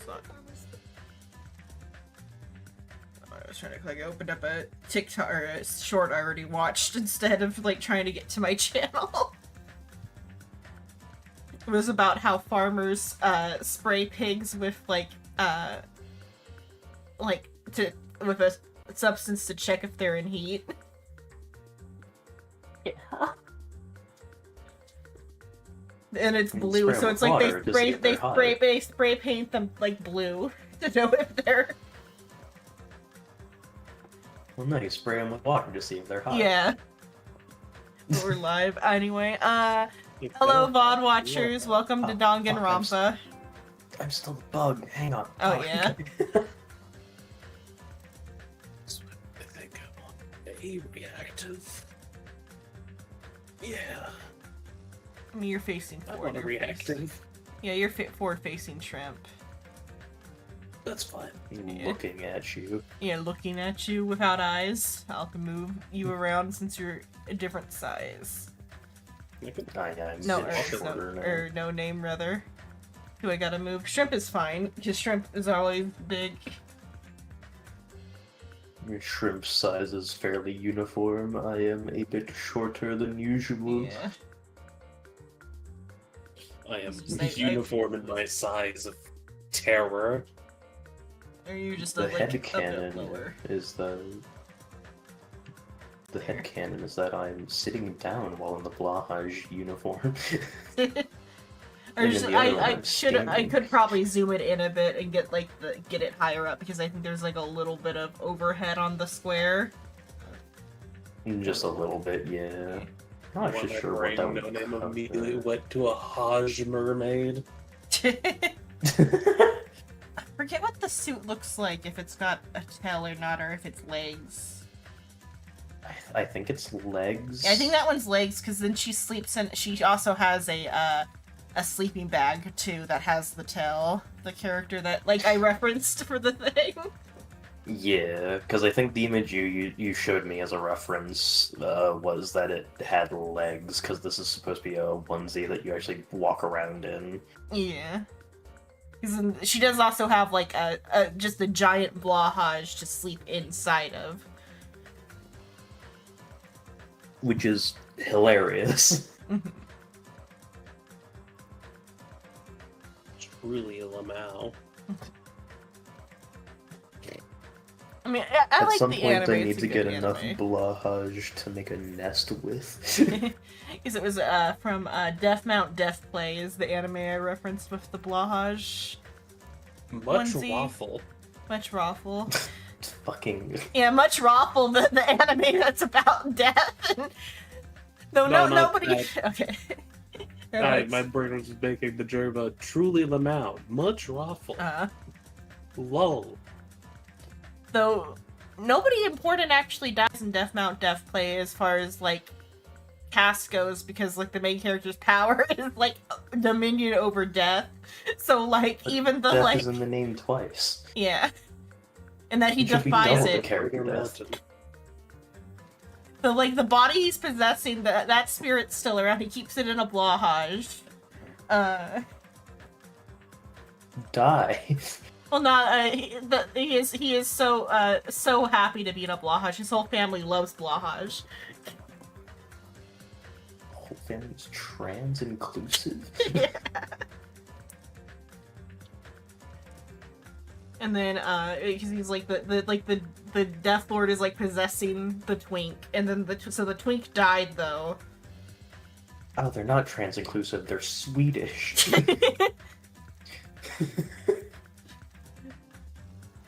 it's not. I was trying to I opened up a TikTok or a short I already watched instead of like trying to get to my channel. It was about how farmers spray pigs with with a substance to check if they're in heat. Yeah. And it's blue, so it's like they spray paint them like blue to know if they're. Well, no, you spray them with water to see if they're hot. Yeah. We're live anyway. Hello, VOD watchers. Welcome to Danganronpa. I'm still the bug. Hang on. Oh yeah. I think I'm on A reactive. Yeah. I mean, you're facing forward. I'm reactive. Yeah, you're forward-facing shrimp. That's fine. Looking at you. Yeah, looking at you without eyes. I'll have to move you around since you're a different size. No name rather. Do I gotta move? Shrimp is fine, because shrimp is always big. Your shrimp size is fairly uniform. I am a bit shorter than usual. Yeah. I am uniform in my size of terror. Or you just the like, headcanon is the headcanon is that I'm sitting down while in the Blahaj uniform. Or just, I could probably zoom it in a bit and get it higher up because I think there's like a little bit of overhead on the square. Just a little bit, yeah. I'm not actually sure what that would cover. Name immediately went to a Hajj mermaid. I forget what the suit looks like, if it's got a tail or not, or if it's legs. I think it's legs. Yeah, I think that one's legs, because then she sleeps and she also has a sleeping bag too that has the tail. The character that I referenced for the thing. Yeah, because I think the image you showed me as a reference was that it had legs, because this is supposed to be a onesie that you actually walk around in. Yeah. She does also have just a giant Blahaj to sleep inside of. Which is hilarious. Truly a Lamau. I mean, I like the anime. At some point, I need to get anime. enough Blahaj to make a nest with. Because it was from Death Mount Death Play is the anime I referenced with the Blahaj. Much waffle. Much raffle. Fucking. Yeah, much raffle. The anime that's about death. Nobody. Okay. My brain was making the Gerba truly Lamau. Much raffle. Lol. Though nobody important actually dies in Death Mount Death Play as far as cast goes, because the main character's power is dominion over death. So but even the death is in the name twice. Yeah. And that he defies it. So the body he's possessing, that spirit's still around. He keeps it in a Blahaj. Die. Well, not he is so happy to be in a Blahaj. His whole family loves Blahaj. Whole family's trans inclusive. Yeah. And then because he's the Death Lord is possessing the twink, and then the twink died though. Oh, they're not trans inclusive. They're Swedish.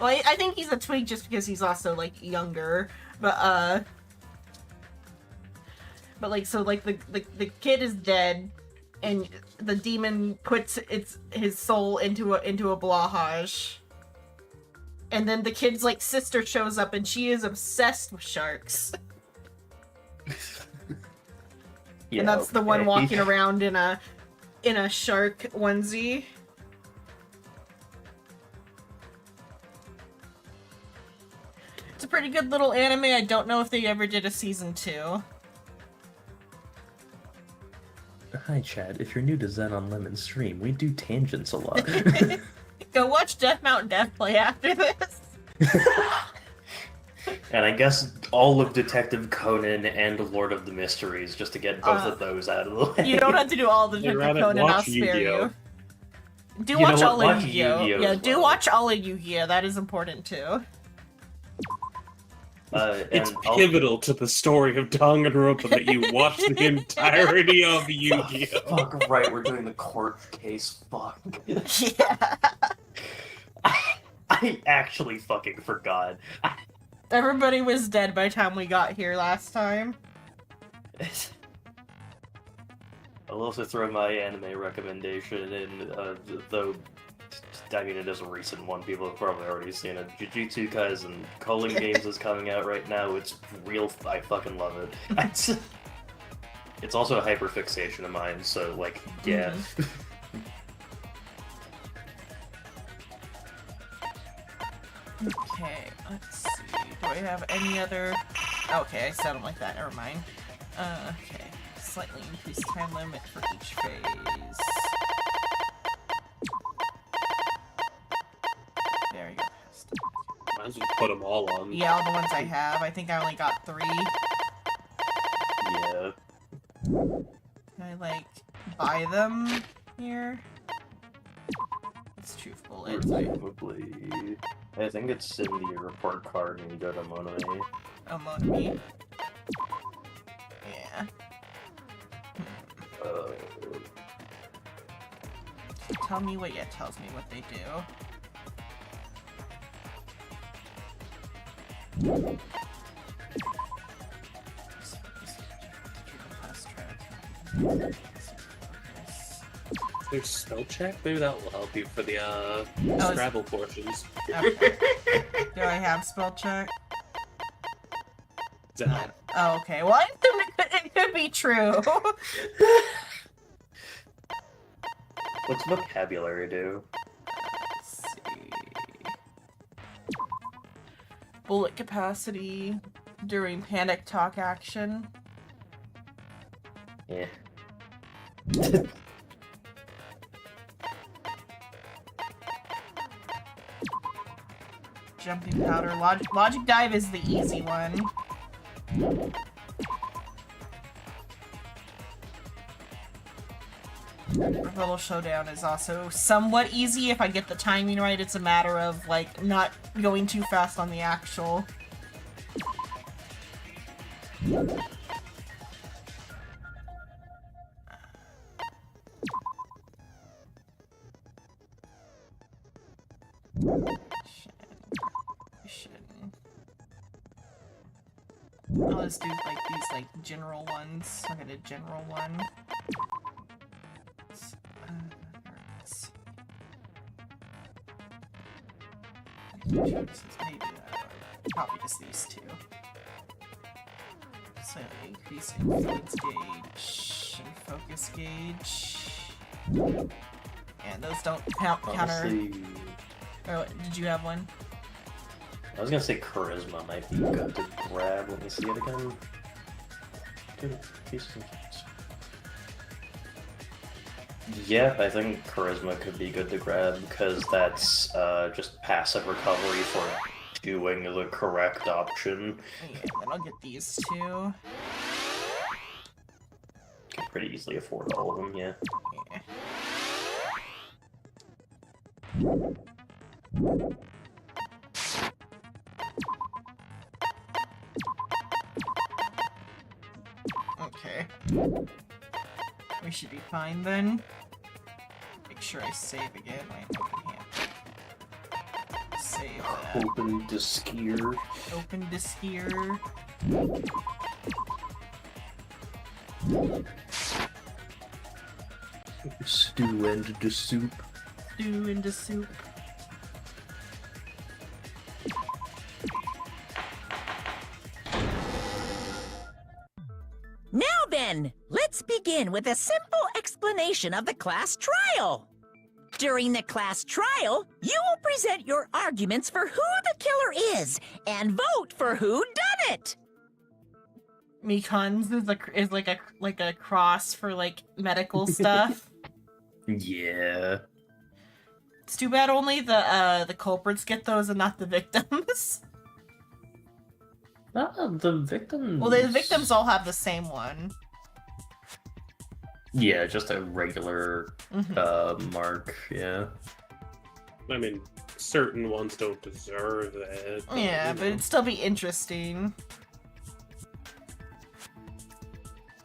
Well, I think he's a twink just because he's also younger, but the kid is dead, and the demon puts his soul into a Blahaj, and then the kid's sister shows up, and she is obsessed with sharks. Yeah, and that's the one walking around in a shark onesie. It's a pretty good little anime. I don't know if they ever did a season 2. Hi, Chad. If you're new to Zen on Lemon Stream, we do tangents a lot. Go watch Death Mountain Death play after this. And I guess all of Detective Conan and Lord of the Mysteries, just to get both of those out of the way. You don't have to do all the Detective Conan, I'll spare you. Do watch all of Yu-Gi-Oh! Yeah, do watch all of Yu-Gi-Oh! That is important too. It's pivotal to the story of Danganronpa that you watch the entirety of Yu-Gi-Oh! Fuck right, we're doing the court case. Fuck. Yeah. I actually fucking forgot. Everybody was dead by the time we got here last time. I'll also throw my anime recommendation in, though, I mean, it is a recent one. People have probably already seen it. Jujutsu Kaisen Culling Games is coming out right now. It's real. I fucking love it. It's also a hyperfixation of mine, so, like, yeah. Okay, let's see. Do I have any other... Okay, I set them like that. Never mind. Okay. Slightly increased time limit for each phase. There you go. Might as well put them all on. Yeah, all the ones I have. I think I only got 3. Yeah. Can I, like, buy them here? It's truthful. It's like... Probably. I think it's in the report card when you go to Monoe. Oh, Monoe. Yeah. Tell me what... Yeah, it tells me what they do. There's spell check? Maybe that will help you for the Scrabble portions. Okay. Do I have spell check? Oh, okay. Well, I think it could be true. What's vocabulary do? Let's see. Bullet capacity during panic talk action. Yeah. Jumping powder. Logic dive is the easy one. Rebuttal Showdown is also somewhat easy if I get the timing right. It's a matter of, like, not going too fast on the actual. I'll just do, like, these, like, general ones. I'll get a general one. Maybe probably just these two. So increase influence gauge and focus gauge. And those don't counter. Or did you have one? I was gonna say charisma might be good to grab. Let me see it again. Yeah, I think charisma could be good to grab because that's just passive recovery for doing the correct option. Yeah, then I'll get these two. Can pretty easily afford all of them, yeah. Okay. We should be fine then. Make sure I save again. Wait, no, I can't. Save that. Open to skier. Open to skier. Stew into soup. Stew into soup. Now then, let's begin with a simple explanation of the class trial. During the class trial, you will present your arguments for who the killer is and vote for who done it. Mikons is like a cross for like medical stuff. Yeah. It's too bad only the culprits get those and not the victims. The victims... Well, the victims all have the same one. Yeah, just a regular mark, yeah. I mean, certain ones don't deserve that. Yeah, but it'd still be interesting.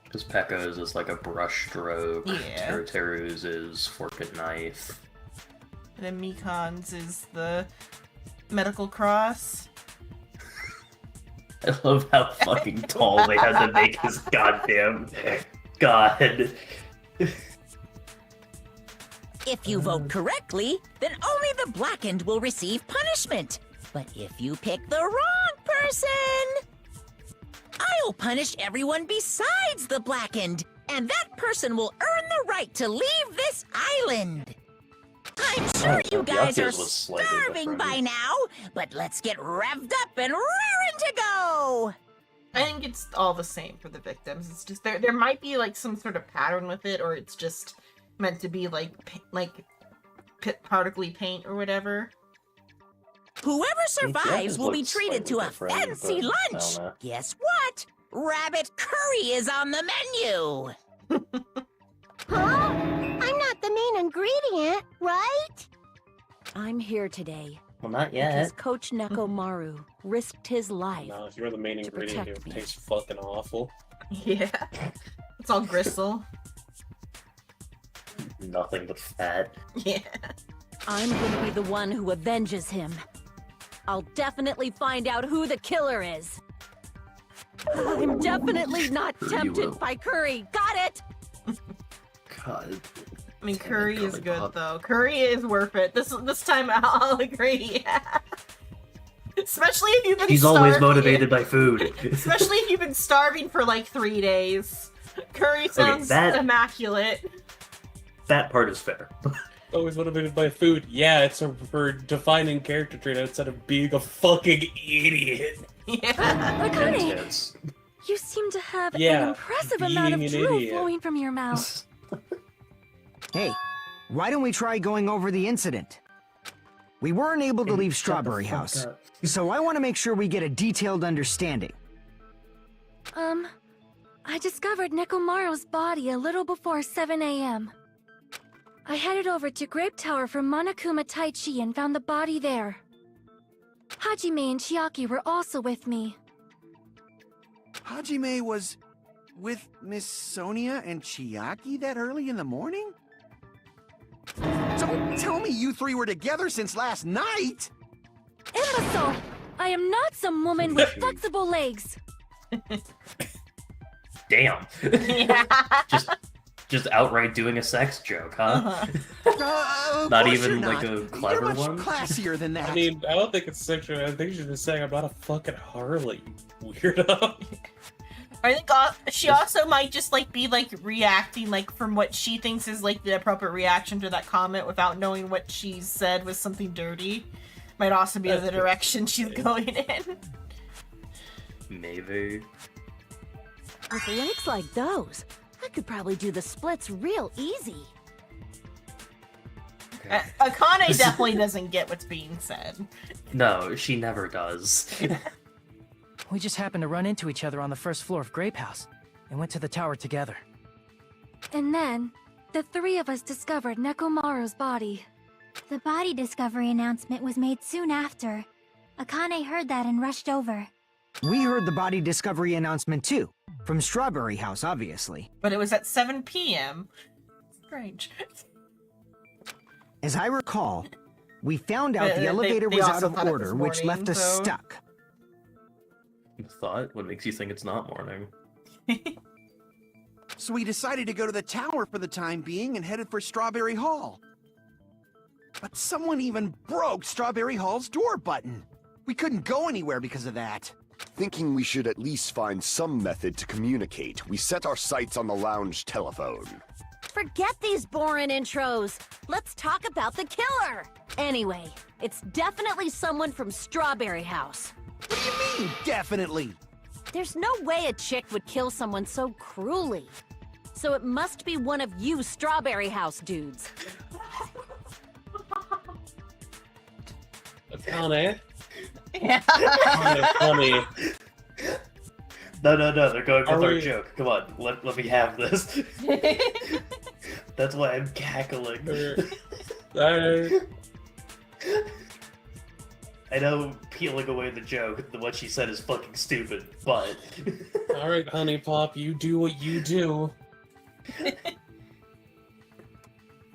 Because Pekka's is like a brush stroke. Yeah. Teru's is fork and knife. And then Mikan's is the medical cross. I love how fucking tall they had to make his goddamn god. If you vote correctly, then only the blackened will receive punishment. But if you pick the wrong person, I'll punish everyone besides the blackened, and that person will earn the right to leave this island. I'm sure you guys are starving by now, but let's get revved up and raring to go! I think it's all the same for the victims. It's just there might be like some sort of pattern with it, or it's just meant to be like particly paint or whatever. Whoever survives will be treated to a fancy lunch. Guess what? Rabbit curry is on the menu. Huh? I'm not the main ingredient, right? I'm here today Well, not because yet. Coach Nekomaru risked his life. No, if you're the main ingredient, it protect me. tastes fucking awful. Yeah. It's all gristle. Nothing but fat. Yeah. I'm gonna be the one who avenges him. I'll definitely find out who the killer is. I'm definitely not Sure you tempted will. by curry. Got it? God. I mean, Damn it, curry is Curly good Pop. though. Curry is worth it. This time I'll agree. Yeah. Especially if you've been He's starving. always motivated by food. Especially if you've been starving for like 3 days. Curry sounds that- immaculate. That part is fair. Always motivated by food. Yeah, it's for defining character trait instead of being a fucking idiot. Yeah. Akane, Intense. you seem to have Yeah, an impressive amount of being an drool idiot. flowing from your mouth. Hey, why don't we try going over the incident? We weren't able to leave Strawberry House, so I want to make sure we get a detailed understanding. I discovered Nekomaru's body a little before 7 a.m. I headed over to Grape Tower from Monokuma Taichi and found the body there. Hajime and Chiaki were also with me. Hajime was with Miss Sonia and Chiaki that early in the morning? Don't tell me you three were together since last night! Imbecile! I am not some woman with flexible legs. Damn. Yeah. Just outright doing a sex joke, huh? Of Not course even you're like not. a clever You're much one? classier than that. I mean, I don't think it's sexual. I think she's just saying I'm not a fucking Harley, weirdo. I think she also might just like be like reacting like from what she thinks is like the appropriate reaction to that comment without knowing what she said was something dirty. Might also be the direction she's going in. Maybe. With legs like those, I could probably do the splits real easy. Okay. Akane definitely doesn't get what's being said. No, she never does. We just happened to run into each other on the first floor of Grape House and went to the tower together. And then, the three of us discovered Nekomaru's body. The body discovery announcement was made soon after. Akane heard that and rushed over. We heard the body discovery announcement too, from Strawberry House, obviously. But it was at 7 p.m. Strange. As I recall, we found out They the elevator was also out of thought it order, was which morning, left us so- stuck. Thought? What makes you think it's not morning? So we decided to go to the tower for the time being and headed for Strawberry Hall. But someone even broke Strawberry Hall's door button. We couldn't go anywhere because of that. Thinking we should at least find some method to communicate, we set our sights on the lounge telephone. Forget these boring intros. Let's talk about the killer. Anyway, it's definitely someone from Strawberry House. What do you mean, definitely? There's no way a chick would kill someone so cruelly. So it must be one of you Strawberry House dudes. Akane? Yeah. Funny. No, they're going with our joke. Come on, let me have this. That's why I'm cackling. I know peeling away the joke, what she said is fucking stupid, but... Alright, Honey Pop, you do what you do.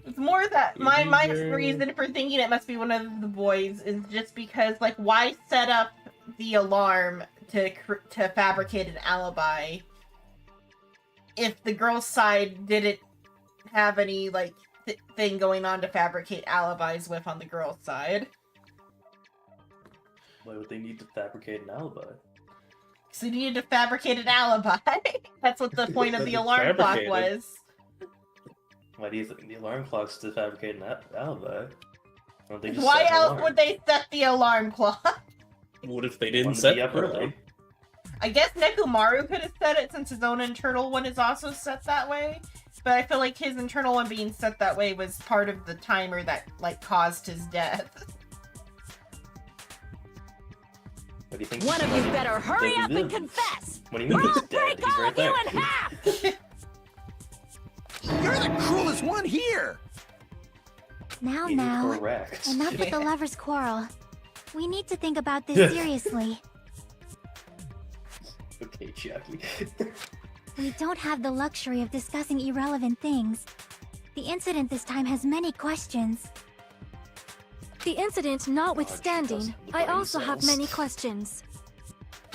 It's more that my reason for thinking it must be one of the boys is just because, like, why set up the alarm to fabricate an alibi if the girl's side didn't have any, like, thing going on to fabricate alibis with on the girl's side? Why would they need to fabricate an alibi? Because they needed to fabricate an alibi. That's what the point of the alarm clock was. Why do you think the alarm clock's to fabricate an alibi? Why else would they set the alarm clock? What if they didn't set it early? I guess Nekomaru could have set it since his own internal one is also set that way. But I feel like his internal one being set that way was part of the timer that, like, caused his death. What do you think? One of you better hurry up and confess! What do you mean he's dead? He's right there. You in half! You're the cruelest one here! Now, Correct. enough with the lovers' quarrel. We need to think about this seriously. Okay, Jackie. We don't have the luxury of discussing irrelevant things. The incident this time has many questions. The incident notwithstanding, I also have cells. many questions.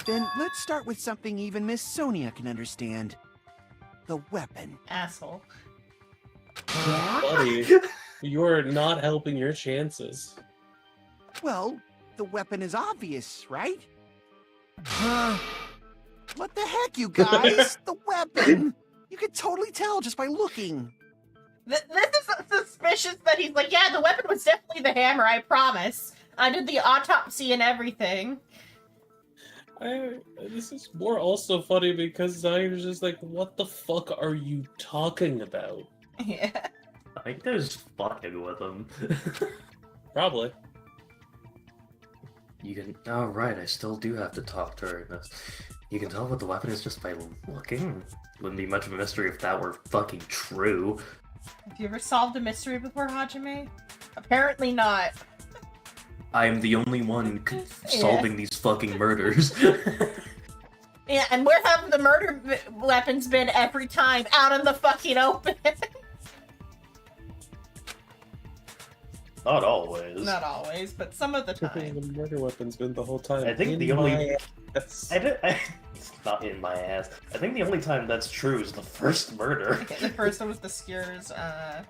Then let's start with something even Miss Sonia can understand. The weapon. Asshole. Buddy, you're not helping your chances. Well, the weapon is obvious, right? What the heck, you guys? The weapon! You can totally tell just by looking. This is suspicious that he's like, yeah, the weapon was definitely the hammer, I promise. I did the autopsy and everything. This is more also funny because I was just like, what the fuck are you talking about? Yeah. I think they're just fucking with him. Probably. You can... Oh, right, I still do have to talk to her. You can tell what the weapon is just by looking. Wouldn't be much of a mystery if that were fucking true. Have you ever solved a mystery before, Hajime? Apparently not. I'm the only one solving these fucking murders. Yeah, and where have the murder weapons been every time? Out in the fucking open. Not always. Not always, but some of the time. The murder weapon's been the whole time. I think in the only... my ass. It's not in my ass. I think the only time that's true is the first murder. Okay, the first one was the skewers, the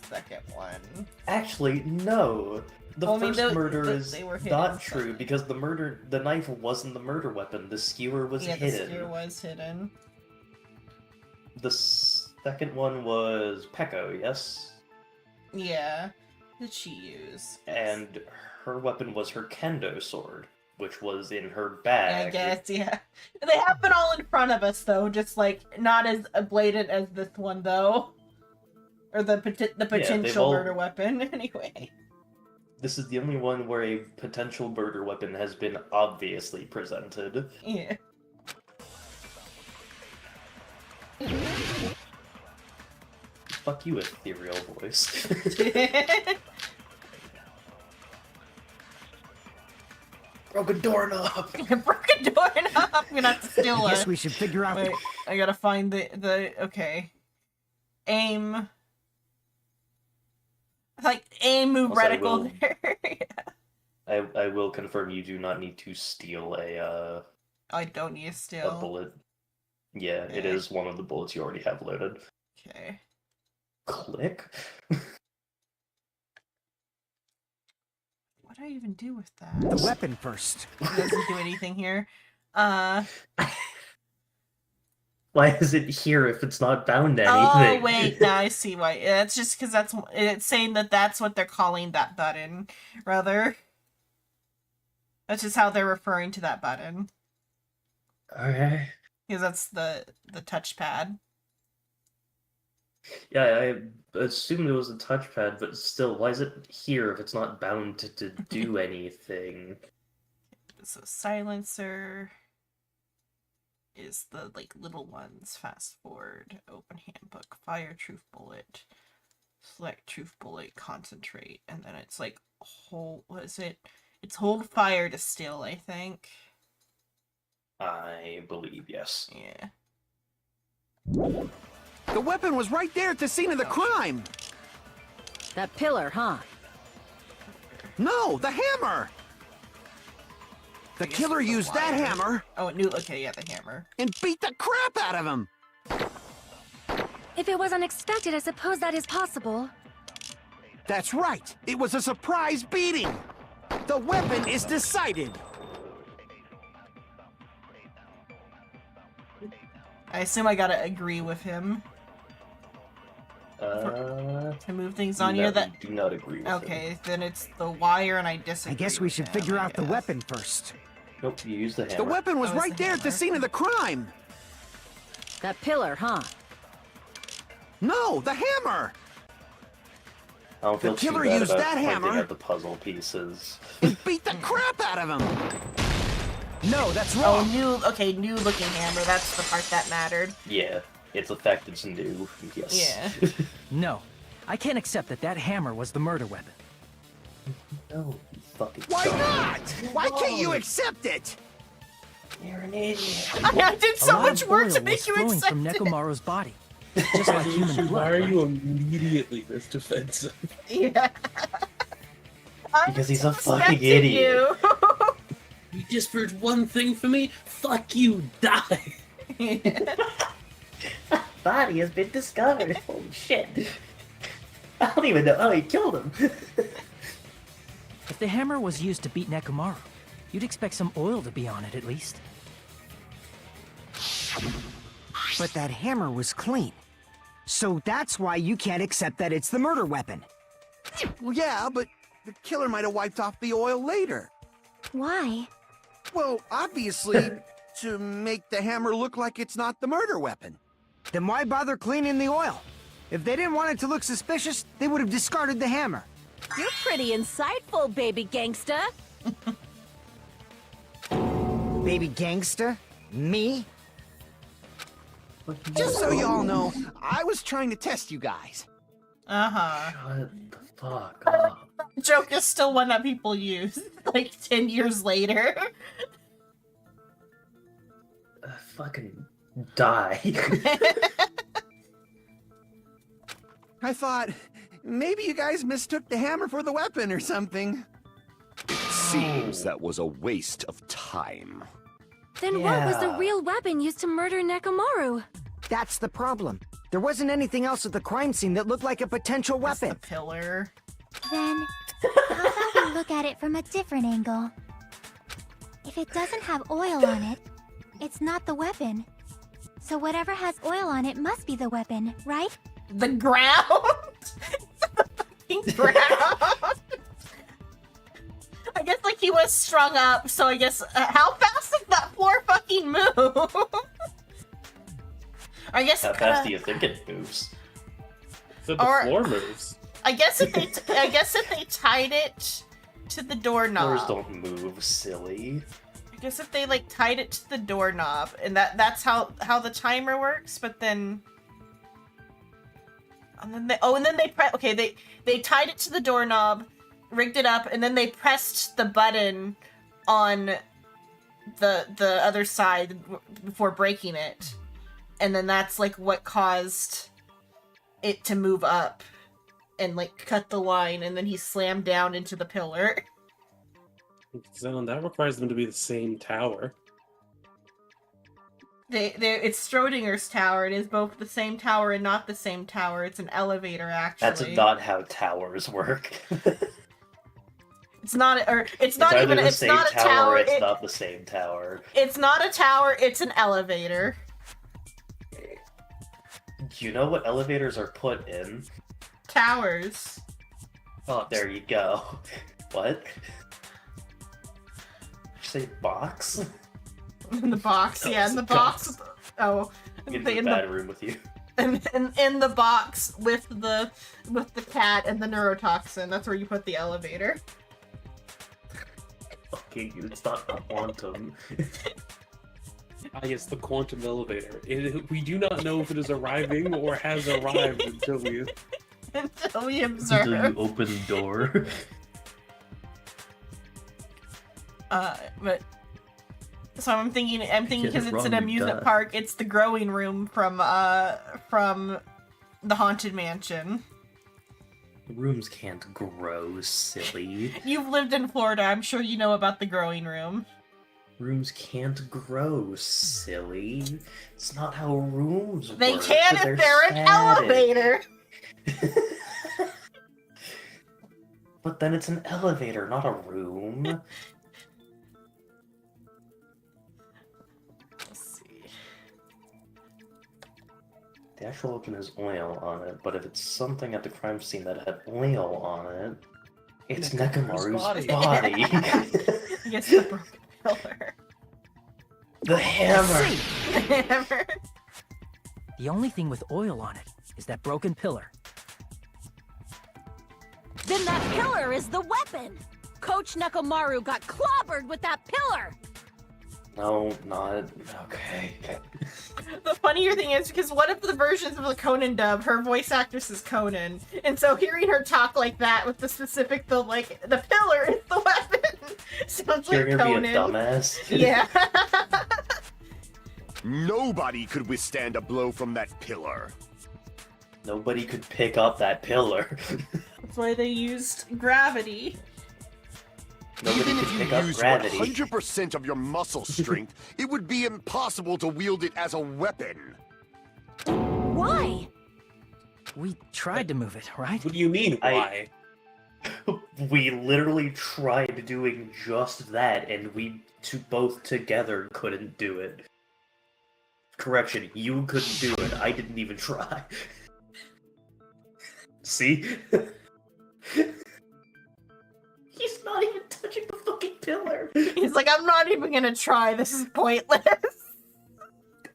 second one. Actually, no. The first murder is not true because the knife wasn't the murder weapon. The skewer was hidden. Yeah, the skewer was hidden. The second one was Peko, yes? Yeah. Did she use? And her weapon was her kendo sword, which was in her bag. I guess, yeah. They have been all in front of us, though, just, like, not as blatant as this one, though. Or the potential murder weapon, anyway. This is the only one where a potential murder weapon has been obviously presented. Yeah. Fuck you, ethereal voice. Broken doorknob! Broken doorknob! I'm gonna have to steal I guess we should figure out... Wait, I gotta find the... Okay. Aim... Like, aim, move, Also, reticle there. Yeah. I will confirm you do not need to steal a, I don't need to steal. a bullet. Yeah, Okay. it is one of the bullets you already have loaded. Okay. Click? What do I even do with that? The weapon first. It doesn't do anything here. Why is it here if it's not bound to Oh, anything? wait, now I see why. It's just because it's saying that that's what they're calling that button, rather. That's just how they're referring to that button. Okay. Because that's the touchpad. Yeah, I assumed it was a touchpad, but still, why is it here if it's not bound to do anything? So silencer is the like little ones. Fast forward, open handbook, fire truth bullet, select truth bullet, concentrate, and then it's like hold. What is it? It's hold fire to still, I think. I believe yes. Yeah. The weapon was right there at the scene of the crime! That pillar, huh? No, the hammer! The killer used that hammer Oh, okay, yeah, the hammer. and beat the crap out of him! If it was unexpected, I suppose that is possible. That's right! It was a surprise beating! The weapon is decided! I assume I gotta agree with him to move things on you. That do not agree with okay, him. then it's the wire, and I disagree. I guess we should figure out the weapon first. Nope, you use the hammer. The weapon was Oh, it's right the there at the hammer. scene of the crime! That pillar, huh? No, the hammer! I don't feel The killer too bad used about that pointing hammer. at the puzzle pieces. And beat the crap out of him! No, that's Oh, wrong! new looking hammer. That's the part that mattered. Yeah, its effect is new. Yes. Yeah. No, I can't accept that hammer was the murder weapon. No, you fucking Why dumb. not? Why can't you accept it? You're an idiot. I did A so lot much of work oil to was make you flowing accept from it. Nekomaru's body, just like human Why blood. are right? you immediately this defensive? Yeah. Because he's a fucking Respecting idiot. you. You just heard one thing for me? Fuck you, die! Body has been discovered. Holy shit. I don't even know how he killed him. If the hammer was used to beat Nekomaru, you'd expect some oil to be on it at least. But that hammer was clean. So that's why you can't accept that it's the murder weapon. Well, yeah, but the killer might have wiped off the oil later. Why? Well, obviously, to make the hammer look like it's not the murder weapon. Then why bother cleaning the oil? If they didn't want it to look suspicious, they would have discarded the hammer. You're pretty insightful, baby gangsta. Baby gangster? Me? Just so y'all know, I was trying to test you guys. Uh-huh. Shut the fuck up. Joke is still one that people use, like 10 years later. Fucking die. I thought, maybe you guys mistook the hammer for the weapon or something. Seems that was a waste of time. Then what was the Yeah. real weapon used to murder Nekomaru? That's the problem. There wasn't anything else at the crime scene that looked like a potential That's weapon. the pillar. Then, how about we look at it from a different angle? If it doesn't have oil on it, it's not the weapon. So whatever has oil on it must be the weapon, right? The ground? The fucking ground. I guess like he was strung up, so I guess how fast does that floor fucking move? I guess How fast do you think it moves? So the Or- floor moves. I guess if they tied it to the doorknob. Floors don't move, silly. I guess if they like tied it to the doorknob, and that's how the timer works. But then, and then they tied it to the doorknob, rigged it up, and then they pressed the button on the other side before breaking it, and then that's like what caused it to move up and like cut the line, and then he slammed down into the pillar. Xenon, that requires them to be the same tower. It's Schrodinger's tower. It is both the same tower and not the same tower. It's an elevator, actually. That's not how towers work. It's not, or it's It's not either even. the It's same not a tower tower. or it's not the same tower. It's not a tower. It's an elevator. Do you know what elevators are put in? Towers. Oh, there you go. What? Did you say box? In the box. Oh, Yeah, in the box. Oh, Get the- in in the the bad room with you. And in the box with the cat and the neurotoxin, that's where you put the elevator. Fucking, it's not quantum. Yes, the quantum elevator. We do not know if it is arriving or has arrived until we observe. Until you open the door. But so I'm thinking because it's an you amusement die. park, it's the growing room from the Haunted Mansion. Rooms can't grow, silly. You've lived in Florida, I'm sure you know about the growing room. Rooms can't grow, silly. It's not how rooms They work. can if they're an elevator. But then it's an elevator, not a room. Let's see. The actual weapon has oil on it, but if it's something at the crime scene that had oil on it, it's Nekomaru's body. I guess the broken pillar. The hammer! The hammer. The only thing with oil on it is that broken pillar. Then that pillar is the weapon! Coach Nekomaru got clobbered with that pillar! No, not... Okay. The funnier thing is, because one of the versions of the Conan dub, her voice actress is Conan, and so hearing her talk like that with the specific, the pillar is the weapon, sounds like You're Conan. gonna be a dumbass? Yeah. Nobody could withstand a blow from that pillar. Nobody could pick up that pillar. That's why they used gravity. Nobody Even could if you pick up used gravity. 100% of your muscle strength, it would be impossible to wield it as a weapon. Why? We tried to move it, right? What do you mean, why? We literally tried doing just that, and we both together couldn't do it. Correction, you couldn't do it. I didn't even try. See? He's not even touching the fucking pillar. He's like, I'm not even gonna try, this is pointless.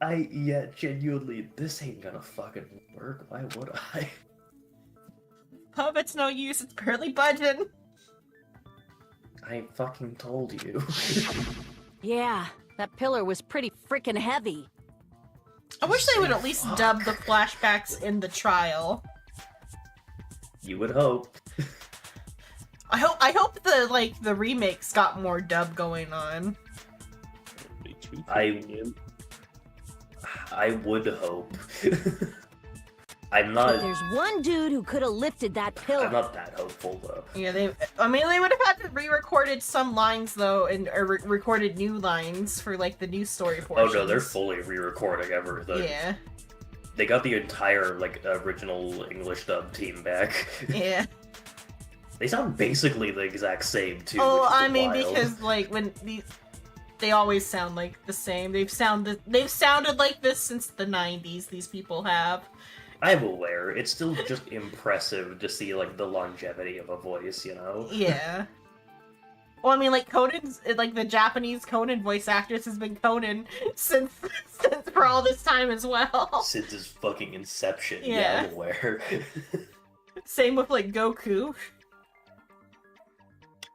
Yeah, genuinely, this ain't gonna fucking work. Why would I? Pub, it's no use, it's barely budging. I fucking told you. Yeah, that pillar was pretty freaking heavy. I wish they would at least dub the flashbacks in the trial. You would hope. I hope the remakes got more dub going on. I would hope. I'm not. But there's one dude who could have lifted that pillar. I'm not that hopeful though. Yeah, they would have had to re-recorded some lines though, or recorded new lines for like the new story portions. Oh no, they're fully re-recording everything. Yeah. They got the entire original English dub team back. Yeah. They sound basically the exact same too. Oh, which is I mean, wild. because when they always sound like the same. They've sounded like this since the 90s. These people have. I'm aware. It's still just impressive to see the longevity of a voice, you know? Yeah. Well, I mean, Conan's the Japanese Conan voice actress has been Conan since for all this time as well. Since his fucking inception. Yeah. Yeah, I'm aware. Same with Goku.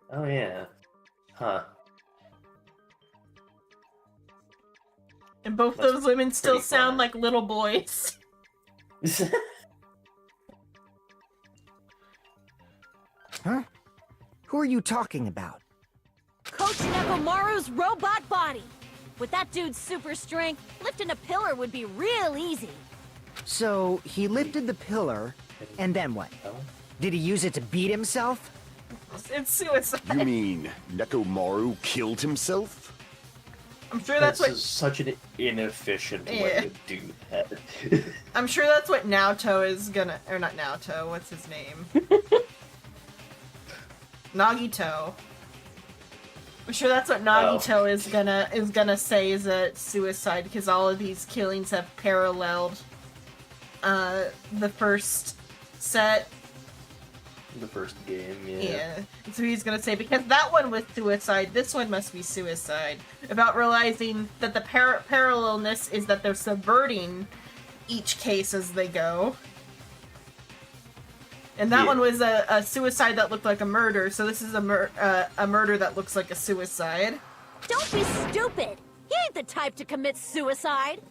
Oh yeah. Huh. And both That's those women still pretty sound fun. like little boys. Huh? Who are you talking about? Coach Nekomaru's robot body. With that dude's super strength, lifting a pillar would be real easy. So, he lifted the pillar, and then what? Oh. Did he use it to beat himself? It's suicide. You mean Nekomaru killed himself? I'm sure that's This what. is such an inefficient Yeah. way to do that. I'm sure that's what Naoto is gonna, or not Naoto. What's his name? Nagito. I'm sure that's what Nagito is gonna say is a suicide because all of these killings have paralleled the first set. The first game, yeah. Yeah. So he's gonna say because that one was suicide, this one must be suicide. About realizing that the parallelness is that they're subverting each case as they go. And that one was a suicide that looked like a murder, so this is a murder that looks like a suicide. Don't be stupid! He ain't the type to commit suicide!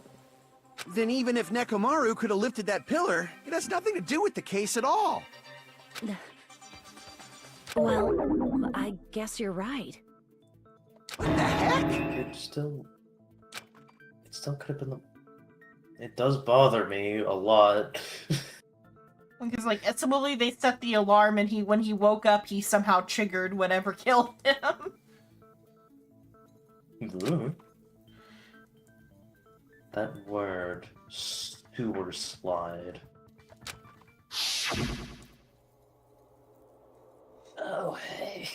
Then even if Nekomaru could have lifted that pillar, it has nothing to do with the case at all. Well, I guess you're right. What the heck? It still could have been the... It does bother me a lot. Because, like, ultimately they set the alarm, and when he woke up, he somehow triggered whatever killed him. Ooh. That word, sewer slide. Oh, hey.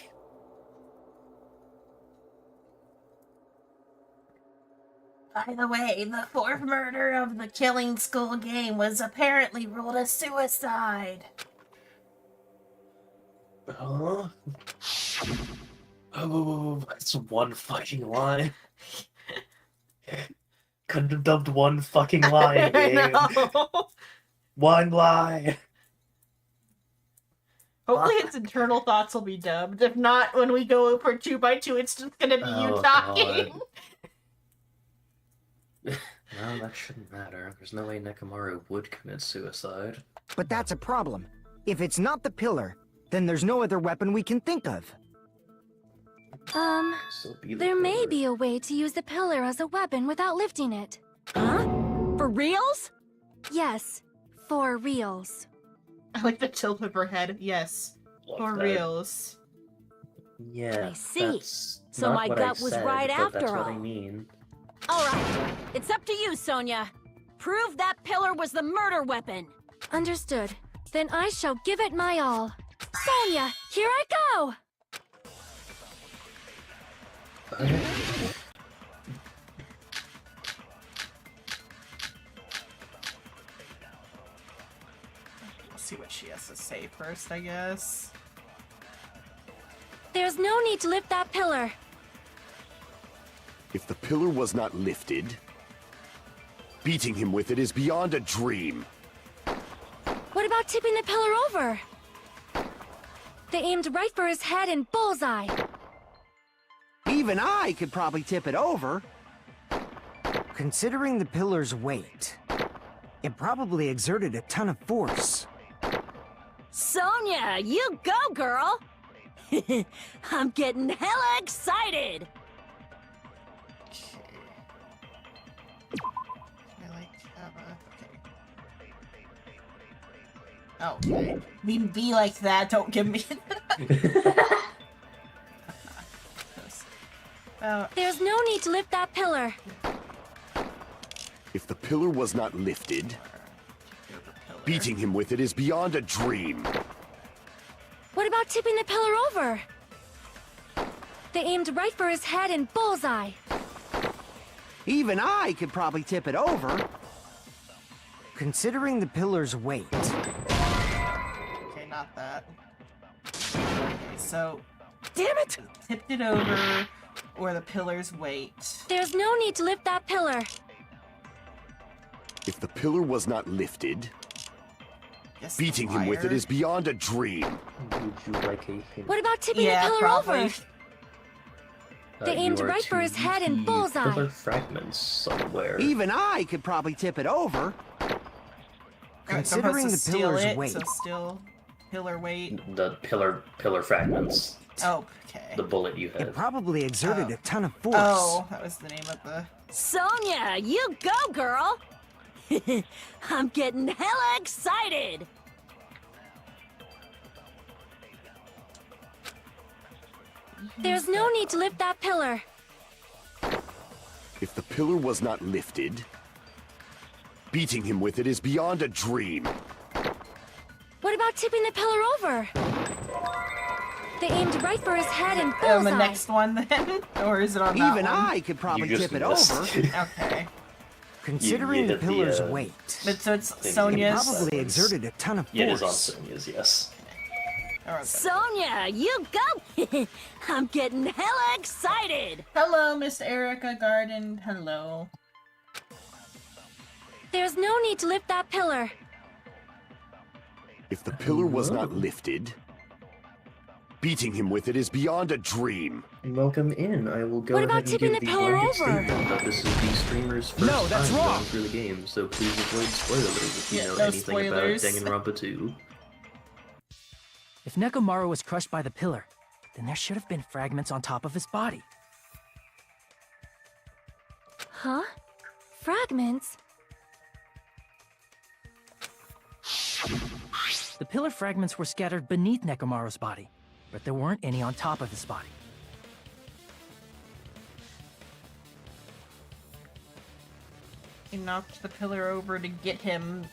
By the way, the fourth murder of the Killing School game was apparently ruled a suicide. Huh? Oh, that's one fucking line. Couldn't have dubbed one fucking line, game. One line. Hopefully its internal thoughts will be dubbed. If not, when we go for 2x2, it's just gonna be you talking. No, that shouldn't matter. There's no way Nekomaru would commit suicide. But that's a problem. If it's not the pillar, then there's no other weapon we can think of. There may be a way to use the pillar as a weapon without lifting it. Huh? For reals? Yes, for reals. I like the tilt of her head. Yes, for reals. Yeah, I see. That's So not my what gut I was said, right but after that's all. what I mean. Alright, it's up to you, Sonia. Prove that pillar was the murder weapon. Understood. Then I shall give it my all. Sonia, here I go! Let's see what she has to say first, I guess. There's no need to lift that pillar. If the pillar was not lifted, beating him with it is beyond a dream. What about tipping the pillar over? They aimed right for his head and bullseye. Even I could probably tip it over. Considering the pillar's weight, it probably exerted a ton of force. Sonia, you go, girl! I'm getting hella excited! Oh, okay. Be like that, don't give me... There's no need to lift that pillar. If the pillar was not lifted, beating him with it is beyond a dream. What about tipping the pillar over? They aimed right for his head and bullseye. Even I could probably tip it over. Considering the pillar's weight. Okay, not that. Okay, so... Damn it! Tipped it over, or the pillar's weight. There's no need to lift that pillar. If the pillar was not lifted, beating him with it is beyond a dream. Would you like a hint? What about tipping the pillar over? They aimed you are right for to his head and the bullseye. Pillar fragments somewhere. Even I could probably tip it over. Considering the pillar's weight. So still pillar weight. The pillar fragments. Oh, okay. The bullet you had. It probably exerted a ton of force. Oh, that was the name of the... Sonia, you go, girl! I'm getting hella excited! There's no need to lift that pillar. If the pillar was not lifted, beating him with it is beyond a dream. What about tipping the pillar over? They aimed right for his head and bullseye. On the next one, then? Or is it on that Even one? I could probably tip it over. Okay. Considering the pillar's weight. But so it's Sonia's... It probably exerted a ton of force. Yeah, it is on Sonia's, yes. Sonia, you go! I'm getting hella excited! Hello, Miss Erica Garden. Hello. There's no need to lift that pillar. If the pillar was not lifted, beating him with it is beyond a dream. Welcome in. I will go What ahead about and tipping give the the pillar blanket over? statement that this is the streamer's first No, that's time wrong. going through the game, so please avoid spoilers if you Yeah, know no anything spoilers. about Danganronpa 2. If Nekomaru was crushed by the pillar, then there should have been fragments on top of his body. Huh? Fragments? The pillar fragments were scattered beneath Nekomaru's body, but there weren't any on top of his body. He knocked the pillar over to get him,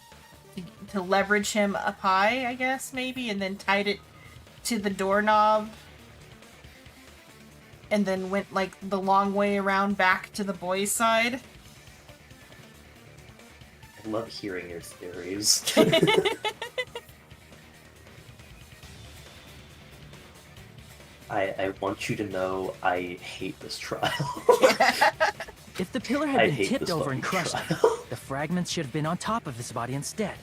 to leverage him up high, I guess, maybe, and then tied it to the doorknob. And then went, like, the long way around back to the boys' side. I love hearing your theories. I want you to know I hate this trial. If the pillar I had been hate tipped this over and fucking crushed, trial. the fragments should have been on top of his body instead.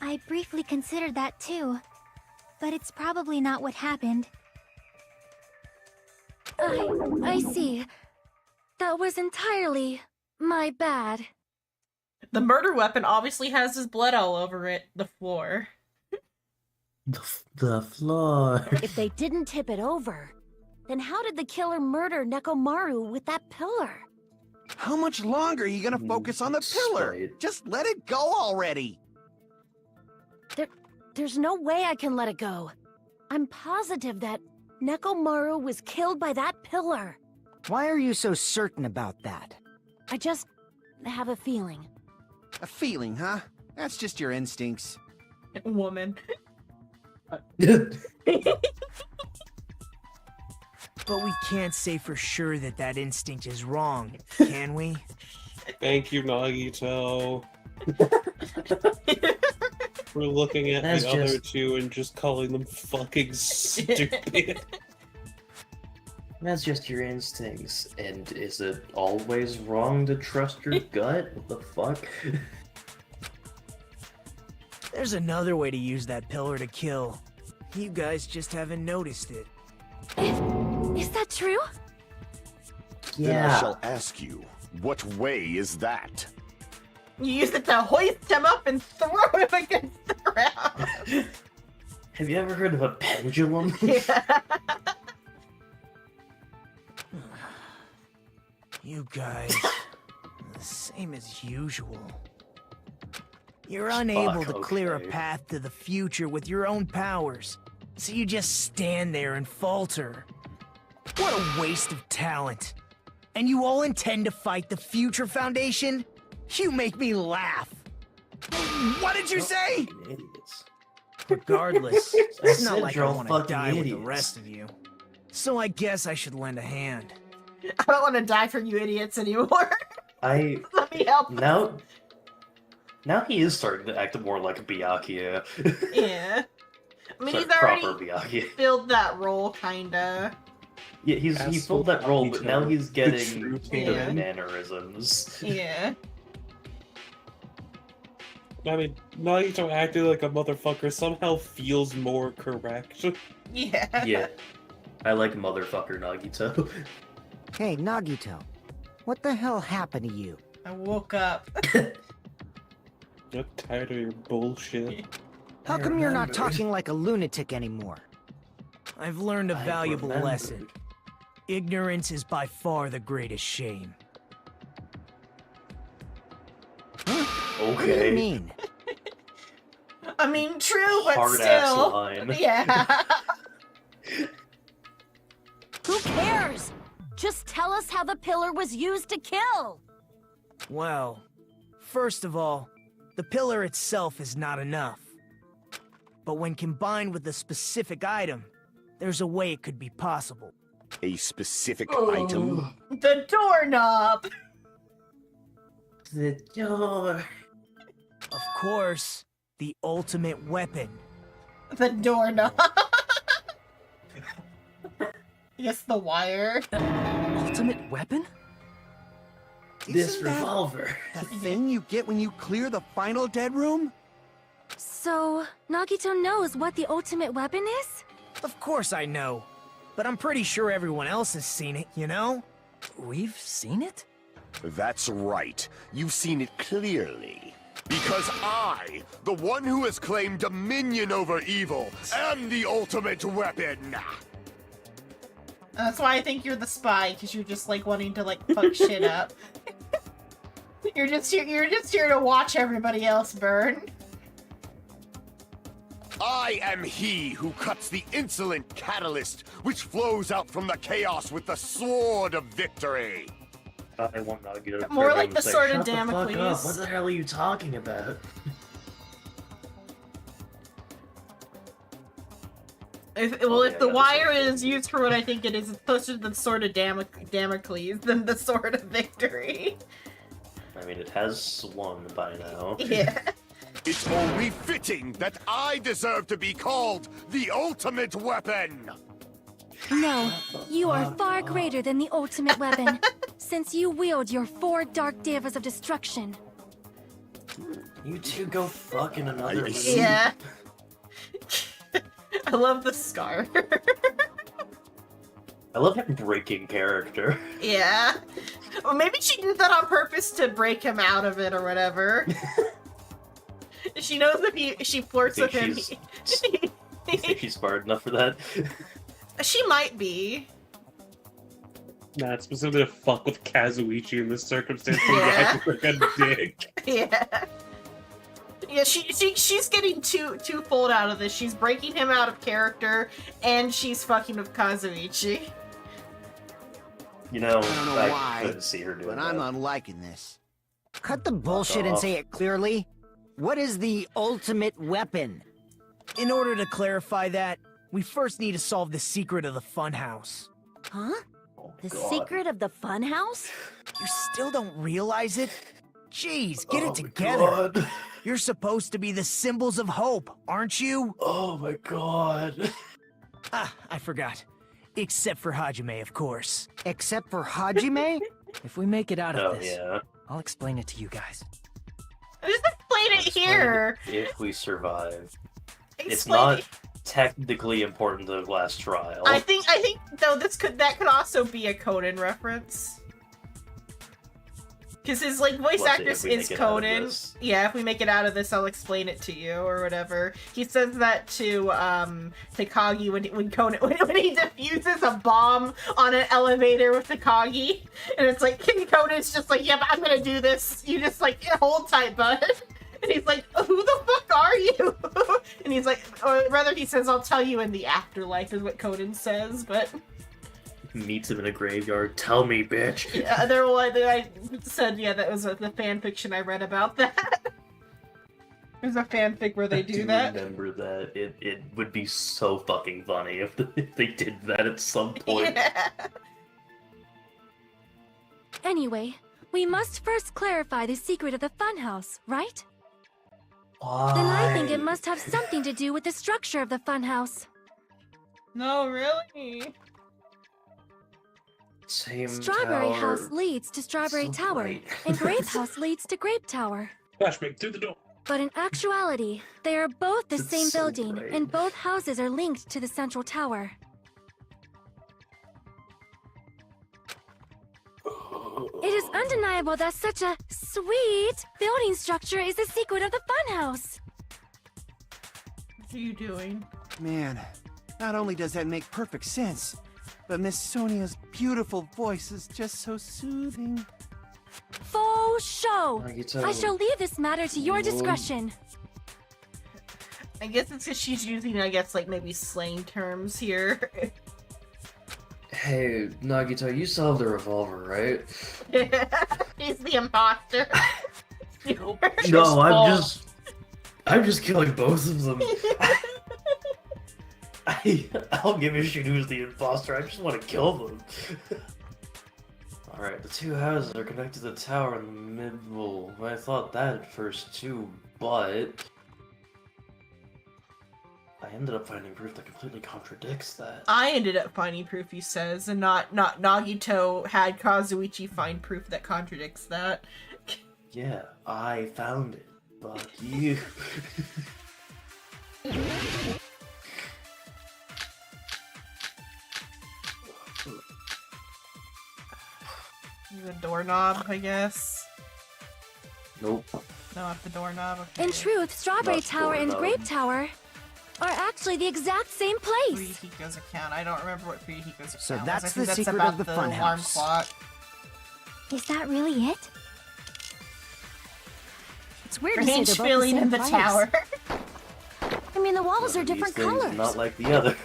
I briefly considered that too. But it's probably not what happened. I see. That was entirely my bad. The murder weapon obviously has his blood all over it, the floor. The floor. If they didn't tip it over, then how did the killer murder Nekomaru with that pillar? How much longer are you gonna focus on the pillar? Spite. Just let it go already. There's no way I can let it go. I'm positive that Nekomaru was killed by that pillar. Why are you so certain about that? I just have a feeling. A feeling, huh? That's just your instincts. Woman. But we can't say for sure that that instinct is wrong, can we? Thank you, Nagito. We're looking at That's the other just- two and just calling them fucking stupid. That's just your instincts. And is it always wrong to trust your gut? What the fuck? There's another way to use that pillar to kill. You guys just haven't noticed it. Is that true? Then I shall ask you, what way is that? You use it to hoist him up and throw him against the ground. Have you ever heard of a pendulum? Yeah. You guys, the same as usual. You're unable to clear a okay. path to the future with your own powers, so you just stand there and falter. What a waste of talent. And you all intend to fight the Future Foundation? You make me laugh. What did you say? Idiots. Regardless, I it's not said like you're I all want to fucking die with the idiots. rest of you. So I guess I should lend a hand. I don't want to die for you idiots anymore. Let me help. Now he is starting to act more like Byakuya. Yeah. I mean, Sorry, he's already proper Byakuya. filled that role, kinda. Yeah, he filled that role, but now he's getting true Yeah. the mannerisms. Yeah. I mean, Nagito acting like a motherfucker somehow feels more correct. Yeah. Yeah. I like motherfucker Nagito. Hey, Nagito. What the hell happened to you? I woke up. I'm tired of your bullshit. How come you're not talking like a lunatic anymore? I've learned a I valuable remembered. lesson. Ignorance is by far the greatest shame. What do you Okay. mean? I mean, true, but Hard-ass still. line. Yeah. Who cares? Just tell us how the pillar was used to kill. Well, first of all, the pillar itself is not enough. But when combined with a specific item, there's a way it could be possible. A specific Oh. item? The doorknob. The door. Of course, the ultimate weapon. The doorknob. Yes, the wire. Ultimate weapon? This Isn't that revolver. the thing you get when you clear the final dead room? So, Nagito knows what the ultimate weapon is? Of course I know. But I'm pretty sure everyone else has seen it, you know? We've seen it? That's right. You've seen it clearly. Because I, the one who has claimed dominion over evil, am the ultimate weapon! That's why I think you're the spy, because you're just like wanting to like fuck shit up. You're just here to watch everybody else burn. I am he who cuts the insolent catalyst which flows out from the chaos with the sword of victory. I want Nagito to More turn like and the say, sword of "Shut the fuck up. Damocles." What the hell are you talking about? If yeah, the that's wire what it is used for what I think it is, it's closer to the sword of Damocles than the sword of victory. I mean, it has swung by now. Yeah. It's only fitting that I deserve to be called the ultimate weapon! No, you are far greater than the ultimate weapon, since you wield your 4 dark devas of destruction. You two go fuck in another room. Yeah. I love the scar. I love him breaking character. Yeah. Well, maybe she did that on purpose to break him out of it or whatever. She knows if she flirts with him. You think she's smart enough for that? She might be. Nah, specifically to fuck with Kazuichi in this circumstance. Yeah. Like a dick. Yeah. Yeah, she's getting twofold out of this. She's breaking him out of character, and she's fucking with Kazuichi. You know, I don't know why, couldn't see her doing but that. I'm not liking this. Cut the bullshit and say it clearly. What is the ultimate weapon? In order to clarify that, we first need to solve the secret of the funhouse. Huh? Oh, The God. secret of the funhouse? You still don't realize it? Jeez, get Oh it my together. God. You're supposed to be the symbols of hope, aren't you? Oh my God. Ah, I forgot. Except for Hajime, of course. Except for Hajime? If we make it out of Oh this, yeah. I'll explain it to you guys. Just explain it here. If we survive. It's Explain not it. technically important to the last trial. I think though that could also be a Conan reference. Because his voice Let's see actress if we is make it out of Conan. this. Yeah, if we make it out of this, I'll explain it to you or whatever. He says that to Takagi when Conan when he defuses a bomb on an elevator with Takagi, and it's like Conan's just like, yeah, but I'm gonna do this. You just like hold tight, bud. And he's like, who the fuck are you? And he's like, or rather, he says, I'll tell you in the afterlife, is what Conan says, but. Meets him in a graveyard. Tell me, bitch. Yeah, I said, yeah, that was the fan fiction I read about that. There's a fanfic where they do that. Remember that. It would be so fucking funny if they did that at some point. Yeah. Anyway, we must first clarify the secret of the funhouse, right? Why? Then I think it must have something to do with the structure of the funhouse. No, really? Same Strawberry tower. House leads to Strawberry So Tower, bright. and Grape House leads to Grape Tower. Flashbang through the door. But in actuality, they are both the It's same so building, bright. and both houses are linked to the central tower. It is undeniable that such a sweet building structure is the secret of the funhouse. What are you doing? Man, not only does that make perfect sense, but Miss Sonia's beautiful voice is just so soothing. Faux show! Nagito. I shall leave this matter to your discretion. I guess it's because she's using, like maybe slang terms here. Hey, Nagito, you still have the revolver, right? He's the imposter. No, I'm just killing both of them. I'll give a shit who's the imposter. I just want to kill them. Alright, the two houses are connected to the tower in the middle. I thought that at first too, but I ended up finding proof that completely contradicts that. I ended up finding proof, he says, and not Nagito had Kazuichi find proof that contradicts that. Yeah, I found it. Fuck you. The doorknob, I guess. Nope. Not the doorknob. Okay. In truth, Strawberry Not Tower and doorknob. Grape Tower are actually the exact same place. Fuyuhiko's account. I don't remember what Fuyuhiko's account So was. that's I think the secret about of the alarm funhouse. clock. Is that really it? It's weird to say Strange they're both feeling the in same the place. tower. I mean, the walls One are of these different things is colors. Not like the other.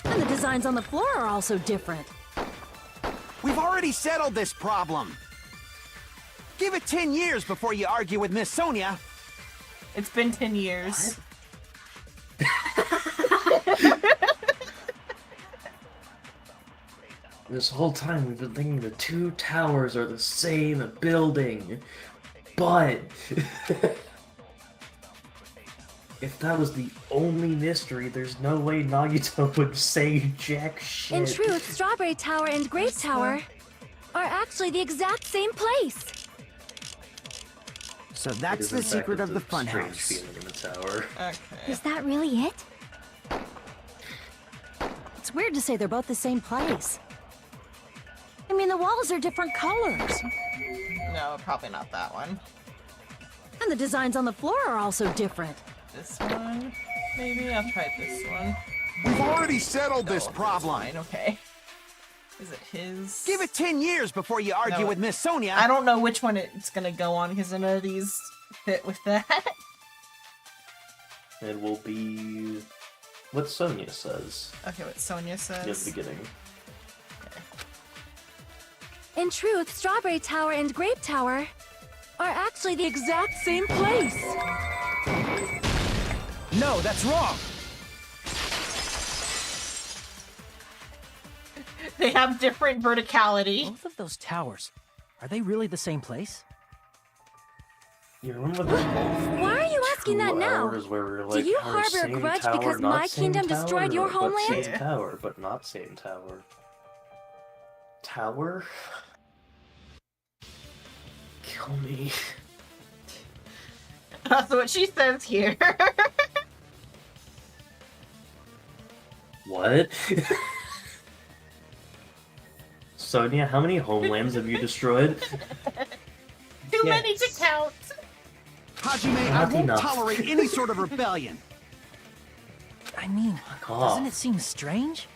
And the designs on the floor are also different. We've already settled this problem. Give it 10 years before you argue with Miss Sonia. It's been 10 years. This whole time we've been thinking the two towers are the same building. But if that was the only mystery, there's no way Nagito would say jack shit. In truth, Strawberry Tower and Grape Tower are actually the exact same place. So It that's is, the in fact, secret of the strange funhouse. feeling in the tower. Okay. Is that really it? It's weird to say they're both the same place. I mean, the walls are different colors. No, probably not that one. And the designs on the floor are also different. This one? Maybe? I'll try this one. We've already settled this No, that's problem. fine, okay. Is it his? Give it 10 years before you argue No, with Miss Sonia. I don't know which one it's gonna go on because none of these fit with that. It will be what Sonia says Okay, what Sonia in the says. beginning. In truth, Strawberry Tower and Grape Tower are actually the exact same place. No, that's wrong. They have different verticality. Both of those towers, are they really the same place? You remember the whole Why are you asking that now? hours where we were Do like, you "Oh, harbor a same grudge tower, because not my same kingdom destroyed your tower, but homeland?" Same tower, but not same tower. Tower? Kill me. That's what she says here. What? Sonia, how many homelands have you destroyed? Too many to count. Hajime, I Not won't enough. tolerate any sort of rebellion. I mean, off. doesn't it seem strange?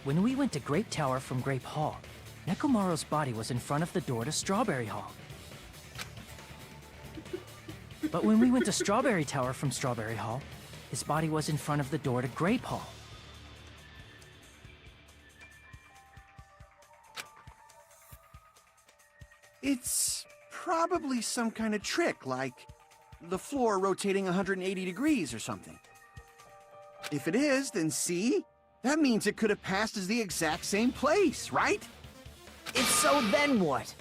When we went to Grape Tower from Grape Hall, Nekomaru's body was in front of the door to Strawberry Hall. But when we went to Strawberry Tower from Strawberry Hall, his body was in front of the door to Grape Hall. It's probably some kind of trick, like the floor rotating 180 degrees or something. If it is, then see? That means it could have passed as the exact same place, right? If so, then what?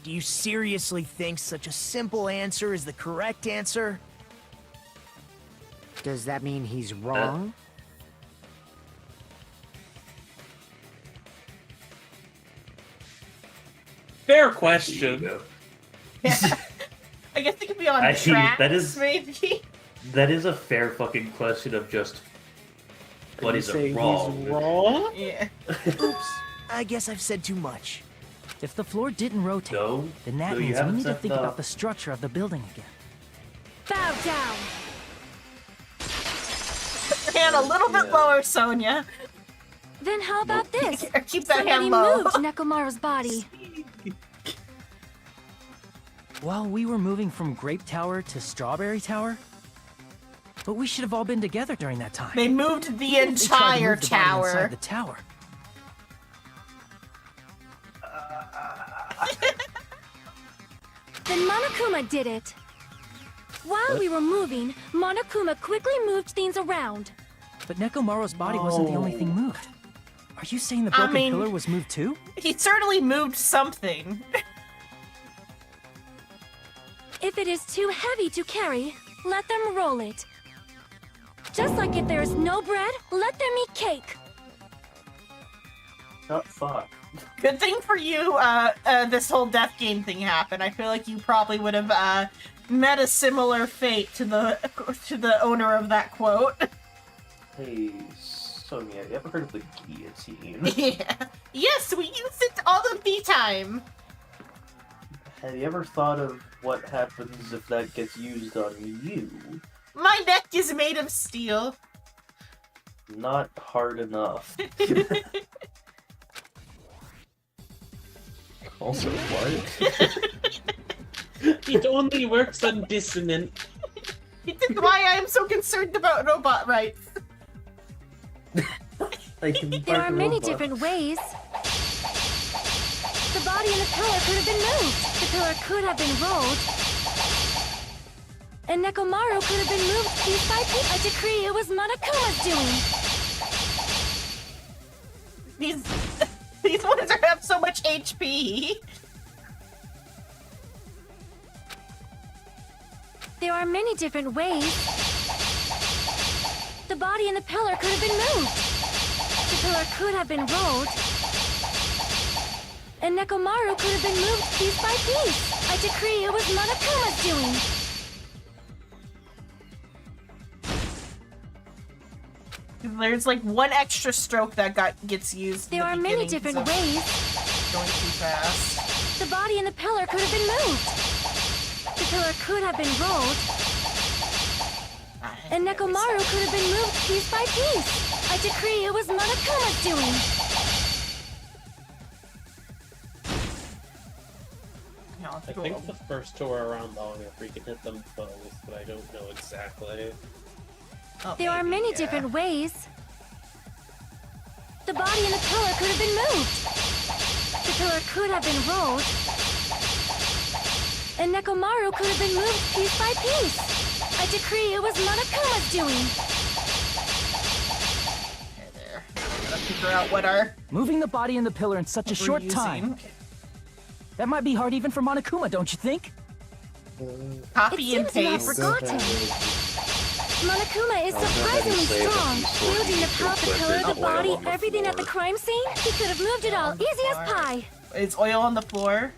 Do you seriously think such a simple answer is the correct answer? Does that mean he's wrong? Fair question. I guess it could be on Actually, tracks, that is- maybe. That is a fair fucking question of just what You is say it wrong? He's wrong? Yeah. Oops, I guess I've said too much. If the floor didn't rotate, No, then that no, you means we haven't need to said think no. about the structure of the building again. Bow down. Hand a little bit Yeah. lower, Sonia. Then how about this? Keep that Somebody hand low. moved Nekomaru's body. While we were moving from Grape Tower to Strawberry Tower? But we should have all been together during that time. They moved the They tried to entire move the body tower. inside the tower. Then Monokuma did it. While we were moving, Monokuma quickly moved things around. But Nekomaru's body wasn't the only thing moved. Are you saying the I broken mean- pillar was moved too? He certainly moved something. If it is too heavy to carry, let them roll it. Just like if there is no bread, let them eat cake. Oh, fuck. Good thing for you, this whole death game thing happened. I feel like you probably would have, met a similar fate to the owner of that quote. Hey, Sonia, you ever heard of the guillotine? Yeah. Yes, we use it all the time. Have you ever thought of what happens if that gets used on you? My neck is made of steel. Not hard enough. Also, what? It only works on dissonant. It is why I am so concerned about robot rights. There are many different ways. The body in the pillar could have been moved. The pillar could have been rolled. And Nekomaru could have been moved piece by piece. I decree it was Monokuma's doing. These ones have so much HP. There are many different ways. The body in the pillar could have been moved. The pillar could have been rolled. And Nekomaru could have been moved piece by piece. I decree it was Monokuma's doing. There's like one extra stroke that gets used. There are many different ways. Going too fast. The body in the pillar could have been moved. The pillar could have been rolled. And Nekomaru could have been moved piece by piece. I decree it was Monokuma's doing. I think the first two are around long if we can hit them both, but I don't know exactly. There are many different ways. The body in the pillar could have been moved. The pillar could have been rolled. And Nekomaru could have been moved piece by piece. I decree it was Monokuma's doing. Okay, there. Gotta figure out what our... Moving the body and the pillar in such a short time. That might be hard even for Monokuma, don't you think? Copy and It seems you have paste. forgotten. Monokuma is surprisingly strong. Wielding the power, the pillar, the body, everything at the crime scene. He could have moved it all, easy as pie. Is oil on the floor?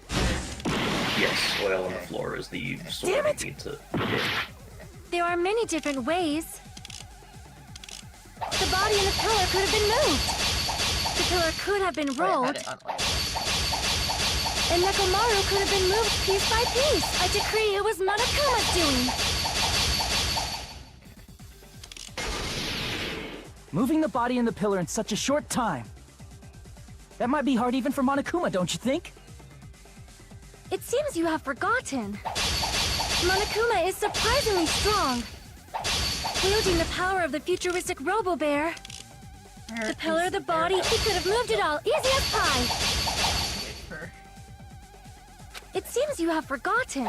Yes, oil on the floor is the sort you need to hit. There are many different ways. The body and the pillar could have been moved. The pillar could have been rolled. And Nekomaru could have been moved piece by piece. I decree it was Monokuma's doing. Moving the body and the pillar in such a short time. That might be hard even for Monokuma, don't you think? It seems you have forgotten. Monokuma is surprisingly strong. Wielding the power of the futuristic Robo-Bear. The pillar, the body, he could have moved it all, easy as pie. It seems you have forgotten.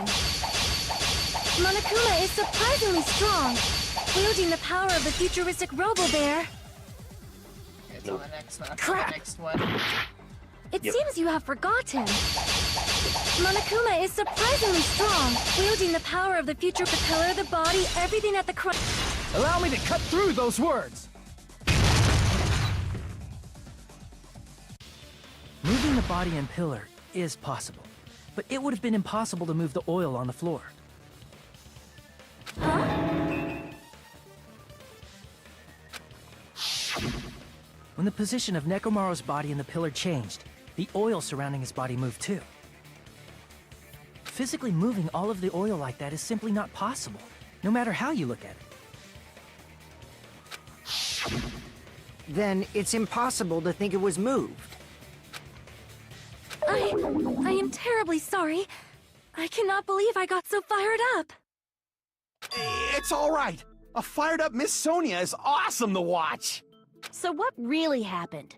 Monokuma is surprisingly strong. Wielding the power of the futuristic Robo-Bear. It's on the next one. Crap. The next one. It seems you have forgotten. Monokuma is surprisingly strong. Wielding the power of the future, the pillar, the body, everything at the crime. Allow me to cut through those words! Moving the body and pillar is possible, but it would have been impossible to move the oil on the floor. When the position of Nekomaru's body in the pillar changed, the oil surrounding his body moved too. Physically moving all of the oil like that is simply not possible, no matter how you look at it. Then it's impossible to think it was moved. I am terribly sorry. I cannot believe I got so fired up. It's all right. A fired up Miss Sonia is awesome to watch. So what really happened?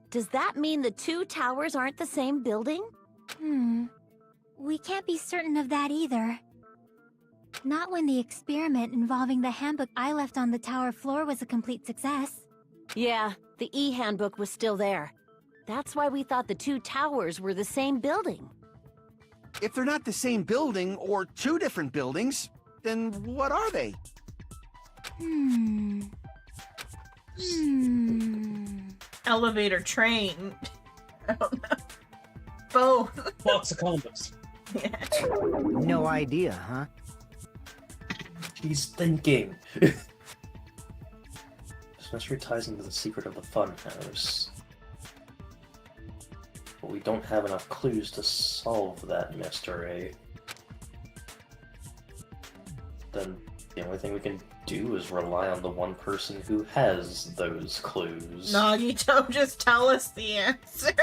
Does that mean the two towers aren't the same building? We can't be certain of that either. Not when the experiment involving the handbook I left on the tower floor was a complete success. Yeah, the e-handbook was still there. That's why we thought the two towers were the same building. If they're not the same building or two different buildings, then what are they? Elevator, train. I don't know. Both. Box of condoms. Yeah. No idea, huh? He's thinking. This mystery ties into the secret of the funhouse. But we don't have enough clues to solve that mystery. Then the only thing we can do is rely on the one person who has those clues. Nagito, just tell us the answer.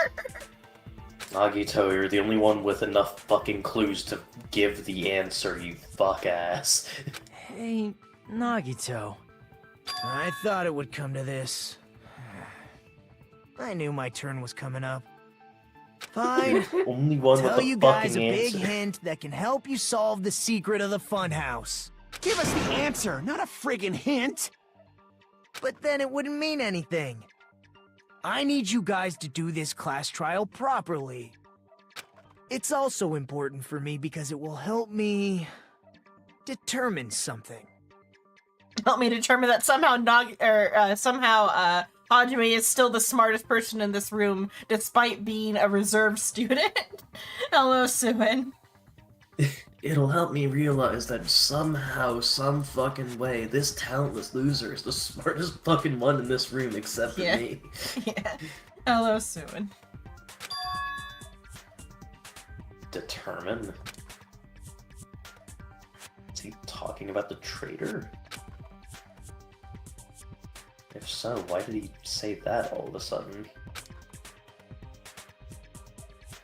Nagito, you're the only one with enough fucking clues to give the answer, you fuck ass. Hey, Nagito. I thought it would come to this. I knew my turn was coming up. Fine. Only one with Tell the you fucking guys a big answer. hint that can help you solve the secret of the funhouse. Give us the answer, not a friggin' hint! But then it wouldn't mean anything. I need you guys to do this class trial properly. It's also important for me because it will help me determine something. Help me determine that somehow Hajime is still the smartest person in this room, despite being a reserve student. Hello, Suin. It'll help me realize that somehow, some fucking way, this talentless loser is the smartest fucking one in this room except for me. Yeah. Hello, Suin. Determine? Is he talking about the traitor? If so, why did he say that all of a sudden?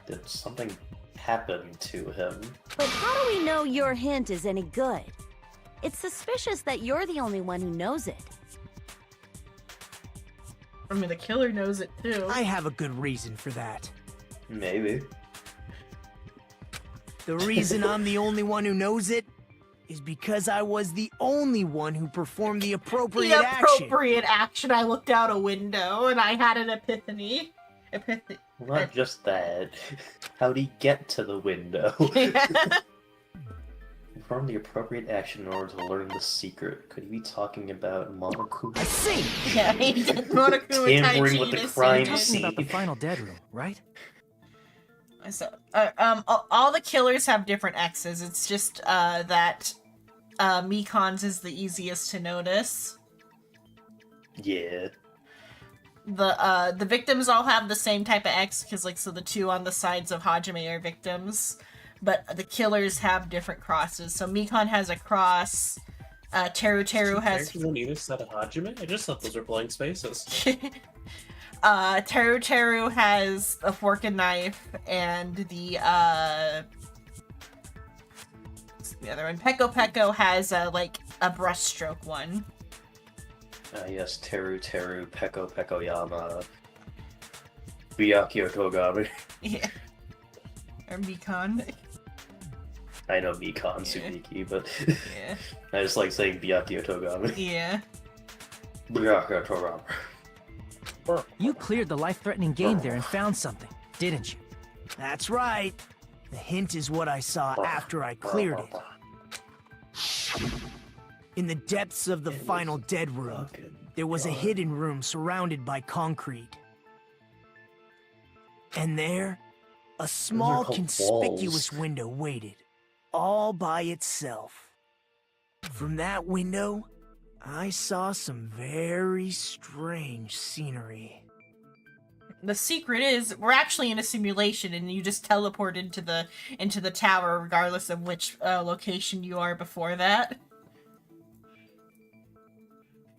Did something happen to him? But how do we know your hint is any good? It's suspicious that you're the only one who knows it. I mean, the killer knows it too. I have a good reason for that. Maybe. The reason I'm the only one who knows it is because I was the only one who performed the appropriate action. Appropriate action. I looked out a window and I had an epiphany. Not just that. How'd he get to the window? Perform the appropriate action in order to learn the secret. Could he be talking about Monokuma? I see! Yeah, he did Monokuma Tampering with the crime Talking scene. about the final dead room, right? So, all the killers have different X's. It's just that Mikan's is the easiest to notice. Yeah. The victims all have the same type of X because, like, so the two on the sides of Hajime are victims, but the killers have different crosses. So Mikan has a cross. Teru has. On either side of Hajime? I just thought those were blank spaces. Teru has a fork and knife, and the other one, Peko has like a brushstroke one. Yes, Teru, Peko Yama, Byakuya Togami. Yeah. Or Mikan. I know Mikan Tsubiki, but Yeah. I just like saying Byakuya Togami. Yeah. Byakuya Togami. You cleared the life-threatening game there and found something, didn't you? That's right. The hint is what I saw after I cleared it. In the depths of the final dead room, there was a hidden room surrounded by concrete. And there, a small called conspicuous walls. window waited, all by itself. From that window, I saw some very strange scenery. The secret is we're actually in a simulation, and you just teleport into the tower regardless of which location you are before that.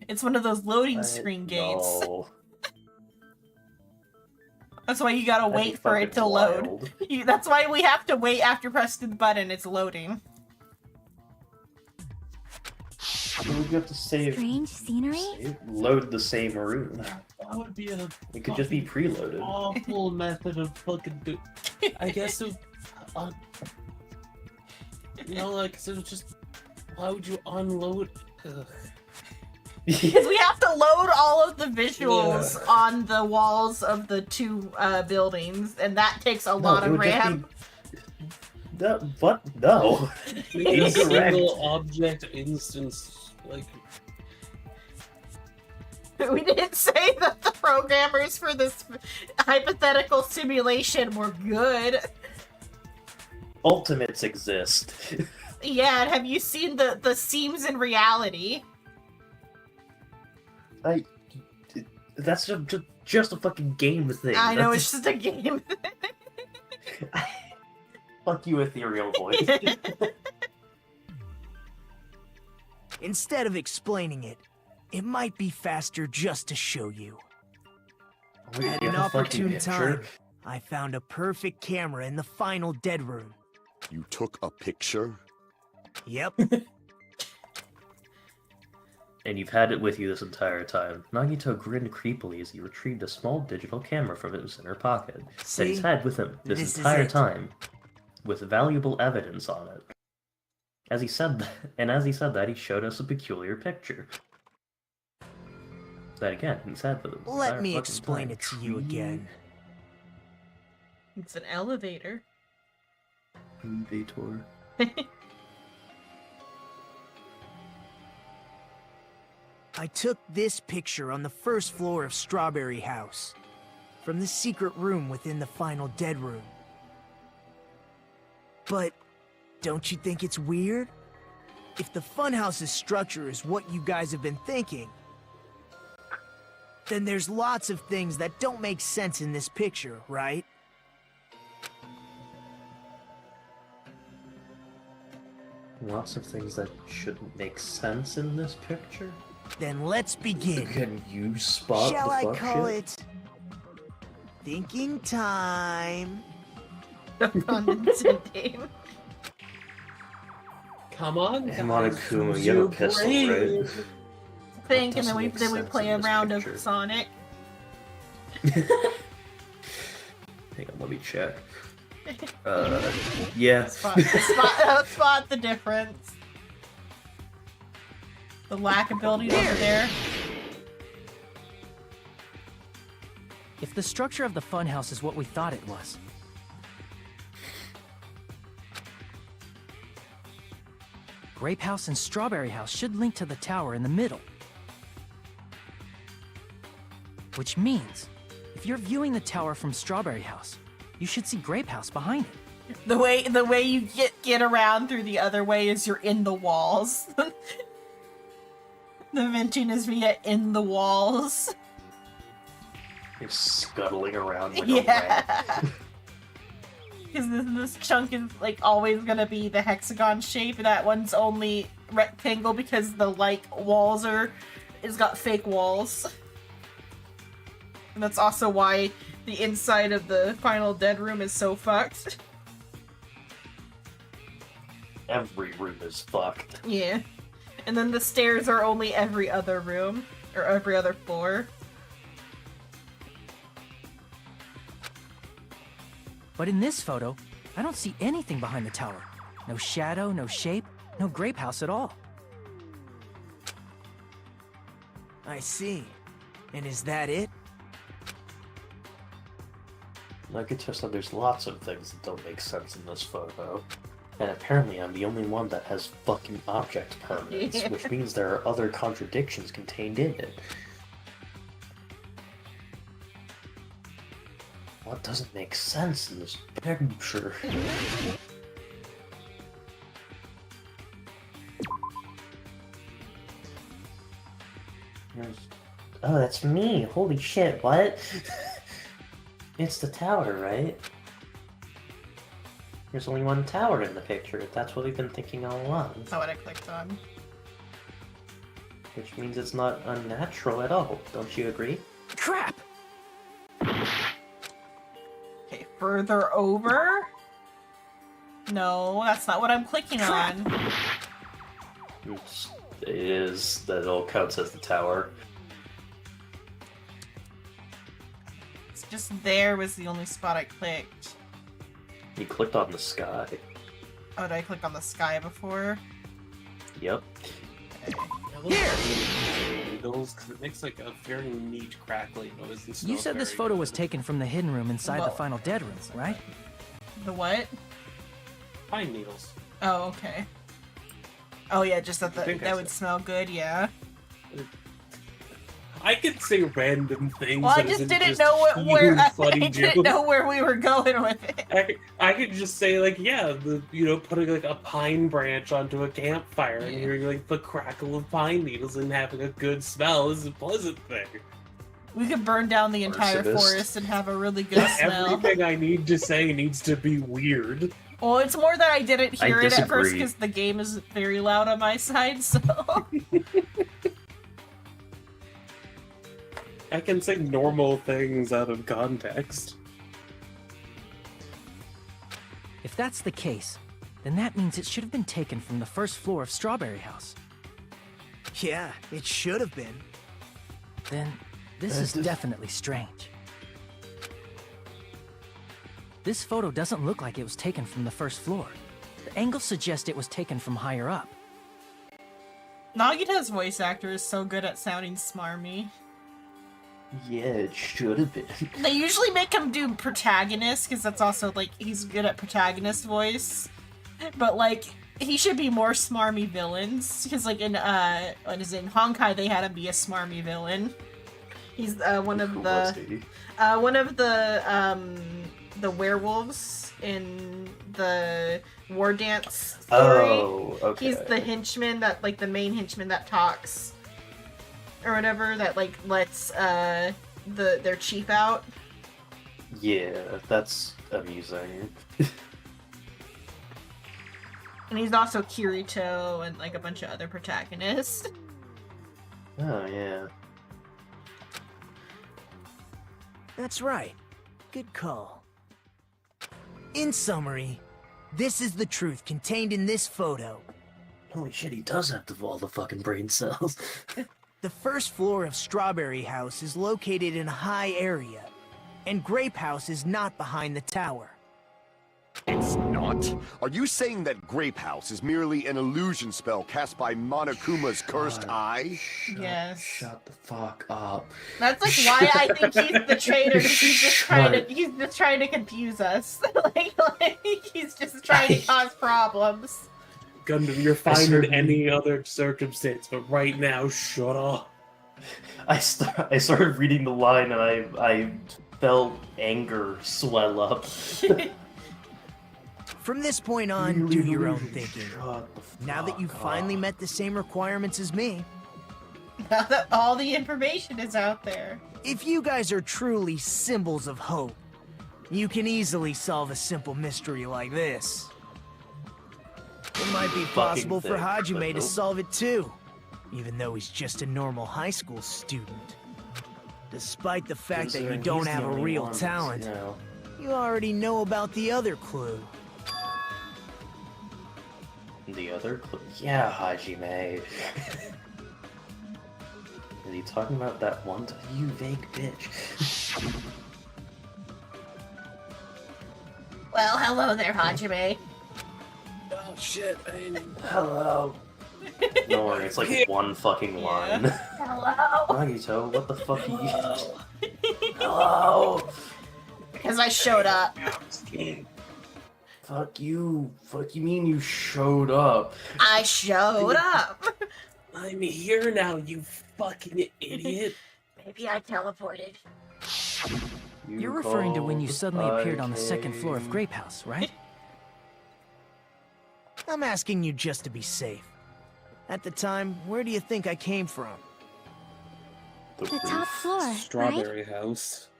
It's one of those loading screen gates. No. That's why you gotta wait for it to load. That's why we have to wait after pressing the button. It's loading. We have to save. Strange scenery? Load the same room. That would be a. It could just be preloaded. Awful method of fucking do. I guess it. You know, like, so just. Why would you unload? Ugh. Because we have to load all of the visuals on the walls of the two buildings, and that takes a lot of RAM. What? No. Make a Incorrect. single object instance, like... We didn't say that the programmers for this hypothetical simulation were good. Ultimates exist. Yeah, and have you seen the seams in reality? That's just a fucking game thing. I know, it's just a game. Fuck you, ethereal voice. Instead of explaining it, it might be faster just to show you. At an opportune time, I found a perfect camera in the final dead room. You took a picture? Yep. And you've had it with you this entire time. Nagito grinned creepily as he retrieved a small digital camera from his inner pocket that he's had with him this entire time, with valuable evidence on it. As he said that, he showed us a peculiar picture. That again, he's had for the Let me explain it to you again. It's an elevator. Elevator. I took this picture on the first floor of Strawberry House, from the secret room within the final dead room. But don't you think it's weird? If the funhouse's structure is what you guys have been thinking, then there's lots of things that don't make sense in this picture, right? Lots of things that shouldn't make sense in this picture? Then let's begin. Can you spot Shall the I fuck call shit? it thinking time? Condescending. Come on, Come on, Akuma, you have a pistol, right? Think, and then we play a round of Sonic. Hang on, let me check. Yeah. Spot the difference. The lack of ability over there. If the structure of the funhouse is what we thought it was, Grape House and Strawberry House should link to the tower in the middle. Which means, if you're viewing the tower from Strawberry House, you should see Grape House behind it. The way you get around through the other way is you're in the walls. The venting is via in the walls. You're scuttling around like a rat. Because this chunk is like always gonna be the hexagon shape. That one's only rectangle because the walls it's got fake walls. And that's also why the inside of the final dead room is so fucked. Every room is fucked. Yeah. And then the stairs are only every other room, or every other floor. But in this photo, I don't see anything behind the tower. No shadow, no shape, no Grape House at all. I see. And is that it? Nagito said there's lots of things that don't make sense in this photo. And apparently I'm the only one that has fucking object permanence, Yeah. which means there are other contradictions contained in it. What doesn't make sense in this picture? Oh, that's me! Holy shit, what? It's the tower, right? There's only one tower in the picture, if that's what we've been thinking all along. That's not what I clicked on. Which means it's not unnatural at all, don't you agree? Crap! Okay, further over? No, that's not what I'm clicking on. It is, that all counts as the tower. It's just there was the only spot I clicked. You clicked on the sky. Oh, did I click on the sky before? Yep. Here! Because it makes like a very neat crackling noise. And You said this photo was taken from the hidden room inside Whoa. the final dead room, right? The what? Pine needles. Oh, okay. Oh yeah, just that that would smell good, yeah. I could say random things. Well, I just didn't know where I didn't know where we were going with it. I could just say like, yeah, putting like a pine branch onto a campfire and hearing like the crackle of pine needles and having a good smell is a pleasant thing. We could burn down the entire forest and have a really good smell. Everything I need to say needs to be weird. Well, it's more that I didn't hear it at first because the game is very loud on my side, so... I can say normal things out of context. If that's the case, then that means it should have been taken from the first floor of Strawberry House. Yeah, it should have been. Then this is definitely strange. This photo doesn't look like it was taken from the first floor. The angles suggest it was taken from higher up. Nagita's voice actor is so good at sounding smarmy. Yeah, it should have been. They usually make him do protagonist, because that's also, like, he's good at protagonist voice. But, like, he should be more smarmy villains, because, like, in Honkai, they had him be a smarmy villain. He's, one of the werewolves in the War Dance story. Oh, okay. He's the henchman that, like, the main henchman that talks. Or whatever, that, like, lets, their chief out. Yeah, that's amusing. And he's also Kirito and, like, a bunch of other protagonists. Oh, yeah. That's right. Good call. In summary, this is the truth contained in this photo. Holy shit, he does have all the fucking brain cells. The first floor of Strawberry House is located in a high area, and Grape House is not behind the tower. It's not? Are you saying that Grape House is merely an illusion spell cast by Monokuma's cursed eye? Yes. Shut the fuck up. That's, like, why I think he's the traitor, because he's just trying to confuse us. like, he's just trying to cause problems. Gundam, you're fine in any other circumstance, but right now, shut up. I started reading the line and I felt anger swell up. From this point on, do your own thinking. Now that you've finally met the same requirements as me. Now that all the information is out there. If you guys are truly symbols of hope, you can easily solve a simple mystery like this. It might be possible for Hajime to solve it too, even though he's just a normal high school student. Despite the fact that you don't have a real talent, you already know about the other clue. The other clue? Yeah, Hajime. Are you talking about that one time? You vague bitch. Well, hello there, Hajime. Oh shit, hello. Don't worry, it's like one fucking line. Hello. Nagito, what the fuck are you? Hello. Because I showed up. Fuck you. Fuck you mean you showed up? I showed up. I'm here now, you fucking idiot. Maybe I teleported. You're referring to when you suddenly appeared on the second floor of Grape House, right? I'm asking you just to be safe. At the time, where do you think I came from? The top floor, Strawberry House.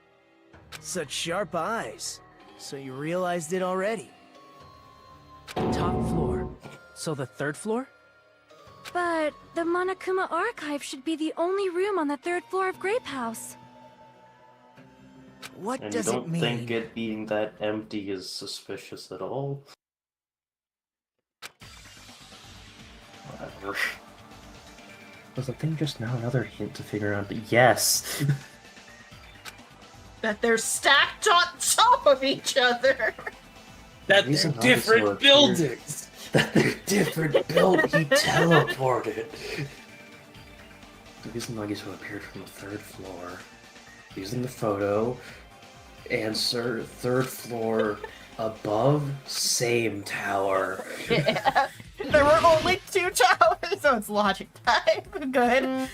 Such sharp eyes. So you realized it already? Top floor. So the third floor? But the Monokuma Archive should be the only room on the third floor of Grape House. What and does you it don't mean? think it being that empty is suspicious at all? Whatever. Was the thing just now another hint to figure out that yes. That they're stacked on top of each other. That they're different buildings. That they're different buildings. He teleported. The reason Nagito appeared from the third floor, using the photo, answer, third floor, Above, same tower. Yeah. There were only 2 towers, so it's logic time. Good.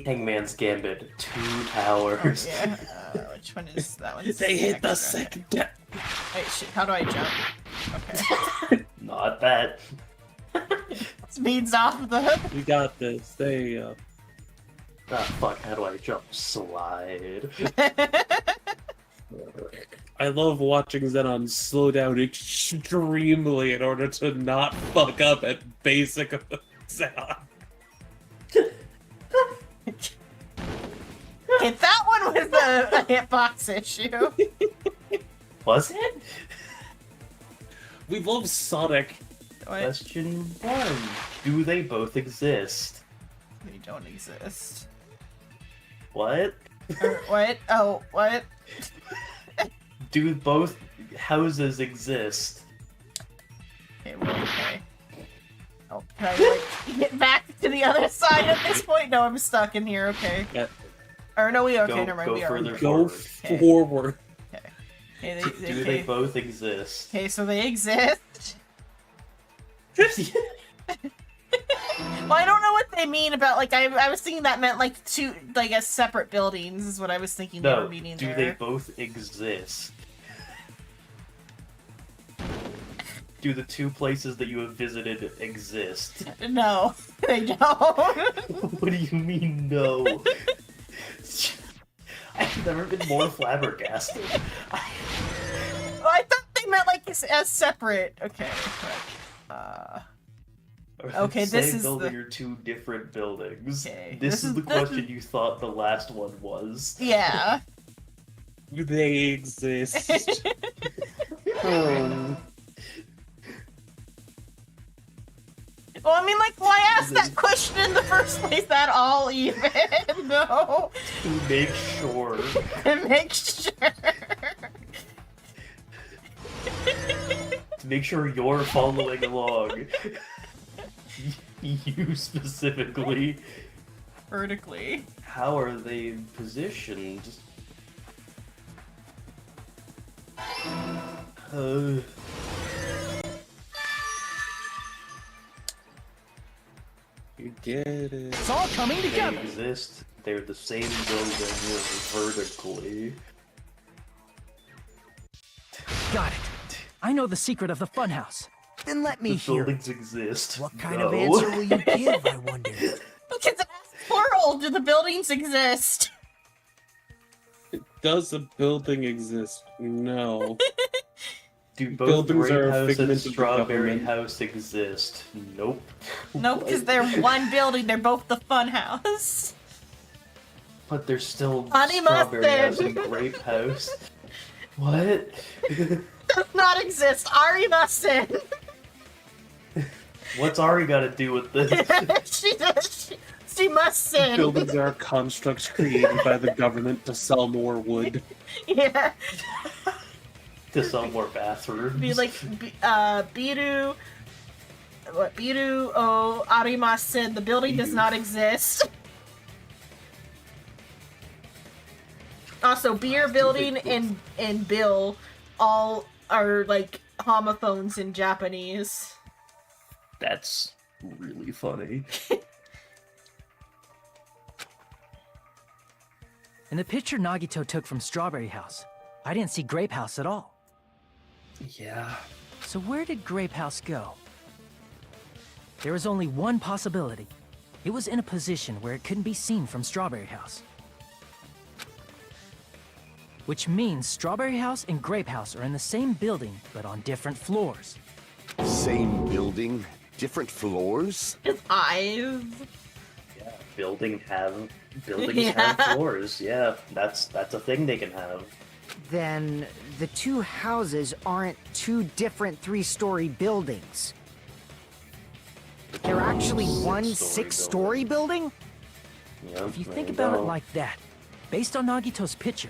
Hangman's Gambit, 2 towers. Oh, yeah. Which one is that one? They hit the second tower. Wait, shit, how do I jump? Okay. Not that. Speeds off the... We got this. There you go. Ah, fuck, how do I jump? Slide. I love watching Xenon slow down extremely in order to not fuck up at basic Xenon. Okay, that one was a hitbox issue. Was it? We love Sonic. What? Question 1. Do they both exist? They don't exist. What? What? Oh, what? Do both houses exist? Okay, well, okay. Oh, can I, like, get back to the other side at this point? No, I'm stuck in here, okay. Yeah. Or no, we okay, Go- never mind, go we are. further Go Okay. forward. Okay, Do they both exist? Okay, so they exist. Well, I don't know what they mean about, like, I was thinking that meant, like, 2, like, as separate buildings is what I was thinking they No, were meaning do there. they both exist? Do the 2 places that you have visited exist? No, they don't. What do you mean, no? I've never been more flabbergasted. Well, I thought they meant, like, as separate. Okay, but, Are Okay, the this same is building the- or 2 different buildings? Okay, This is the question you thought the last one was. yeah. They exist. Well, I mean, like, why ask that question in the first place at all, even? No. To make sure. To make sure. To make sure you're following along. You specifically. Vertically. How are they positioned? You get it. It's all coming They together. exist. They're the same building vertically. Got it. I know the secret of the funhouse. Then let me The hear it. buildings exist. What kind No. of answer will you give, I wonder? Because it asks plural. Do the buildings exist? Does a building exist? No. Do both Buildings Grape are a House figment and of the Strawberry government. House exist? Nope. No, because they're one building. They're both the fun house. But there's still Honey Strawberry House mustard. and Grape House. What? Does not exist. Ari Mustard. What's Ari got to do with this? she must sin. Buildings are constructs created by the government to sell more wood. Yeah. To sell more bathrooms. Be like, Biru. What? Biru o Arimasen. The building does not exist. Also, Beer Building and Bill all are like homophones in Japanese. That's really funny. In the picture Nagito took from Strawberry House, I didn't see Grape House at all. Yeah. So where did Grape House go? There is only one possibility. It was in a position where it couldn't be seen from Strawberry House. Which means Strawberry House and Grape House are in the same building, but on different floors. Same building, different floors? His eyes. Yeah. Buildings have Yeah. floors. Yeah, that's a thing they can have. Then the 2 houses aren't 2 different 3-story buildings. They're actually one 6-story building? Yeah, If you there think you about go. it like that, based on Nagito's picture,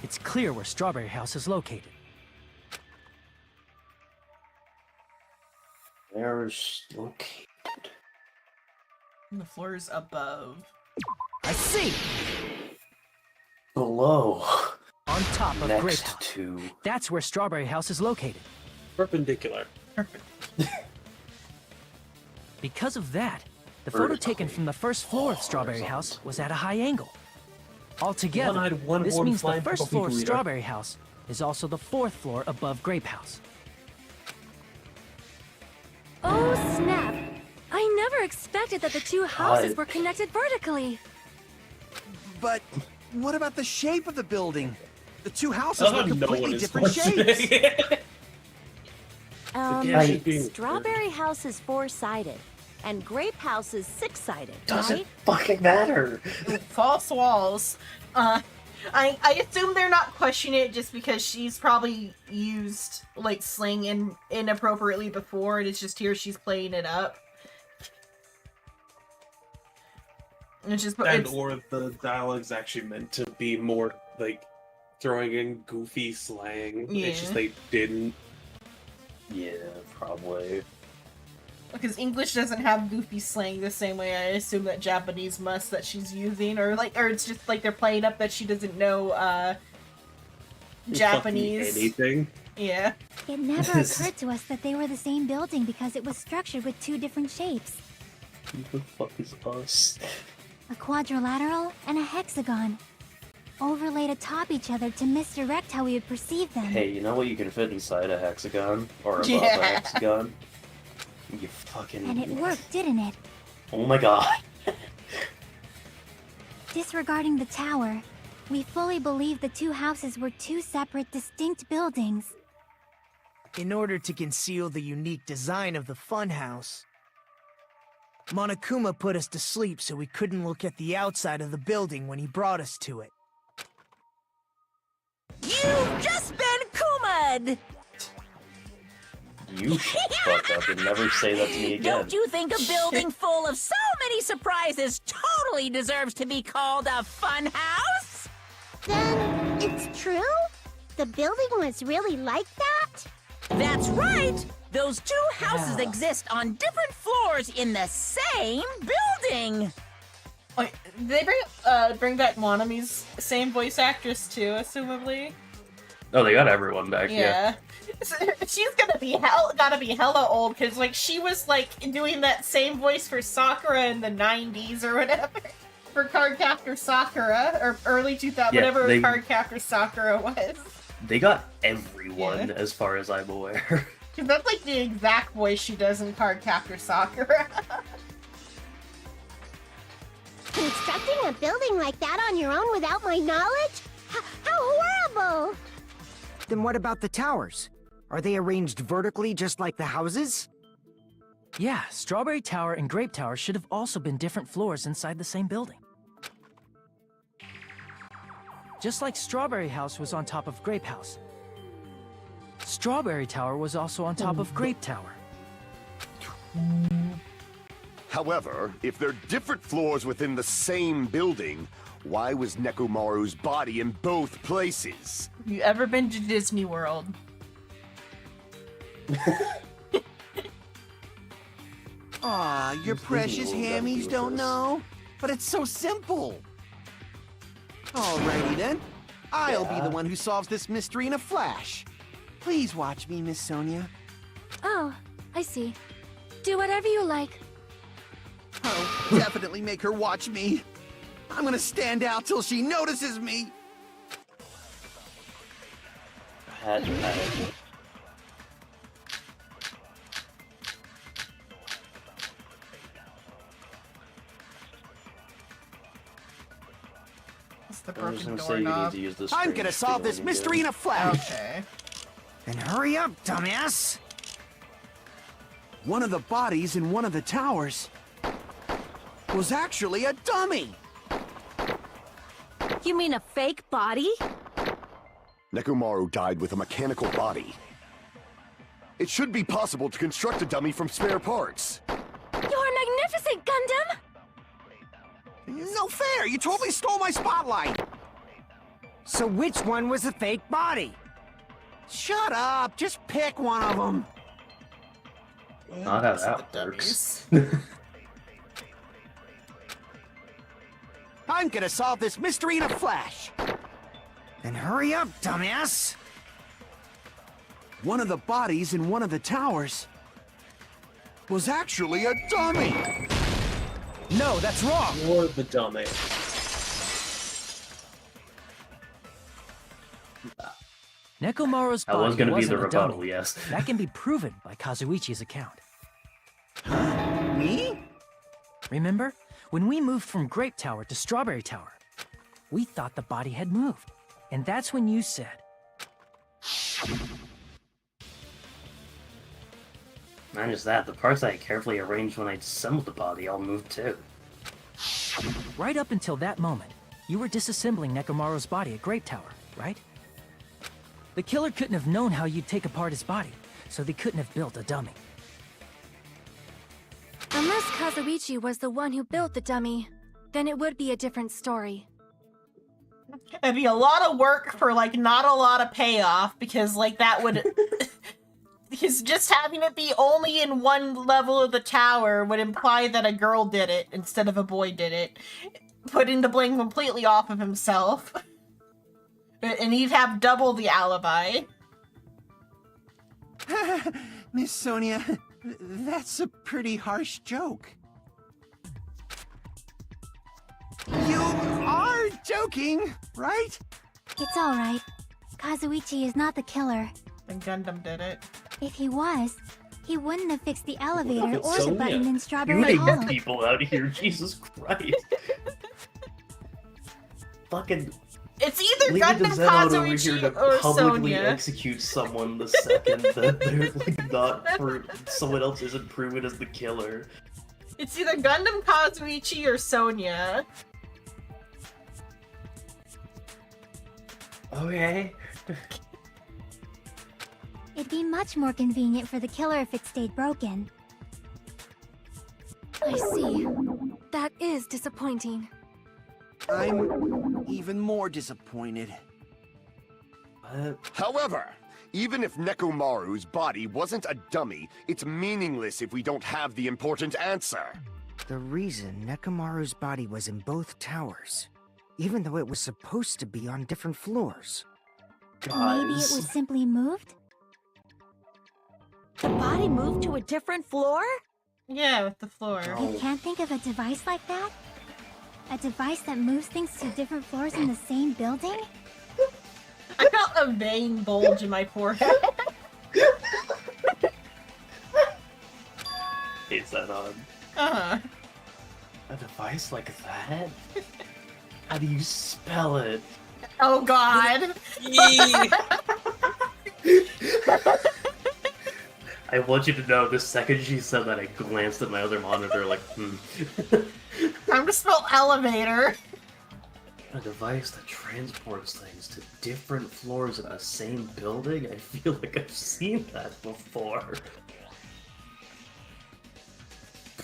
it's clear where Strawberry House is located. There's located. The floors above. I see. below. On top of Grape Next House. to. That's where Strawberry House is located. Perpendicular. Because of that, the photo taken from the first floor of Strawberry House was at a high angle. Altogether, One-eyed, one-horned this means the flying first purple floor of people eater. Strawberry House is also the 4th floor above Grape House. Oh, snap! I never expected that the two houses were connected vertically. But what about the shape of the building? The two houses were no completely one is different shapes. Again, being Strawberry House is 4-sided, and Grape House is 6-sided, Doesn't right? fucking matter. False walls. I assume they're not questioning it just because she's probably used like slang inappropriately before, and it's just here she's playing it up. It's just or the dialogue's actually meant to be more like throwing in goofy slang. It's just Yeah. they didn't. Yeah, probably. because English doesn't have goofy slang the same way I assume that Japanese must that she's using, or it's just like they're playing up that she doesn't know Japanese. Anything. Yeah. It never occurred to us that they were the same building because it was structured with two different shapes. Who the fuck is us? A quadrilateral and a hexagon. Overlaid atop each other to misdirect how we would perceive them. Hey, you know what you can fit inside a hexagon? Or above Yeah. a hexagon? You fucking... And it worked, didn't it? Oh my god. Disregarding the tower, we fully believe the two houses were two separate, distinct buildings. In order to conceal the unique design of the funhouse, Monokuma put us to sleep so we couldn't look at the outside of the building when he brought us to it. You've just been Kuma'd! You shut the fuck up and never say that to me again. Don't you think a building full of so many surprises totally deserves to be called a fun house? Then it's true? The building was really like that? That's right! Those two houses exist on different floors in the same building! Wait, did they bring back Monami's same voice actress too, assumably? Oh, they got everyone back, yeah. She's gotta be hella old, because like she was like doing that same voice for Sakura in the 90s or whatever. For Cardcaptor Sakura, or early 2000, Yeah, whatever they- Cardcaptor Sakura was. They got everyone, as far as I'm aware. Because that's like the exact voice she does in Cardcaptor Sakura. Constructing a building like that on your own without my knowledge? How horrible! Then what about the towers? Are they arranged vertically just like the houses? Yeah, Strawberry Tower and Grape Tower should have also been different floors inside the same building. Just like Strawberry House was on top of Grape House, Strawberry Tower was also on top of Grape Tower. However, if they're different floors within the same building, why was Nekomaru's body in both places? Have you ever been to Disney World? Aw, your Disney precious World doesn't hammies do don't this. know? But it's so simple. Alrighty then. I'll be Yeah. the one who solves this mystery in a flash. Please watch me, Miss Sonia. Oh, I see. Do whatever you like. Oh, definitely make her watch me. I'm gonna stand out till she notices me. Had. It's the I was broken gonna say you need doorknob. to use this. I'm gonna solve this mystery in a flash. Okay. Then hurry up, dumbass! One of the bodies in one of the towers was actually a dummy. You mean a fake body? Nekomaru died with a mechanical body. It should be possible to construct a dummy from spare parts. You're magnificent, Gundam! No fair! You totally stole my spotlight! So which one was the fake body? Shut up! Just pick one of them. Not how Those are that the works. I'm gonna solve this mystery in a flash. Then hurry up, dumbass! One of the bodies in one of the towers was actually a dummy! No, that's wrong! You're the dummy. Nekomaru's That was body gonna be wasn't the a dummy. rebuttal, yes. That can be proven by Kazuichi's account. Me? Remember? When we moved from Grape Tower to Strawberry Tower, we thought the body had moved. And that's when you said, Not just that, the parts I carefully arranged when I assembled the body all moved too. right up until that moment, you were disassembling Nekomaru's body at Grape Tower, right? The killer couldn't have known how you'd take apart his body, so they couldn't have built a dummy. Unless Kazuichi was the one who built the dummy, then it would be a different story. It'd be a lot of work for, like, not a lot of payoff, because, like, that would... because just having it be only in one level of the tower would imply that a girl did it instead of a boy did it, putting the blame completely off of himself. And he'd have double the alibi. Miss Sonia, that's a pretty harsh joke. You are joking, right? It's alright. Kazuichi is not the killer. And Gundam did it. If he was, he wouldn't have fixed the elevator it's or the Sonia. button in You Strawberry hate Hollow. people out here, Jesus Christ. Fucking It's either leave the Gundam Xenon over here Kazuichi to or publicly Sonya. execute someone the second that they're like not someone else isn't proven as the killer. It's either Gundam Kazuichi or Sonya. Okay. It'd be much more convenient for the killer if it stayed broken. I see. That is disappointing. I'm even more disappointed. However, even if Nekomaru's body wasn't a dummy, it's meaningless if we don't have the important answer. The reason Nekomaru's body was in both towers, even though it was supposed to be on different floors. Maybe it was simply moved? The body moved to a different floor? Yeah, with the floor. You can't think of a device like that? A device that moves things to different floors in the same building? I felt a vein bulge in my forehead. Is that on? Uh-huh. A device like that? How do you spell it? Oh god. I want you to know, the second she said that, I glanced at my other monitor like, I'm to spell elevator. A device that transports things to different floors in the same building? I feel like I've seen that before.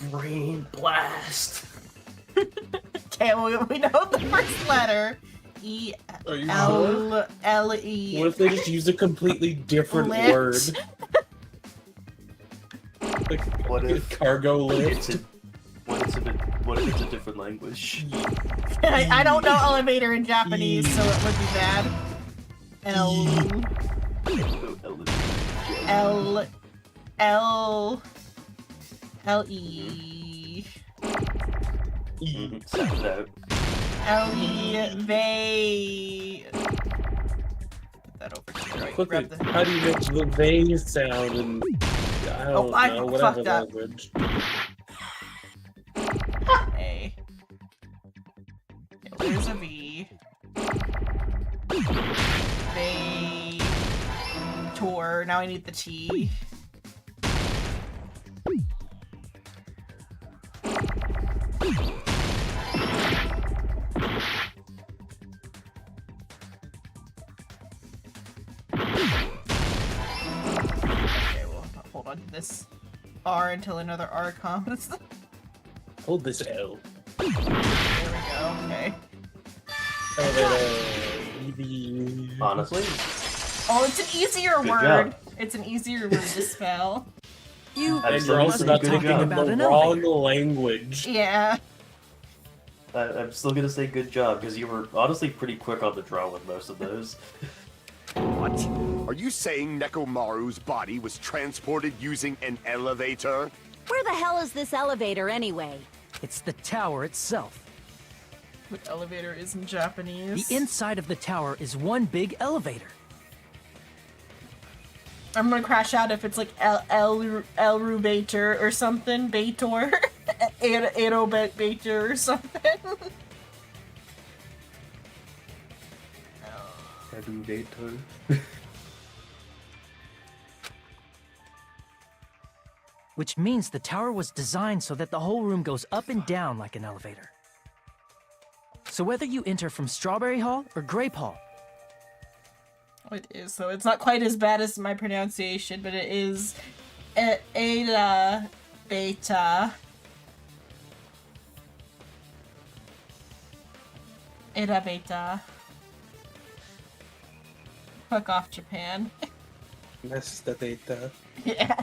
Brain blast. Okay, well, we know the first letter. E-L-L-E. What if they just use a completely different Lift. word? Like, What if cargo lift? What if it's a different language? I don't know elevator in Japanese, so it would be bad. L-E. Sound out. L-E. They. Put that over here. Right, Quickly, grab the... how do you make the they sound in, I don't I know, whatever fucked up. language? A. Okay, there's a V. They. Tour. Now I need the T. Okay, well, hold on to this R until another R comes. Hold this L. There we go, okay. Honestly? Oh, it's an easier Good word. job. It's an easier word to spell. You And you're also not Good talking job. in About the an wrong elevator. language. Yeah. I'm still gonna say good job, because you were honestly pretty quick on the draw with most of those. What? Are you saying Nekomaru's body was transported using an elevator? Where the hell is this elevator anyway? It's the tower itself. What elevator is in Japanese? The inside of the tower is one big elevator. I'm gonna crash out if it's like El Rubator or something. Bator. Bator or something. Which means the tower was designed so that the whole room goes up and down like an elevator. So whether you enter from Strawberry Hall or Grape Hall. Oh, it is, so it's not quite as bad as my pronunciation, but it is Ada Beta. Ada Beta. Fuck off, Japan. That's the data. Yeah.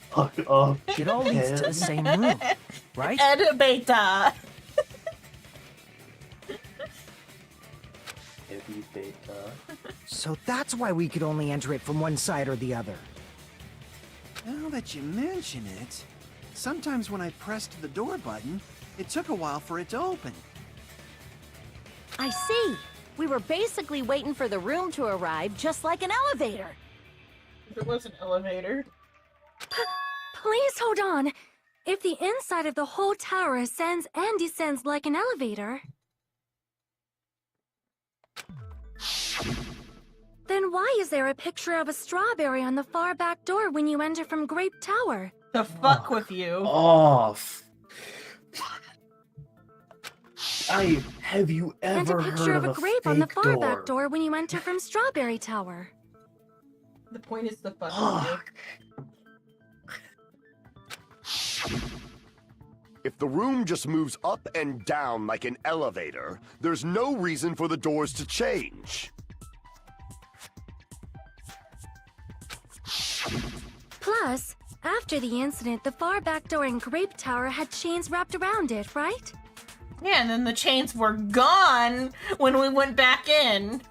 Fuck off. It all leads to the same room, right? Ada Beta. Heavy beta. So that's why we could only enter it from one side or the other. Now that you mention it, sometimes when I pressed the door button, it took a while for it to open. I see. We were basically waiting for the room to arrive, just like an elevator. If it was an elevator. Please hold on. If the inside of the whole tower ascends and descends like an elevator, then why is there a picture of a strawberry on the far back door when you enter from Grape Tower? The fuck with you. Off. Have you And a ever picture heard of a of a grape on the fake far back door when you enter from Strawberry Tower. The point is the fuck with you. If the room just moves up and down like an elevator, there's no reason for the doors to change. Plus, after the incident, the far back door in Grape Tower had chains wrapped around it, right? Yeah, and then the chains were gone when we went back in.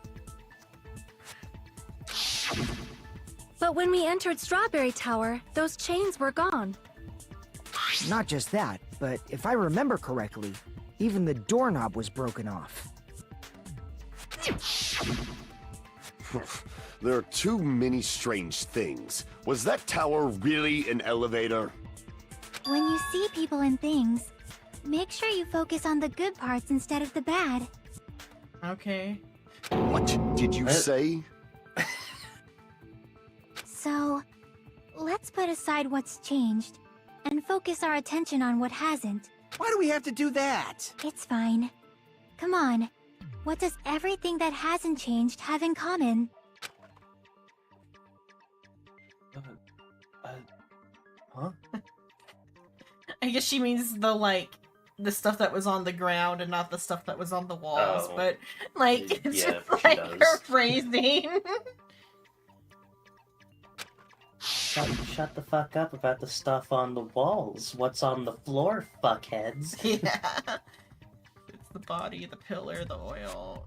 But when we entered Strawberry Tower, those chains were gone. Not just that, but if I remember correctly, even the doorknob was broken off. There are too many strange things. Was that tower really an elevator? When you see people and things, make sure you focus on the good parts instead of the bad. Okay. What did you say? So, let's put aside what's changed and focus our attention on what hasn't. Why do we have to do that? It's fine. Come on. What does everything that hasn't changed have in common? Huh? I guess she means the stuff that was on the ground and not the stuff that was on the walls, Oh. but it's Yeah, just she like does. her phrasing. Shut the fuck up about the stuff on the walls. What's on the floor, fuckheads? Yeah. It's the body, the pillar, the oil.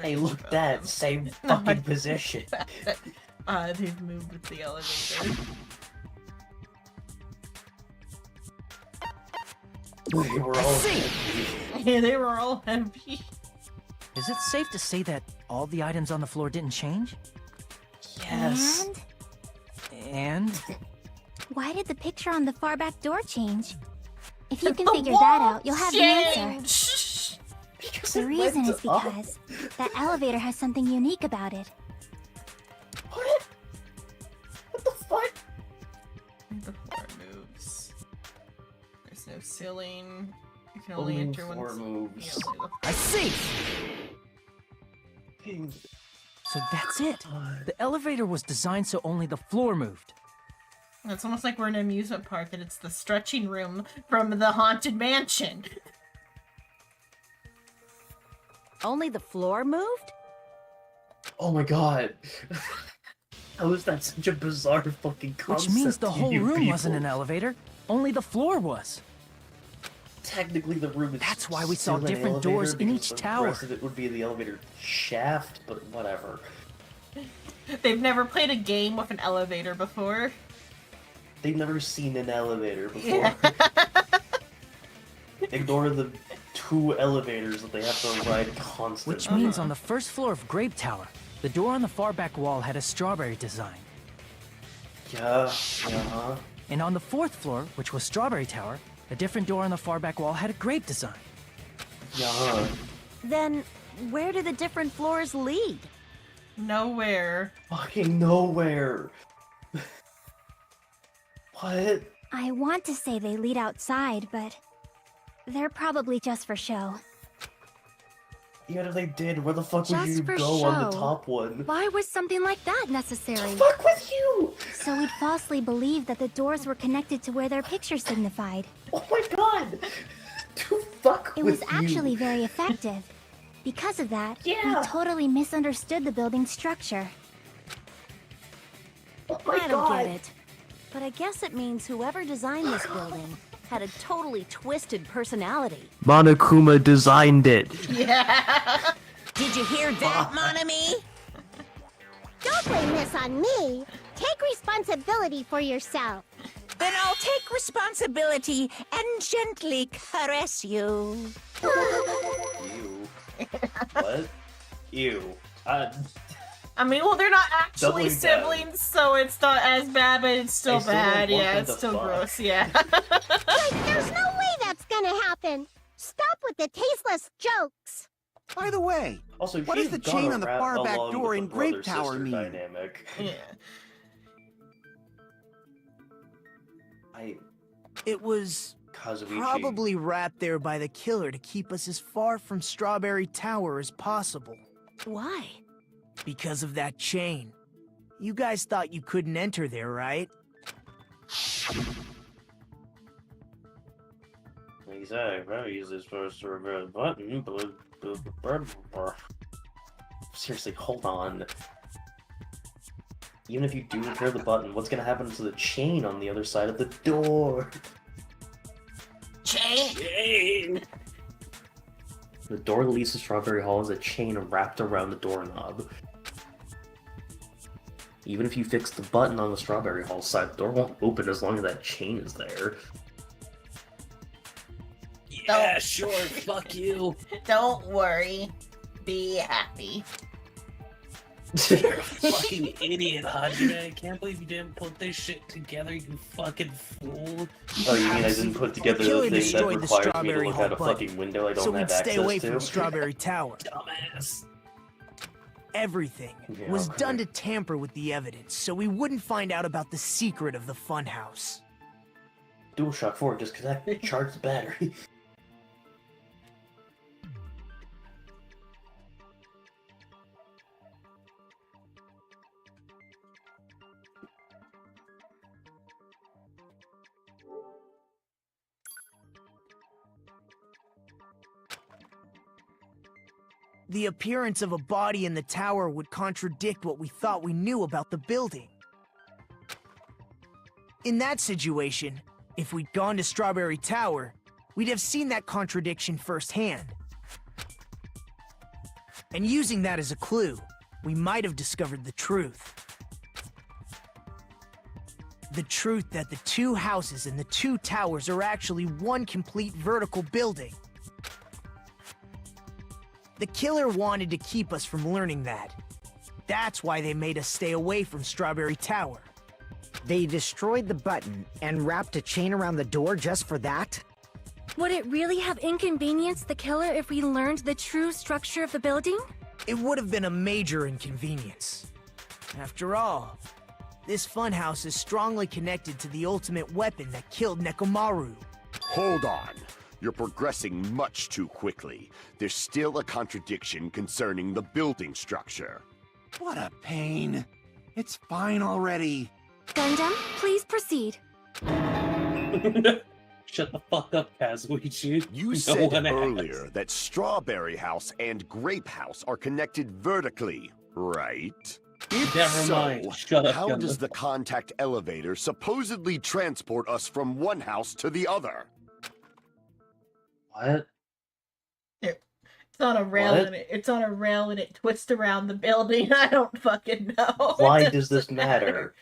Hey, look that same No, fucking position. They've moved with the elevator. We were all Yeah, they were all heavy. Is it safe to say that all the items on the floor didn't change? Yes. And? And? Why did the picture on the far back door change? If you can The figure wall that out, you'll have the answer. changed. The reason is because that elevator has something unique about it. What? What the fuck? The floor moves. There's no ceiling. You can only enter floor once. moves. Yeah, only I see! So that's it. The elevator was designed so only the floor moved. It's almost like we're in an amusement park and it's the stretching room from the Haunted Mansion. Only the floor moved? Oh my god. How is that such a bizarre fucking concept? Which means the to whole you room people? wasn't an elevator. Only the floor was. Technically, the room is. That's why we saw still an different doors elevator, in because each the tower. rest of it would be the elevator shaft, but whatever. They've never played a game with an elevator before. They've never seen an elevator before. Yeah. Ignore the 2 elevators that they have to ride constantly. Which means on the first floor of Grape Tower, the door on the far back wall had a strawberry design. Yeah. And on the 4th floor, which was Strawberry Tower, a different door on the far back wall had a grape design. Yeah. Then, where do the different floors lead? Nowhere. Fucking nowhere. What? I want to say they lead outside, but they're probably just for show. Even if they did, where the fuck would Just you for go on the show? top one? Why was something like that necessary? Fuck with you! So we'd falsely believe that the doors were connected to where their picture signified. Oh my god! To fuck It with was actually very effective. Because of that, Yeah. we totally misunderstood the building's structure. Oh my I don't get it. But I guess it means whoever designed this building had a totally twisted personality. Monokuma designed it. Yeah. Did you hear that, Monami? Don't blame this on me. Take responsibility for yourself. Then I'll take responsibility and gently caress you. Ew. What? Ew. I mean, well, they're not actually Doubling down. siblings, so it's not as bad, but it's still I still don't bad. want Yeah, them it's to still fuck. gross. Yeah. Like, there's no way that's gonna happen. Stop with the tasteless jokes. By the way, Also, what she's does the gotta chain on the wrap far back along door with in the Grape Tower brother-sister mean? Dynamic. Yeah. It was Kazuichi. probably wrapped there by the killer to keep us as far from Strawberry Tower as possible. Why? Because of that chain. You guys thought you couldn't enter there, right? Exactly. I'll use this first to reverse button, but seriously, hold on. Even if you do repair the button, what's gonna happen to the chain on the other side of the door? Chain. The door that leads to Strawberry Hall is a chain wrapped around the doorknob. Even if you fix the button on the Strawberry Hall side, the door won't open as long as that chain is there. Yeah, sure, fuck you. Don't worry. Be happy. You're a fucking idiot, Hajime. I can't believe you didn't put this shit together, you fucking fool. Oh, you mean I didn't put together killer the thing that destroyed the requires me to Strawberry look Hall out a button, fucking window I don't so have we'd stay access away to? from Strawberry Tower. Dumbass. Everything Yeah, was okay. done to tamper with the evidence, so we wouldn't find out about the secret of the funhouse. DualShock 4 just connect, charge the battery. The appearance of a body in the tower would contradict what we thought we knew about the building. In that situation, if we'd gone to Strawberry Tower, we'd have seen that contradiction firsthand. And using that as a clue, we might have discovered the truth. The truth that the 2 houses and the 2 towers are actually one complete vertical building. The killer wanted to keep us from learning that. That's why they made us stay away from Strawberry Tower. They destroyed the button and wrapped a chain around the door just for that? Would it really have inconvenienced the killer if we learned the true structure of the building? It would have been a major inconvenience. After all, this funhouse is strongly connected to the ultimate weapon that killed Nekomaru. Hold on. You're progressing much too quickly. There's still a contradiction concerning the building structure. What a pain. It's fine already. Gundam, please proceed. Shut the fuck up, Kazuichi. You No said one asked. earlier that Strawberry House and Grape House are connected vertically, right? If Never so, mind. Shut up, how Gundam. does the contact elevator supposedly transport us from one house to the other? What? It's on a rail What? and it's on a rail and it twists around the building. I don't fucking know. Why It does this doesn't matter?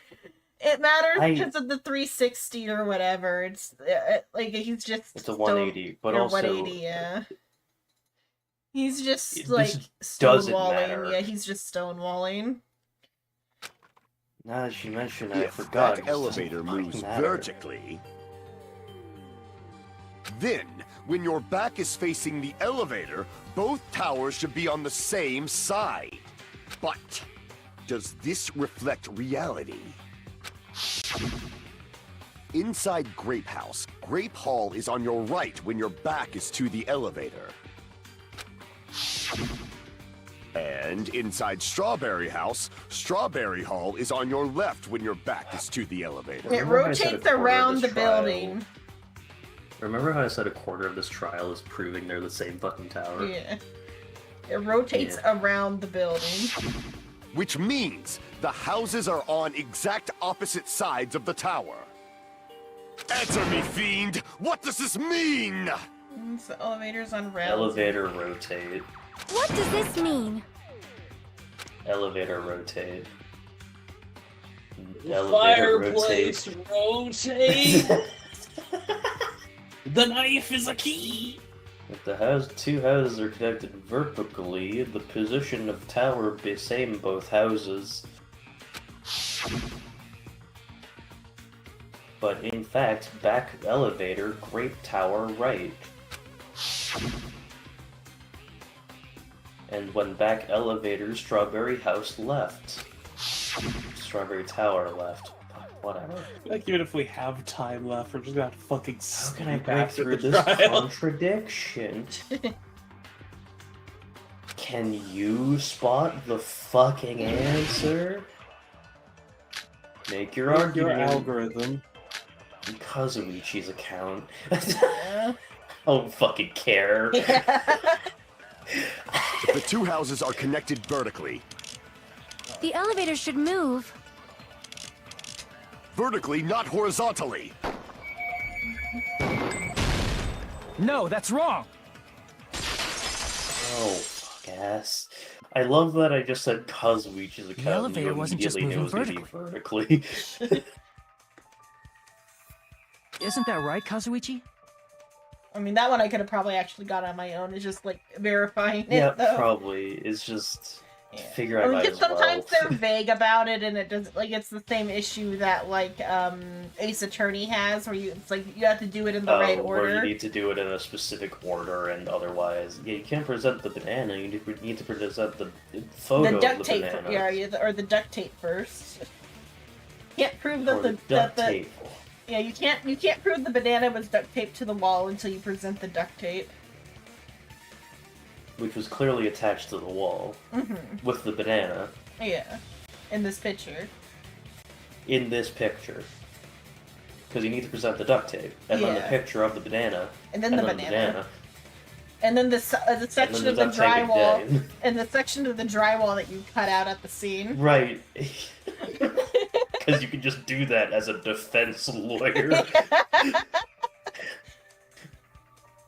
It matters I- because of the 360 or whatever. It's like he's just It's a 180, but or also 180, yeah. He's just This like doesn't stonewalling. matter. Yeah, he's just stonewalling. Now that you mention it, I If forgot. that it doesn't elevator fucking moves matter. vertically, then when your back is facing the elevator, both towers should be on the same side. But does this reflect reality? Inside Grape House, Grape Hall is on your right when your back is to the elevator. And inside Strawberry House, Strawberry Hall is on your left when your back is to the elevator. It Remember how I said a rotates quarter of around this the trial- building. Remember how I said a quarter of this trial is proving they're the same fucking tower? Yeah. It rotates around the building. Which means the houses are on exact opposite sides of the tower. Answer me, fiend! What does this mean? It's the elevator's on rails. Elevator rotate. What does this mean? Elevator rotate. The Elevator fireplace rotate. The knife is a key. If the two houses are connected vertically, the position of tower be same both houses. But in fact, back elevator, Grape Tower right. And when back elevator, Strawberry House left. Strawberry Tower left. Fuck, whatever. Like, even if we have time left, we're just gonna have to fucking How can I sleep break after through the this trial. contradiction? Can you spot the fucking answer? Make your Your argument. algorithm. Kazuichi's account. Yeah. I don't fucking care. If the two houses are connected vertically, The elevator should move. vertically, not horizontally. No, that's wrong. Oh, fuck ass. I love that I just said Kazuichi's account. elevator and you wasn't just immediately moving knew it was gonna be vertically. Isn't that right, Kazuichi? I mean, that one I could have probably actually got on my own. It's just like verifying Yeah, it, though. probably. It's just to Yeah. figure out I mean, might just as well. sometimes they're vague about it, and it doesn't like it's the same issue that like Ace Attorney has, where it's like you have to do it in the right Where you order. need to do it in a specific order, and otherwise, yeah, you can't present the banana. You need to present the photo The duct of the tape, banana. or the duct tape first. Can't prove that Or the duct that the tape. yeah you can't prove the banana was duct taped to the wall until you present the duct tape. Which was clearly attached to the wall with the banana Yeah, in this picture. in this picture. Because you need to present the duct tape, and then the Yeah. picture of the banana, And then the banana. And then the section the of the duct tape drywall, again. and the section of the drywall that you cut out at the scene. Right. Because you can just do that as a defense lawyer.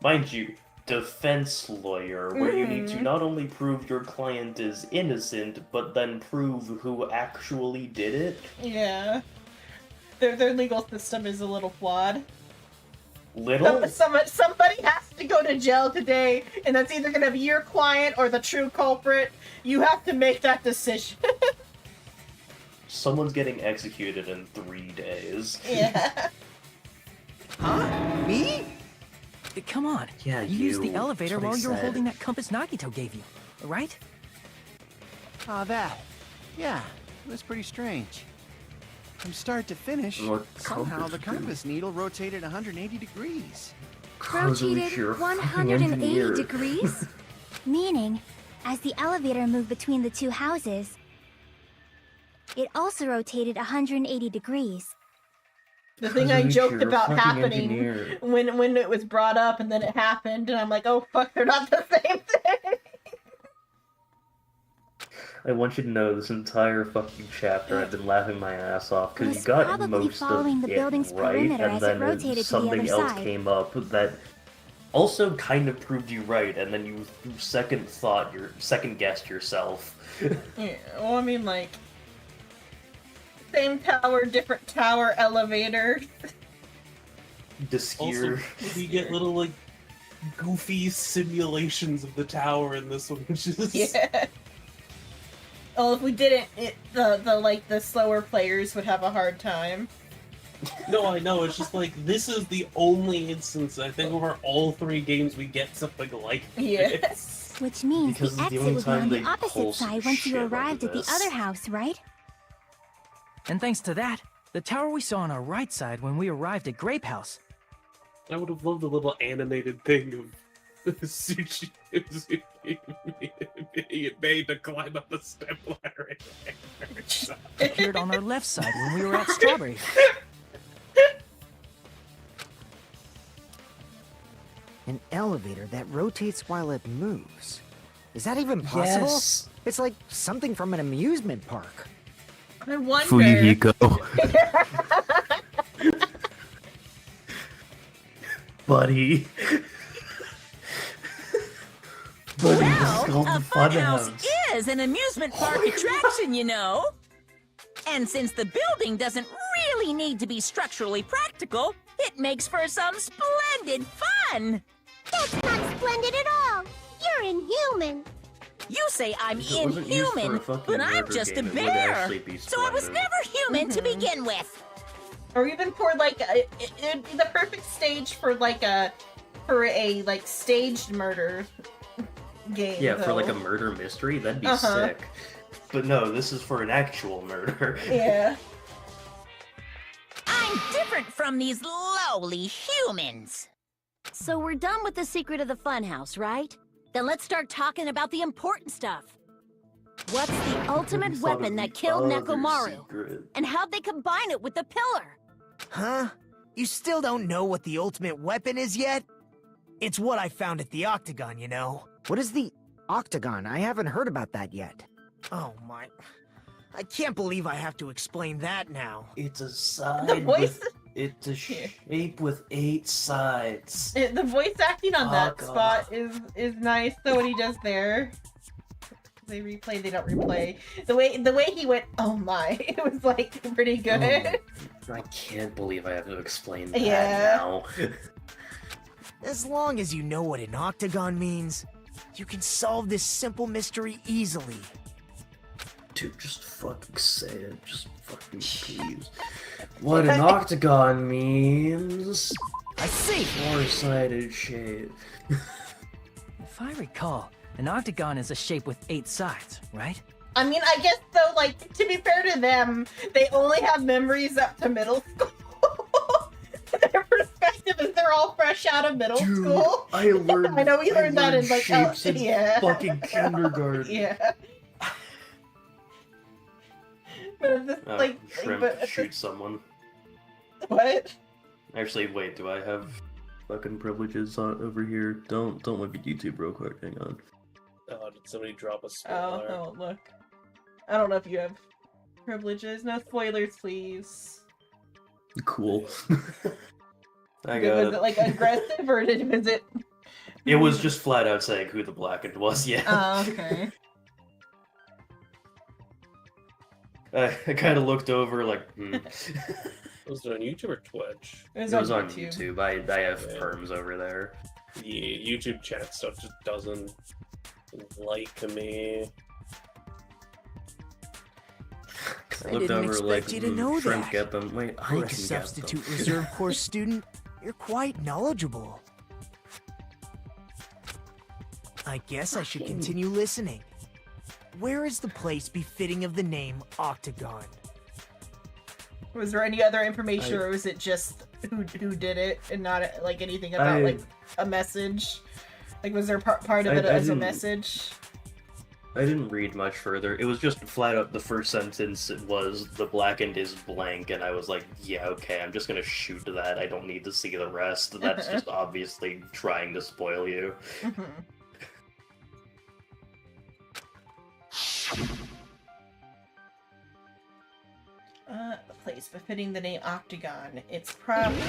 Mind you, defense lawyer, where you need to not only prove your client is innocent, but then prove who actually did it. Yeah. Their legal system is a little flawed. Little? Somebody has to go to jail today, and that's either going to be your client or the true culprit. You have to make that decision. Someone's getting executed in 3 days. Yeah. Huh? Me? Come on. Yeah, you used the you. elevator That's what while he you were said. holding that compass Nagito gave you, right? Ah, that. Yeah, it was pretty strange. From start to finish, What somehow the compass compass needle rotated 180 degrees. Rotated 180 degrees? Meaning, as the elevator moved between the two houses, it also rotated 180 degrees. The thing I joked You're a about fucking happening engineer. when it was brought up and then it happened, and I'm like, oh fuck, they're not the same thing. I want you to know this entire fucking chapter I've been laughing my ass off It because was you got probably most following of the it building's right, perimeter and as it then rotated to the something other else side. came up that also kind of proved you right, and then you second guessed yourself. Yeah, well, I mean, like, same tower, different tower, elevator. Also, we get little like goofy simulations of the tower in this one, which is Yeah. Oh, if we didn't, the slower players would have a hard time. No, I know. It's just like this is the only instance I think over all 3 games we get something like this. Which means Because the it's the exit only would be time on the they opposite pull some side once you shit like arrived at the this. other house, right? And thanks to that, the tower we saw on our right side when we arrived at Grape House. I would have loved a little animated thing of Sushi being made to climb up the step ladder. Appeared on our left side when we were at Strawberry. An elevator that rotates while it moves. Is that even possible? Yes. It's like something from an amusement park. I wonder. Fuyuhiko. Buddy. Buddy, this is called A the funhouse Funhouse. is an amusement park attraction, you know. And since the building doesn't really need to be structurally practical, it makes for some splendid fun. That's not splendid at all. You're inhuman. You say I'm If it wasn't used for a inhuman, fucking but I'm murder just a game, it would bear. actually be So I was splendid. never human to begin with. Or even for like it'd be the perfect stage for a like staged murder game. Yeah, for like a though. murder mystery, that'd be Uh-huh. sick. But no, this is for an actual murder. Yeah. I'm different from these lowly humans. So we're done with the secret of the funhouse, right? Then let's start talking about the important stuff. What's the ultimate We thought weapon of that the killed other Nekomaru? secret. And how'd they combine it with the pillar? Huh? You still don't know what the ultimate weapon is yet? It's what I found at the Octagon, you know. What is the Octagon? I haven't heard about that yet. Oh my... I can't believe I have to explain that now. It's a The side voice, with... It's a shape with 8 sides. the voice acting on that God. spot is nice. Though what he does there, they replay, they don't replay. The way he went, oh my, it was like pretty good. I can't believe I have to explain that Yeah. now. As long as you know what an Octagon means, you can solve this simple mystery easily. Dude, just fucking say it. Just fucking please. What an octagon means. I see! 4-sided shape. If I recall, an octagon is a shape with 8 sides, right? I mean, I guess though, like to be fair to them, they only have memories up to middle school. Their perspective is they're all fresh out of middle Dude, school. I learned. I know we learned that in like shapes in yeah. fucking kindergarten. Yeah. But at this, like, Shrimp but at shoot someone. what? Actually, wait. Do I have fucking privileges over here? Don't look at YouTube real quick. Hang on. Oh, did somebody drop a Oh, spoiler? oh, look. I don't know if you have privileges. No spoilers, please. Cool. I Was got it like aggressive or was it? It was just flat out saying who the blackened was. Yeah. Oh, okay. I kind of looked over like. Was it on YouTube or Twitch? It was It was on on YouTube. YouTube. I have Yeah. perms over there. Yeah, YouTube chat stuff just doesn't like me. I I looked didn't over expect like you to know shrimp that. get them. Wait, I Like can a get substitute them. reserve course student, you're quite knowledgeable. I guess I should continue listening. Where is the place befitting of the name Octagon? Was there any other information, I- or was it just who did it and not like anything about like a message? Like, was there part of I it as a didn't- message? I didn't read much further. It was just flat out the first sentence was the blackened is blank, and I was like, yeah, okay, I'm just gonna shoot that. I don't need to see the rest. That's just obviously trying to spoil you. Mhm. A place befitting the name Octagon. It's probably...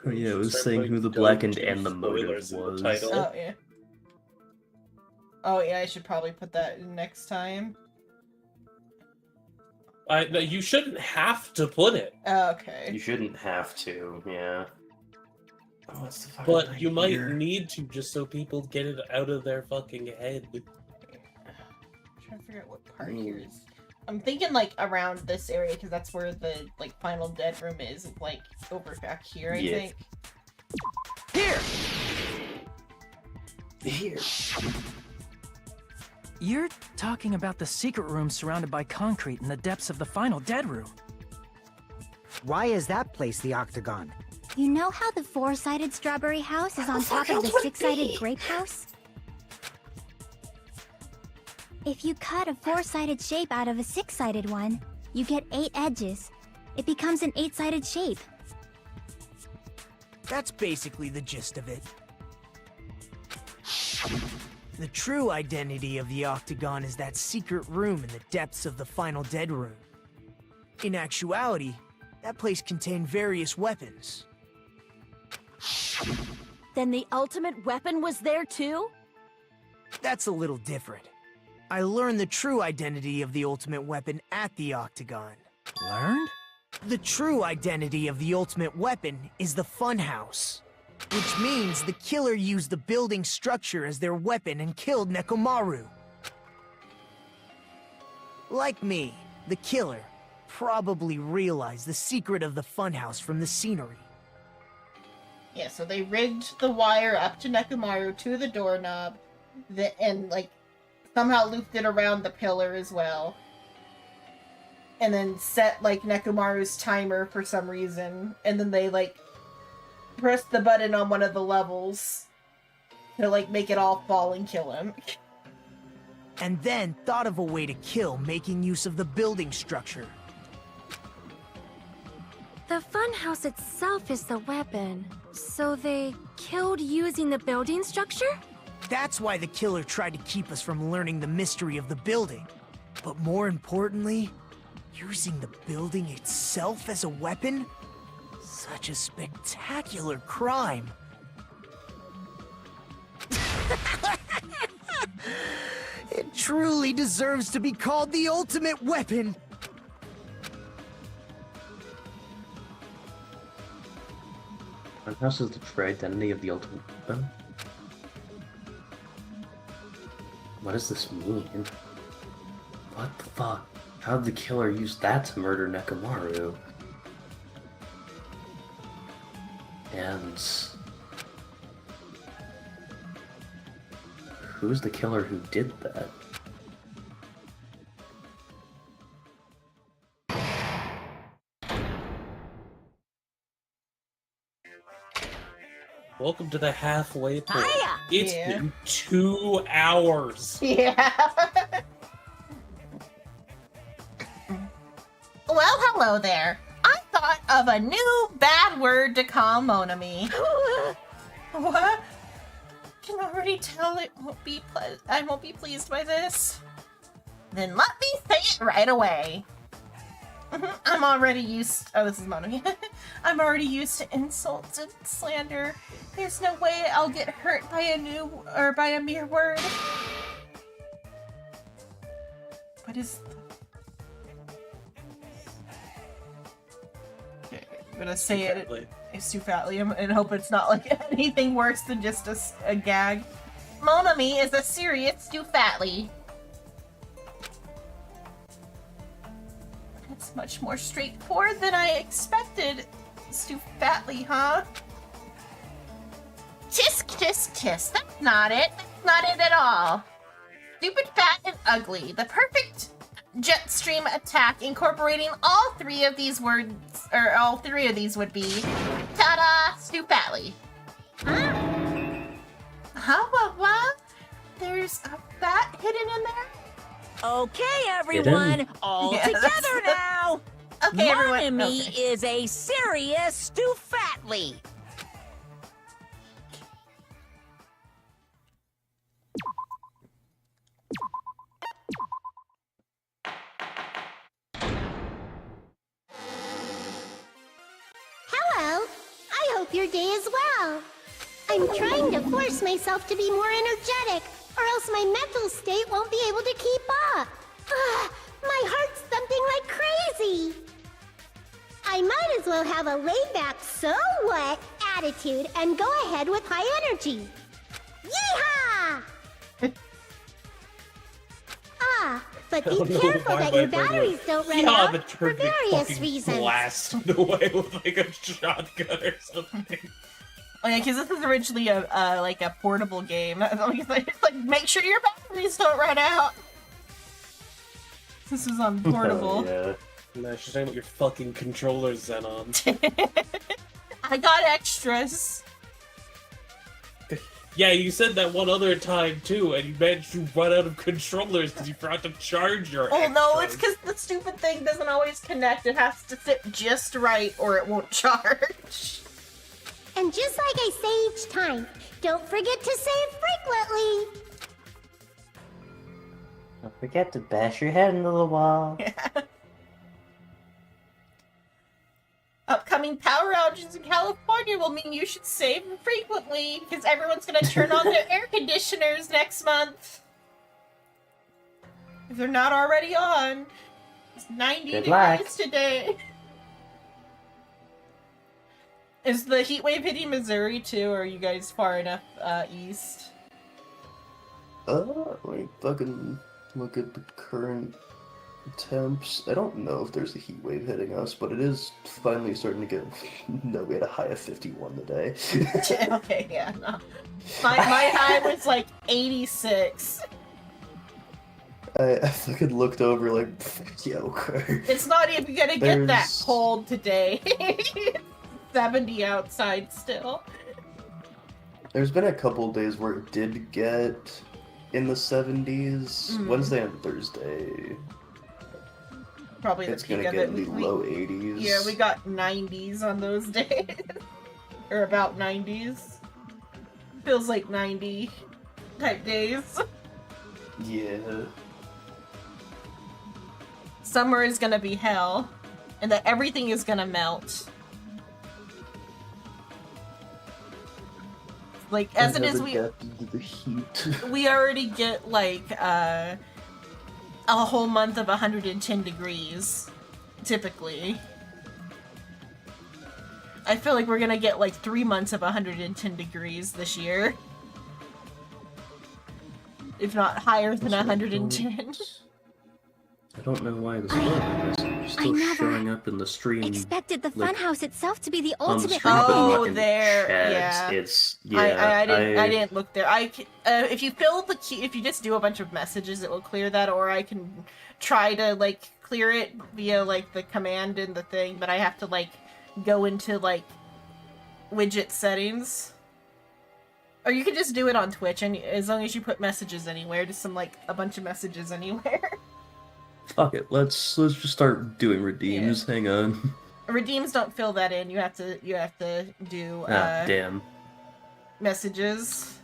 Oh, yeah, it was Start saying putting who the dumb blackened and the spoilers motive in the was. title. Oh, yeah. Oh, yeah, I should probably put that in next time. No, you shouldn't have to put it. Oh, okay. You shouldn't have to, yeah. Oh, what's the fucking But thing you might here? need to just so people get it out of their fucking head. I'm trying to figure out what part here is. I'm thinking like around this area because that's where the like final dead room is. Like over back here, I Yeah. think. Here! You're talking about the secret room surrounded by concrete in the depths of the final dead room. Why is that place the Octagon? You know how the four-sided strawberry house is on top of the six-sided grape house? If you cut a four-sided shape out of a six-sided one, you get 8 edges. It becomes an 8-sided shape. That's basically the gist of it. The true identity of the Octagon is that secret room in the depths of the final dead room. In actuality, that place contained various weapons. Then the ultimate weapon was there too? That's a little different. I learned the true identity of the ultimate weapon at the Octagon. Learned? The true identity of the ultimate weapon is the Funhouse. Which means the killer used the building structure as their weapon and killed Nekomaru. Like me, the killer probably realized the secret of the Funhouse from the scenery. Yeah, so they rigged the wire up to Nekomaru to the doorknob, and like somehow looped it around the pillar as well. And then set like Nekomaru's timer for some reason, and then they like pressed the button on one of the levels to like make it all fall and kill him. And then thought of a way to kill making use of the building structure. The funhouse itself is the weapon. So they killed using the building structure? That's why the killer tried to keep us from learning the mystery of the building. But more importantly, using the building itself as a weapon? Such a spectacular crime. It truly deserves to be called the ultimate weapon. Funhouse is the true identity of the ultimate weapon? What does this mean? What the fuck? How did the killer use that to murder Nekomaru? And who's the killer who did that? Welcome to the halfway point. Hiya! It's Yeah. been 2 hours. Yeah. Well, hello there. I thought of a new bad word to call Monami. What? I can already tell it won't be I won't be pleased by this. Then let me say it right away. I'm already used. Oh, this is Monami. I'm already used to insults and slander. There's no way I'll get hurt by a mere word. What is? Okay, I'm gonna say it. It's too fatly and hope it's not like anything worse than just a gag. Monami is a serious Stufatly. It's much more straightforward than I expected. Stufatly, huh? Tisk, tisk, tisk. That's not it. That's not it at all. Stupid, fat, and ugly. The perfect jet stream attack incorporating all 3 of these words, or all 3 of these would be ta-da, Stufatly. How about what? There's a fat hidden in there? Okay, everyone, all Yeah, together that's- now. Okay, everyone. Monami Okay. is a serious Stufatly. your day as well. I'm trying to force myself to be more energetic, or else my mental state won't be able to keep up. My heart's thumping like crazy. I might as well have a laid-back, so what attitude and go ahead with high energy. Yeehaw! But be careful that your batteries don't run out for various reasons. Blasted away with like a shotgun or something. Oh yeah, because this is originally a like a portable game. It's like, make sure your batteries don't run out. This is on portable. Oh, yeah. No, she's talking about your fucking controllers, Xenon. I got extras. Yeah, you said that one other time too, and you managed to run out of controllers because you forgot to charge your Oh no, it's extras. because the stupid thing doesn't always connect. It has to sit just right or it won't charge. And just like I say each time, don't forget to save frequently. Don't forget to bash your head into the wall. Upcoming power outages in California will mean you should save frequently, because everyone's going to turn on their air conditioners next month. If they're not already on. It's 90 Good luck. degrees today. Is the heat wave hitting Missouri too, or are you guys far enough east? Let me fucking look at the current temps. I don't know if there's a heat wave hitting us, but it is finally starting to get... No, we had a high of 51 today. Okay, yeah, no. My high was like 86. I fucking looked over like, yeah, okay. It's not even gonna get that cold today. 70 outside still. There's been a couple days where it did get in the 70s. Wednesday and Thursday. Probably it's the peak gonna of get it. in the low 80s. Yeah, we got 90s on those days. Or about 90s. Feels like 90 type days. Yeah. Summer is gonna be hell. And that everything is gonna melt. Like, as it is, the heat. we already get, like, a whole month of 110 degrees, typically. I feel like we're gonna get, like, 3 months of 110 degrees this year. If not higher than 110. I don't know why this is still showing up in the stream. Expected the like, funhouse itself to be the on the ultimate. stream, but not Oh, in there, chat. yeah. It's yeah. I didn't look there. If you fill the key, if you just do a bunch of messages, it will clear that. Or I can try to like clear it via like the command in the thing, but I have to like go into like widget settings. Or you can just do it on Twitch, and as long as you put messages anywhere, just some like a bunch of messages anywhere. Fuck it. Let's just start doing redeems. Yeah. Hang on. Redeems don't fill that in. You have to do damn. Messages.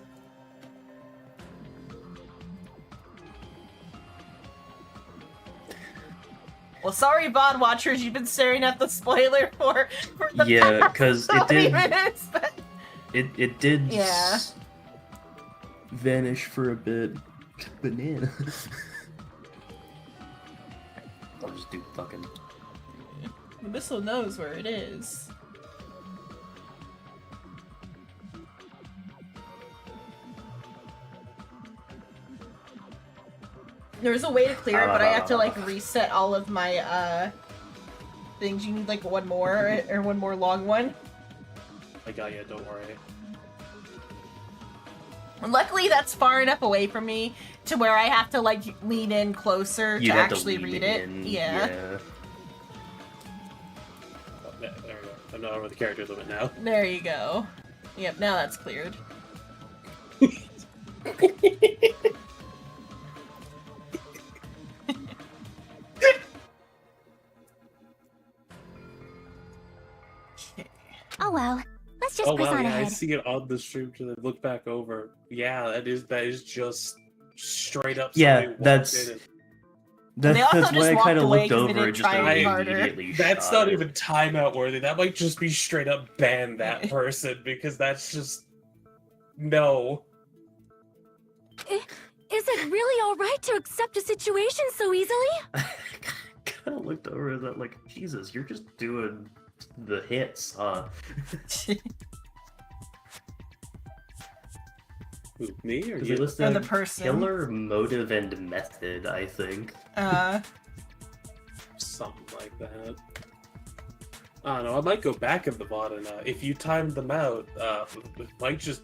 Well, sorry, VOD watchers, you've been staring at the spoiler for the past because it 20 did. minutes, but... It did. Yeah. Vanish for a bit. Banana. I'll just do fucking. The missile knows where it is. There's a way to clear it, but I have to like reset all of my things. You need like one more or one more long one. I got you, don't worry. Luckily, that's far enough away from me to where I have to like lean in closer to actually read it. Yeah. Oh, there we go. I'm not over the character limit now. There you go. Yep, now that's cleared. Oh well, let's just press on ahead. I see it on the stream to look back over. Yeah, that is just straight up. Yeah, They also That's just why I walked kind of away looked 'cause they over didn't and just try any harder. immediately That's shot not it. even timeout worthy. That might just be straight up ban that person because that's just no. Is it really alright to accept a situation so easily? I kind of looked over at that like, Jesus, you're just doing the hits, huh? Who, me or Because you? they listed Or the person. killer, motive, and method, I think. Something like that. I don't know. I might go back in the VOD and if you timed them out, it might just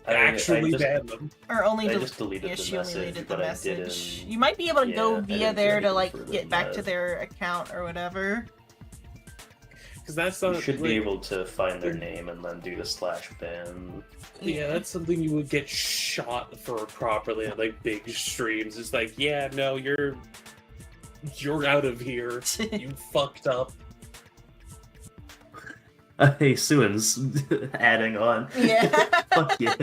actually ban them. Or only I just deleted the she only message, deleted the but I message. didn't. You might be able to go I via didn't do there to anything like further get than back to that. their account or whatever. Because that's You not. should be like- able to find their name and then do the /ban. Yeah, that's something you would get shot for properly at like big streams. It's like, yeah, no, you're out of here. You fucked up. Hey, Suin's adding on. Yeah. Fuck yeah.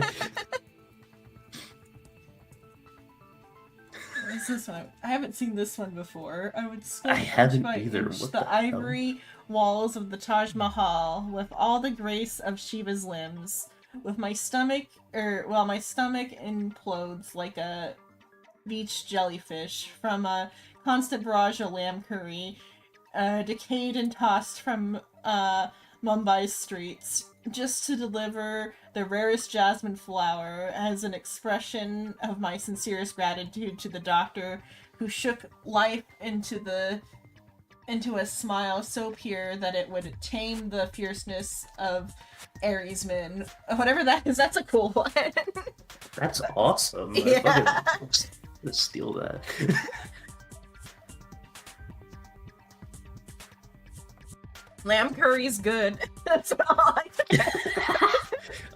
What's this one? I haven't seen this one before. I would I haven't either. inch What the the hell? ivory walls of the Taj Mahal with all the grace of Shiva's limbs. With my stomach, my stomach implodes like a beach jellyfish from a constant barrage of lamb curry, decayed and tossed from Mumbai's streets, just to deliver the rarest jasmine flower as an expression of my sincerest gratitude to the doctor who shook life into a smile so pure that it would tame the fierceness of Aries-men. Whatever that is, that's a cool one. That's awesome. Yeah. I fucking let's steal that. Lamb curry's good. That's all I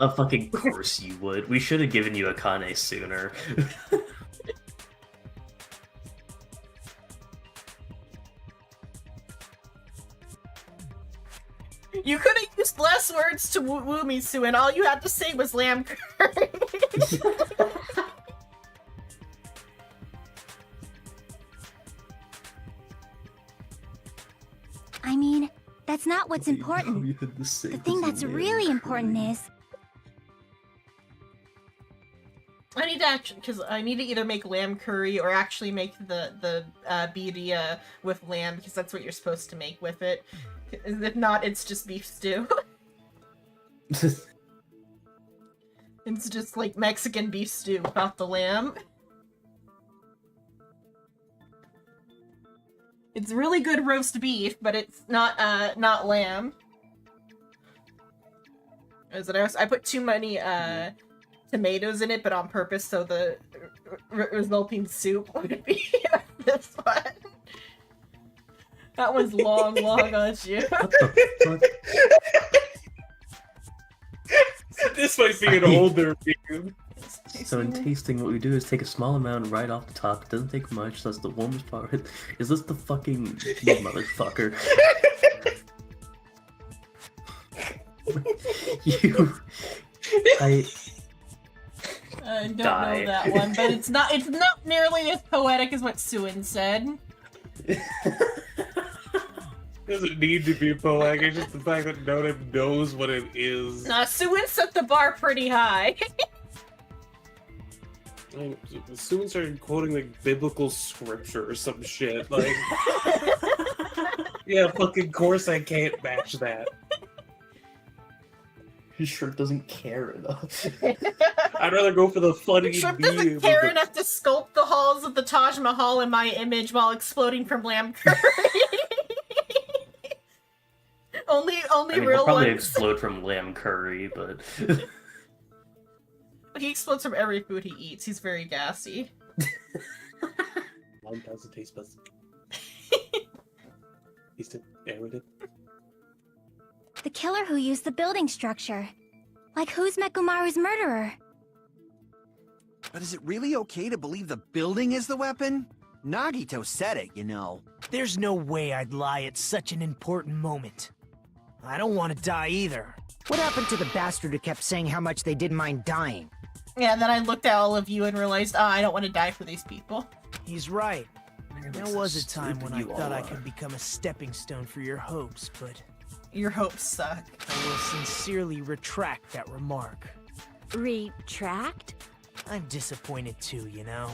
A fucking course you would. We should have given you a Kane sooner. You could have used less words to woo me, Sue, and all you had to say was lamb curry. I mean, that's not what's important. You had to say The thing that's really important is I need to actually, because I need to either make lamb curry or actually make the birria with lamb, because that's what you're supposed to make with it. If not, it's just beef stew. It's just like Mexican beef stew without the lamb. It's really good roast beef, but it's not lamb. I put too many tomatoes in it, but on purpose, so the resulting soup would be this one. That was long on you. This might be an older view. So in tasting, what we do is take a small amount right off the top. It doesn't take much. That's the warmest part. Is this the fucking you motherfucker? I don't Die. know that one, but it's not nearly as poetic as what Suin said. Doesn't need to be poetic. It's just the fact that no one knows what it is. Nah, Suin set the bar pretty high. Soon started quoting like biblical scripture or some shit. Like, yeah, fucking course I can't match that. He sure doesn't care enough. I'd rather go for the funny Shrimp meme doesn't of care the- enough to sculpt the halls of the Taj Mahal in my image while exploding from lamb curry. only I mean, real he'll probably ones. explode from lamb curry, but He explodes from every food he eats. He's very gassy. Mine doesn't taste best. Taste it, air it. the killer who used the building structure. Like, who's Mekumaru's murderer? But is it really okay to believe the building is the weapon? Nagito said it, you know. There's no way I'd lie at such an important moment. I don't want to die either. What happened to the bastard who kept saying how much they didn't mind dying? Yeah, and then I looked at all of you and realized, I don't want to die for these people. He's right. There was a time when I thought I could become a stepping stone for your hopes, but Your hopes suck. I will sincerely retract that remark. Retract? I'm disappointed too, you know.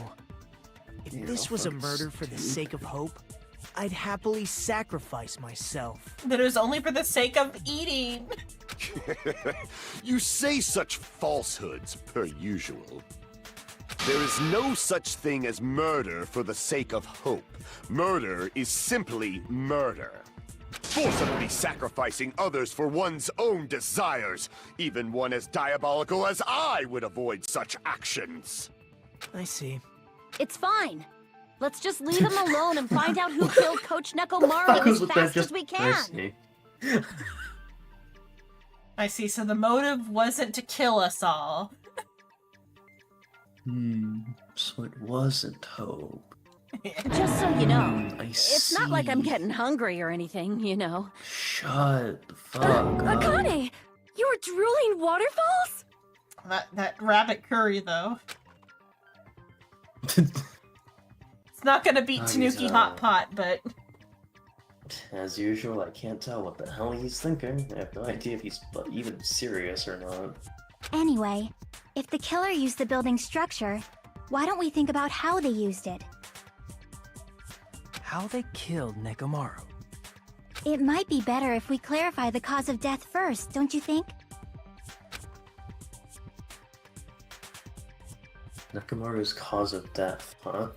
If this was a murder for the sake of hope, I'd happily sacrifice myself. That it was only for the sake of eating. You say such falsehoods, per usual. There is no such thing as murder for the sake of hope. Murder is simply murder. Forcibly sacrificing others for one's own desires. Even one as diabolical as I would avoid such actions. I see. It's fine. Let's just leave him alone and find out who killed Coach Nekomaru as fast as we can. I see. So the motive wasn't to kill us all. So it wasn't hope. Just so you know, I it's not like I'm getting hungry or anything, you know. Shut the fuck up. Akane! You were drooling waterfalls? That rabbit curry, though. It's not gonna beat Tanuki Hot Pot, but... As usual, I can't tell what the hell he's thinking. I have no idea if he's even serious or not. Anyway, if the killer used the building's structure, why don't we think about how they used it? How they killed Nekomaru. It might be better if we clarify the cause of death first, don't you think? Nekomaru's cause of death, huh?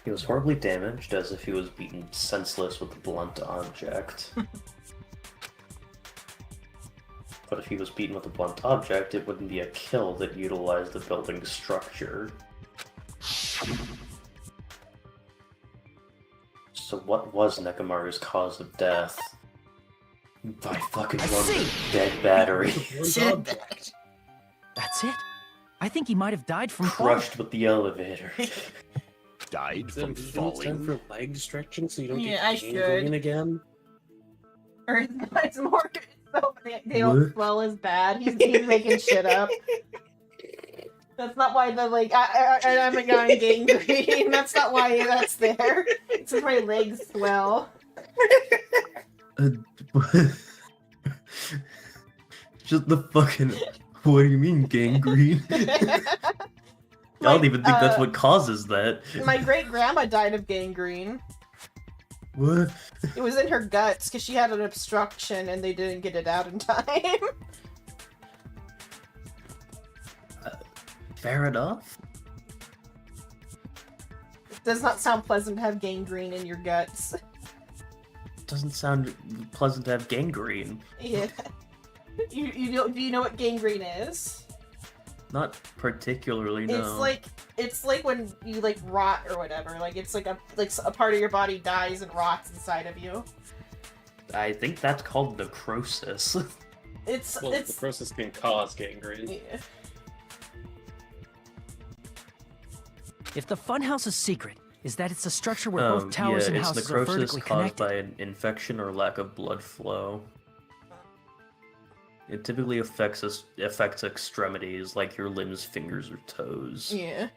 He was horribly damaged, as if he was beaten senseless with a blunt object. But if he was beaten with a blunt object, it wouldn't be a kill that utilized the building's structure. So what was Nekomaru's cause of death? I fucking love the dead battery. That's it? I think he might have died from Crushed with the elevator. Died from It's falling? time for leg stretching so you don't Yeah, I get gangrene should. again. Or it's more... So they don't swell as bad. He's making shit up. That's not why the, like, I'm a guy gangrene. That's not why that's there. It's just my legs swell. Just the fucking... What do you mean, gangrene? I don't even think that's what causes that. My great-grandma died of gangrene. What? It was in her guts, because she had an obstruction and they didn't get it out in time. Fair enough. It does not sound pleasant to have gangrene in your guts. Doesn't sound pleasant to have gangrene. Yeah. Do you know what gangrene is? Not particularly, no. It's like when you like rot or whatever. Like it's like a part of your body dies and rots inside of you. I think that's called necrosis. It's necrosis can cause gangrene. Yeah. If the funhouse's secret is that it's a structure where both towers and houses are vertically caused connected. by an infection or lack of blood flow. It typically affects extremities, like your limbs, fingers, or toes. Yeah.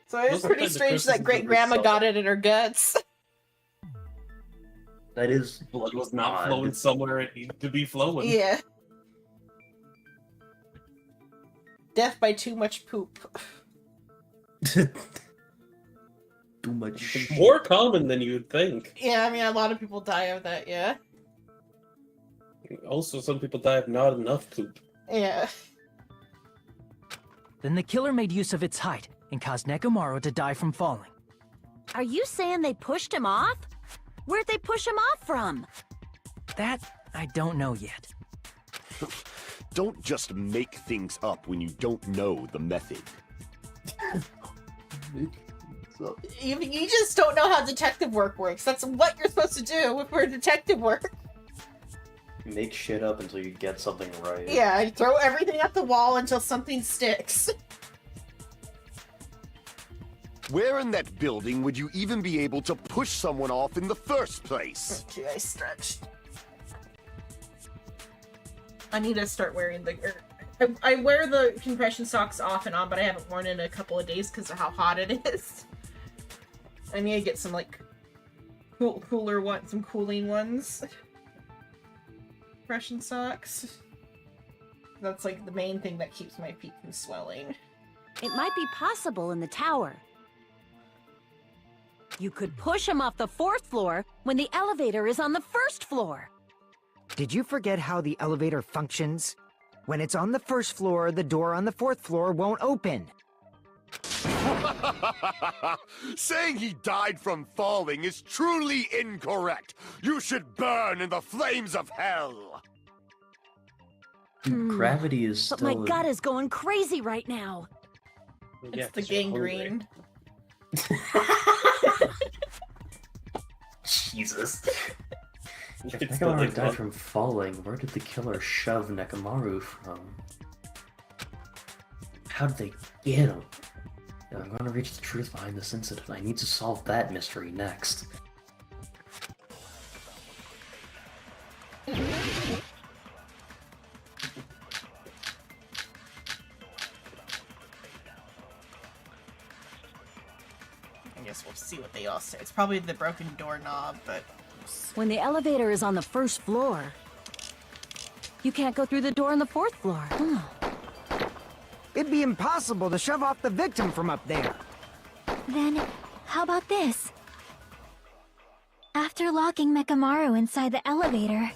So it was Most pretty of the strange that necrosis great grandma is got it in her guts. That is Blood was not odd. flowing somewhere it needed to be flowing. Yeah. Death by too much poop. Too much It's more common than you'd think. Yeah, I mean a lot of people die of that. Yeah. Also, some people die of not enough poop. Yeah. Then the killer made use of its height and caused Nekomaru to die from falling. Are you saying they pushed him off? Where'd they push him off from? That I don't know yet. Don't just make things up when you don't know the method. You just don't know how detective work works. That's what you're supposed to do for detective work. Make shit up until you get something right. Yeah, you throw everything at the wall until something sticks. Where in that building would you even be able to push someone off in the first place? Okay, I stretched. I need to start wearing the... I wear the compression socks off and on, but I haven't worn it in a couple of days because of how hot it is. I need to get some, like, cooler ones, some cooling ones. Compression socks. That's, like, the main thing that keeps my feet from swelling. It might be possible in the tower. You could push him off the 4th floor when the elevator is on the 1st floor. Did you forget how the elevator functions? When it's on the 1st floor, the door on the 4th floor won't open. Saying he died from falling is truly incorrect. You should burn in the flames of hell. Gravity is still... But my gut is going crazy right now. It's the gangrene. Jesus. If Nekomaru died from falling, where did the killer shove Nekomaru from? How did they get him? I'm going to reach the truth behind this incident. I need to solve that mystery next. I guess we'll see what they all say. It's probably the broken doorknob, but... When the elevator is on the 1st floor, you can't go through the door on the 4th floor. It'd be impossible to shove off the victim from up there. Then, how about this? After locking Mekamaru inside the elevator,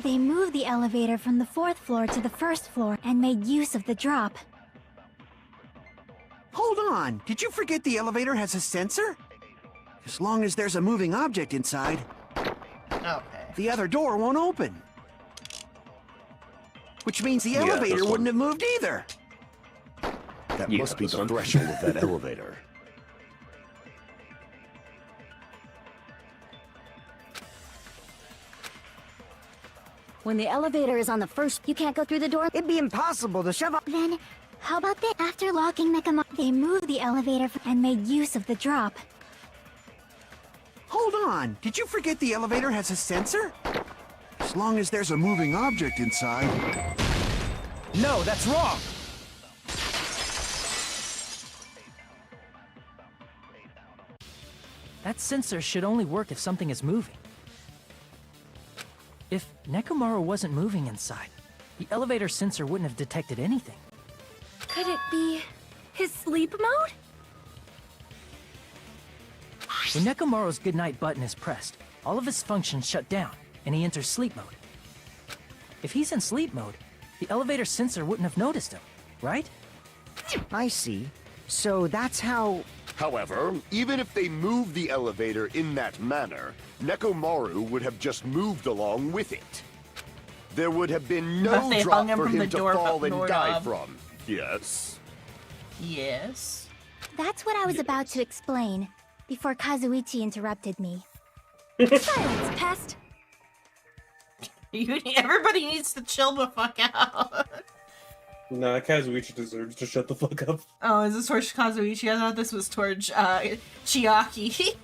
they moved the elevator from the 4th floor to the 1st floor and made use of the drop. Hold on, did you forget the elevator has a sensor? As long as there's a moving object inside, the other door won't open. Which means the elevator wouldn't have moved either. That must be the threshold of that elevator. When the elevator is on the 1st, you can't go through the door. It'd be impossible to shove off. Then, how about this? After locking Mekamaru, they moved the elevator and made use of the drop. Hold on, did you forget the elevator has a sensor? As long as there's a moving object inside. No, that's wrong! That sensor should only work if something is moving. If Nekomaru wasn't moving inside, the elevator sensor wouldn't have detected anything. Could it be his sleep mode? When Nekomaru's goodnight button is pressed, all of his functions shut down, and he enters sleep mode. If he's in sleep mode, the elevator sensor wouldn't have noticed him, right? I see. So that's how... However, even if they moved the elevator in that manner, Nekomaru would have just moved along with it. There would have been no drop for him to fall and die from. Yes? Yes? That's what I was about to explain, before Kazuichi interrupted me. Silence, pest! Everybody needs to chill the fuck out. Nah, Kazuichi deserves to shut the fuck up. Oh, is this towards Kazuichi? I thought this was towards, Chiaki.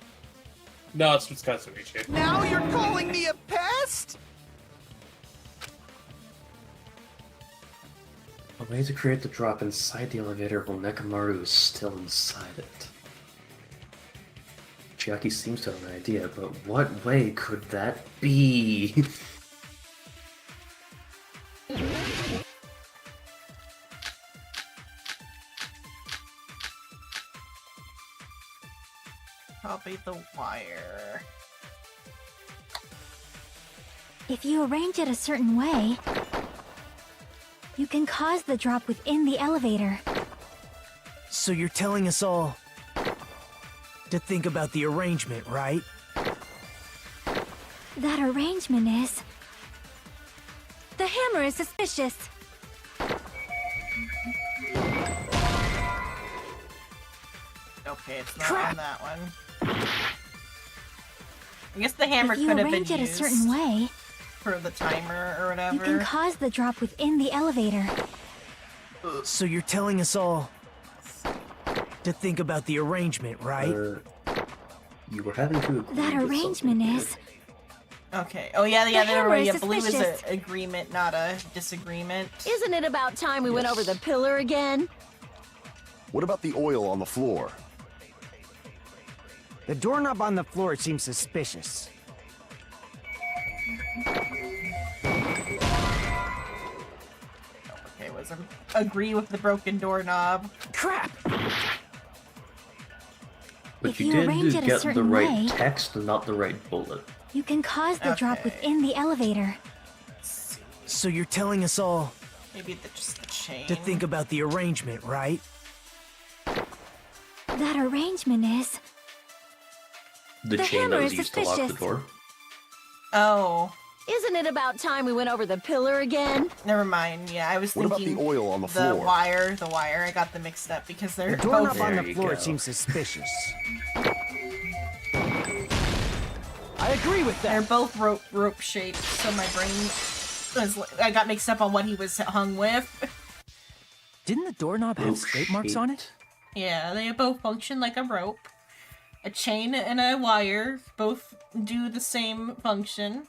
No, it's Kazuichi. Now you're calling me a pest? A way to create the drop inside the elevator while Nekomaru is still inside it. Chiaki seems to have an idea, but what way could that be? Probably the wire. If you arrange it a certain way, you can cause the drop within the elevator. So you're telling us all to think about the arrangement, right? That arrangement is... The hammer is suspicious. Okay, it's not on that one. I guess the hammer could have been used if you arrange it a certain way, for the timer or whatever. you can cause the drop within the elevator. So you're telling us all to think about the arrangement, right? You were having to agree That with arrangement something is... Okay. Oh yeah, The hammer is blue is suspicious. an agreement, not a disagreement. Isn't it about time we went over the pillar again? What about the oil on the floor? The doorknob on the floor seems suspicious. Okay, agree with the broken doorknob. Crap! But If you you arrange it did a get the certain right way- text, not the right bullet. You can cause the drop Okay. within the elevator. So you're telling us all Maybe just the chain. to think about the arrangement, right? That arrangement is... The The chain hammer that was is used to lock the suspicious. door. Oh, Isn't it about time we went over the pillar again? never mind. Yeah, I was What about thinking the oil on the the floor? wire. I got them mixed up because The they're doorknob both. on There the you floor go. seems suspicious. I agree with They're that. both rope shaped, so my brain I got mixed up on what he was hung with. Didn't the doorknob have Rope scrape marks on it? shaped. Yeah, they both function like a rope. A chain and a wire both do the same function.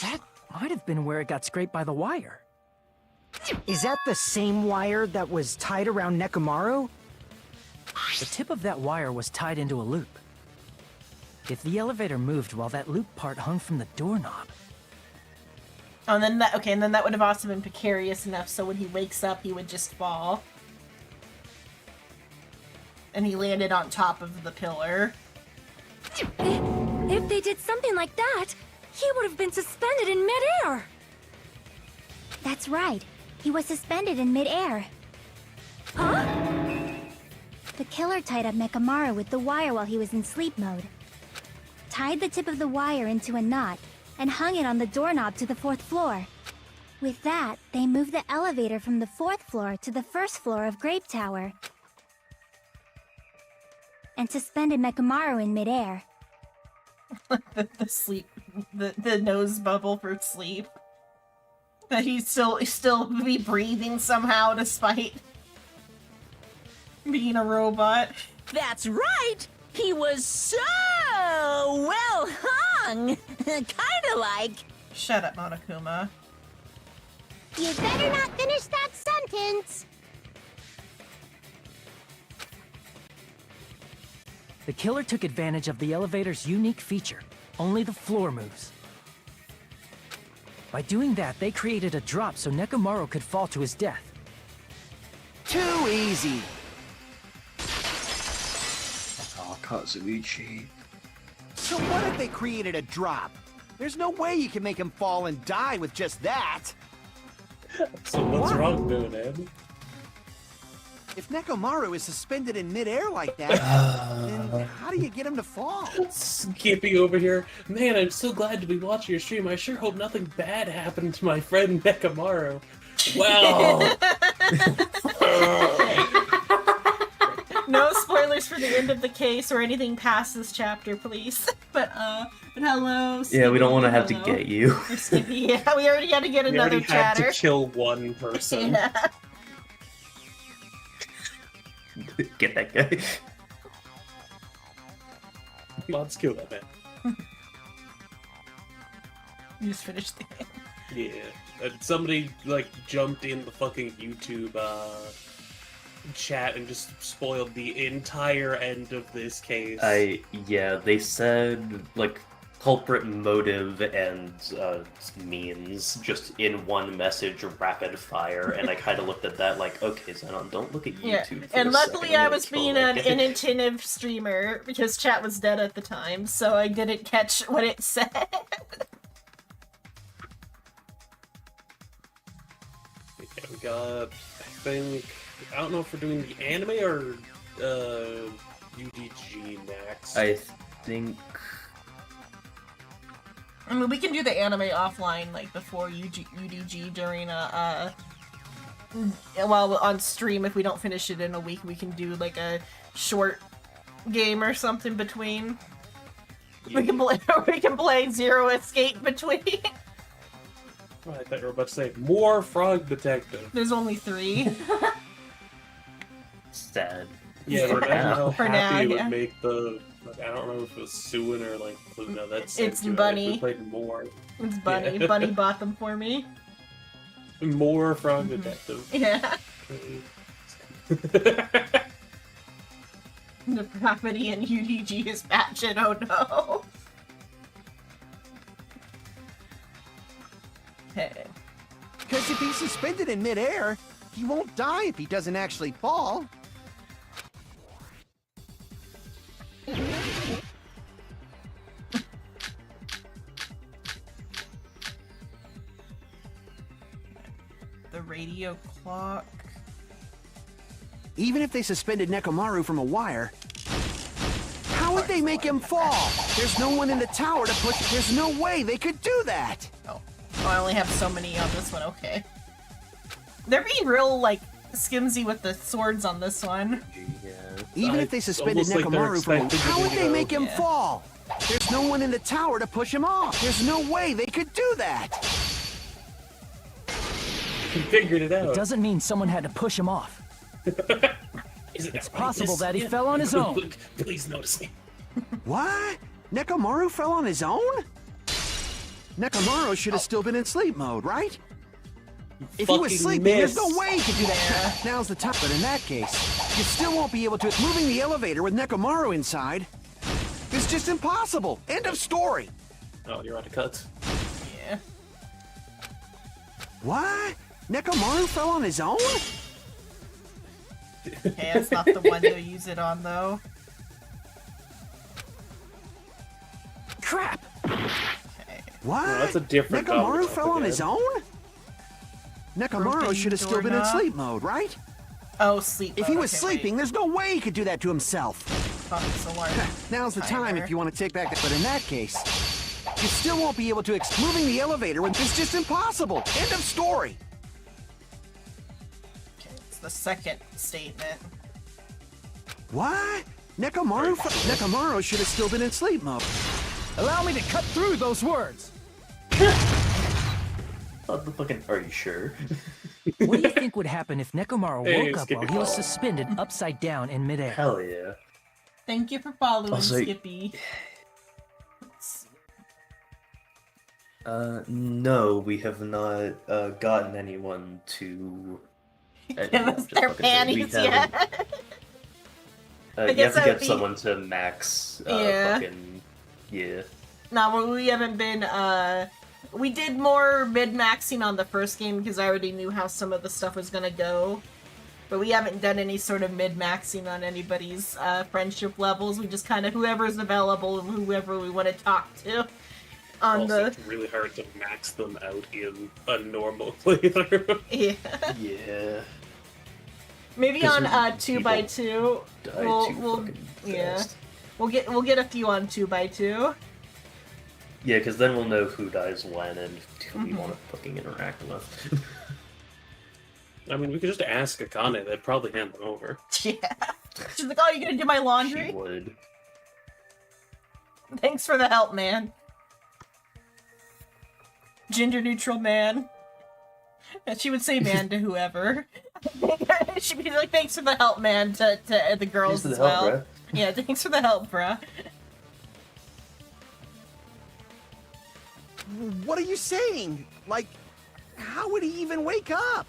That might have been where it got scraped by the wire. Is that the same wire that was tied around Nekomaru? The tip of that wire was tied into a loop. If the elevator moved while that loop part hung from the doorknob, Oh, and then that would have also been precarious enough so when he wakes up he would just fall. And he landed on top of the pillar. If they did something like that, he would have been suspended in midair. That's right. He was suspended in midair. Huh? The killer tied up Nekomaru with the wire while he was in sleep mode. Tied the tip of the wire into a knot and hung it on the doorknob to the 4th floor. With that, they moved the elevator from the 4th floor to the 1st floor of Grape Tower and suspended Nekomaru in midair. the sleep, the nose bubble for sleep. That he'd still be breathing somehow despite being a robot. That's right! He was so well hung! Kinda like... Shut up, Monokuma. You better not finish that sentence. the killer took advantage of the elevator's unique feature. Only the floor moves. By doing that, they created a drop so Nekomaru could fall to his death. Too easy. Oh, Kazuichi. So what if they created a drop? There's no way you can make him fall and die with just that. So what's wrong with it, Ed? If Nekomaru is suspended in midair like that, then how do you get him to fall? Skippy over here. Man, I'm so glad to be watching your stream. I sure hope nothing bad happened to my friend Nekomaru. Well... No spoilers for the end of the case or anything past this chapter, please. But hello. Yeah, we don't want to have Hello. to get you. Skippy, yeah, we already had to get We another already had chatter. to kill one person. Yeah. Get that guy. Let's kill that man. You just finished the game. Yeah. Somebody, like, jumped in the fucking YouTube, chat and just spoiled the entire end of this case. Yeah, they said, like, culprit motive and means just in one message, rapid fire, and I kind of looked at that like, okay, Xenon, don't look at YouTube Yeah, for and a luckily second, I'm I gonna was kill being that an guy. inattentive streamer because chat was dead at the time, so I didn't catch what it said. Yeah, we got, I think, I don't know if we're doing the anime or UDG next. I think... I mean, we can do the anime offline, like, before UDG during well, on stream, if we don't finish it in a week, we can do, like, a short game or something between. Yeah. We can play Zero Escape between. I thought you were about to say, more Frog Detective. There's only 3. Sad. Yeah, but imagine how For happy now, it would yeah. make the Like, I don't remember if it was Suin or like Luna. That's It's Bunny. We played more. It's Bunny. Yeah. Bunny bought them for me. More Frog Detective. Yeah. The property in UDG is batshit, oh no. Hey. Because if he's suspended in midair, he won't die if he doesn't actually fall. The radio clock. Even if they suspended Nekomaru from a wire, how would they make him fall? There's no one in the tower to push. There's no way they could do that. Oh, I only have so many on this one, okay. They're being real, like, skimsy with the swords on this one. Yeah. Even if they suspended Nekomaru from a wire, how would they make him fall? There's no one in the tower to push him off. There's no way they could do that. He figured it out. It doesn't mean someone had to push him off. It's possible that he fell on his own. Please notice me. What? Nekomaru fell on his own? Nekomaru should have still been in sleep mode, right? If he was sleeping, there's no way he could do that. Now's the time. But in that case, you still won't be able to. Moving the elevator with Nekomaru inside is just impossible. End of story. Oh, you're out of cuts. Yeah. What? Nekomaru fell on his own? Okay, that's not the one to use it on, though. Crap! Okay. What? No, that's a different Nekomaru Danganronpa fell on his again. own? Nekomaru Broken should have still been in doorknob? sleep mode, right? Oh, sleep If mode, he was okay, sleeping, there's no way he could do that to himself. Fuck, it's a large Now's the time timer. if you want to take back that. But in that case, you still won't be able to. Moving the elevator is just impossible. End of story. Okay, it's the second statement. What? Nekomaru should have still been in sleep mode. Allow me to cut through those words. What the fucking? Are you sure? What do you think would happen if Nekomaru Hey, woke up Skippy while he was Ball. suspended upside down in midair? Hell yeah. Thank you for following, Also- Skippy. Let's see. No, we have not gotten anyone to Give us their panties yet. I You guess have to that get would be- someone to max. Yeah. Fucking yeah. No, we haven't been, we did more mid-maxing on the first game because I already knew how some of the stuff was gonna go. But we haven't done any sort of mid-maxing on anybody's, friendship levels. We just kind of, whoever's available and whoever we want to talk to on Also, the... it's really hard to max them out in a normal playthrough. Yeah. Yeah. Maybe 'Cause on, 2x2, Die we'll, too fucking yeah. fast. We'll get a few on 2x2. Yeah, because then we'll know who dies when and who we Mhm. want to fucking interact with. I mean, we could just ask Akane. They'd probably hand them over. Yeah. She's like, oh, you gonna do my She laundry? would. Thanks for the help, man. Gender neutral man. And she would say man to whoever. She'd be like, thanks for the help, man, to the girls Thanks as for the help, well. bruh. Yeah, thanks for the help, bruh. What are you saying? Like, how would he even wake up?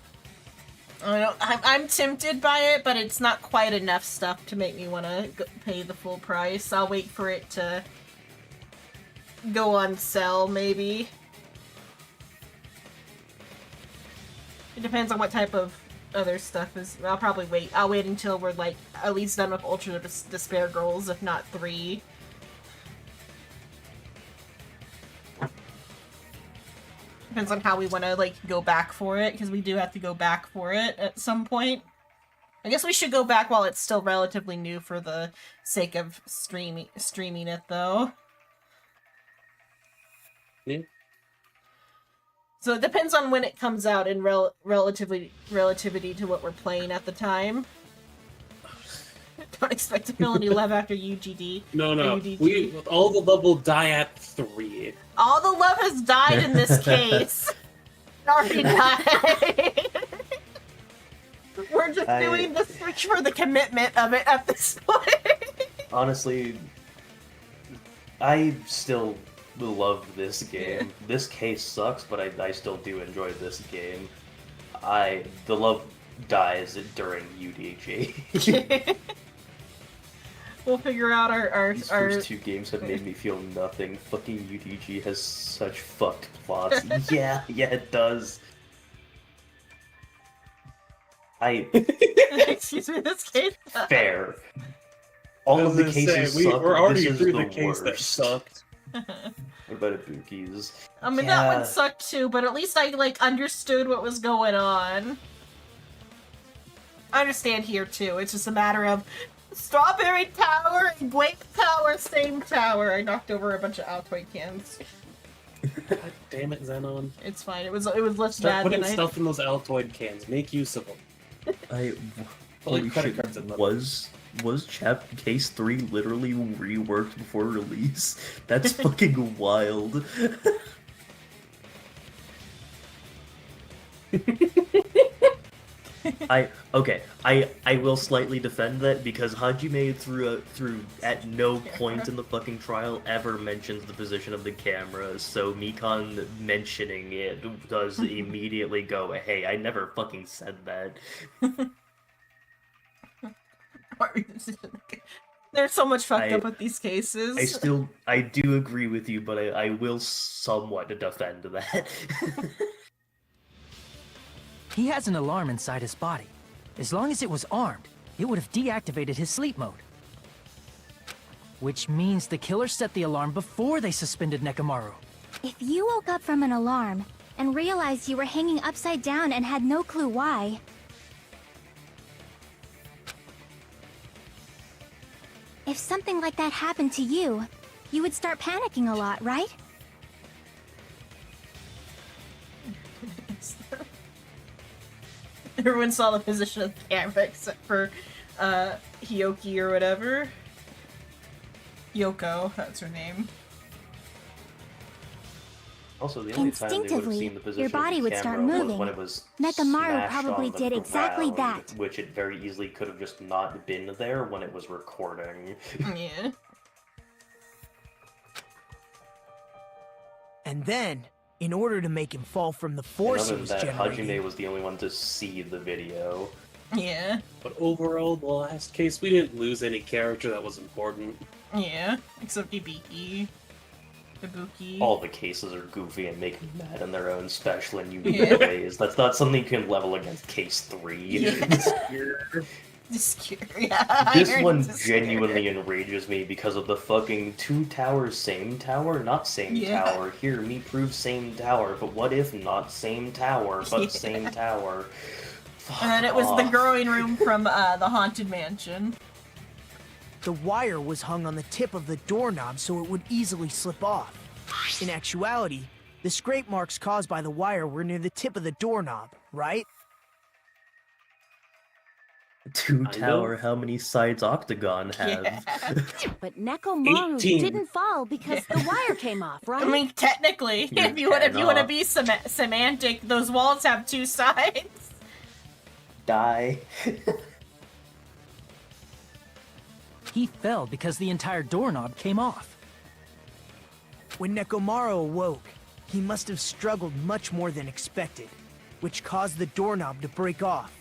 I don't, I'm tempted by it, but it's not quite enough stuff to make me want to pay the full price. I'll wait for it to go on sale, maybe. It depends on what type of other stuff is. I'll probably wait. I'll wait until we're, like, at least done with Ultra Despair Girls, if not 3. Depends on how we want to, like, go back for it, because we do have to go back for it at some point. I guess we should go back while it's still relatively new for the sake of streaming it, though. Yeah. So it depends on when it comes out in relativity to what we're playing at the time. Don't expect to feel any love after UGD. No. UDG. All the love will die at 3. All the love has died in this case. It already died. We're just doing the switch for the commitment of it at this point. Honestly, I still love this game. This case sucks, but I still do enjoy this game. The love dies during UDG. We'll figure out our These first two games have made me feel nothing. Fucking UDG has such fucked plots. yeah, it does. Excuse me, this case. Fair. All of the cases suck. We're already this is through the the case that worst. sucked. What about Ibuki's? I mean, that one sucked too, but at least I, like, understood what was going on. I understand here, too. It's just a matter of Strawberry Tower and Blake Tower, same tower. I knocked over a bunch of Altoid cans. God damn it, Xenon. It's fine. It was less Start bad putting than stuff in those Altoid cans. Make use of them. Holy credit shit, cards in them. was Case 3 literally reworked before release? That's fucking wild. I will slightly defend that because Hajime through at no point in the fucking trial ever mentions the position of the camera, so Mikon mentioning it does immediately go, hey, I never fucking said that. There's so much fucked up with these cases. I do agree with you, but I will somewhat defend that. He has an alarm inside his body. As long as it was armed, it would have deactivated his sleep mode. Which means the killer set the alarm before they suspended Nekomaru. If you woke up from an alarm and realized you were hanging upside down and had no clue why... If something like that happened to you, you would start panicking a lot, right? Everyone saw the position of the camera except for Hyoki or whatever. Yoko, that's her name. Also, the only time they would have seen the position your body of the would start camera moving. was when it was Nekomaru smashed probably on the did exactly ground, that. which it very easily could have just not been there when it was recording. Yeah. And then, in order to make him fall from the force he And was other than that, generating... Hajime was the only one to see the video. Yeah. But overall, the last case, we didn't lose any character that was important. Yeah, except Ibuki. Ibuki. All the cases are goofy and make me mad in their own special and unique Yeah. ways. That's not something you can level against Case 3. Yeah. Yeah, This iron one discure. genuinely enrages me because of the fucking two towers, same tower, not same Yeah. tower. Here, me prove same tower, but what if not same tower, but same tower? And then it was the growing room from the Haunted Mansion. The wire was hung on the tip of the doorknob so it would easily slip off. In actuality, the scrape marks caused by the wire were near the tip of the doorknob, right? Two tower, how many sides Octagon have? But Nekomaru 18. didn't fall because the wire came off, right? I mean, technically, You're if you want to cannot. be semantic, those walls have two sides. Die. He fell because the entire doorknob came off. When Nekomaru awoke, he must have struggled much more than expected, which caused the doorknob to break off.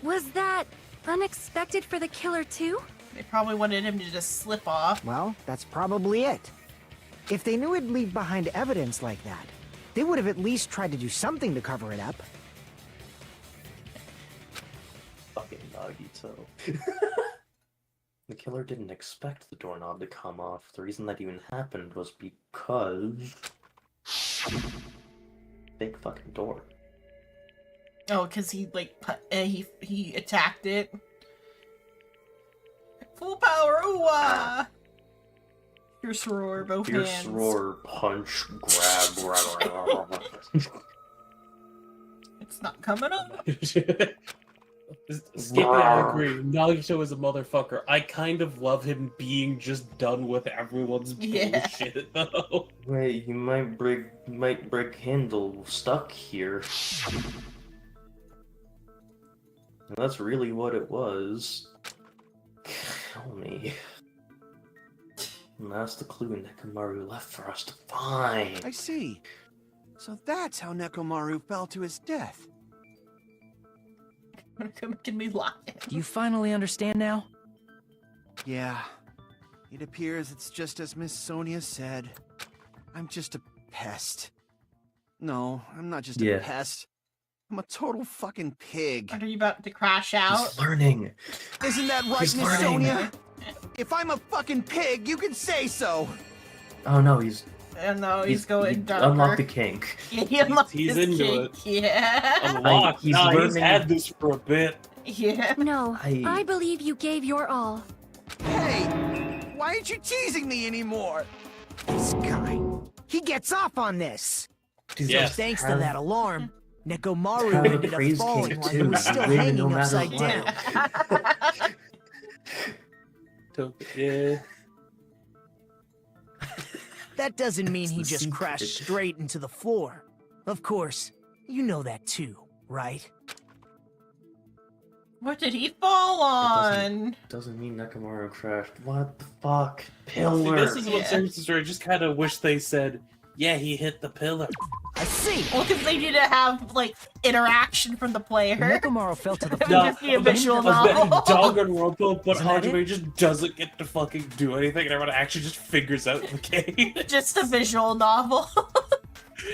Was that unexpected for the killer too? They probably wanted him to just slip off. Well, that's probably it. If they knew it'd leave behind evidence like that, they would have at least tried to do something to cover it up. Fucking Nagito. The killer didn't expect the doorknob to come off. The reason that even happened was because... big fucking door. Oh, because he, like, he attacked it. Full power, ooh-wah! Fierce roar, both Fierce hands. roar, punch, grab. It's not coming up. Skippy, I agree. Nagito is a motherfucker. I kind of love him being just done with everyone's bullshit, though. Wait, you might break handle stuck here. And that's really what it was. Kill me. And that's the clue Nekomaru left for us to find. I see. So that's how Nekomaru fell to his death. Can we lie? Do you finally understand now? Yeah. It appears it's just as Miss Sonia said. I'm just a pest. No, I'm not just a pest. I'm a total fucking pig. Are you about to crash out? He's learning. Isn't that right, Miss Sonia? If I'm a fucking pig, you can say so. Oh no, he's going darker. Unlock the kink. Yeah, he unlocked He's his into kink. it. Yeah. Unlocked. He's Nah, he's learning- had this for a bit. Yeah. No, I- I believe you gave your all. Hey, why aren't you teasing me anymore? This guy. He gets off on this. Yes. Thanks to that alarm, Have Nekomaru a ended up praise falling cake while he too. was still You win hanging no matter upside what. down. Yeah. That doesn't mean he the just secret. crashed straight into the floor. Of course, you know that too, right? What did he fall on? Doesn't mean Nekomaru crashed. What the fuck? See, Pillar. this is what sentences where I just kind of wish they said, yeah, he hit the pillar. I see. Well, because they need to have, like, interaction from the player. Nekomaru fell to the It would floor. just be a visual I bet novel. Danganronpa, but Isn't that Hajime it? just doesn't get to fucking do anything, and everyone actually just figures out the game. Just a visual novel.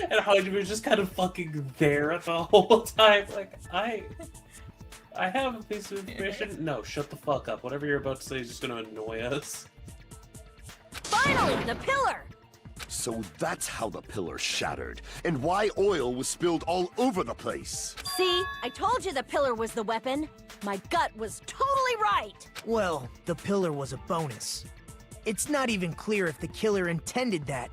And Hajime's just kind of fucking there the whole time. Like, I have a piece of information. No, shut the fuck up. Whatever you're about to say is just gonna annoy us. Finally, the pillar! So that's how the pillar shattered, and why oil was spilled all over the place. See, I told you the pillar was the weapon. My gut was totally right. Well, the pillar was a bonus. It's not even clear if the killer intended that,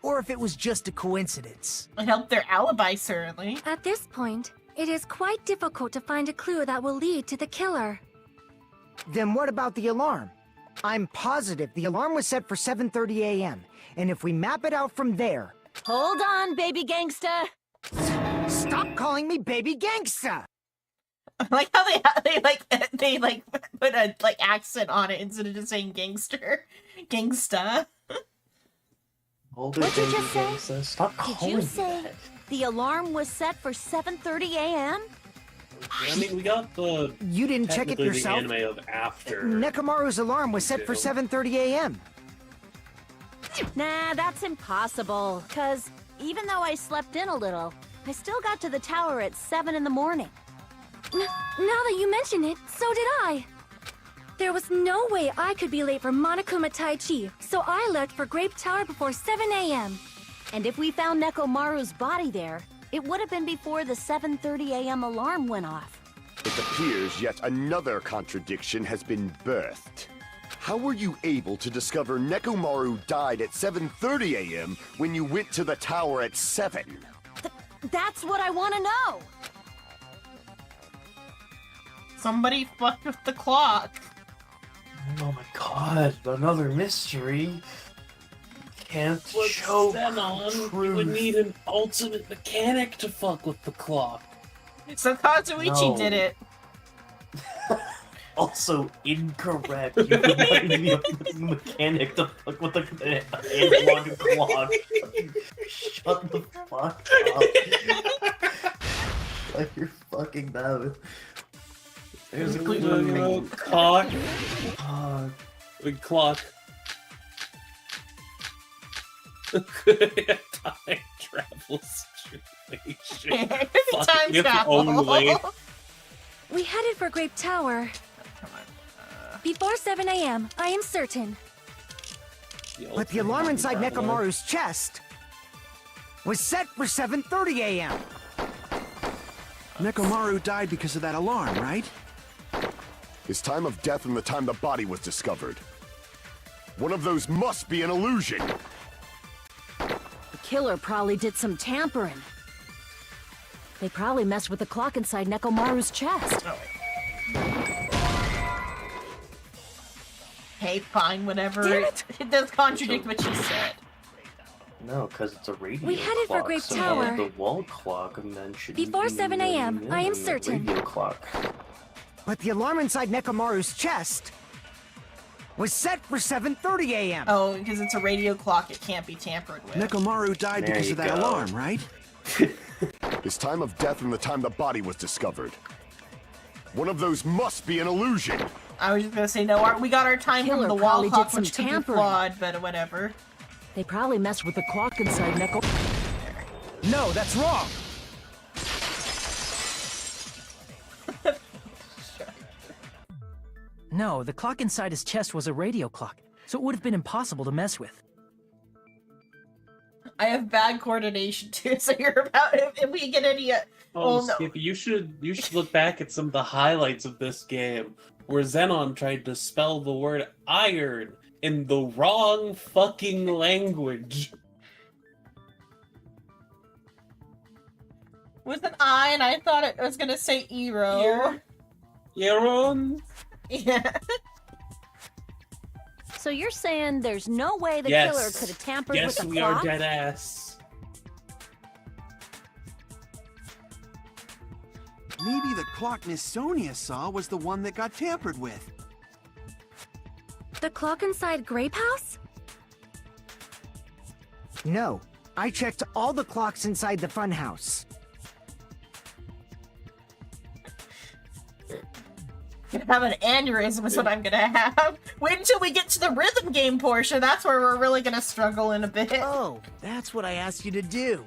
or if it was just a coincidence. It helped their alibi, certainly. At this point, it is quite difficult to find a clue that will lead to the killer. Then what about the alarm? I'm positive the alarm was set for 7:30 a.m. And if we map it out from there... Hold on, baby gangsta. Stop calling me baby gangsta! I like how they put a accent on it instead of just saying gangster. Gangsta. Older What'd you baby just say? gangsta. Stop Did calling you me say that. the alarm was set for 7:30 a.m.? I mean, we got the You didn't check it technically yourself? the anime of after. Nekomaru's alarm was set for 7:30 a.m. Nah, that's impossible. Cause even though I slept in a little, I still got to the tower at 7 in the morning. Now that you mention it, so did I. There was no way I could be late for Monokuma Taichi, so I left for Grape Tower before 7 a.m. And if we found Nekomaru's body there, it would have been before the 7:30 a.m. alarm went off. It appears yet another contradiction has been birthed. How were you able to discover Nekomaru died at 7:30 a.m. when you went to the tower at 7? That's what I want to know. Somebody fucked with the clock. Oh my god, another mystery. Can't With show Xenon, you would truth. need an ultimate mechanic to fuck with the clock. So Kazuichi No. did it. Also incorrect. You would not need a mechanic to fuck with an analog clock. Shut the fuck up. Shut your fucking mouth. There's a clue. Cock. Uh, Big clock. Time travel situation. Fuck Time if travel. only. We headed for Grape Tower. Come on. Before 7 a.m., I am certain. But the alarm inside Nekomaru's chest was set for 7:30 a.m. Nekomaru died because of that alarm, right? His time of death and the time the body was discovered. One of those must be an illusion. The killer probably did some tampering. They probably messed with the clock inside Nekomaru's chest. Hey, fine, whatever. Damn it. It does contradict what she said. no, because it's a radio We headed for clock, Grape so Tower. the wall clock mentioned Before 7 a.m., I am certain. Radio clock. But the alarm inside Nekomaru's chest was set for 7:30 a.m. Oh, because it's a radio clock, it can't be tampered with. Nekomaru died There because you of that go. alarm, right? His time of death and the time the body was discovered. One of those must be an illusion. I was just gonna say, no, we got our time from Killer the wall probably clock, did some which could be tampering. flawed, but whatever. They probably messed with the clock inside Neko. No, that's wrong. No, the clock inside his chest was a radio clock, so it would have been impossible to mess with. I have bad coordination too, so you're about if we get any. Oh, no. Skippy, you should look back at some of the highlights of this game, where Xenon tried to spell the word iron in the wrong fucking language. With an I, and I thought it was gonna say Ero. Yaron? Yeah. So you're saying there's no way the Yes. killer could have tampered with Yes, the we clock? are dead ass. Maybe the clock Miss Sonia saw was the one that got tampered with. The clock inside Grape House? No, I checked all the clocks inside the funhouse. Gonna have an aneurysm is what I'm gonna have. Wait until we get to the rhythm game portion. That's where we're really gonna struggle in a bit. Oh, that's what I asked you to do.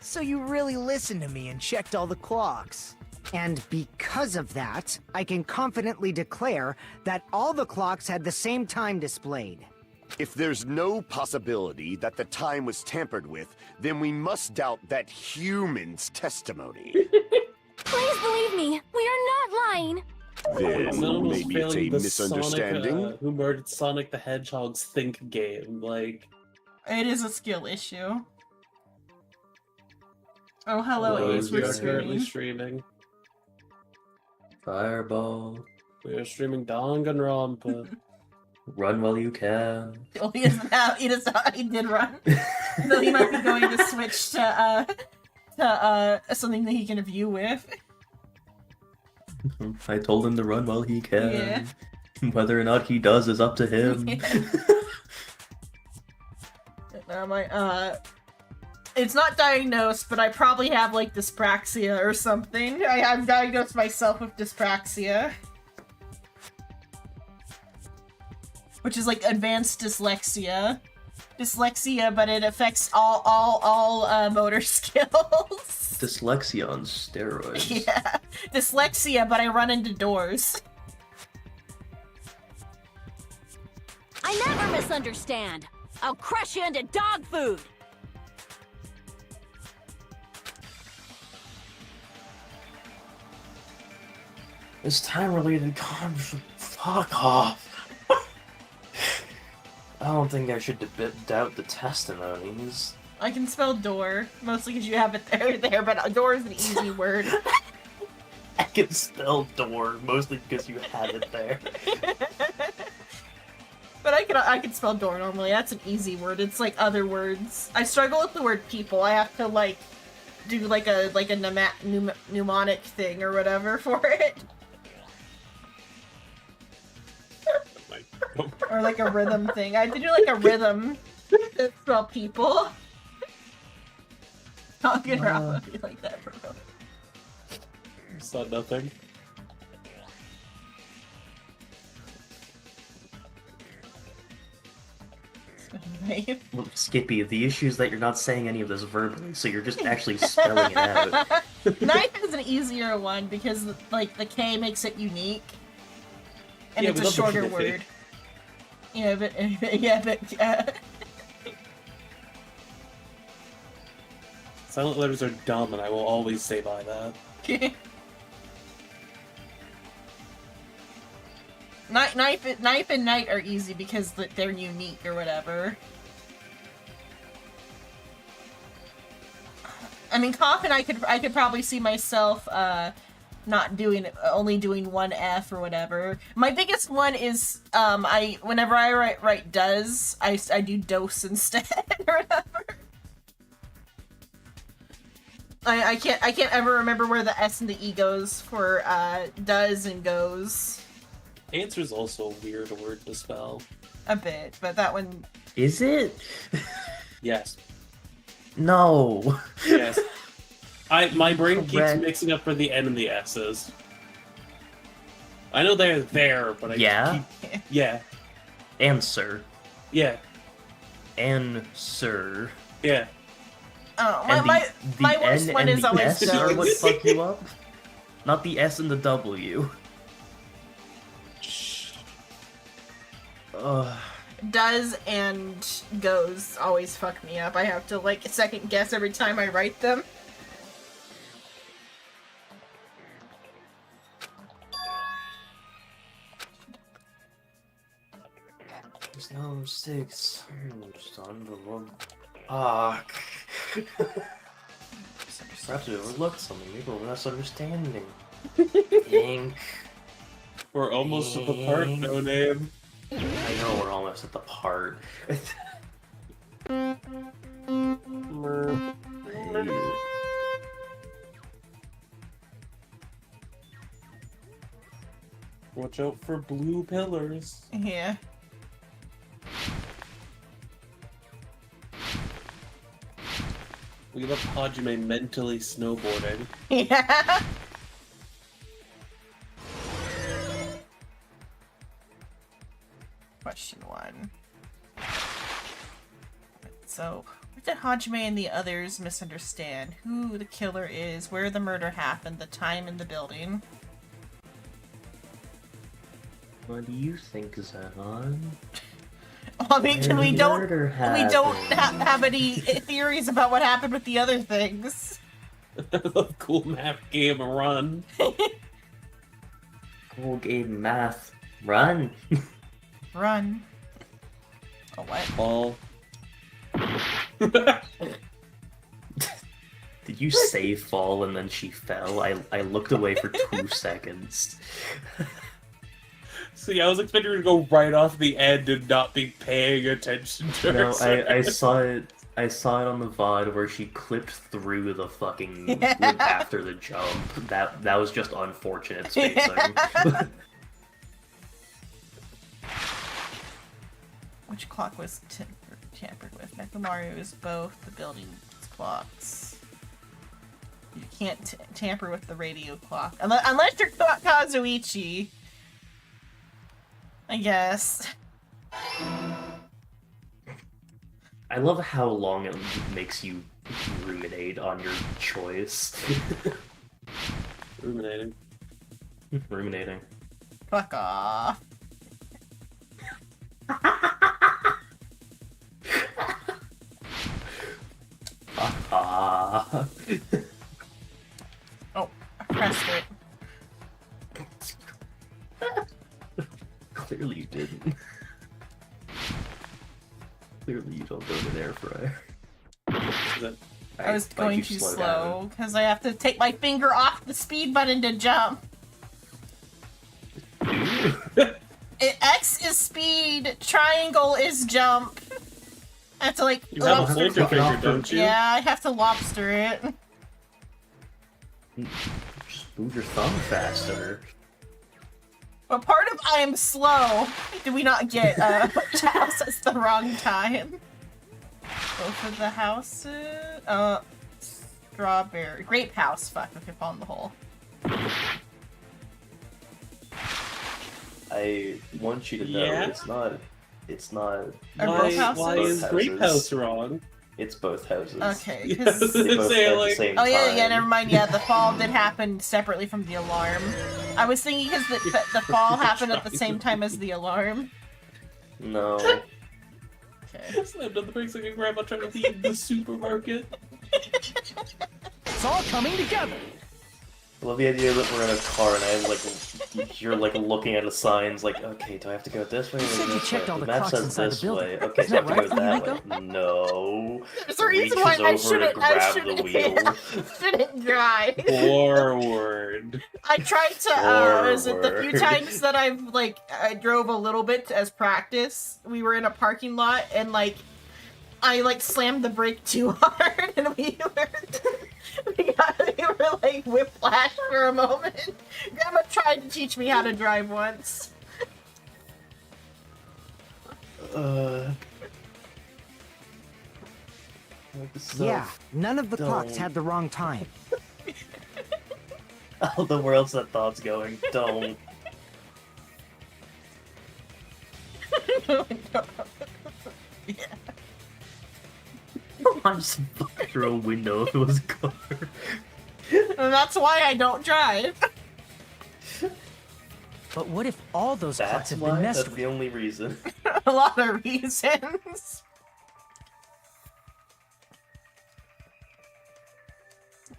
So you really listened to me and checked all the clocks. And because of that, I can confidently declare that all the clocks had the same time displayed. If there's no possibility that the time was tampered with, then we must doubt that human's testimony. Please believe me, we are not lying. Then Xenon was maybe it's a failing the misunderstanding. Sonic, Who Murdered Sonic the Hedgehog's Think game. Like, It is a skill issue. Oh, hello, Ace. we We're are currently streaming. streaming. Fireball. We are streaming Danganronpa. Run while you can. Oh, he doesn't have. He does not. He did run. Though he might be going to switch to something that he can view with. I told him to run while he can. Yeah. Whether or not he does is up to him. It's not diagnosed, but I probably have like dyspraxia or something. I've diagnosed myself with dyspraxia, which is like advanced dyslexia. Dyslexia, but it affects all motor skills. Dyslexia on steroids. Yeah, dyslexia, but I run into doors. I never misunderstand. I'll crush you into dog food. This time-related fuck off. I don't think I should doubt the testimonies. I can spell door, mostly because you have it there, but door is an easy word. I can spell door, mostly because you had it there. But I can spell door normally. That's an easy word. It's like other words. I struggle with the word people. I have to like do like a mnemonic thing or whatever for it. Or like a rhythm thing. I have to do like a rhythm to spell people. Danganronpa be like that for real. It's not nothing. Well, Skippy, the issue is that you're not saying any of this verbally, so you're just actually spelling it out. Knife is an easier one because like the K makes it unique. And Yeah, it's we a love the shorter K. word. Yeah, but Silent letters are dumb, and I will always stay by that. Knife and Knight are easy because they're unique or whatever. I mean, Coffin, I could probably see myself not doing only doing one F or whatever. My biggest one is whenever I write does, I do dose instead or whatever. I can't ever remember where the S and the E goes for does and goes. Answer's also a weird word to spell. A bit, but that one... Is it? Yes. No. Yes. My brain Correct. keeps mixing up for the N and the S's. I know they're there, but I Yeah? keep... Yeah. Answer. Yeah. Answer. Yeah. Oh, And my the worst N one and is the always S are what goes. fuck you up? Not the S and the W. Ugh. Does and goes always fuck me up. I have to, like, second guess every time I write them. There's no mistakes. Just fuck. Perhaps we overlooked something. Maybe we're misunderstanding. Think. We're almost at the part, no name. I know we're almost at the part. Watch out for blue pillars. Yeah. We left Hajime mentally snowboarding. Yeah. Question 1. So, what did Hajime and the others misunderstand? Who the killer is, where the murder happened, the time in the building. What do you think, Xenon? I mean, we don't happened? have any theories about what happened with the other things. I love cool map game run. Cool game math. Run. Run. Oh, what? Ball. Did you say fall and then she fell? I looked away for 2 seconds. See, I was expecting her to go right off the end and not be paying attention to No, her. I saw it. I saw it on the VOD where she clipped through the fucking loop after the jump. That was just unfortunate spacing. Which clock was tampered with? Nekomaru is both the building's clocks. You can't tamper with the radio clock. Unless you're Kazuichi. I guess. I love how long it makes you ruminate on your choice. Ruminating. Ruminating. Fuck off. Oh, I pressed it. Clearly you didn't. Clearly you don't go to the air fryer. I was going too slow because I have to take my finger off the speed button to jump. X is speed, triangle is jump. I have to like. You have a pointer finger, don't you? Yeah, I have to lobster it. Just move your thumb faster. But part of I am slow. Did we not get which house is the wrong time? Both of the houses. Strawberry. Grape house. Fuck. Okay, fall in the hole. I want you to know it's not. Are both houses? Why is Grape House wrong? It's both houses. Okay, Yes, because They both say, at like- the same oh yeah, time. never mind. Yeah, the fall did happen separately from the alarm. I was thinking because the fall happened at the same time as the alarm. No. Okay. Slammed on the brakes like a grandma trying to leave the supermarket. It's all coming together. I love the idea that we're in a car and I have like you're like looking at the signs like, okay, do I have to go this way or said you this checked way? all The the map clocks says inside the this building. way. Okay, Isn't so I have that to go right, that way. No. There's a reason Reaches why I over to grab the wheel. shouldn't drive. Forward. I tried to, is it the few Forward. times that I drove a little bit as practice, we were in a parking lot and I slammed the brake too hard and we were like whiplash for a moment. Grandma tried to teach me how to drive once. So Yeah, none of the clocks don't. had the wrong time. Oh, the world's that thought's going. Don't. Yeah. I'm just fucking through a window if it was a car. And that's why I don't drive. But what if all those clocks That's have why. been messed That's with? the only reason. A lot of reasons.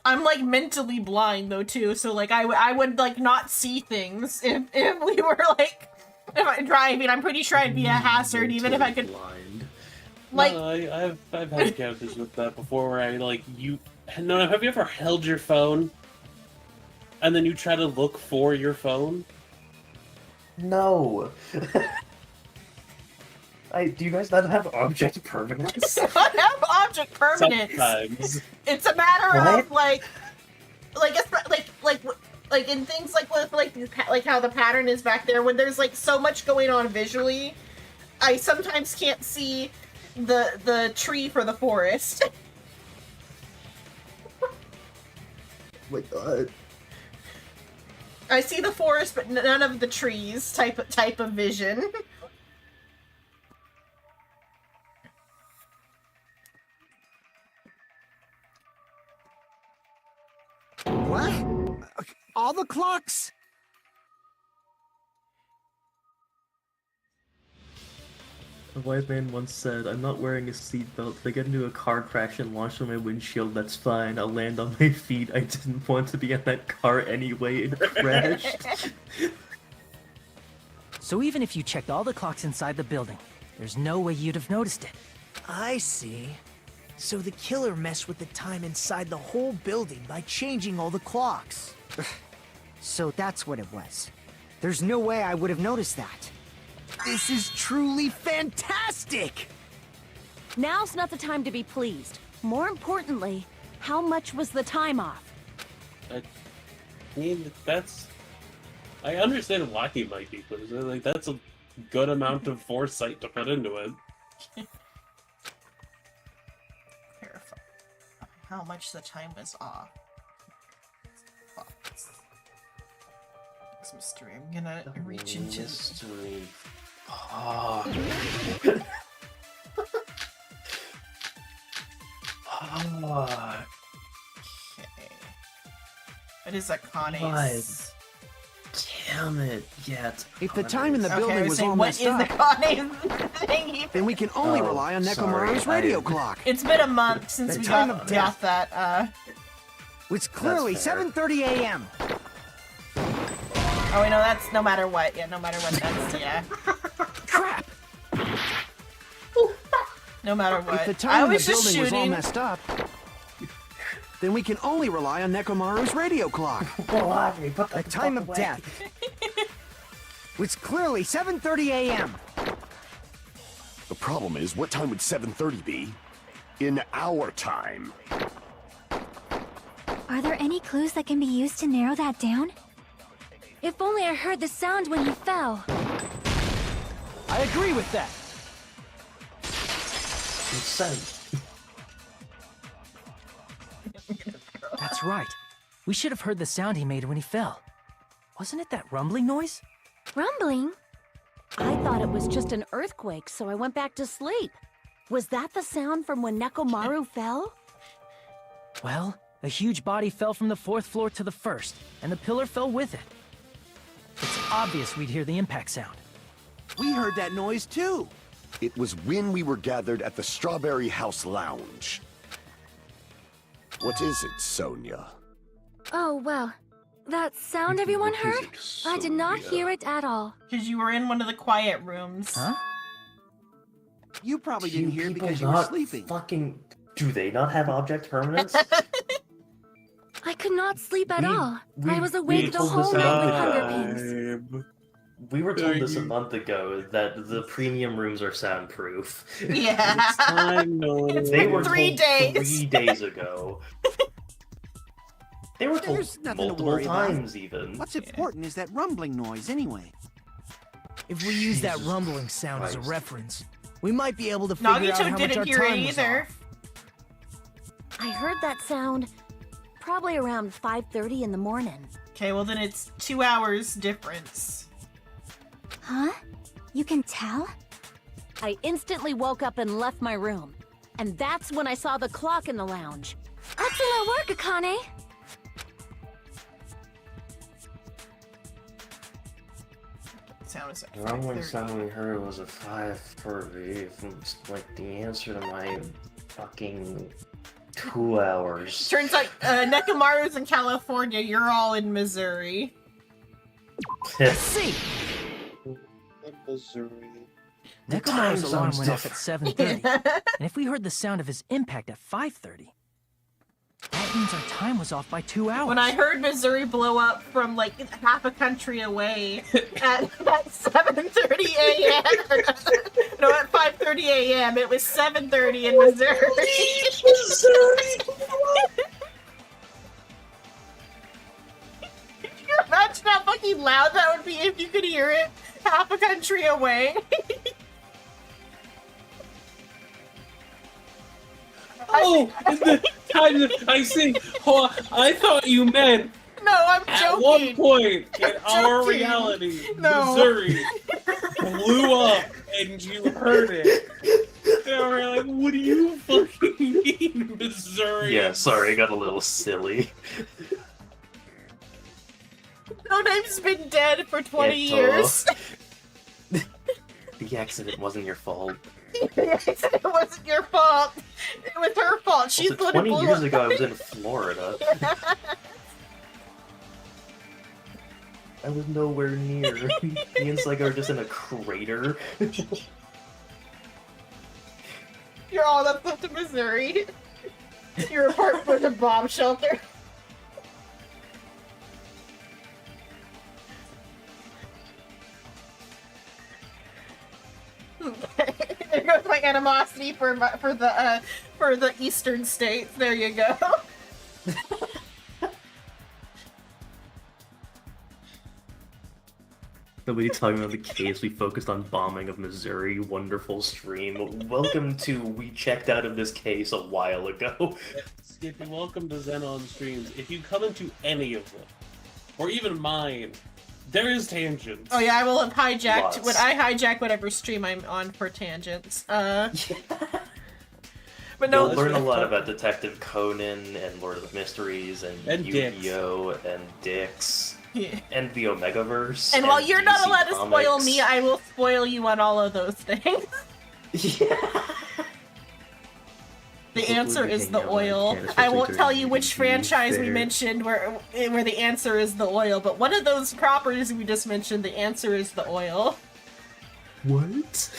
I'm like mentally blind though too, so like I would like not see things if we were like if I driving. I'm pretty sure I'd be a hazard even if I could. Blind. Like No, I've had encounters with that before where I like you. No, have you ever held your phone and then you try to look for your phone? No. Do you guys not have object permanence? I have object permanence. Sometimes. It's a matter What? of like in things like with like how the pattern is back there when there's like so much going on visually, I sometimes can't see the tree for the forest. Wait, I see the forest, but none of the trees. Type of vision. What? All the clocks? A wise man once said, "I'm not wearing a seatbelt. If I get into a car crash and launch on my windshield, that's fine. I'll land on my feet. I didn't want to be in that car anyway. It crashed." So even if you checked all the clocks inside the building, there's no way you'd have noticed it. I see. So the killer messed with the time inside the whole building by changing all the clocks. So that's what it was. There's no way I would have noticed that. This is truly fantastic! Now's not the time to be pleased. More importantly, how much was the time off? I mean, that's... I understand why he might be pleased. Like, that's a good amount of foresight to put into it. Verify how much the time was off. It's mystery. I'm gonna reach into. Mystery. Oh. Oh. Okay. What is a con ace? Damn it. Yeah, it's If the time in the Okay, I building was was saying, all what messed is the up, con ace thing? then we can only Oh, rely on sorry, Nekomaru's radio I- clock. It's been a month since The we time got of death. that. It's clearly fair. 7:30 a.m. Oh, wait, no, that's no matter what. Yeah, no matter what. That's yeah. Crap! No matter what. If the I time in the was just building was all shooting. messed up, then we can only rely on Nekomaru's radio clock. The time of death. It's clearly 7:30 a.m. The problem is, what time would 7:30 be? In our time. Are there any clues that can be used to narrow that down? If only I heard the sound when you fell. I agree with that. insane. That's right. We should have heard the sound he made when he fell. Wasn't it that rumbling noise? Rumbling? I thought it was just an earthquake, so I went back to sleep. Was that the sound from when Nekomaru fell? Well, a huge body fell from the 4th floor to the 1st, and the pillar fell with it. It's obvious we'd hear the impact sound. We heard that noise too. It was when we were gathered at the Strawberry House Lounge. What is it, Sonia? Oh, well. That sound everyone heard? I did not hear it at all. Because you were in one of the quiet rooms. Huh? You probably Do didn't hear people because you were not sleeping. Fucking. Do they not have object permanence? I could not sleep at all. I was we awake the told this whole night with about- hunger pains. We were told this a month ago that the premium rooms are soundproof. Yeah. Time, no. They were 3 told days. 3 days ago. They were told There's nothing to multiple worry about. times, even. What's important is that rumbling noise anyway. If we use that Jesus rumbling sound as a Christ. reference, we might be able to figure out Nagito how much didn't our hear it time was either. off. I heard that sound probably around 5:30 in the morning. Okay, well then it's 2 hours difference. Huh? You can tell? I instantly woke up and left my room. And that's when I saw the clock in the lounge. Excellent work, Akane! Sound is at The rumbling 5:30. sound we heard was a 5:30. It's like the answer to my fucking 2 hours. Turns out Nekomaru's in California, you're all in Missouri. See, Missouri. Nekomaru's time alarm zone's went off at 7:30, and if we heard the sound of his impact at 5:30, that means our time was off by 2 hours. When I heard Missouri blow up from like half a country away at 7:30 a.m. No, at 5:30 a.m. It was 7:30 in Missouri. Can you imagine how fucking loud that would be if you could hear it half a country away? Oh, and the time that I see, oh, I thought you meant No, I'm at joking. one point in I'm our joking. reality, No. Missouri blew up and you heard it. And we're like, what do you fucking mean, Missouri? Yeah, sorry, I got a little silly. No Name's been dead for 20 Yeah, years. The accident wasn't your fault. It wasn't your fault. It was her fault. She's Also, the one 20 who blew years up. ago, I was in Florida. I was nowhere near. Me and Psycho are just in a crater. You're all up to Missouri. Your apartment was a bomb shelter. There goes my animosity for the eastern states. There you go. Nobody talking about the case. We focused on bombing of Missouri. Wonderful stream. Welcome to We Checked Out of This Case a while ago. Skippy, welcome to Xenon streams. If you come into any of them, or even mine, there is tangents. Oh yeah, I will have hijacked Lots. when I hijack whatever stream I'm on for tangents. But no, You'll learn a lot about Detective Conan and Lord of the Mysteries and Yu-Gi-Oh! And Dix. Yeah. And the Omegaverse. And while you're not DC allowed to spoil Comics. me, I will spoil you on all of those things. The answer is the oil. I won't tell you which franchise we mentioned where the answer is the oil, but one of those properties we just mentioned, the answer is the oil. What?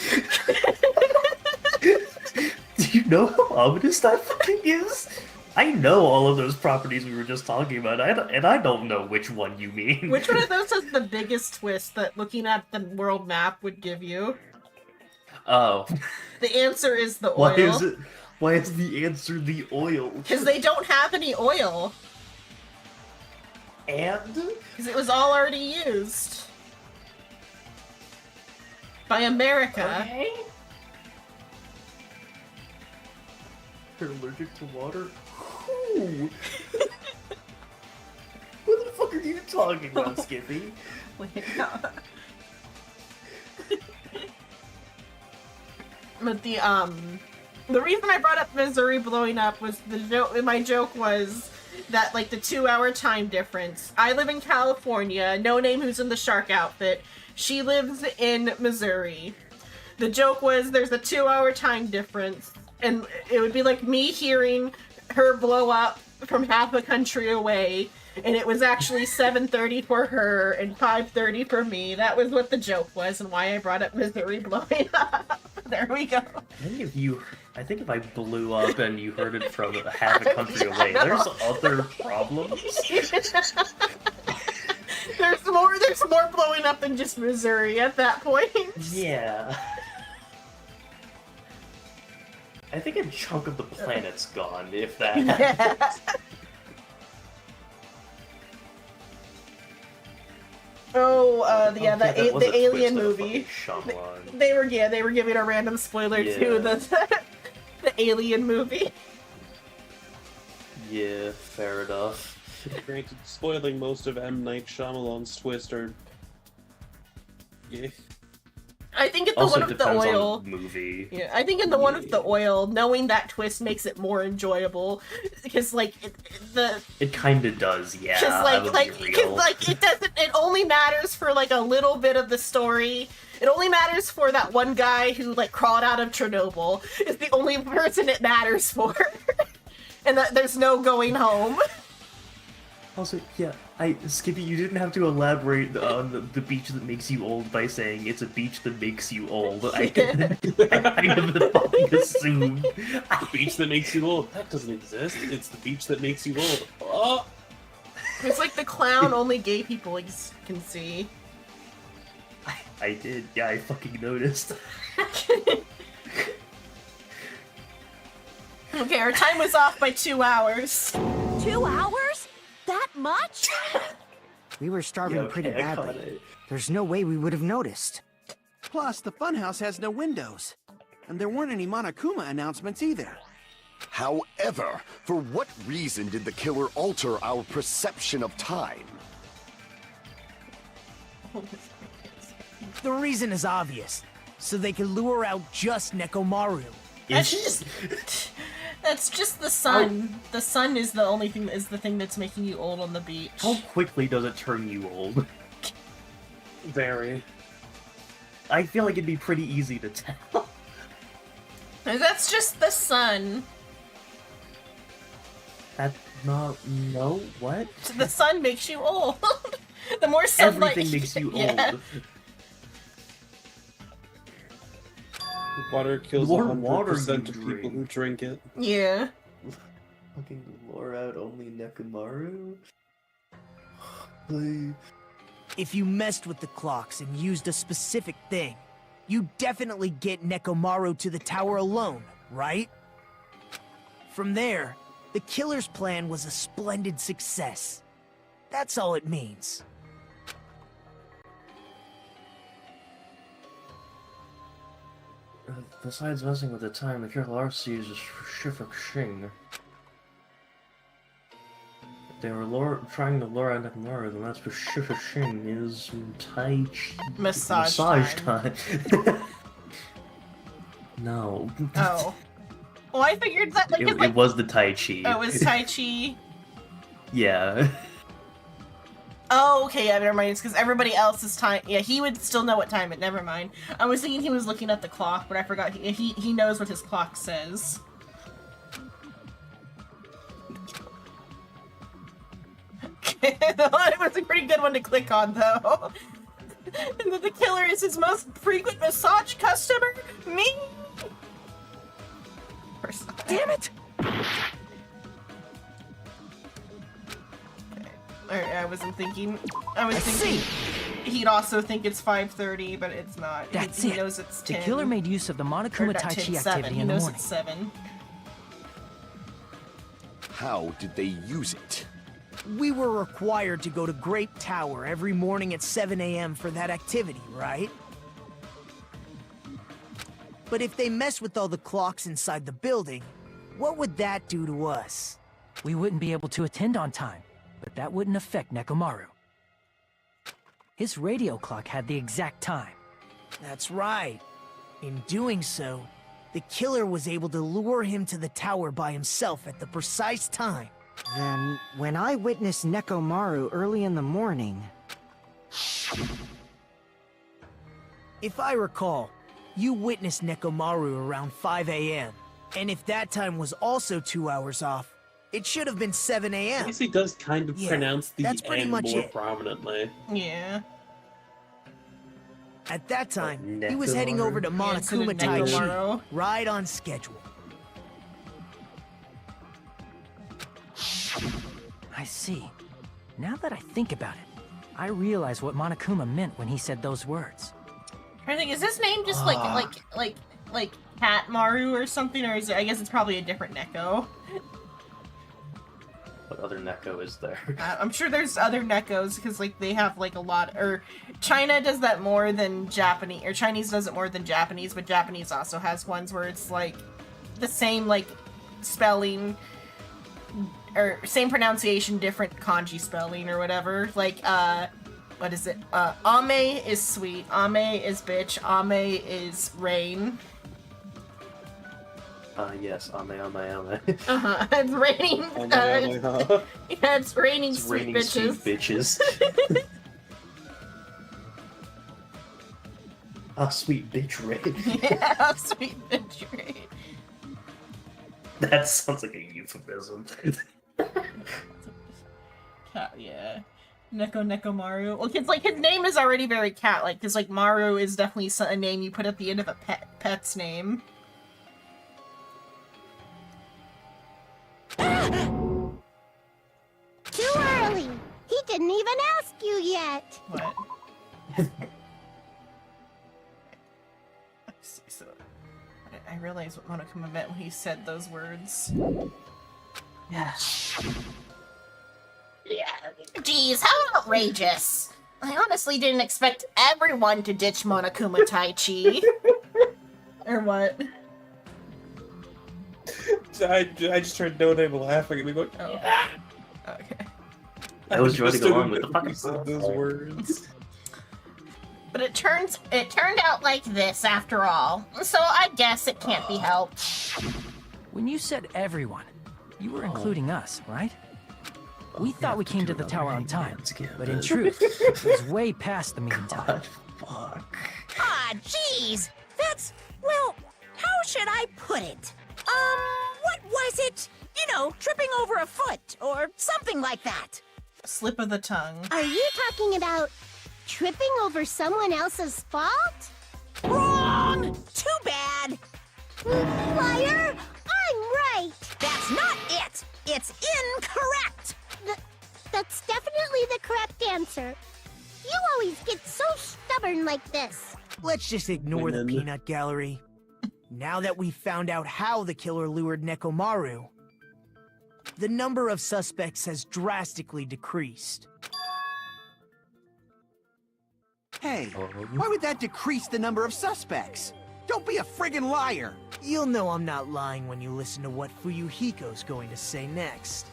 Do you know how ominous that fucking is? I know all of those properties we were just talking about, and I don't know which one you mean. Which one of those has the biggest twist that looking at the world map would give you? Oh. The answer is the oil. Why is it? Why is the answer the oil? Because they don't have any oil. And? Because it was all already used. By America. Okay. You're allergic to water? Who? What the fuck are you talking about, Skippy? Wait, no. But the reason I brought up Missouri blowing up was my joke was that like the 2 hour time difference. I live in California, No Name who's in the shark outfit. She lives in Missouri. The joke was there's a 2 hour time difference, and it would be like me hearing her blow up from half a country away, and it was actually 7:30 for her and 5:30 for me. That was what the joke was and why I brought up Missouri blowing up. There we go. I think if I blew up and you heard it from half a country away, there's other problems. There's more blowing up than just Missouri at that point. Yeah. I think a chunk of the planet's gone, if that happens. Yeah, that was the a Alien twist of a movie. fucking Shyamalan. They were giving a random spoiler to the Alien movie. Yeah, fair enough. Granted, spoiling most of M. Night Shyamalan's twist are... Yeah. I think in the Also one with the depends on oil. the movie. Yeah, I think in the one with the oil, knowing that twist makes it more enjoyable because like It kind of does, yeah. Because it doesn't. It only matters for like a little bit of the story. It only matters for that one guy who like crawled out of Chernobyl. Is the only person it matters for, and that there's no going home. Also, yeah, Skippy, you didn't have to elaborate on the beach that makes you old by saying it's a beach that makes you old. I kind of fucking assumed. The beach that makes you old. That doesn't exist. It's the beach that makes you old. Oh! It's like the clown only gay people can see. I did, yeah, I fucking noticed. Okay, our time was off by 2 hours. 2 hours? That much? We were starving Yeah, okay, pretty I caught badly. it. There's no way we would have noticed. Plus, the funhouse has no windows. And there weren't any Monokuma announcements either. However, for what reason did the killer alter our perception of time? The reason is obvious. So they can lure out just Nekomaru. That's just the sun. The sun is the only thing the thing that's making you old on the beach. How quickly does it turn you old? Very. I feel like it'd be pretty easy to tell. That's just the sun. That's not... No? What? The sun makes you old. The more sunlight... Everything makes you Yeah. old. Water kills More 100% water you of people who drink it. Yeah. Fucking lure out only Nekomaru? Please. If you messed with the clocks and used a specific thing, you definitely get Nekomaru to the tower alone, right? From there, the killer's plan was a splendid success. That's all it means. Besides messing with the time, the killer uses Shifra-Shing. If they were trying to lure out Nekomaru, then that's for Shifra-Shing is Massage time. No. Oh. Well, I figured that, like, It was the Tai Chi. Oh, it was Tai Chi? Yeah. Oh, okay, yeah, never mind. It's because everybody else's time... Yeah, he would still know what time it... Never mind. I was thinking he was looking at the clock, but I forgot he knows what his clock says. It was a pretty good one to click on, though. And then the killer is his most frequent massage customer? Me? Damn it! Alright, I wasn't thinking... I was thinking he'd also think it's 5:30, but it's not. That's he it. knows it's 10. The killer made use of the Monokuma Or not Tai 10, Chi 7. activity He in the knows morning. it's 7. How did they use it? We were required to go to Grape Tower every morning at 7 a.m. for that activity, right? But if they mess with all the clocks inside the building, what would that do to us? We wouldn't be able to attend on time, but that wouldn't affect Nekomaru. His radio clock had the exact time. That's right. In doing so, the killer was able to lure him to the tower by himself at the precise time. Then, when I witnessed Nekomaru early in the morning... If I recall, you witnessed Nekomaru around 5 a.m. And if that time was also 2 hours off, it should have been 7 I a.m. guess he does kind of pronounce the that's pretty N much more it. prominently. Yeah. At that time, he was heading over to Monokuma Tai Chi, Nekomaru. right on schedule. I see. Now that I think about it, I realize what Monokuma meant when he said those words. I think, is his name just like Cat Maru or something, or is it, I guess it's probably a different Neko. What other Neko is there? I'm sure there's other Nekos because like they have like a lot. Or China does that more than Japanese, or Chinese does it more than Japanese, but Japanese also has ones where it's like the same like spelling or same pronunciation, different kanji spelling or whatever. Like what is it? Ame is sweet. Ame is bitch. Ame is rain. Yes, ame. It's raining. Yeah, it's raining, It's sweet raining bitches. sweet bitches. Ah, sweet bitch rain. Yeah, sweet bitch rain. That sounds like a euphemism. Cat, yeah. Neko Maru. Well, it's like his name is already very cat-like, because like Maru is definitely a name you put at the end of a pet's name. Too early. He didn't even ask you yet. What? So, I realized what Monokuma meant when he said those words. Yeah. Geez, how outrageous! I honestly didn't expect everyone to ditch Monokuma Taichi. Or what? I just heard No Name laughing at me going, oh. Okay. I was running along with the fucking those words. But it turned out like this after all, so I guess it can't be helped. When you said everyone, you were including us, right? We thought we came to the tower on time, but in truth, it was way past the meeting time. Fuck. Ah, jeez. That's, well, how should I put it? What was it? You know, tripping over a foot, or something like that. Slip of the tongue. Are you talking about tripping over someone else's fault? Wrong! Too bad! Liar! I'm right! That's not it! It's incorrect! That's definitely the correct answer. You always get so stubborn like this. Let's just ignore the peanut gallery. Now that we've found out how the killer lured Nekomaru, the number of suspects has drastically decreased. Hey, why would that decrease the number of suspects? Don't be a friggin' liar! You'll know I'm not lying when you listen to what Fuyuhiko's going to say next.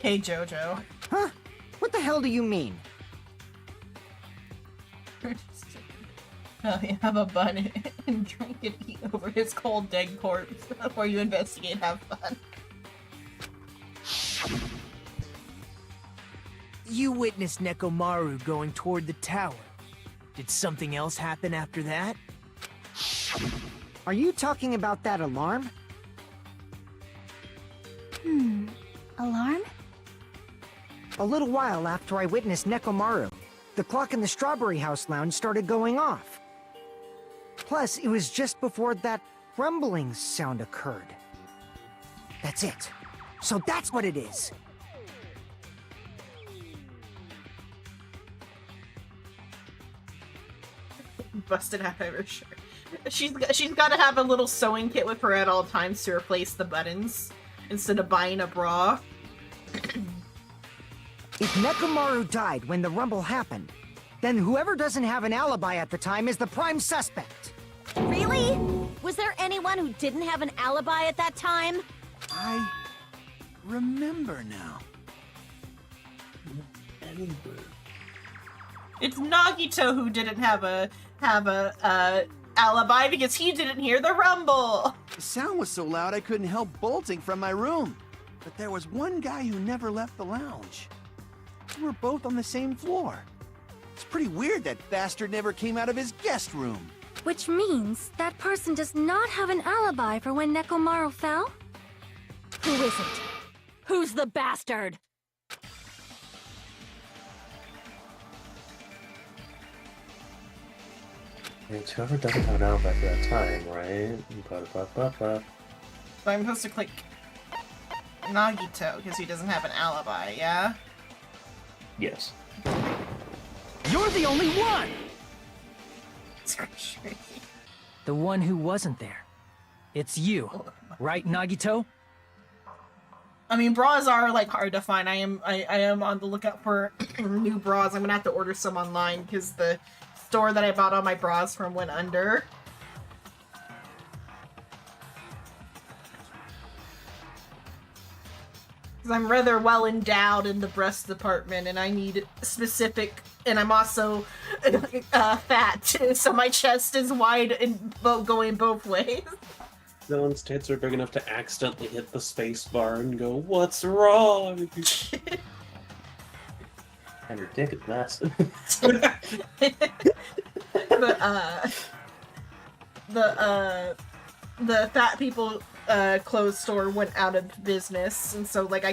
Hey, Jojo. Huh? What the hell do you mean? You have a bun and drink and eat over his cold dead corpse before you investigate. Have fun. You witnessed Nekomaru going toward the tower. Did something else happen after that? Are you talking about that alarm? Alarm? A little while after I witnessed Nekomaru, the clock in the Strawberry House lounge started going off. Plus, it was just before that rumbling sound occurred. That's it. So that's what it is. Busted half of her shirt. She's got to have a little sewing kit with her at all times to replace the buttons instead of buying a bra. If Nekomaru died when the rumble happened, then whoever doesn't have an alibi at the time is the prime suspect. Really? Was there anyone who didn't have an alibi at that time? I remember now. It's Nagito who didn't have a alibi because he didn't hear the rumble. The sound was so loud I couldn't help bolting from my room. But there was one guy who never left the lounge. We were both on the same floor. It's pretty weird that bastard never came out of his guest room. Which means that person does not have an alibi for when Nekomaru fell? Who isn't? Who's the bastard? It's whoever doesn't have an alibi for that time, right? So I'm supposed to click Nagito because he doesn't have an alibi, yeah? Yes. You're the only one! The one who wasn't there. It's you, right, Nagito? I mean, bras are like hard to find. I am on the lookout for new bras. I'm gonna have to order some online because the store that I bought all my bras from went under. Because I'm rather well endowed in the breast department, and I need specific. And I'm also fat, so my chest is wide and going both ways. Dylan's tits are big enough to accidentally hit the space bar and go, "What's wrong?" And your dick is massive. The fat people clothes store went out of business, and so like I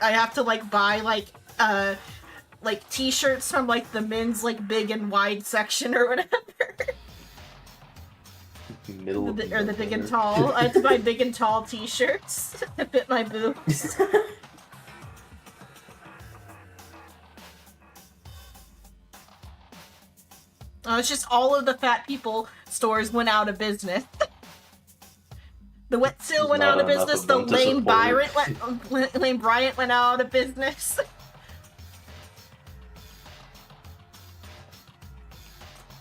have to like buy like t-shirts from like the men's like big and wide section or whatever. Middle Or the big and tall. I have to buy big and tall t-shirts to fit my boobs. It's just all of the fat people stores went out of business. The Wet Seal went out of business. The Lame Bryant went out of business.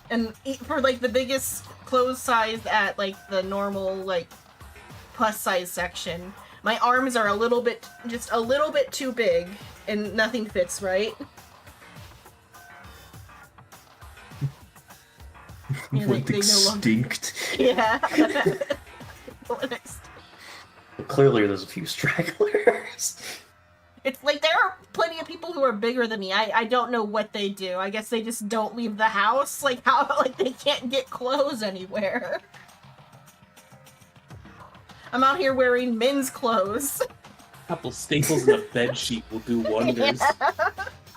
And for like the biggest clothes size at like the normal like plus size section, my arms are just a little bit too big and nothing fits right. Went extinct. Yeah. Clearly there's a few stragglers. It's like there are plenty of people who are bigger than me. I don't know what they do. I guess they just don't leave the house. Like how like they can't get clothes anywhere. I'm out here wearing men's clothes. A couple staples and a bed sheet will do wonders.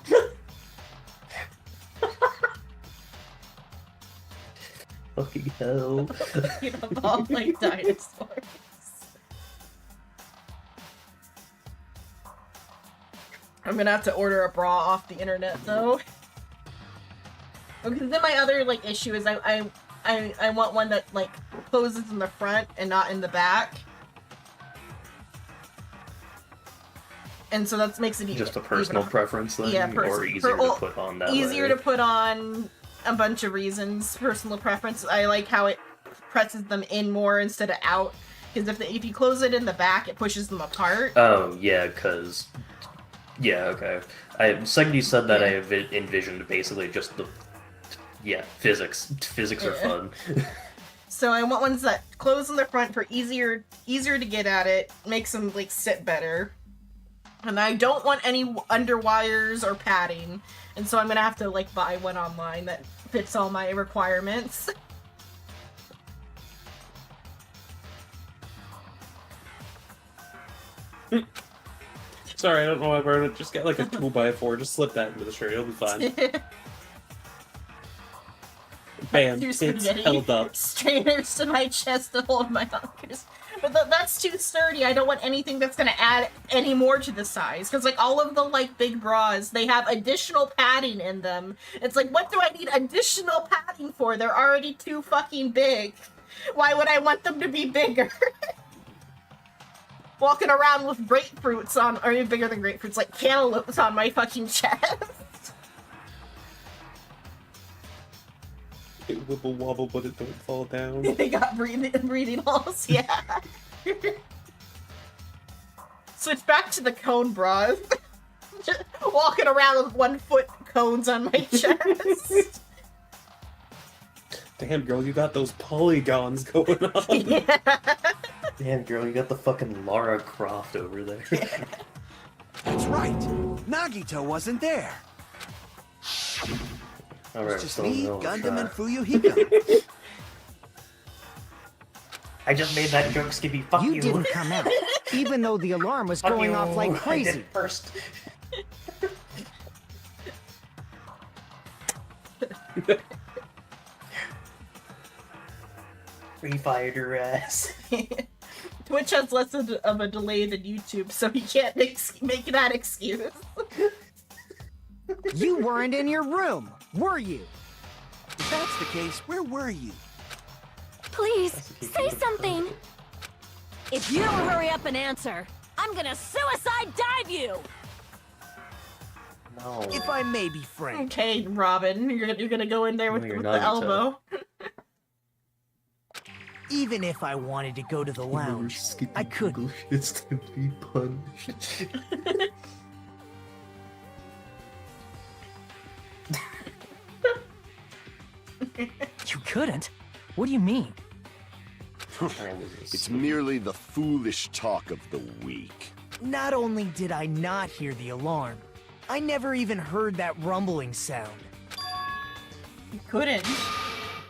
Yeah. Fucking hell. You know, all like dinosaurs. I'm gonna have to order a bra off the internet though. Because then my other like issue is I want one that like closes in the front and not in the back. And so that makes it just a personal preference then, or easier to put on that easier way. to put on a bunch of reasons. Personal preference. I like how it presses them in more instead of out. Because if you close it in the back, it pushes them apart. Oh yeah, because okay. Second you said that, I envisioned basically just the physics. Physics are fun. So I want ones that close in the front for easier to get at it, makes them like sit better. And I don't want any underwires or padding, and so I'm gonna have to like buy one online that fits all my requirements. Sorry, I don't know why I burned it. Just get like a 2x4, just slip that into the shirt, it'll be fine. Bam, it's held up. Strainers to my chest to hold my hunkers. But that's too sturdy. I don't want anything that's gonna add any more to the size. Because like all of the like big bras, they have additional padding in them. It's like, what do I need additional padding for? They're already too fucking big. Why would I want them to be bigger? Walking around with grapefruits on, or even bigger than grapefruits, like cantaloupes on my fucking chest. It wibble wobble, but it don't fall down. They got breathing holes, yeah. Switch back to the cone bras. Just walking around with 1 foot cones on my chest. Damn, girl, you got those polygons going on. Yeah. Damn, girl, you got the fucking Lara Croft over there. That's right. Nagito wasn't there. Alright, It's just so me, no, Gundam, and Fuyuhiko. I just made that joke, Skippy. Fuck you. You didn't come out, even though the alarm was Fuck going you. off like I did crazy. it first. Refired your ass. Twitch has less of a delay than YouTube, so he can't make that excuse. You weren't in your room, were you? If that's the case, where were you? Please, say something. If you don't hurry up and answer, I'm I'm gonna suicide dive you! No. If I may be frank. Okay, Robin, you're gonna go in there with, No, you're with not, the you elbow. Even if I wanted to go to the lounge, I couldn't. It's to be punished. You couldn't? What do you mean? It's merely the foolish talk of the weak. Not only did I not hear the alarm, I never even heard that rumbling sound. You couldn't.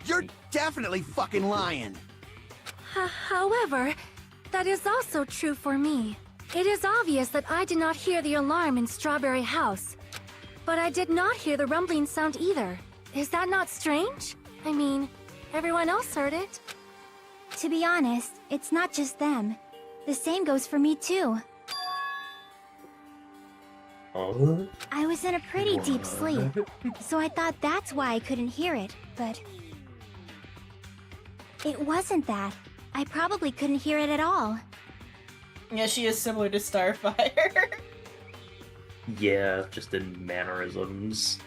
You're definitely fucking lying. However, that is also true for me. It is obvious that I did not hear the alarm in Strawberry House. But I did not hear the rumbling sound either. Is that not strange? I mean, everyone else heard it. To be honest, it's not just them. The same goes for me too. I was in a pretty deep sleep, so I thought that's why I couldn't hear it, but... It wasn't that. I probably couldn't hear it at all. Yeah, she is similar to Starfire. Yeah, just in mannerisms.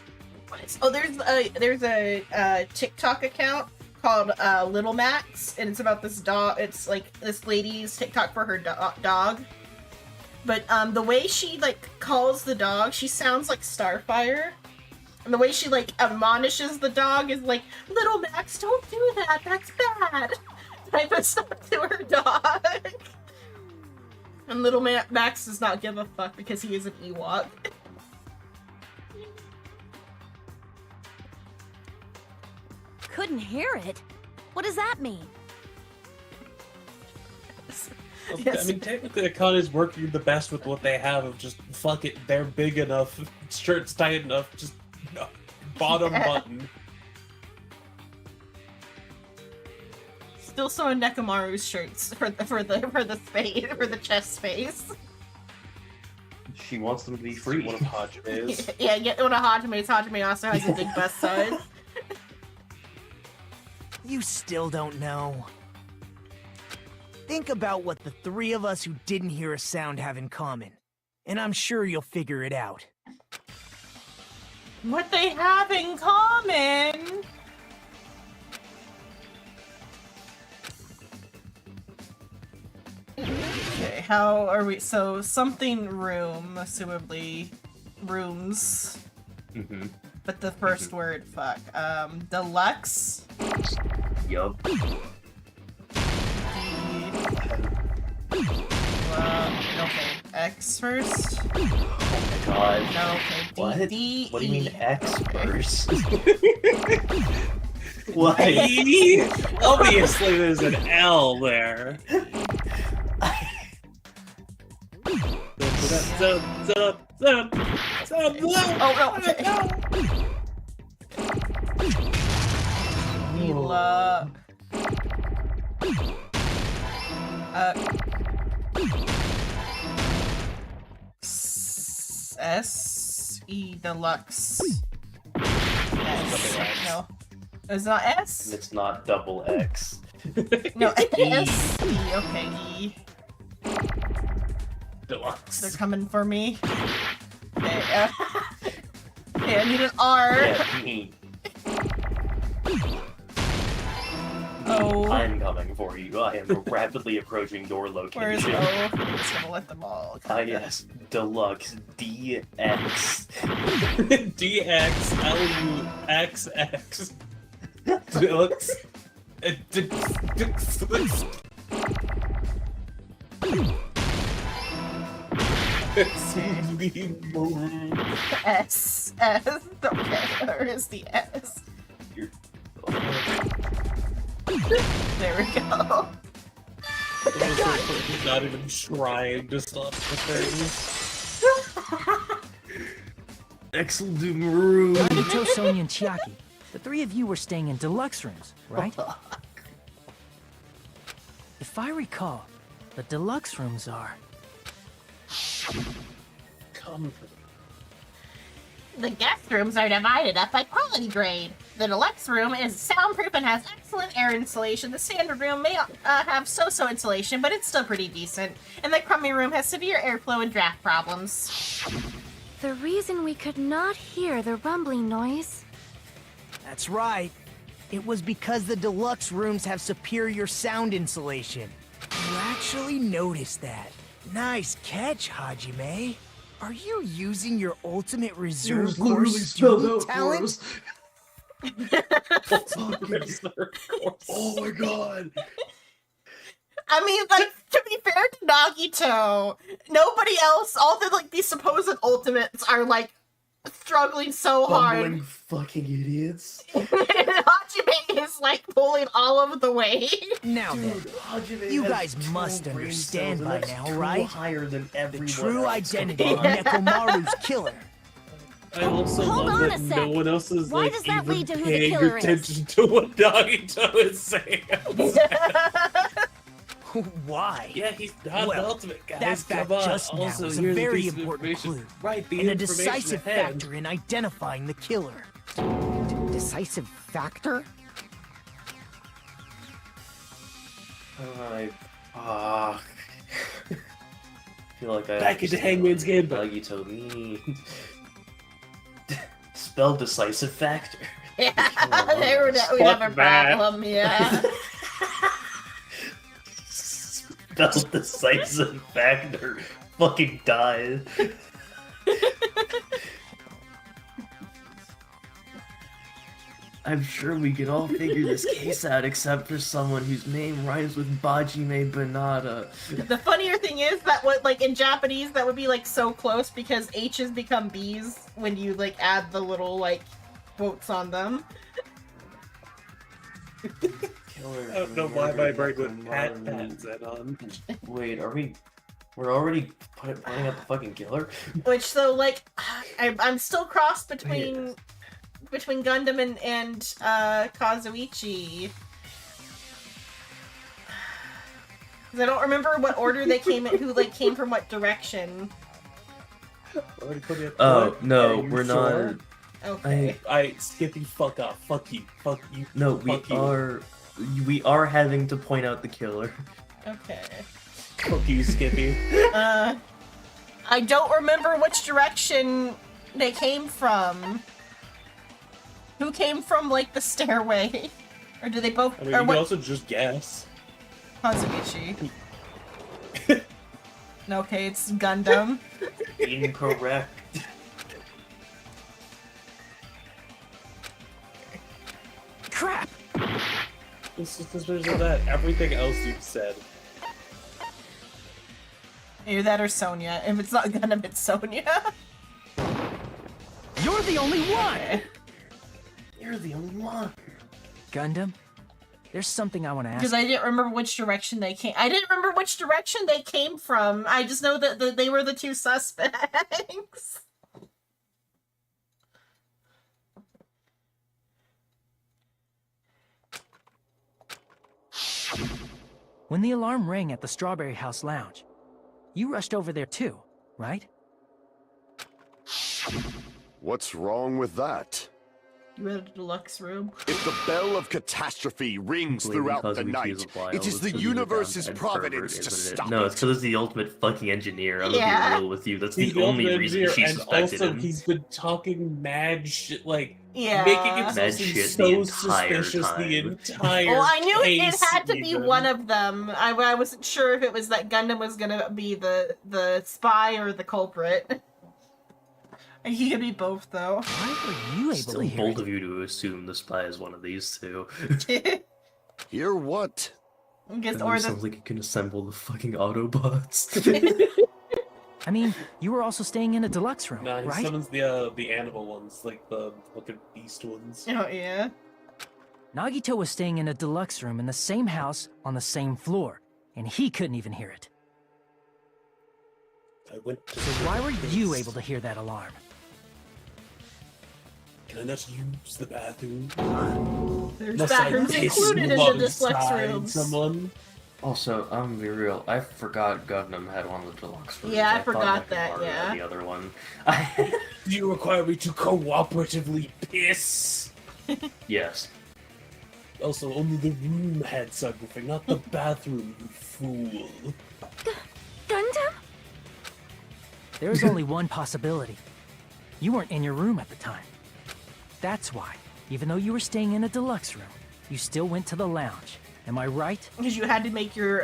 Oh, there's a TikTok account called Little Max, and it's about this dog. It's like this lady's TikTok for her dog. But the way she like calls the dog, she sounds like Starfire. And the way she like admonishes the dog is like, "Little Max, don't do that. That's bad." Type of stuff to her dog. And Little Max does not give a fuck because he is an Ewok. Couldn't hear it? What does that mean? I mean, technically, Akane's working the best with what they have of just, fuck it, they're big enough, shirt's tight enough, just bottom button. Still sewing Nekomaru's shirts for the chest space. She wants them to be free. One of Hajime's. Yeah, one of Hajime's. Hajime also has a big bust size. You still don't know. Think about what the three of us who didn't hear a sound have in common, and I'm sure you'll figure it out. What they have in common? Okay, how are we? So something room, assumably rooms. Mm-hmm. But the first word, fuck. Deluxe. Yup. Okay, X first. Oh my god. No, okay. What? What do you mean X first? What? Obviously, there's an L there. Oh no, okay. Mila. S-E Deluxe. S. No. It's not S? It's not double X. No, It's S. E. Okay, E. Deluxe. They're coming for me. Okay, okay, I need an R. Yeah, E. Oh. I'm coming for you. I am rapidly approaching your location. Where's O? I'm just gonna let them all come. Ah, yes. Deluxe. DX. DX, LUXX. Deluxe. S. S. Okay, where is the S? There we go. He's not even trying to stop the things. Exeldoom. Nagito, Sonia, and Chiaki. The three of you were staying in deluxe rooms, right? If I recall, the deluxe rooms are... Comfort. The guest rooms are divided up by quality grade. The deluxe room is soundproof and has excellent air insulation. The standard room may have so-so insulation, but it's still pretty decent. And the crummy room has severe airflow and draft problems. The reason we could not hear the rumbling noise... That's right. It was because the deluxe rooms have superior sound insulation. You actually noticed that. Nice catch, Hajime. Are you using your ultimate reserve course student talent? Oh my god! I mean, like, to be fair to Nagito, nobody else, all the, like, these supposed ultimates are, like, struggling so Bumbling hard. fucking idiots. And Hajime is, like, pulling all of the weight. Now then, Hajime you has guys 12 must brain understand cells, by and that's now, two right? higher than The everyone true else. identity of Nekomaru's killer. I also Hold love on that a sec. no one else is Why like does that even lead to who the paying killer is? attention to what Nagito is saying. Why? Yeah, he's not Well, the ultimate, guys. that fact Come on. just now Also, is a here's very piece of important information. clue. Right, the And a information decisive ahead. factor in identifying the killer. Decisive factor? I feel like I Back into Hangman's Gambit. Nagito means. Spell decisive factor. Yeah, there we have a Fuck that. problem, yeah. Spell decisive factor. Fucking died. I'm sure we can all figure this case out except for someone whose name rhymes with Bajime Banata. The funnier thing is that what, like, in Japanese, that would be, like, so close because H's become B's when you, like, add the little, like, quotes on them. Killer I don't know why my brain Murder, would pat Xenon. Xenon. Wait, we're already pointing out the fucking killer? Which, so, like, I'm still crossed between Gundam and Kazuichi. 'Cause I don't remember what order they came in, who, like, came from what direction. Already put it- Oh, What? no, Are you we're sure? not. Okay. I Skippy, fuck off. Fuck you. Fuck you. No, Fuck you. we are having to point out the killer. Okay. Fuck you, Skippy. I don't remember which direction they came from. Who came from, like, the stairway? Or do they both... I mean, or you what? can also just guess. Kazuichi. Okay, it's Gundam. Incorrect. Crap! It's just as much as that. Everything else you've said. Either that or Sonya. If it's not Gundam, it's Sonya. You're the only one! You're the only one. Gundam, there's something I want to ask. Because I didn't remember which direction they came. I didn't remember which direction they came from. I just know that they were the two suspects. When the alarm rang at the Strawberry House Lounge, you rushed over there too, right? What's wrong with that? You had a deluxe room. If the bell of catastrophe rings throughout the night, it is the universe's providence to stop No, it. it's because he's the ultimate fucking engineer. I'm Yeah. gonna be real with you. That's He's the only ultimate reason engineer, she and suspected also him. he's been talking mad shit, like Yeah. making himself Mad seem shit so the entire suspicious the time. entire. Well, I knew it case had to be even. one of them. I wasn't sure if it was that Gundam was gonna be the spy or the culprit. He could be both, though. Why were you able Still to hear bold it? of you to assume the spy is one of these two. Hear what? Guess, That or sounds the like you can assemble the fucking Autobots. I mean, you were also staying in a deluxe room, Nah, he right? summons the animal ones, like the fucking beast ones. oh yeah. Nagito was staying in a deluxe room in the same house on the same floor, and he couldn't even hear it. I went to Why were you able to hear that alarm? Can I not use the bathroom? There's Must I bathrooms piss included in the deluxe alongside rooms. Someone? Also, I'm gonna be real. I forgot Gundam had one of the deluxe rooms. Yeah, I thought forgot that, Nekomaru had yeah. the other one. Do you require me to cooperatively piss? Yes. Also, only the room had subwoofing, not the bathroom, you fool. Gundam? There is only one possibility. You weren't in your room at the time. That's why, even though you were staying in a deluxe room, you still went to the lounge. Am I right? Because you had to make your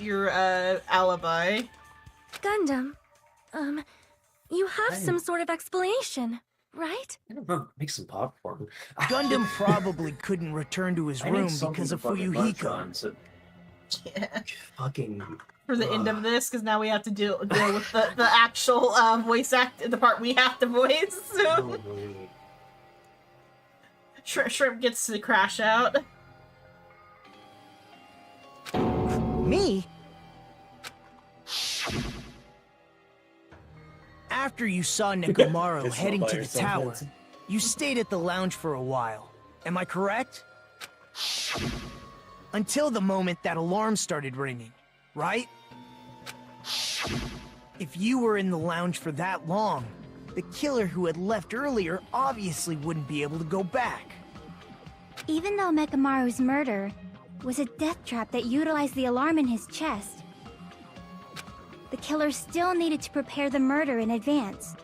alibi. Gundam, you have some sort of explanation, right? I don't know. Make some popcorn. Gundam probably couldn't return to his I need room something because to of fucking munch Fuyuhiko. on, so- Yeah. Fucking. For the end of this, because now we have to deal with the actual voice the part we have to voice. So. Shrimp gets to crash out. Me? After you saw Nekomaru It's heading not by to the yourself, tower, Vincent. you stayed at the lounge for a while. Am I correct? Until the moment that alarm started ringing, right? If you were in the lounge for that long, the killer who had left earlier obviously wouldn't be able to go back. Even though Mekamaru's murder was a death trap that utilized the alarm in his chest, the killer still needed to prepare the murder in advance.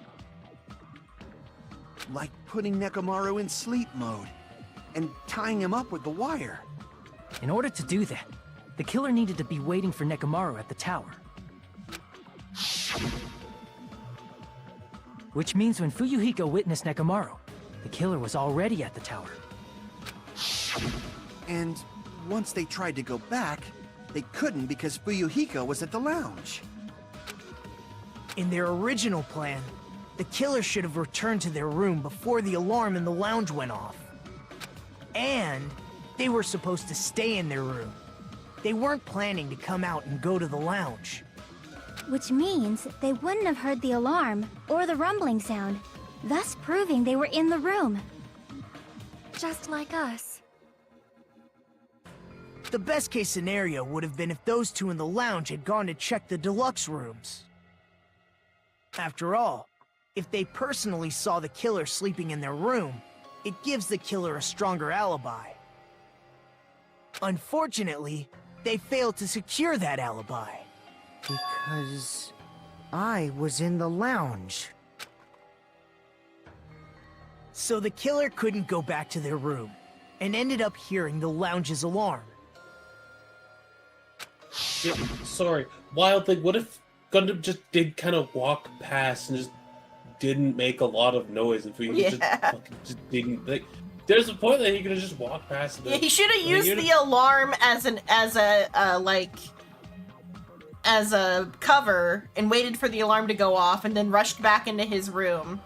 Like putting Nekomaru in sleep mode and tying him up with the wire. In order to do that, the killer needed to be waiting for Nekomaru at the tower. Which means when Fuyuhiko witnessed Nekomaru, the killer was already at the tower. And once they tried to go back, they couldn't because Fuyuhiko was at the lounge. In their original plan, the killer should have returned to their room before the alarm in the lounge went off. And they were supposed to stay in their room. They weren't planning to come out and go to the lounge. Which means they wouldn't have heard the alarm or the rumbling sound, thus proving they were in the room. Just like us. The best case scenario would have been if those two in the lounge had gone to check the deluxe rooms. After all, if they personally saw the killer sleeping in their room, it gives the killer a stronger alibi. Unfortunately, they failed to secure that alibi. Because I was in the lounge. So the killer couldn't go back to their room, and ended up hearing the lounge's alarm. Yeah, sorry, wild thing. What if Gundam just did kind of walk past and just didn't make a lot of noise, and Fuyuhiko just didn't like? There's a point that he could have just walked past. Yeah, he should have used the alarm as a cover and waited for the alarm to go off and then rushed back into his room.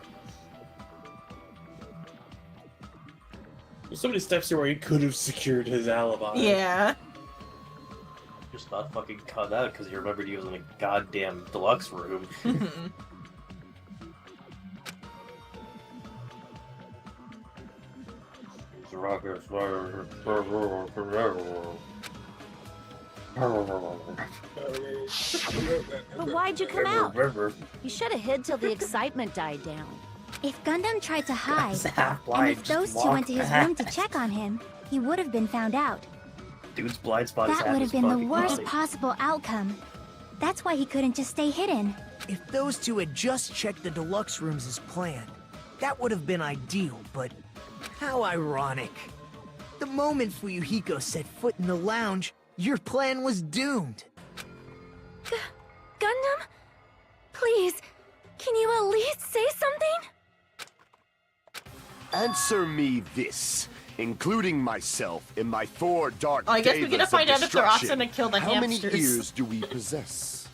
There's so many steps here where he could have secured his alibi. Yeah. Just not fucking cut out because he remembered he was in a goddamn deluxe room. But why'd you come out? You should have hid till the excitement died down. If Gundam tried to hide, He's half and blind, if those just two went to walk his back. room to check on him, he would have been found out. Dude's blind spot is That half would his have been the fucking worst body. possible outcome. That's why he couldn't just stay hidden. If those two had just checked the deluxe rooms as planned, that would have been ideal, but how ironic. The moment Fuyuhiko set foot in the lounge, your plan was doomed. Gundam? Please, can you at least say something? Answer me this, including myself in my 4 dark I guess we devas gotta of find out if they're also destruction. gonna kill the How many hamsters. ears do we possess?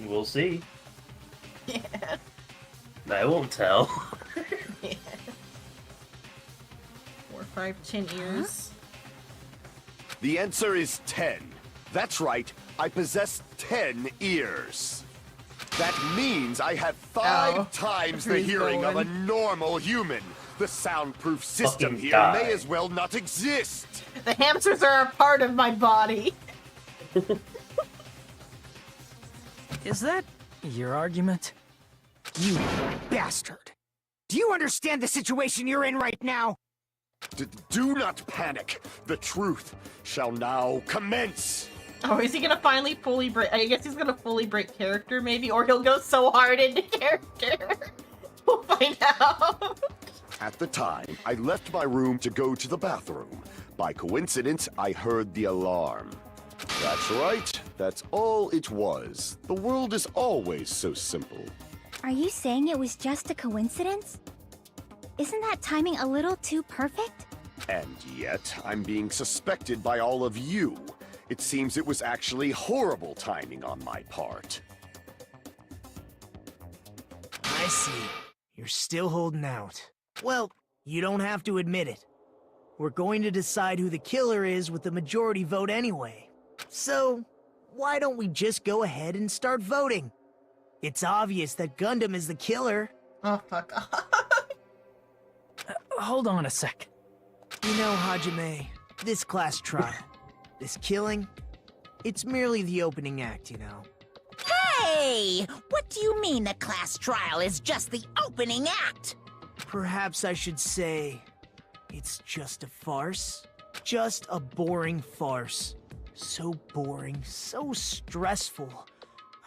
We'll see. I won't tell. 4, 5, 10 ears. The answer is 10. That's right, I possess 10 ears. That means I have 5 times the who's hearing of a going? normal human. The soundproof system Fucking here die. may as well not exist. The hamsters are a part of my body. Is that your argument? You bastard. Do you understand the situation you're in right now? Do not panic. The truth shall now commence. Oh, is he gonna finally fully break? I guess he's gonna fully break character, maybe, or he'll go so hard into character. We'll find out. At the time, I left my room to go to the bathroom. By coincidence, I heard the alarm. That's right. That's all it was. The world is always so simple. Are you saying it was just a coincidence? Isn't that timing a little too perfect? And yet, I'm being suspected by all of you. It seems it was actually horrible timing on my part. I see. You're still holding out. Well, you don't have to admit it. We're going to decide who the killer is with the majority vote anyway. So, why don't we just go ahead and start voting? It's obvious that Gundam is the killer. Oh, fuck off. Hold on a sec. You know, Hajime, this class trial, this killing, it's merely the opening act, you know. Hey! What do you mean the class trial is just the opening act? Perhaps I should say, it's just a farce. Just a boring farce. So boring, so stressful.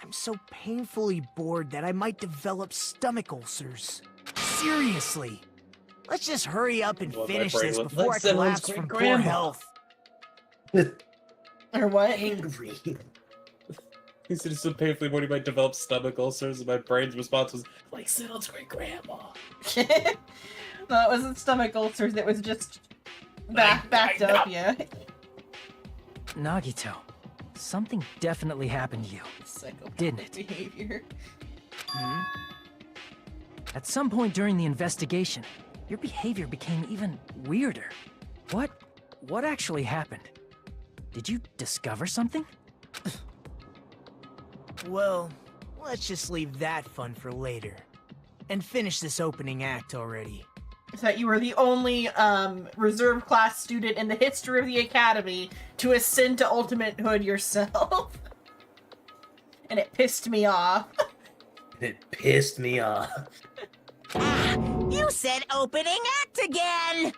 I'm so painfully bored that I might develop stomach ulcers. Seriously. Let's just hurry up and finish this before I collapse from poor health. Or what? Angry. He said so painfully bored he might develop stomach ulcers, and my brain's response was, like Xenon's great-grandma. No, it wasn't stomach ulcers, it was just backed up, yeah. Nagito, something definitely happened to you, didn't it? Behavior. At some point during the investigation, your behavior became even weirder. What actually happened? Did you discover something? Well, let's just leave that fun for later. And finish this opening act already. Is that you were the only reserve class student in the history of the academy to ascend to ultimatehood yourself. And it pissed me off. It pissed me off. You said opening act again!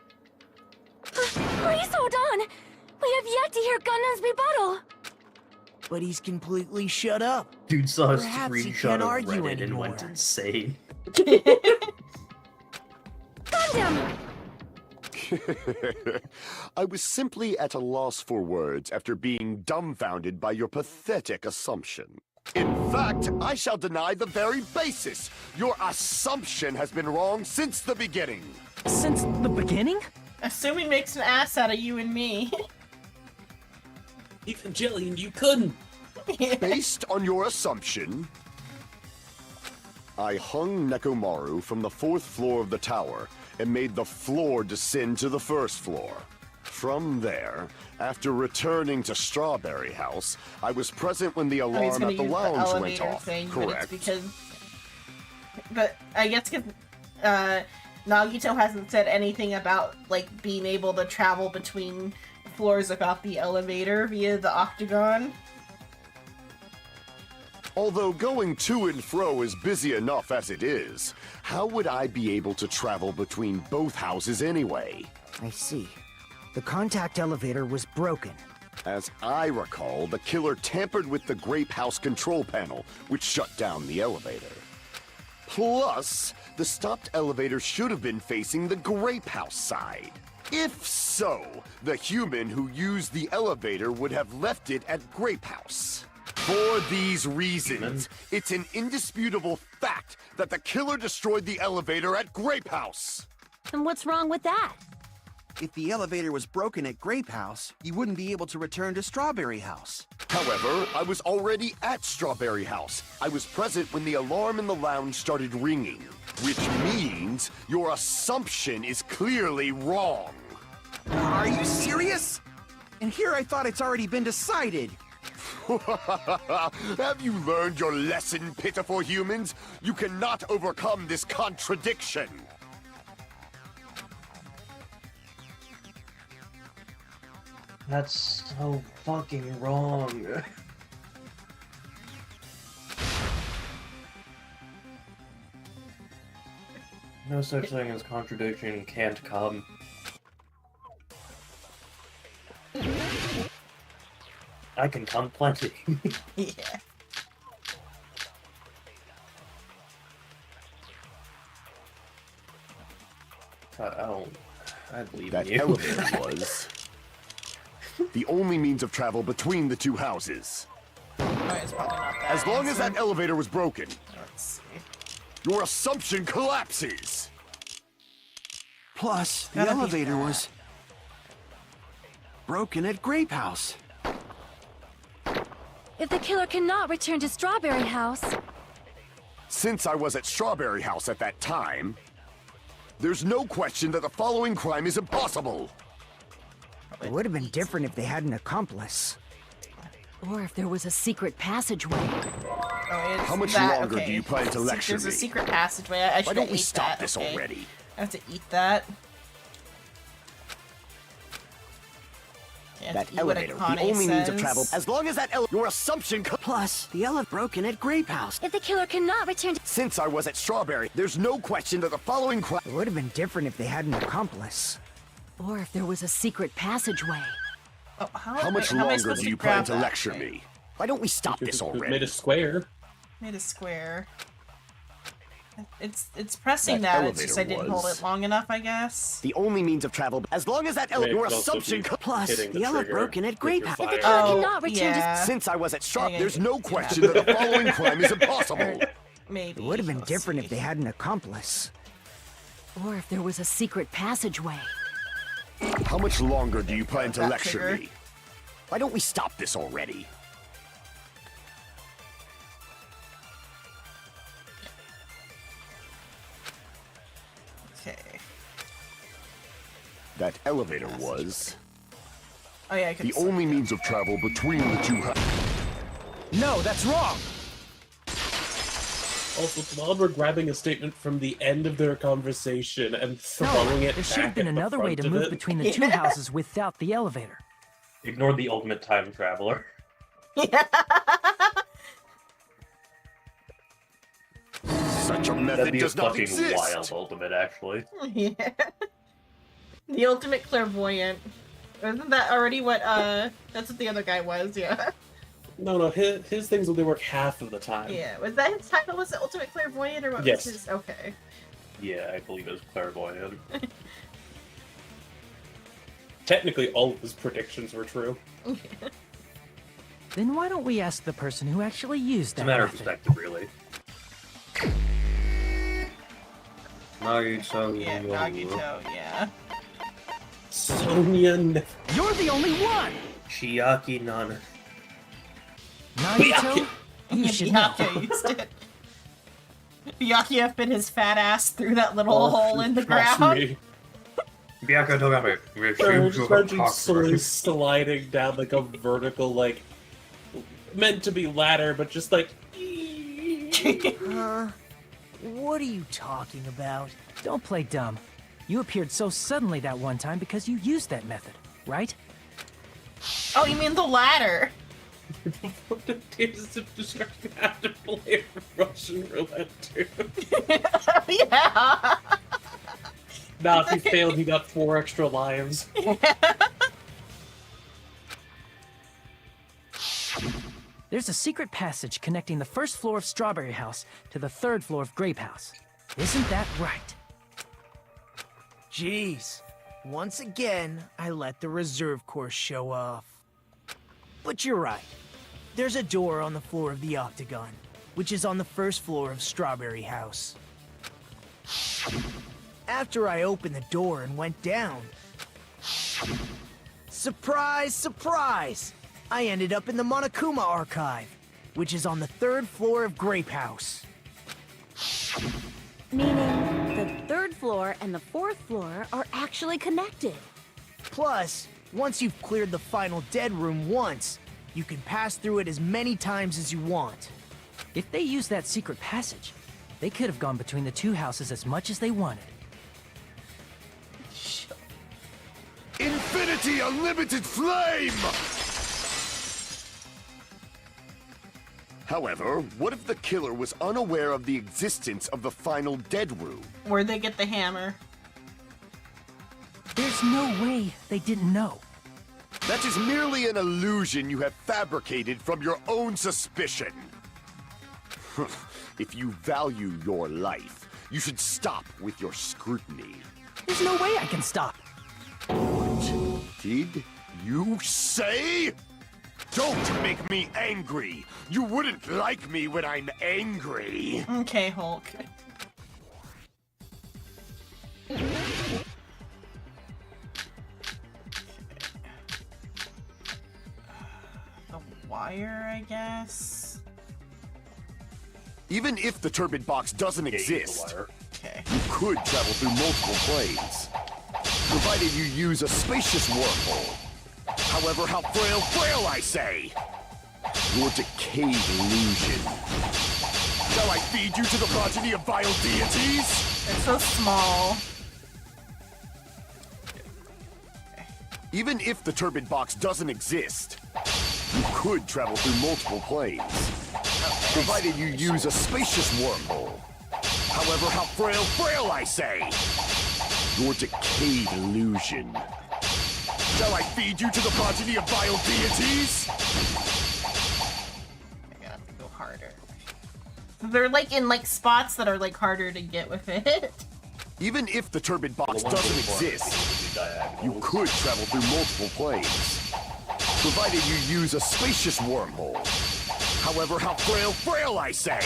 Please hold on! We have yet to hear Gundam's rebuttal! But he's completely shut up. Dude saw a Perhaps he screenshot can't of argue Reddit and anymore. went insane. Gundam! I was simply at a loss for words after being dumbfounded by your pathetic assumption. In fact, I shall deny the very basis. Your assumption has been wrong since the beginning. Since the beginning? Assuming makes an ass out of you and me. Even Jillian, you couldn't. Based on your assumption, I hung Nekomaru from the 4th floor of the tower and made the floor descend to the 1st floor. From there, after returning to Strawberry House, I was present when the alarm at the lounge went off. Correct. But I guess because Nagito hasn't said anything about like being able to travel between floors without the elevator via the octagon. Although going to and fro is busy enough as it is, how would I be able to travel between both houses anyway? I see. The contact elevator was broken. As I recall, the killer tampered with the Grape House control panel, which shut down the elevator. Plus, the stopped elevator should have been facing the Grape House side. If so, the human who used the elevator would have left it at Grape House. For these reasons, it's an indisputable fact that the killer destroyed the elevator at Grape House. And what's wrong with that? If the elevator was broken at Grape House, you wouldn't be able to return to Strawberry House. However, I was already at Strawberry House. I was present when the alarm in the lounge started ringing, which means your assumption is clearly wrong. Are you serious? And here I thought it's already been decided. Have you learned your lesson, pitiful humans? You cannot overcome this contradiction. That's so fucking wrong. No such thing as contradiction can't come. I can come plenty. Yeah. I believe That in you. elevator was the only means of travel between the two houses. Oh, it's probably not that. As long as that answer. elevator was broken, Let's see. your assumption collapses. Plus, the Gotta be elevator that. was broken at Grape House. If the killer cannot return to Strawberry House, Since I was at Strawberry House at that time, there's no question that the following crime is impossible. It would have been different if they had an accomplice. Or if there was a secret passageway. Oh, it's How much that, longer okay. do you plan to lecture There's me? a secret passageway. I Why should don't we eat stop that, this okay. already? I have to eat that. Yeah, That eat what elevator, the Akane only means of says. travel. As long as that your assumption. Plus, the elevator broken at Grape House. if the killer cannot return to Since I was at Strawberry, there's no question that the following crime. It would have been different if they had an accomplice. Or if there was a secret passageway. Oh, How much am I longer supposed do to you plan grab to that? lecture Okay. me? Why don't we stop this Made already? a square. Made a square. It's pressing That that. It's just I elevator didn't hold was- it long enough, I guess. The only means of travel. As long as that Maybe your it'll also assumption. be Plus, hitting the elevator trigger broken at with Grape your House. If the fire. killer cannot return yeah. Since I was at Yeah, there's no yeah. question that the following crime is impossible. Maybe. It would have been Let's different see. if they had an accomplice. Or if there was a secret passageway. How much longer do you plan to That lecture trigger. me? Why don't we stop this already? Okay. That elevator was Oh yeah, I could. the only means of travel between the two houses. No, that's wrong! Also, while we're grabbing a statement from the end of their conversation and throwing it There should have back been at the another way front to of move it. between the two houses without the elevator. Ignore the ultimate time traveler. Such a That'd method be a does not fucking exist. wild ultimate, actually. Yeah. The ultimate clairvoyant. Isn't that already what? That's what the other guy was. Yeah. No, his things only work half of the time. Yeah. Was that his title? Was it ultimate clairvoyant or what Yes. was his? Okay. Yeah, I believe it was clairvoyant. Technically, all of his predictions were true. Then why don't we ask the person who actually used It's a that matter of method? perspective, really. Nagito, Yeah. Nagito. Yeah. Sonya You're the only one! Chiaki Nana. Nagito? You should know. Byakuya used it. Byakuya fit his fat ass through that little hole in the trust ground. me. Byaka Togami. Just imagine slowly sliding down like a vertical, like meant to be ladder, but just like. What are you talking about? Don't play dumb. You appeared so suddenly that one time because you used that method, right? Oh, you mean the ladder? What the is it describing how to play Russian roulette too? Yeah. Nah, if he failed, he got 4 extra lives. There's a secret passage connecting the first floor of Strawberry House to the third floor of Grape House. Isn't that right? Jeez. Once again, I let the reserve course show off. But you're right. There's a door on the floor of the Octagon, which is on the first floor of Strawberry House. After I opened the door and went down... Surprise, surprise! I ended up in the Monokuma Archive, which is on the third floor of Grape House. Meaning, the third floor and the fourth floor are actually connected. Plus, once you've cleared the final dead room once, you can pass through it as many times as you want. If they used that secret passage, they could have gone between the two houses as much as they wanted. Infinity Unlimited Flame! However, what if the killer was unaware of the existence of the final dead room? Where'd they get the hammer? There's no way they didn't know. That is merely an illusion you have fabricated from your own suspicion. If you value your life, you should stop with your scrutiny. There's no way I can stop. What did you say? Don't make me angry! You wouldn't like me when I'm angry! Okay, Hulk. The wire, I guess? Even if the turbid box doesn't exist, you could travel through multiple planes. Provided you use a spacious wormhole. However, how frail I say! Your decayed illusion. Shall I feed you to the progeny of vile deities? They're so small. Even if the turbid box doesn't exist, you could travel through multiple planes. Provided you use a spacious wormhole. However, how frail I say! Your decayed illusion. Shall I feed you to the progeny of vile deities? I have to go harder. They're like in like spots that are like harder to get with it. Even if the turbid box doesn't exist, you could travel through multiple planes. Provided you use a spacious wormhole. However, how frail I say!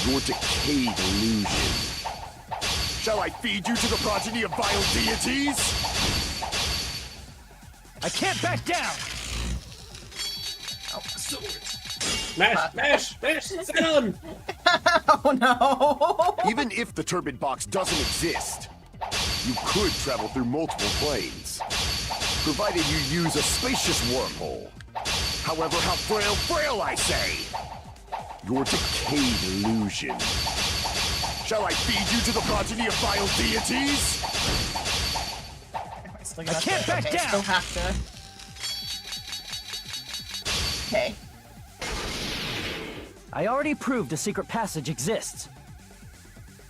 Your decayed illusion. Shall I feed you to the progeny of vile deities? I can't back down! Oh. Mash! Xenon! Oh no! Even if the turbid box doesn't exist, you could travel through multiple planes. Provided you use a spacious wormhole. However, how frail I say! Your decayed illusion. Shall I feed you to the progeny of vile deities? I can't back down! Still have to. Okay. I already proved a secret passage exists.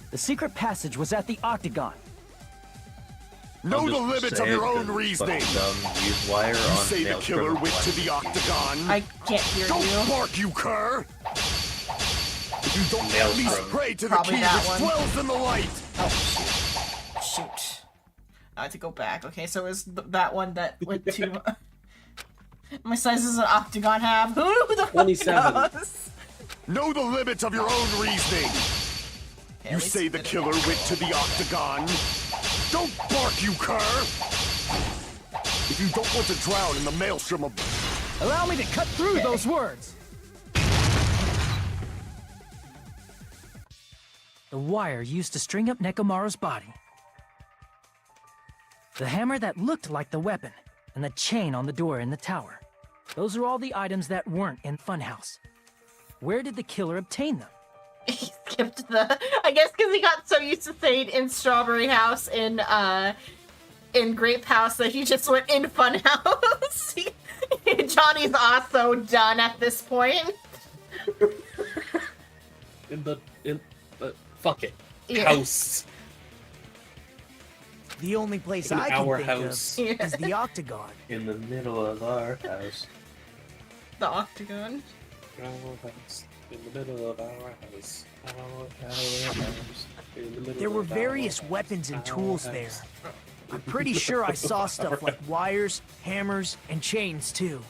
The secret passage was at the Octagon. Know the limits of your own reasoning! Use wire You on say the nails killer from went to blood. the Octagon? I can't hear Don't you. bark, you cur! If you don't Nails at least from- pray to the Probably key that which one. dwells in the light! Oh, shoot. I have to go back. Okay, so is that one that went to... My size is an octagon half. Who the fuck 27. knows? Know the limits of your own reasoning! Okay, at You least say it the didn't killer go went to the Octagon? Don't bark, you cur! If you don't want to drown in the maelstrom of... Allow me to cut through those words! The wire used to string up Nekomaru's body. The hammer that looked like the weapon, and the chain on the door in the tower. Those are all the items that weren't in Funhouse. Where did the killer obtain them? He skipped the... I guess because he got so used to saying in Strawberry House, in Grape House, that he just went in Fun House. Johnny's also done at this point. Fuck it. Yeah. House. The only place In I can our think house. of is the Octagon. In the middle of our house. The Octagon. Our house. In the middle of our house. Our house. In the middle There were of our various house. weapons and Our tools house. there. I'm pretty sure I saw stuff like wires, hammers, and chains too.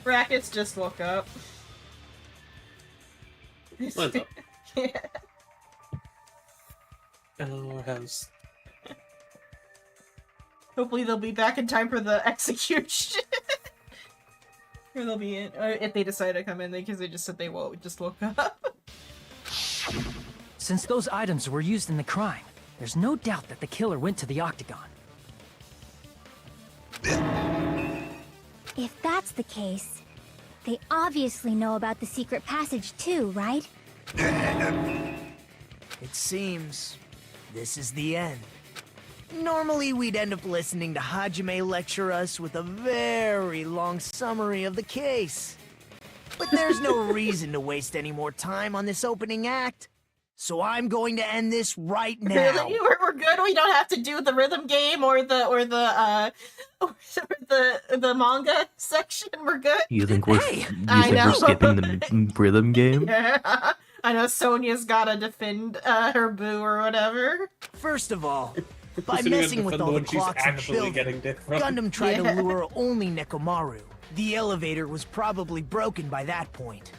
Brackets just woke up. Mine's up. Yeah. Our house. Hopefully they'll be back in time for the execution. Or they'll be in, if they decide to come in, because they just said they just woke up. Since those items were used in the crime, there's no doubt that the killer went to the Octagon. If that's the case, they obviously know about the secret passage too, right? It seems this is the end. Normally, we'd end up listening to Hajime lecture us with a very long summary of the case. But there's no reason to waste any more time on this opening act. So I'm going to end this right now. Really? We're good. We don't have to do the rhythm game or the manga section. We're good. You think we're skipping the rhythm game? Yeah. I know Sonia's gotta defend her boo or whatever. First of all, by messing with all the clocks in the building, Gundam tried to lure only Nekomaru. The elevator was probably broken by that point.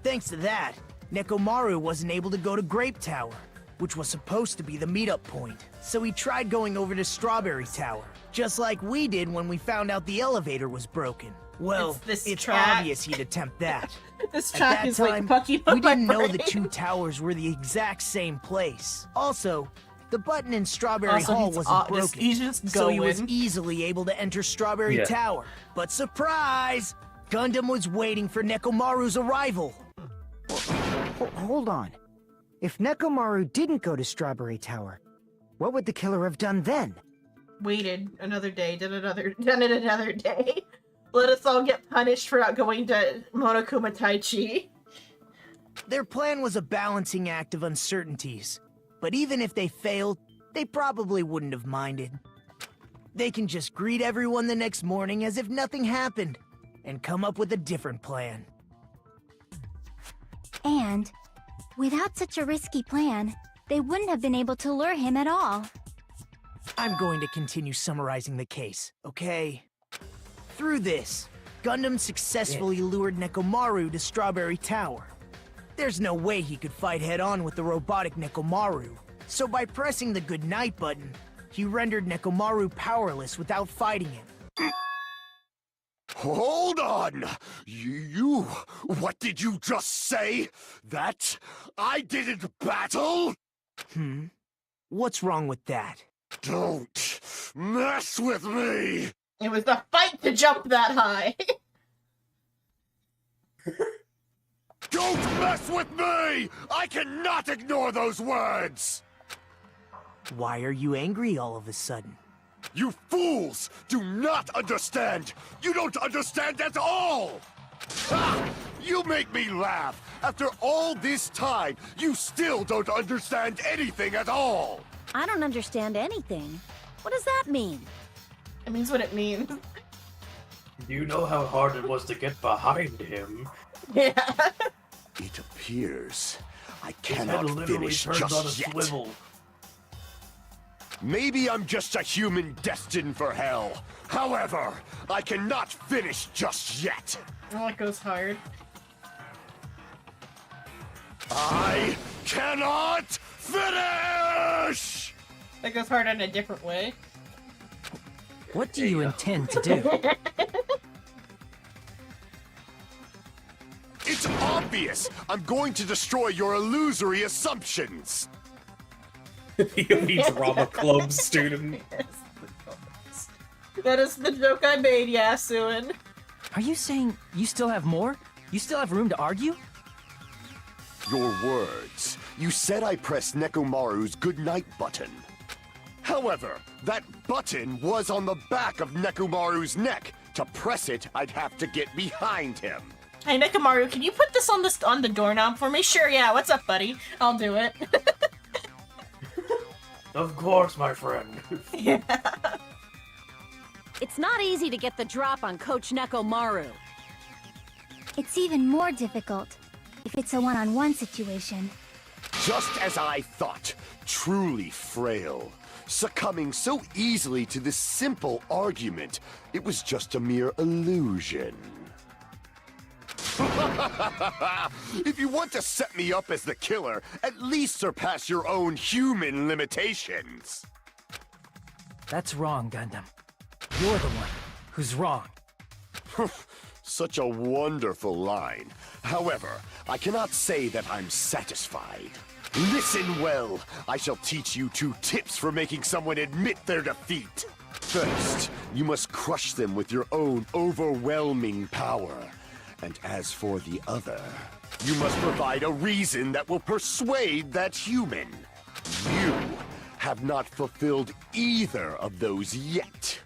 Thanks to that, Nekomaru wasn't able to go to Grape Tower, which was supposed to be the meetup point. So he tried going over to Strawberry Tower, just like we did when we found out the elevator was broken. Well, it's obvious he'd attempt that. This track At is that time, like fucking up we my didn't know the brain. two towers were the exact same place. Also, the button in Strawberry Also, Hall he's wasn't just- broken, he's just so he was going. easily able to enter Strawberry Yeah. Tower. But surprise! Gundam was waiting for Nekomaru's arrival. Hold on. If Nekomaru didn't go to Strawberry Tower, what would the killer have done then? Waited another day, done it another day. Let us all get punished for not going to Monokuma Taichi. Their plan was a balancing act of uncertainties. But even if they failed, they probably wouldn't have minded. They can just greet everyone the next morning as if nothing happened, and come up with a different plan. And, without such a risky plan, they wouldn't have been able to lure him at all. I'm going to continue summarizing the case, okay? Through this, Gundam successfully lured Nekomaru to Strawberry Tower. There's no way he could fight head-on with the robotic Nekomaru, so by pressing the goodnight button, he rendered Nekomaru powerless without fighting him. Hold on! What did you just say? That I didn't battle? What's wrong with that? Don't mess with me! It was the fight to jump that high. Don't mess with me! I cannot ignore those words! Why are you angry all of a sudden? You fools do not understand! You don't understand at all! Ha! You make me laugh! After all this time, you still don't understand anything at all! I don't understand anything. What does that mean? It means what it means. You know how hard it was to get behind him. Yeah. It appears I His head cannot literally finish turned on a just yet. swivel. Maybe I'm just a human destined for hell. However, I cannot finish just yet. Oh, it goes hard. I cannot finish! That goes hard in a different way. What do you intend to do? It's obvious! I'm going to destroy your illusory assumptions! The drama club student. That is the joke I made, Yasuin. Are you saying you still have more? You still have room to argue? Your words. You said I pressed Nekomaru's goodnight button. However, that button was on the back of Nekomaru's neck. To press it, I'd have to get behind him. Hey, Nekomaru, can you put this on the doorknob for me? Sure, yeah. What's up, buddy? I'll do it. Of course, my friend. Yeah. It's not easy to get the drop on Coach Nekomaru. It's even more difficult if it's a one-on-one situation. Just as I thought, truly frail. Succumbing so easily to this simple argument, it was just a mere illusion. If you want to set me up as the killer, at least surpass your own human limitations. That's wrong, Gundam. You're the one who's wrong. Such a wonderful line. However, I cannot say that I'm satisfied. Listen well. I shall teach you 2 tips for making someone admit their defeat. First, you must crush them with your own overwhelming power. And as for the other, you must provide a reason that will persuade that human. You have not fulfilled either of those yet.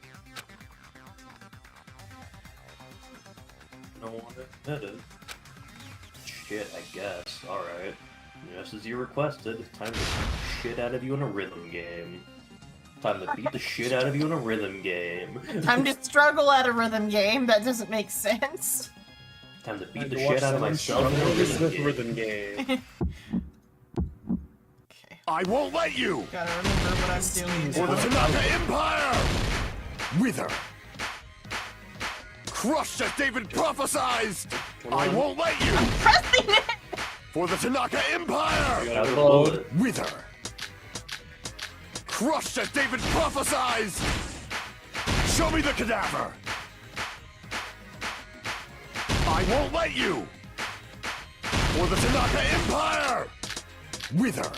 No one admitted. Shit, I guess. Alright. Just as you requested, it's time to beat the shit out of you in a rhythm game. Time to beat the shit out of you in a rhythm game. Time to struggle at a rhythm game. That doesn't make sense. Time to beat the shit out of myself in a rhythm game. I won't let you! Gotta remember what I'm doing. For the Tanaka Empire! Wither! Crushed as David prophesied! I won't let you! I'm pressing it! For the Tanaka Empire! Wither! Crushed as David prophesied! Show me the cadaver! I won't let you! For the Tanaka Empire! Wither!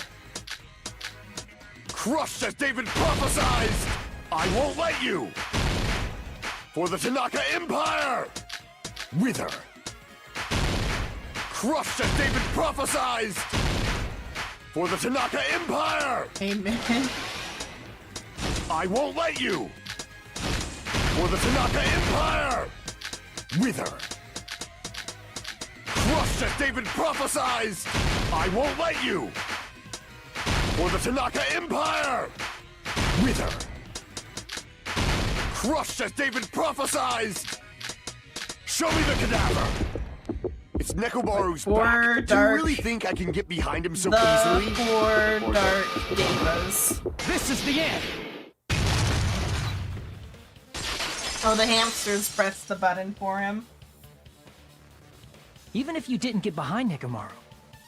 Crushed as David prophesied! I won't let you! For the Tanaka Empire! Wither! Crushed as David prophesied! For the Tanaka Empire! Amen. I won't let you! For the Tanaka Empire! Wither! Crushed as David prophesied! I won't let you! For the Tanaka Empire! Wither! Crushed as David prophesied! Show me the cadaver! It's Nekomaru's back. Do you really think I can get behind him so easily? Four dark divas. This is the end! Oh, the hamsters pressed the button for him. Even if you didn't get behind Nekomaru,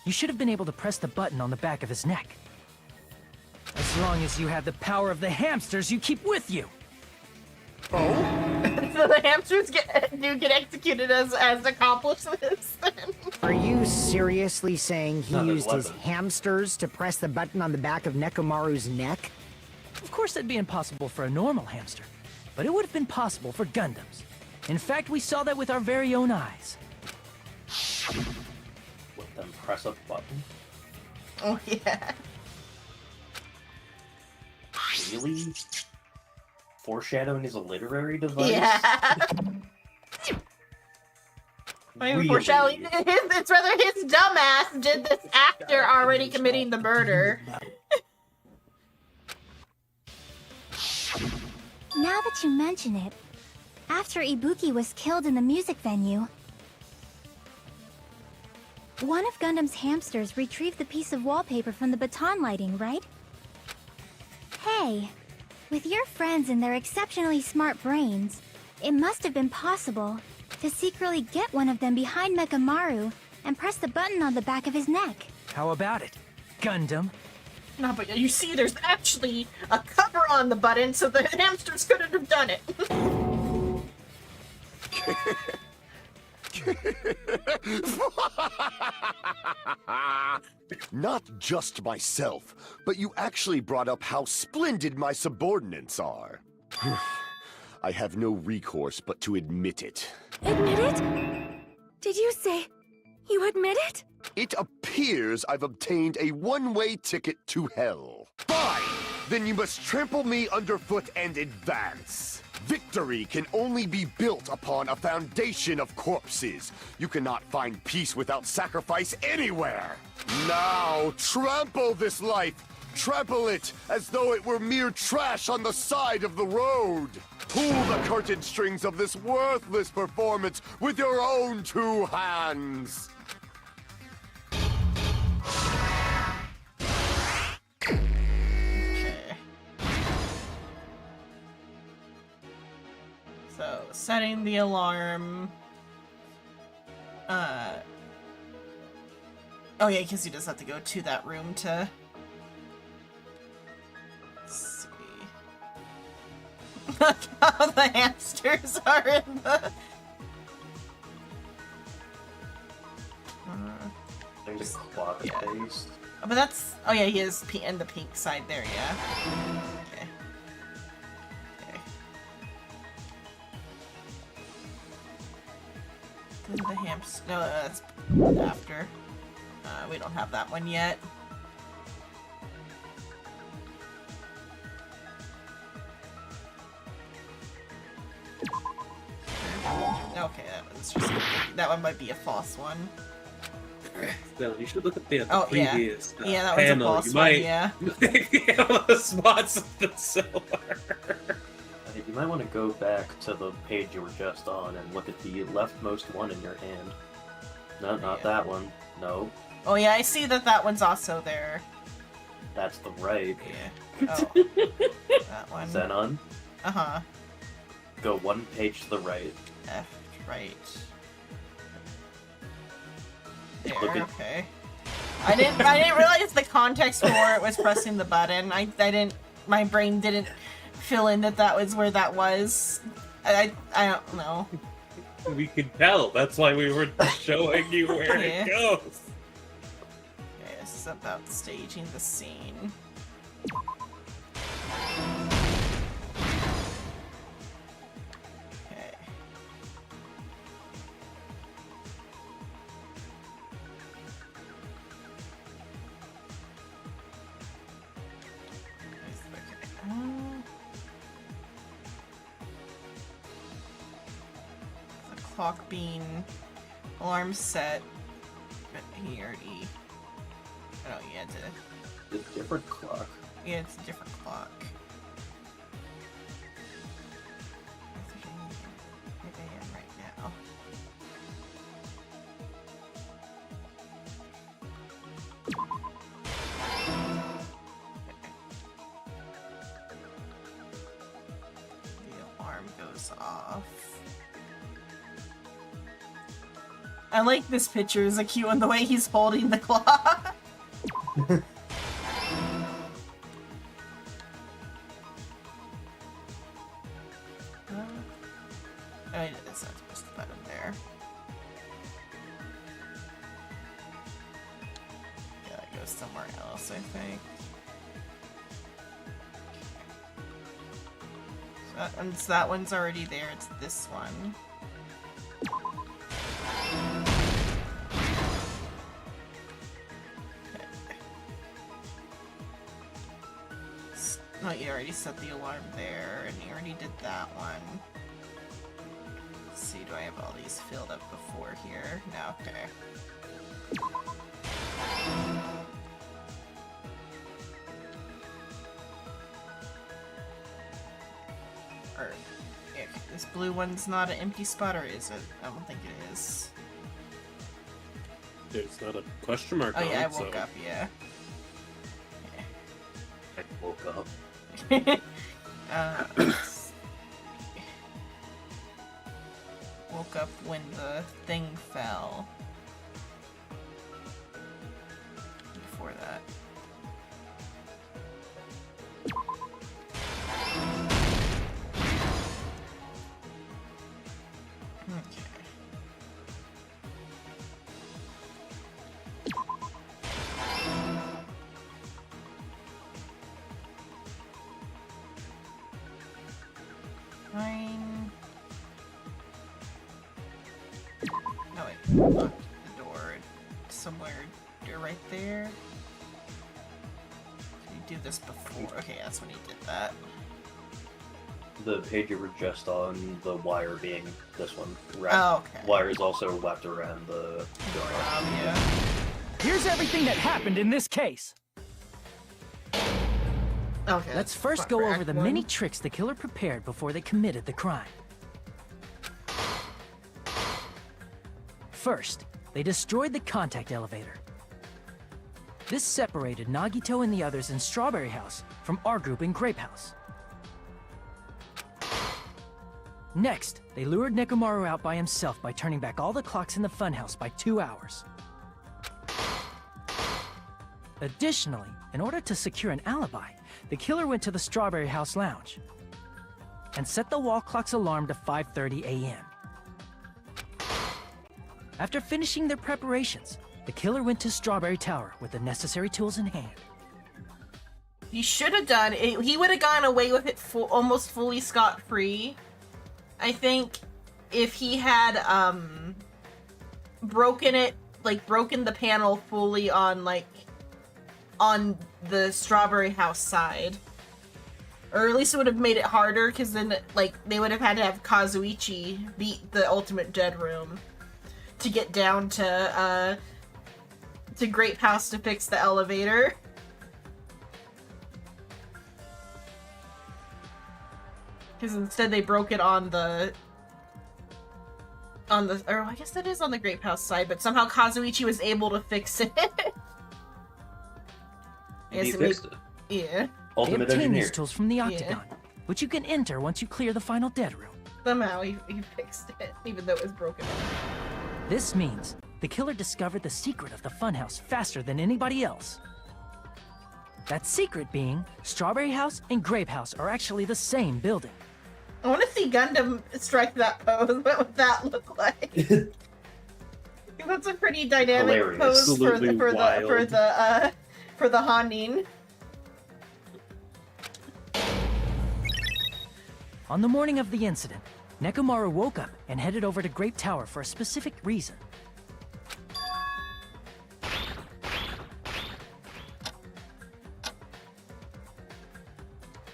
you should have been able to press the button on the back of his neck. As long as you have the power of the hamsters you keep with you. Oh? So the hamsters get executed as accomplices then? Are you seriously saying he Not his used his weapon. hamsters to press the button on the back of Nekomaru's neck? Of course that'd be impossible for a normal hamster, but it would have been possible for Gundams. In fact, we saw that with our very own eyes. Let them press a button. Oh yeah. Really? Foreshadowing is a literary device? Yeah. I mean, Really? foreshadowing. It's rather his dumbass did this after already committing the murder. Now that you mention it, after Ibuki was killed in the music venue, one of Gundam's hamsters retrieved the piece of wallpaper from the baton lighting, right? Hey, with your friends and their exceptionally smart brains, it must have been possible to secretly get one of them behind Mekamaru and press the button on the back of his neck. How about it, Gundam? No, but you see, there's actually a cover on the button, so the hamsters couldn't have done it. Not just myself, but you actually brought up how splendid my subordinates are. I have no recourse but to admit it. Admit it? Did you say you admit it? It appears I've obtained a one-way ticket to hell. Fine! Then you must trample me underfoot and advance. Victory can only be built upon a foundation of corpses. You cannot find peace without sacrifice anywhere. Now, trample this life. Trample it as though it were mere trash on the side of the road. Pull the curtain strings of this worthless performance with your own two hands. So, setting the alarm. Oh yeah, because he does have to go to that room to... Let's see. How the hamsters are in the... I think the clock paste. Oh, but that's... Oh yeah, he is in the pink side there, yeah. Okay. The hamster. No, that's after. We don't have that one yet. was just that one might be a false one. Still, you should look at the Oh, yeah. previous Yeah, that was a panel. false You one, might yeah. be able to spot something similar. You might want to go back to the page you were just on and look at the leftmost one in your hand. No, not that one. No. Oh yeah, I see that one's also there. That's the right. Yeah. Oh. That one. Xenon. Uh-huh. Go one page to the right. F, right. There, Look at- okay. I didn't realize the context for it was pressing the button. My brain didn't fill in that was where that was. I don't know. We could tell. That's why we were showing you where Yeah. it goes. Okay, this is about staging the scene. Okay. The clock being alarm set, but he already. Oh yeah, The different clock. yeah, it's a different clock. Where I am right now. The alarm goes off. I like this picture. Is cute in the way he's holding the clock. Oh, it's not supposed to put him there. Yeah, that goes somewhere else, I think. So that one's already there. It's this one. Oh, you already set the alarm there, and you already did that one. Let's see, do I have all these filled up before here? No, okay. Or, yeah, this blue one's not an empty spot, or is it? I don't think it is. There's not a question mark Oh on yeah, I it, woke so... up, yeah. I woke up. Woke up when the thing fell. Before that. Okay. Fine. No, wait. Lock the door somewhere right there. Did you do this before? Okay, that's when you did that. The page you were just on, the wire being this one. Oh, okay. Wire is also wrapped around the door. Yeah. Here's everything that happened in this case. Okay. Let's first go over the many tricks the killer prepared before they committed the crime. First, they destroyed the contact elevator. This separated Nagito and the others in Strawberry House from our group in Grape House. Next, they lured Nekomaru out by himself by turning back all the clocks in the funhouse by 2 hours. Additionally, in order to secure an alibi, the killer went to the Strawberry House lounge and set the wall clock's alarm to 5:30 a.m. After finishing their preparations, the killer went to Strawberry Tower with the necessary tools in hand. He should have done it. He would have gone away with it almost fully scot-free. I think if he had broken the panel fully on the Strawberry House side, Or at least it would have made it harder, because then, like, they would have had to have Kazuichi beat the ultimate dead room to get down to Grape House to fix the elevator. Because instead they broke it on the, or I guess that is on the Grape House side, but somehow Kazuichi was able to fix it. He fixed it. Yeah. Ultimate they obtain engineer. these tools from the Octagon, which you can enter once you clear the final dead room. Somehow he fixed it, even though it was broken. This means the killer discovered the secret of the funhouse faster than anybody else. That secret being, Strawberry House and Grape House are actually the same building. I want to see Gundam strike that pose. What would that look like? That's a pretty dynamic Hilarious. pose for the Hanin. On the morning of the incident, Nekomaru woke up and headed over to Grape Tower for a specific reason.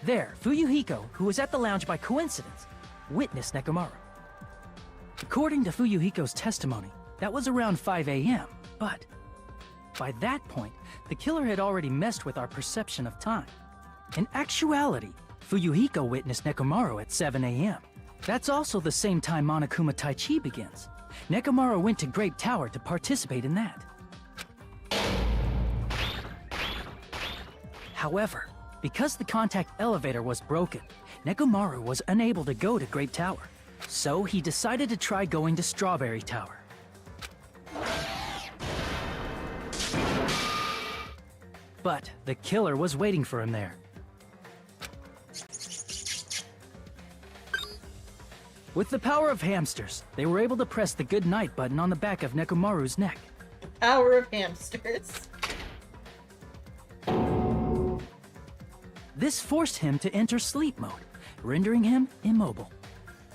There, Fuyuhiko, who was at the lounge by coincidence, witnessed Nekomaru. According to Fuyuhiko's testimony, that was around 5 a.m., but by that point, the killer had already messed with our perception of time. In actuality, Fuyuhiko witnessed Nekomaru at 7 a.m. That's also the same time Monokuma Taichi begins. Nekomaru went to Grape Tower to participate in that. However, because the contact elevator was broken, Nekomaru was unable to go to Grape Tower. So he decided to try going to Strawberry Tower. But the killer was waiting for him there. With the power of hamsters, they were able to press the good night button on the back of Nekomaru's neck. Power of hamsters. This forced him to enter sleep mode, rendering him immobile.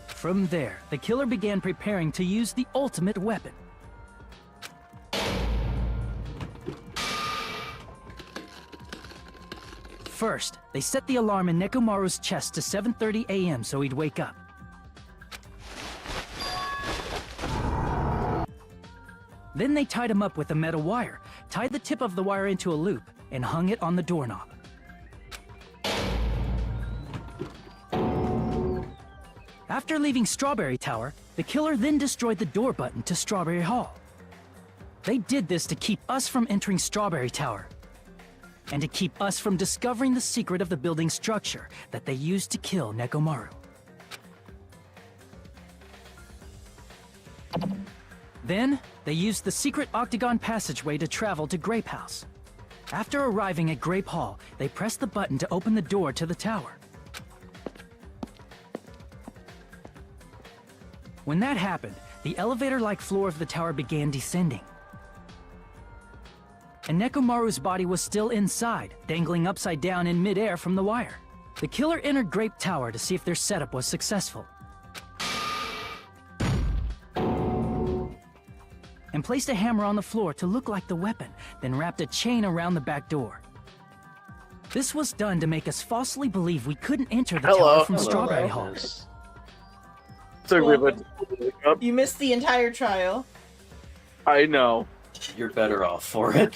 From there, the killer began preparing to use the ultimate weapon. First, they set the alarm in Nekomaru's chest to 7:30 a.m. so he'd wake up. Then they tied him up with a metal wire, tied the tip of the wire into a loop, and hung it on the doorknob. After leaving Strawberry Tower, the killer then destroyed the door button to Strawberry Hall. They did this to keep us from entering Strawberry Tower, and to keep us from discovering the secret of the building's structure that they used to kill Nekomaru. Then, they used the secret Octagon passageway to travel to Grape House. After arriving at Grape Hall, they pressed the button to open the door to the tower. When that happened, the elevator-like floor of the tower began descending. And Nekomaru's body was still inside, dangling upside down in midair from the wire. The killer entered Grape Tower to see if their setup was successful, and placed a hammer on the floor to look like the weapon, then wrapped a chain around the back door. This was done to make us falsely believe we couldn't enter the tower from Strawberry Hall. You missed the entire trial. I know. You're better off for it.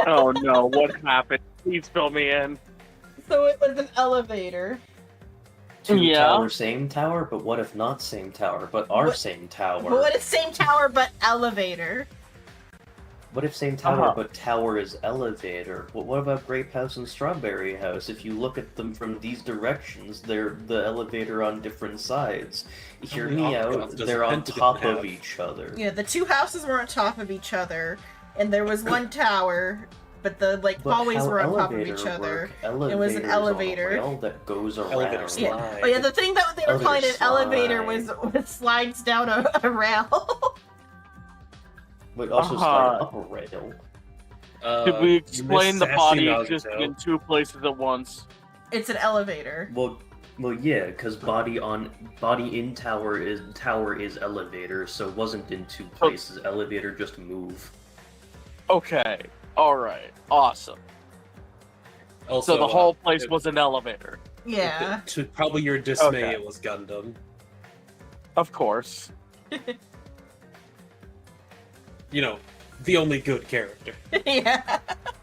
Oh no, what happened? Please fill me in. So it was an elevator. Two tower, same tower, but what if not same tower, but our same tower? But what if same tower but elevator? What if same tower, but tower is elevator? What about Grape House and Strawberry House? If you look at them from these directions, they're the elevator on different sides. Hear me out, they're on top of each other. Yeah, the two houses were on top of each other, and there was one tower, but the hallways were on top of each other. It was an elevator. On a rail that goes around. Yeah. Oh yeah, the thing that they were calling an elevator was slides down a rail. But also slide up a rail. Did we explain the body existing in two places at once? It's an elevator. Well, yeah, because body in tower is elevator, so it wasn't in two places. Elevator just move. Okay, all right, awesome. Also, so the whole place was an elevator. Yeah. To probably your dismay, Okay. it was Gundam. Of course. You know, the only good character. Yeah.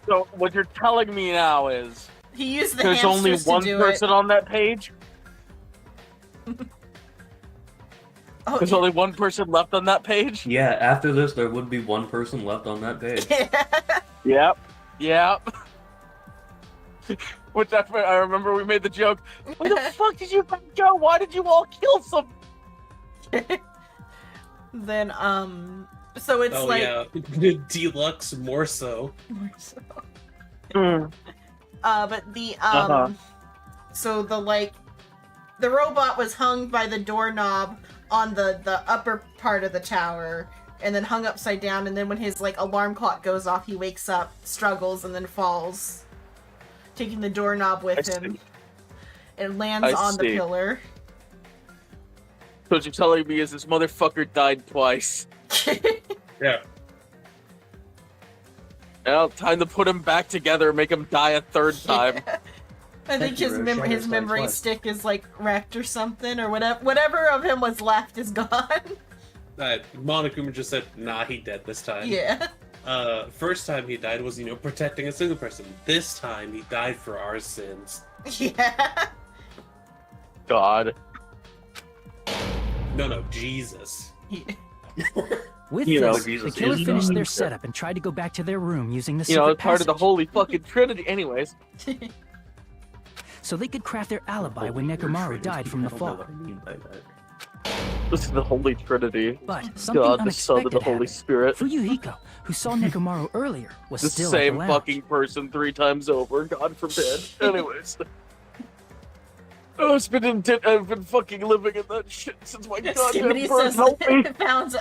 So what you're telling me now is He used the there's only hamsters to one do person it. on that page? Oh, There's only one person left on that page? Yeah, after this, there would be one person left on that page. Yep. Yep. Which I remember we made the joke. Where the fuck did you go? Why did you all kill some? Then so it's like yeah, deluxe more so. But the so the robot was hung by the doorknob on the upper part of the tower and then hung upside down, and then when his alarm clock goes off, he wakes up, struggles, and then falls, taking the doorknob with him and lands on the pillar. So what you're telling me is this motherfucker died twice. Yeah. Well, time to put him back together and make him die a third time. I think his memory stick is wrecked or something, or whatever of him was left is gone. Monokuma just said, nah, he dead this time. Yeah. First time he died was, protecting a single person. This time he died for our sins. Yeah. God. No, Jesus. With Jesus the killer is finished God. their setup and tried to go back to their room using the You know, secret it's part of the passage. holy fucking trinity. Anyways. So they could craft their alibi when Nekomaru died from the fall. This is the holy trinity. But something God, the Son, and unexpected the Holy happened. Spirit. Fuyuhiko, who saw Nekomaru earlier, was The still same at the lounge. fucking person 3 times over. God forbid. Anyways. Oh, I've been fucking living in that shit since my goddamn Skibbity birth. says, Help me.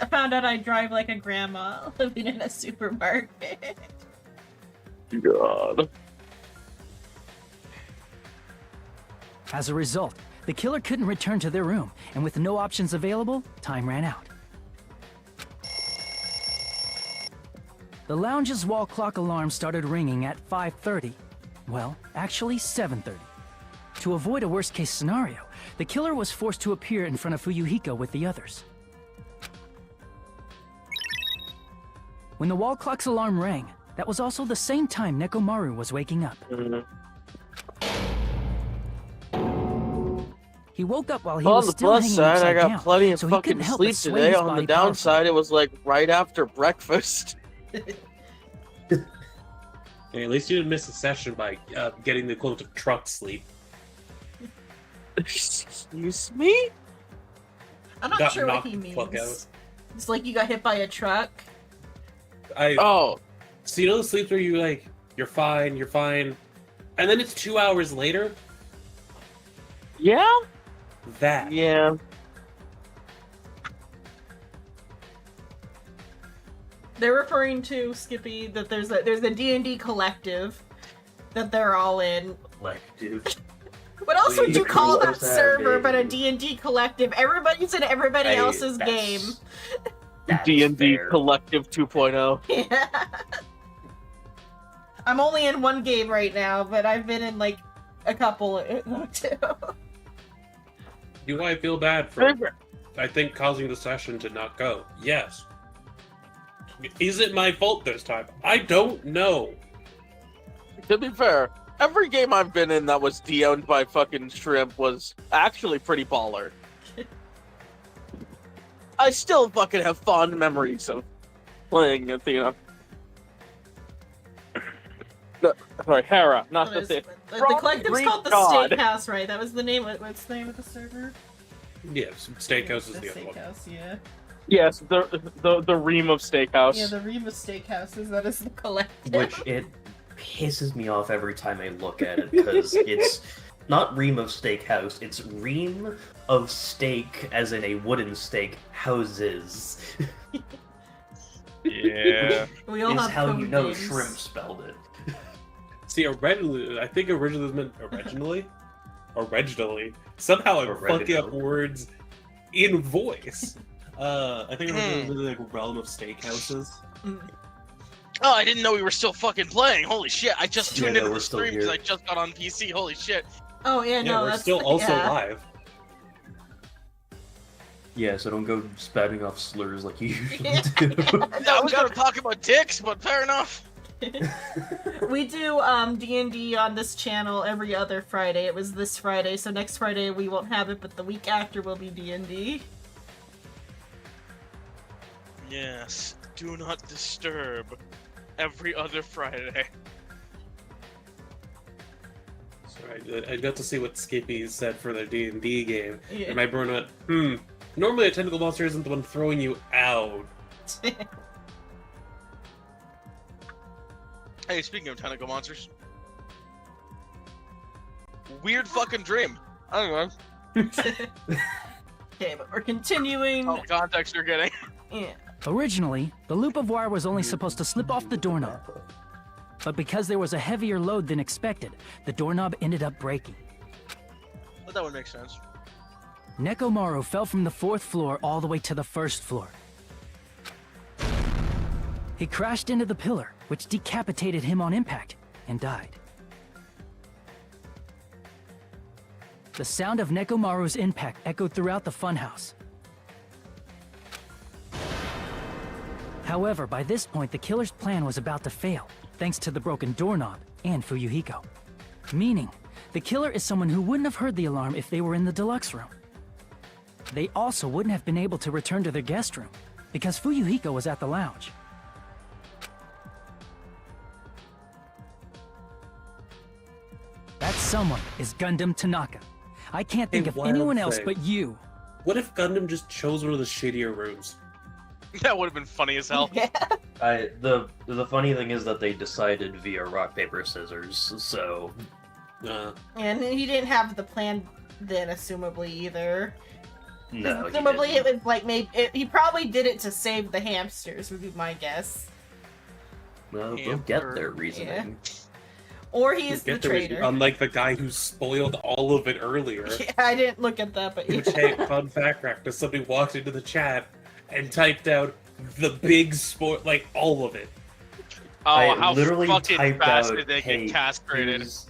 found out I drive like a grandma living in a supermarket. God. As a result, the killer couldn't return to their room, and with no options available, time ran out. The lounge's wall clock alarm started ringing at 5:30. Well, actually 7:30. To avoid a worst-case scenario, the killer was forced to appear in front of Fuyuhiko with the others. When the wall clock's alarm rang, that was also the same time Nekomaru was waking up. He woke up while he On was the still plus hanging side, I upside got down, plenty of so he fucking couldn't help but sleep sway today. his On the body downside, it was right after breakfast. Hey, at least you didn't miss a session by getting the equivalent of truck sleep. Excuse me? I'm not Got sure what knocked he the means. fuck out. It's like you got hit by a truck. So you know the sleeps where you're fine, and then it's 2 hours later? Yeah? That. Yeah. They're referring to, Skippy, that there's a D&D collective that they're all in. Collective. What else would you call that What's that server name? but a D&D collective? Everybody's in everybody Hey, else's that's- game. D&D Collective 2.0. Yeah. I'm only in one game right now, but I've been in a couple too. Do I feel bad for, I think, causing the session to not go? Yes. Is it my fault this time? I don't know. To be fair, every game I've been in that was DM'd by fucking Shrimp was actually pretty baller. I still fucking have fond memories of playing Athena. Sorry, Hera, not What is- the the collective's called the Steakhouse, right? That was the name. What's the name of the server? Yeah, Steakhouse is The the other one. Steakhouse, yeah. Yes, the Ream of Steakhouse. Yeah, the Ream of Steakhouses. That is the collective. Which it pisses me off every time I look at it, because it's not Ream of Steakhouse, it's Ream of Steak, as in a wooden steak, houses. Yeah. We all is have how code you know names. Shrimp spelled it. See, originally, somehow I'm fucking up words in voice. I think it was Realm of Steakhouses. Oh, I didn't know we were still fucking playing. Holy shit! I just tuned Yeah, into we're the still stream because here. I just got on PC. Holy shit! Oh yeah, Yeah, no, we're that's still also yeah. live. Yeah, so don't go spouting off slurs like you usually do. I was gonna talk about dicks, but fair enough. We do D&D on this channel every other Friday. It was this Friday, so next Friday we won't have it, but the week after will be D&D. Yes, do not disturb. Every other Friday. Sorry, I got to see what Skippy said for their D&D game, Yeah. and my brain went, normally a tentacle monster isn't the one throwing you out. Hey, speaking of tentacle monsters. Weird fucking dream. I don't know. Okay, but we're continuing. Oh, context you're getting. Yeah. Originally, the loop of wire was only supposed to slip off the doorknob. But because there was a heavier load than expected, the doorknob ended up breaking. Well, that would make sense. Nekomaru fell from the 4th floor all the way to the 1st floor. He crashed into the pillar, which decapitated him on impact, and died. The sound of Nekomaru's impact echoed throughout the funhouse. However, by this point, the killer's plan was about to fail, thanks to the broken doorknob and Fuyuhiko. Meaning, the killer is someone who wouldn't have heard the alarm if they were in the deluxe room. They also wouldn't have been able to return to their guest room, because Fuyuhiko was at the lounge. That someone is Gundam Tanaka. I can't think A of wild anyone else thing. but you. What if Gundam just chose one of the shittier rooms? That would have been funny as hell. The funny thing is that they decided via rock paper scissors. So And he didn't have the plan then, assumably, either. no, he Presumably didn't. it was like he probably did it to save the hamsters, would be my guess. Well, they'll get their reasoning. Or he's the Get the reason- traitor. Unlike the guy who spoiled all of it earlier. Yeah, I didn't look at that, but Which, hey, fun fact, Ractus, somebody walked into the chat and typed out the big spoil, like all of it. Oh, I how literally fucking typed fast out, did they "Hey, get castrated? here's-"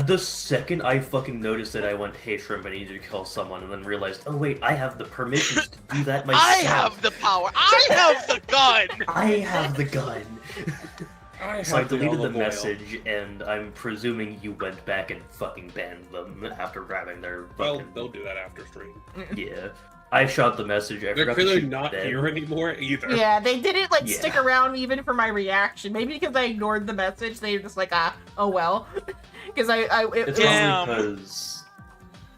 The second I fucking noticed it, I went, "Hey, Shrimp, I need you to kill someone," and then realized, oh wait, I have the permissions to do that myself. I have the power! I have the gun! I have the gun. So I have the deleted the olive oil. message, and I'm presuming you went back and fucking banned them after grabbing their Well, fucking... they'll do that after stream. Yeah. I shot the message. I They're forgot to clearly shoot not them. here anymore either. Yeah, they didn't like Yeah. stick around even for my reaction. Maybe because I ignored the message, they were just like, oh well. Because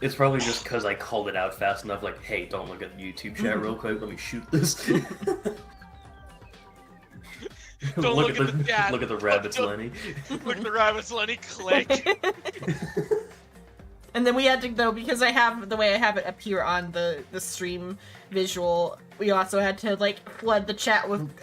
It's probably just because I called it out fast enough. Like, hey, don't look at the YouTube chat real quick. Let me shoot this. Don't look at the chat. Look at the rabbits, Don't- Lenny. Look at the rabbits, Lenny. Click. And then we had to, though, because I have the way I have it appear on the stream visual, we also had to like flood the chat with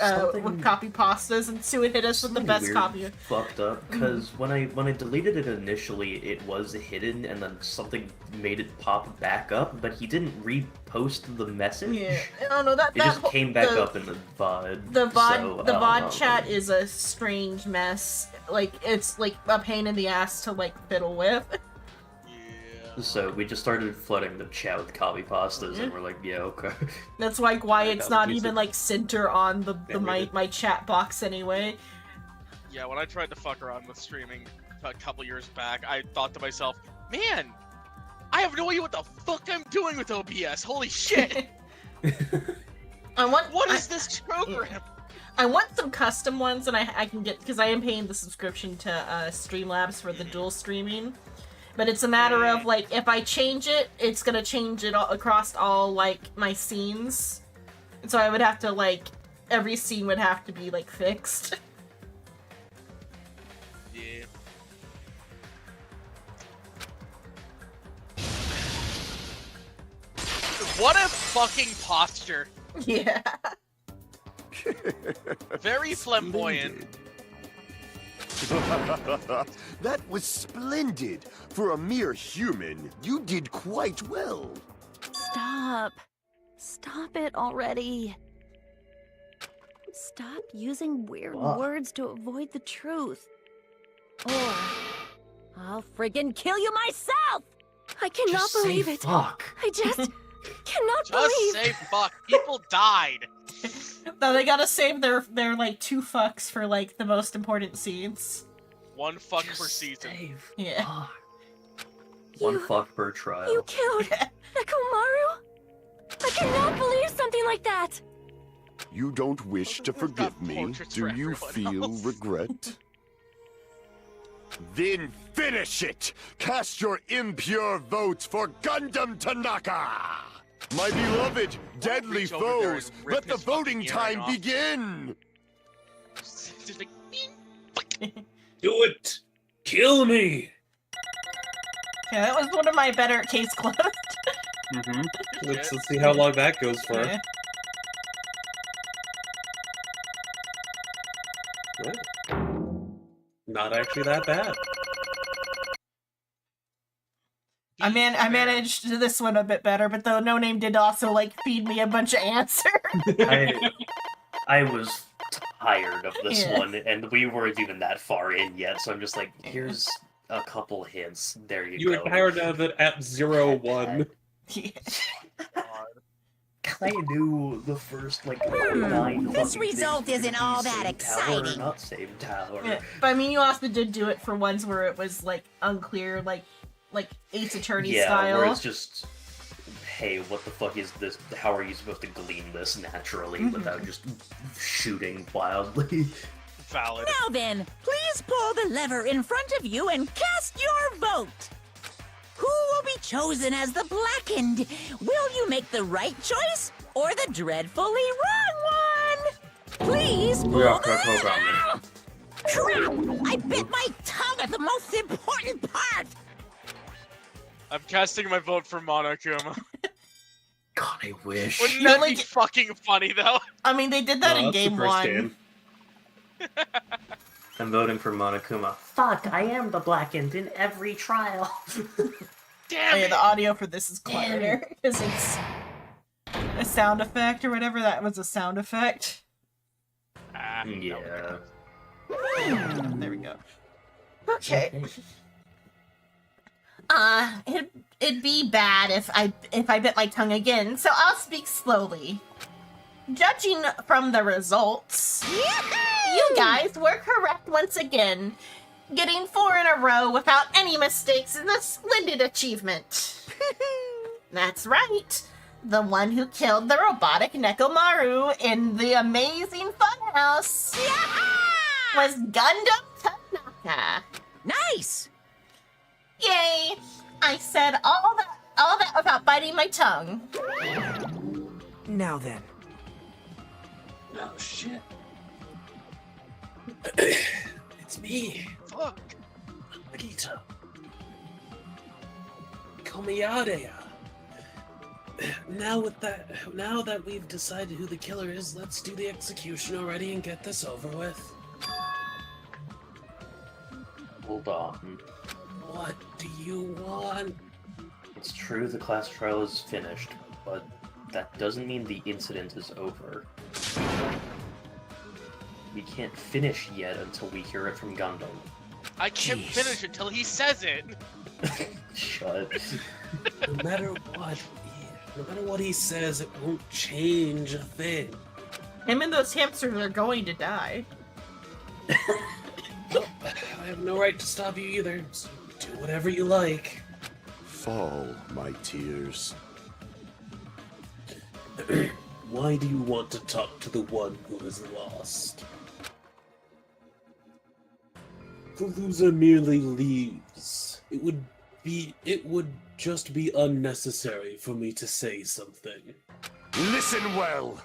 copy pastas, and Sue hit us with the best Weird copy. fucked up because when I deleted it initially, it was hidden, and then something made it pop back up, but he didn't repost the message. Yeah, I don't know that. It just whole- came back the- up in the VOD. The VOD, so, the VOD um, chat is a strange mess. Like it's like a pain in the ass to like fiddle with. So we just started flooding the chat with copy pastas, and we're like, yeah, okay. That's like why Yeah, it's that not was even decent. like center on the Yeah, we my did. my chat box anyway. Yeah, when I tried to fuck around with streaming a couple years back, I thought to myself, man, I have no idea what the fuck I'm doing with OBS. Holy shit! What is this program? I want some custom ones, and I can get because I am paying the subscription to Streamlabs for the dual streaming. But it's a matter of like if I change it, it's gonna change it all, across all like my scenes. And so I would have to like every scene would have to be like fixed. Yeah. What a fucking posture. Yeah. Very flamboyant. That was splendid. For a mere human, you did quite well. Stop. Stop it already. Stop using weird What? words to avoid the truth. Or I'll friggin' kill you myself! I cannot Just say believe it. fuck. I just cannot Just believe. say fuck. People died. No, they gotta save their like 2 fucks for like the most important scenes. One fuck per season. Yeah. One fuck per trial. You killed Nekomaru? I cannot believe something like that. You don't wish to forgive me, portraits do for you everyone feel else. regret? Then finish it! Cast your impure votes for Gundam Tanaka! My beloved, deadly reach over there and foes, rip let the his fucking voting earring time off. begin! Just like, Do it! Kill me! Yeah, that was one of my better case closed. Mm-hmm. Let's see how long that goes for. Yeah. Yeah. Not actually that bad. I managed this one a bit better, but the No Name did also like feed me a bunch of answers. I was tired of this Yeah. one, and we weren't even that far in yet, so I'm just like, here's a couple hints. There you You go. were tired of it at 0-1. I knew the first, like, 9 This fucking result things isn't could be all that same tower or exciting. not same tower. Yeah, but I mean, you also did do it for ones where it was like unclear, like Ace Attorney Yeah, style. where it's just, hey, what the fuck is this? How are you supposed to glean this naturally without just shooting wildly? Valid. Now then, please pull the lever in front of you and cast your vote. Who will be chosen as the blackened? Will you make the right choice or the dreadfully wrong one? Please pull Yeah, the hold on. lever. Crap! I bit my tongue at the most important part. I'm casting my vote for Monokuma. God, I wish. Wouldn't No, that like- be fucking funny though? I mean, they did that No, in that's the game first 1. game. I'm voting for Monokuma. Fuck, I am the blackened in every trial. Damn Yeah, it! the audio for this is quieter because it's a sound effect or whatever. That was a sound effect. Ah, Yeah. There we go. Okay. It'd be bad if I bit my tongue again, so I'll speak slowly. Judging from the results, you guys were correct once again. Getting 4 in a row without any mistakes is a splendid achievement. That's right. The one who killed the robotic Nekomaru in the amazing funhouse was Gundam Tanaka. Nice. Yay! I said all that without biting my tongue. Now then. Oh shit. It's me, Fuck. Akita. Komiyadeya. Now that we've decided who the killer is, let's do the execution already and get this over with. Hold on. What do you want? It's true the class trial is finished, but that doesn't mean the incident is over. We can't finish yet until we hear it from Gundam. I can't finish until he says it. Shut. No matter what he says, it won't change a thing. Him and those hamsters are going to die. I have no right to stop you either, so do whatever you like. Fall, my tears. Why do you want to talk to the one who is lost? The loser merely leaves. It would just be unnecessary for me to say something. Listen well!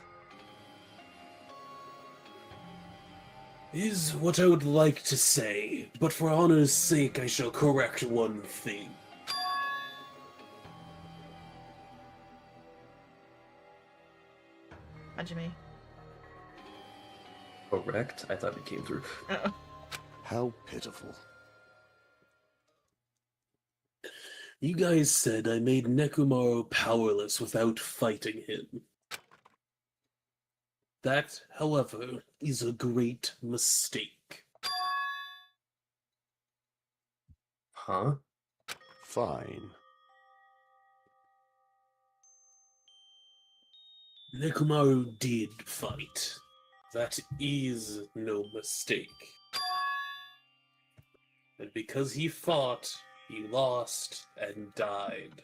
Is what I would like to say, but for honor's sake I shall correct one thing. Hajime. Correct? I thought it came through. Uh-oh. How pitiful. You guys said I made Nekomaru powerless without fighting him. That, however, is a great mistake. Huh? Fine. Nekomaru did fight. That is no mistake. And because he fought, he lost and died.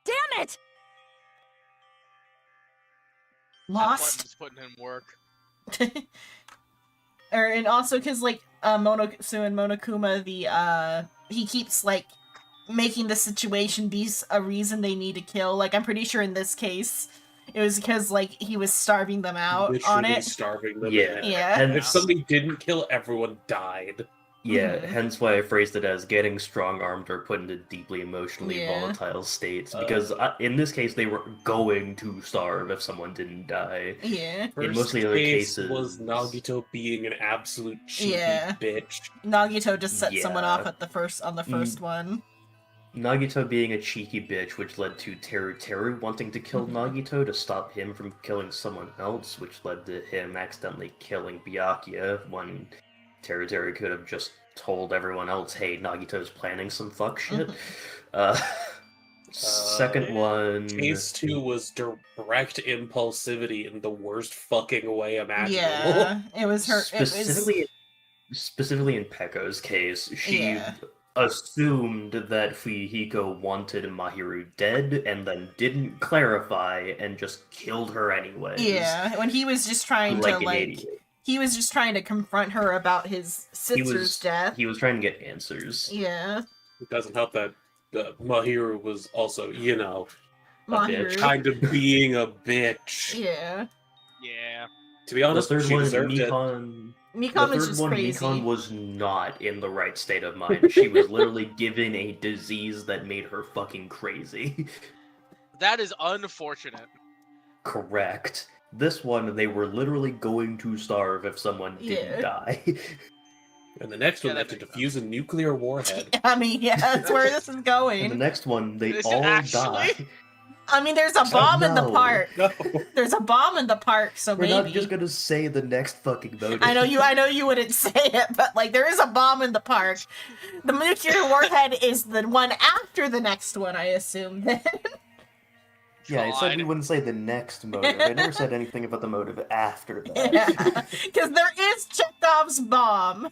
Damn it! Lost. Button's putting in work. And also because like Monosu and Monokuma, he keeps like making the situation be a reason they need to kill. Like I'm pretty sure in this case, it was because like he was starving them out on Literally it. starving them. Yeah. And if somebody didn't kill, everyone died. Yeah, Mhm. hence why I phrased it as getting strong-armed or put into deeply emotionally Yeah. volatile states. Because in this case, they were going to starve if someone didn't die. Yeah. In most of the other cases, was Nagito being an absolute cheeky Yeah. bitch. Nagito just set someone off Yeah. at the first one. Nagito being a cheeky bitch, which led to Teru wanting to kill Nagito to stop him from killing someone else, which led to him accidentally killing Byakuya when Teru could have just told everyone else, hey, Nagito's planning some fuck shit. Second one... Case 2 was direct impulsivity in the worst fucking way imaginable. Yeah, it was her. Specifically in Pekko's case, she assumed that Fuyuhiko wanted Mahiru dead and then didn't clarify and just killed her anyway. Yeah, when he was just trying to an like, idiot. he was just trying to confront her about his sister's death. He was trying to get answers. Yeah. It doesn't help that Mahiru was also, you know, a Mahiru. bitch. Kind of being a bitch. Yeah. Yeah. To be honest, the third she one, deserved it. Mikon the was third just one, crazy. Mikon was not in the right state of mind. She was literally given a disease that made her fucking crazy. That is unfortunate. Correct. This one, they were literally going to starve if someone didn't die. And the next one, they have to defuse a nuclear warhead. I mean, yeah, that's where this is going. And the next one, they Is it all actually? die. I mean, there's a bomb in the No. park. There's a bomb in the park, so We're maybe. not just gonna say the next fucking motive. I know you wouldn't say it, but like there is a bomb in the park. The nuclear warhead is the one after the next one, I assume. Then. Yeah, I said we wouldn't say the next motive. I never said anything about the motive after that. Because there is Chekhov's bomb.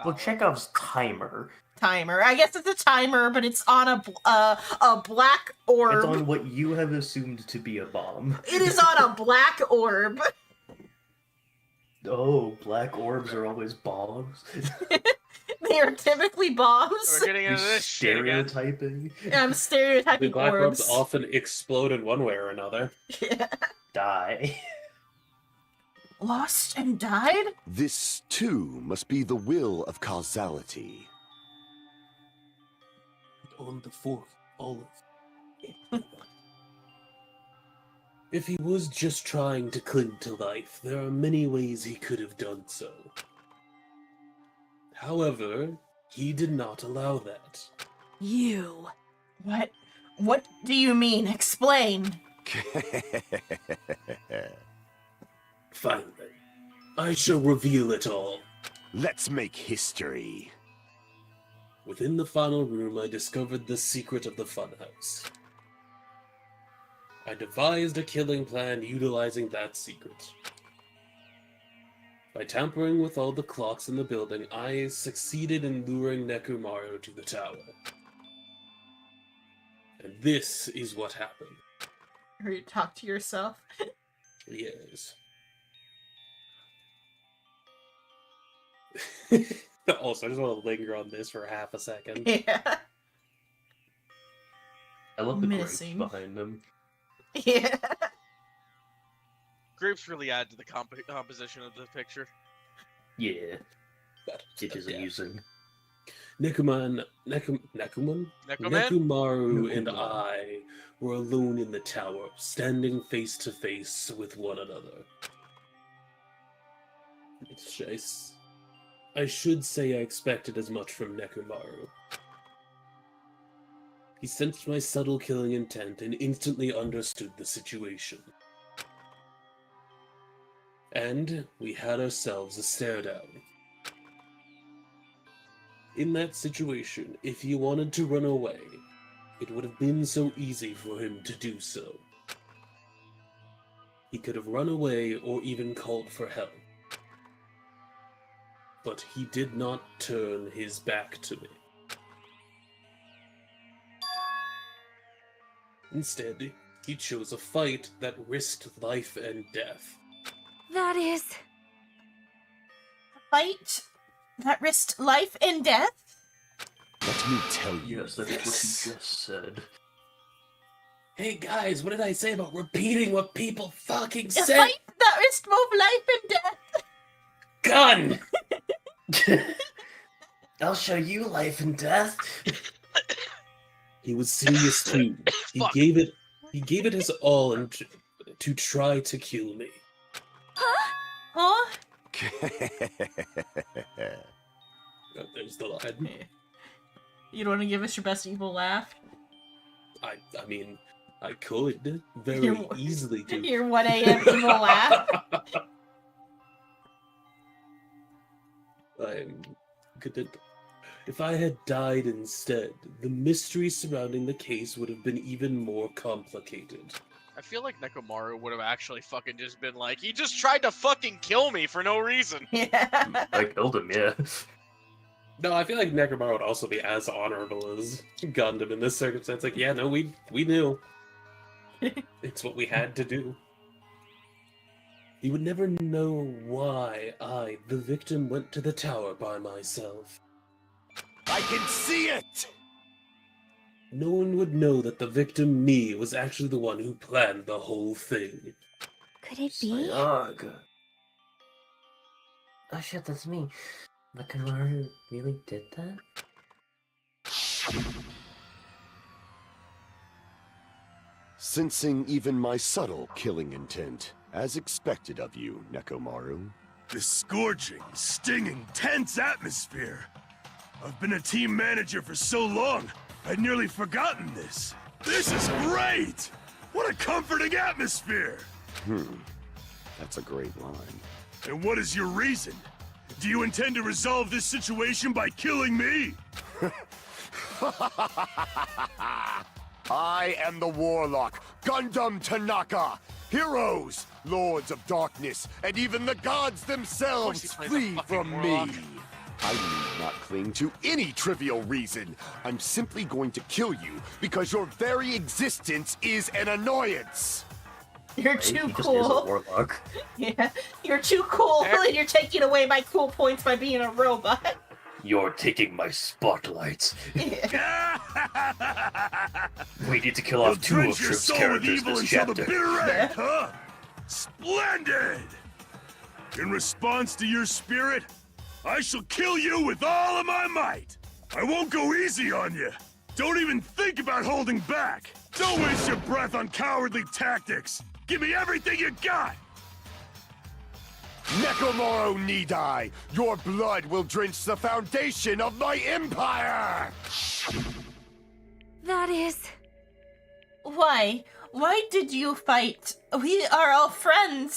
Well, Chekhov's timer. I guess it's a timer, but it's on a black orb. It's on what you have assumed to be a bomb. It is on a black orb. Oh, black orbs are always bombs. They are typically bombs. We're getting into this shit again. Stereotyping. I'm stereotyping The black orbs. orbs often explode in one way or another. Die. Lost and died? This, too, must be the will of causality. On the fourth olive. If he was just trying to cling to life, there are many ways he could have done so. However, he did not allow that. You. What? What do you mean? Explain. Finally, I shall reveal it all. Let's make history. Within the final room, I discovered the secret of the funhouse. I devised a killing plan utilizing that secret. By tampering with all the clocks in the building, I succeeded in luring Nekomaru to the tower. And this is what happened. Or you talk to yourself. Yes. Also, I just want to linger on this for half a second. Yeah. I love the Menacing. grapes behind them. Yeah. Grapes really add to the composition of the picture. Yeah. It is amusing. Nekumaru Nekomaru. and I were alone in the tower, standing face to face with one another. I should say I expected as much from Nekomaru. He sensed my subtle killing intent and instantly understood the situation. And we had ourselves a stare down. in that situation, if he wanted to run away, it would have been so easy for him to do so. He could have run away or even called for help. But he did not turn his back to me. Instead, he chose a fight that risked life and death. That is... Fight that risked life and death? Let me tell you Yes, that's what he just said. Hey guys, what did I say about repeating what people fucking A said? fight that risked both life and death. Gun! I'll show you life and death. He was serious too. He gave it his all and to try to kill me. Huh? Oh, there's the line. You don't want to give us your best evil laugh? I mean, I could very Your- easily do. Your 1 a.m. evil laugh? I'm good. If I had died instead, the mystery surrounding the case would have been even more complicated. I feel like Nekomaru would have actually fucking just been like, he just tried to fucking kill me for no reason. Yeah. I killed him, yeah. No, I feel like Nekomaru would also be as honorable as Gundam in this circumstance. Like, yeah, no, we knew. It's what we had to do. He would never know why I, the victim, went to the tower by myself. I can see it! No one would know that the victim, me, was actually the one who planned the whole thing. Could it be? Sayag. Oh shit, that's me. Nekomaru really did that? Sensing even my subtle killing intent, as expected of you, Nekomaru. The scorching, stinging, tense atmosphere. I've been a team manager for so long, I'd nearly forgotten this. This is great! What a comforting atmosphere! That's a great line. And what is your reason? Do you intend to resolve this situation by killing me? I am the Warlock, Gundam Tanaka. Heroes, Lords of Darkness, and even the gods themselves flee from me. I need not cling to any trivial reason. I'm simply going to kill you because your very existence is an annoyance. You're Right? too He just is a cool. warlock. Yeah, you're too cool, and you're taking away my cool points by being a robot. You're taking my spotlight. We need to kill You'll off two of drench your Trip's soul with characters evil this until the chapter. bitter end, huh? Splendid! In response to your spirit, I shall kill you with all of my might. I won't go easy on you. Don't even think about holding back. Don't waste your breath on cowardly tactics. Give me everything you got. Nekomaru need I. Your blood will drench the foundation of my empire. That is... Why? Why did you fight? We are all friends.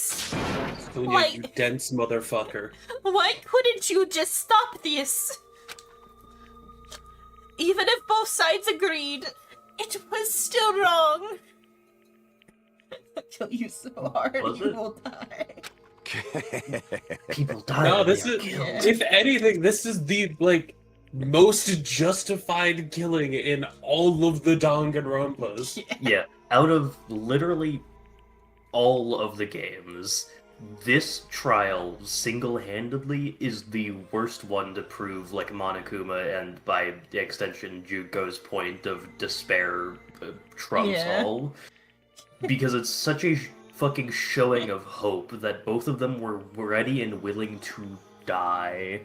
Sonya, Why- you dense motherfucker. Why couldn't you just stop this? Even if both sides agreed, it was still wrong. I'll kill you so hard, Was you it? will die. People die. No, when this they are is, killed. if anything, this is the, most justified killing in all of the Danganronpas. Yeah, out of literally all of the games, this trial single-handedly is the worst one to prove Monokuma and by extension Jugo's point of despair trumps Yeah. all. Because it's such a fucking showing of hope that both of them were ready and willing to die.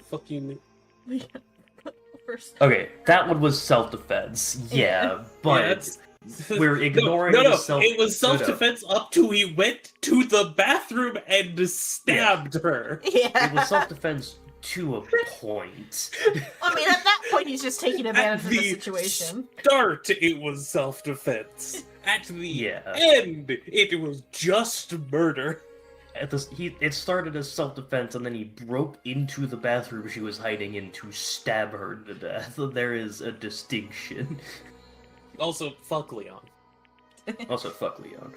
Fucking... First. Okay, that one was self-defense, yeah, but we're ignoring no, the self- it was self-defense up to he went to the bathroom and stabbed her. Yeah. It was self-defense to a point. I mean, at that point, he's just taking advantage of the the situation. Start, it was self-defense. At the Yeah. end, it was just murder. it started as self-defense, and then he broke into the bathroom she was hiding in to stab her to death. There is a distinction. Also, fuck Leon. Also, fuck Leon.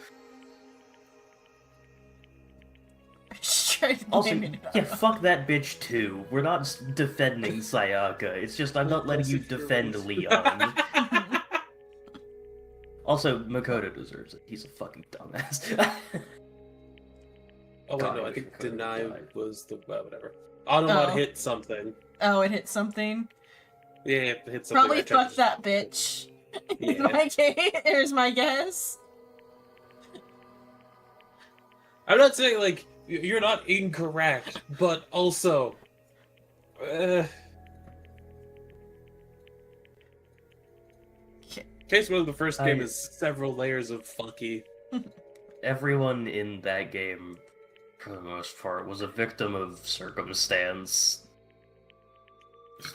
Straight Also, blame it yeah, on- fuck that bitch too. We're not defending Sayaka. It's just I'm not letting you defend Leon. Also, Makoto deserves it. He's a fucking dumbass. Oh wait, God, no, I I wish think Makoto Deny died. was the whatever. Autobot Oh. hit something. Oh, it hit something. Yeah, it hit something. Probably I tried fuck that bitch. Yeah. Here's my guess. I'm not saying like you're not incorrect, but also, Case one of the first game is several layers of fucky. Everyone in that game, for the most part, was a victim of circumstance.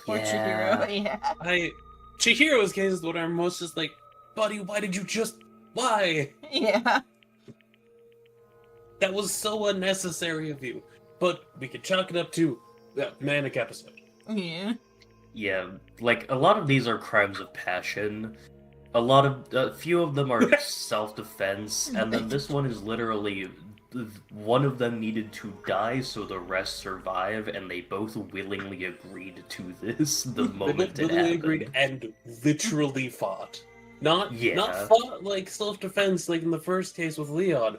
Poor Chihiro, yeah. Chihiro's case is what I'm most just like, buddy, why did you just why? Yeah. That was so unnecessary of you. But we could chalk it up to that manic episode. Yeah. Yeah, like a lot of these are crimes of passion. A few of them are self-defense, and then this one is literally one of them needed to die so the rest survive, and they both willingly agreed to this the moment They it willingly happened. agreed and literally fought. Not Yeah. fought like self-defense like in the first case with Leon.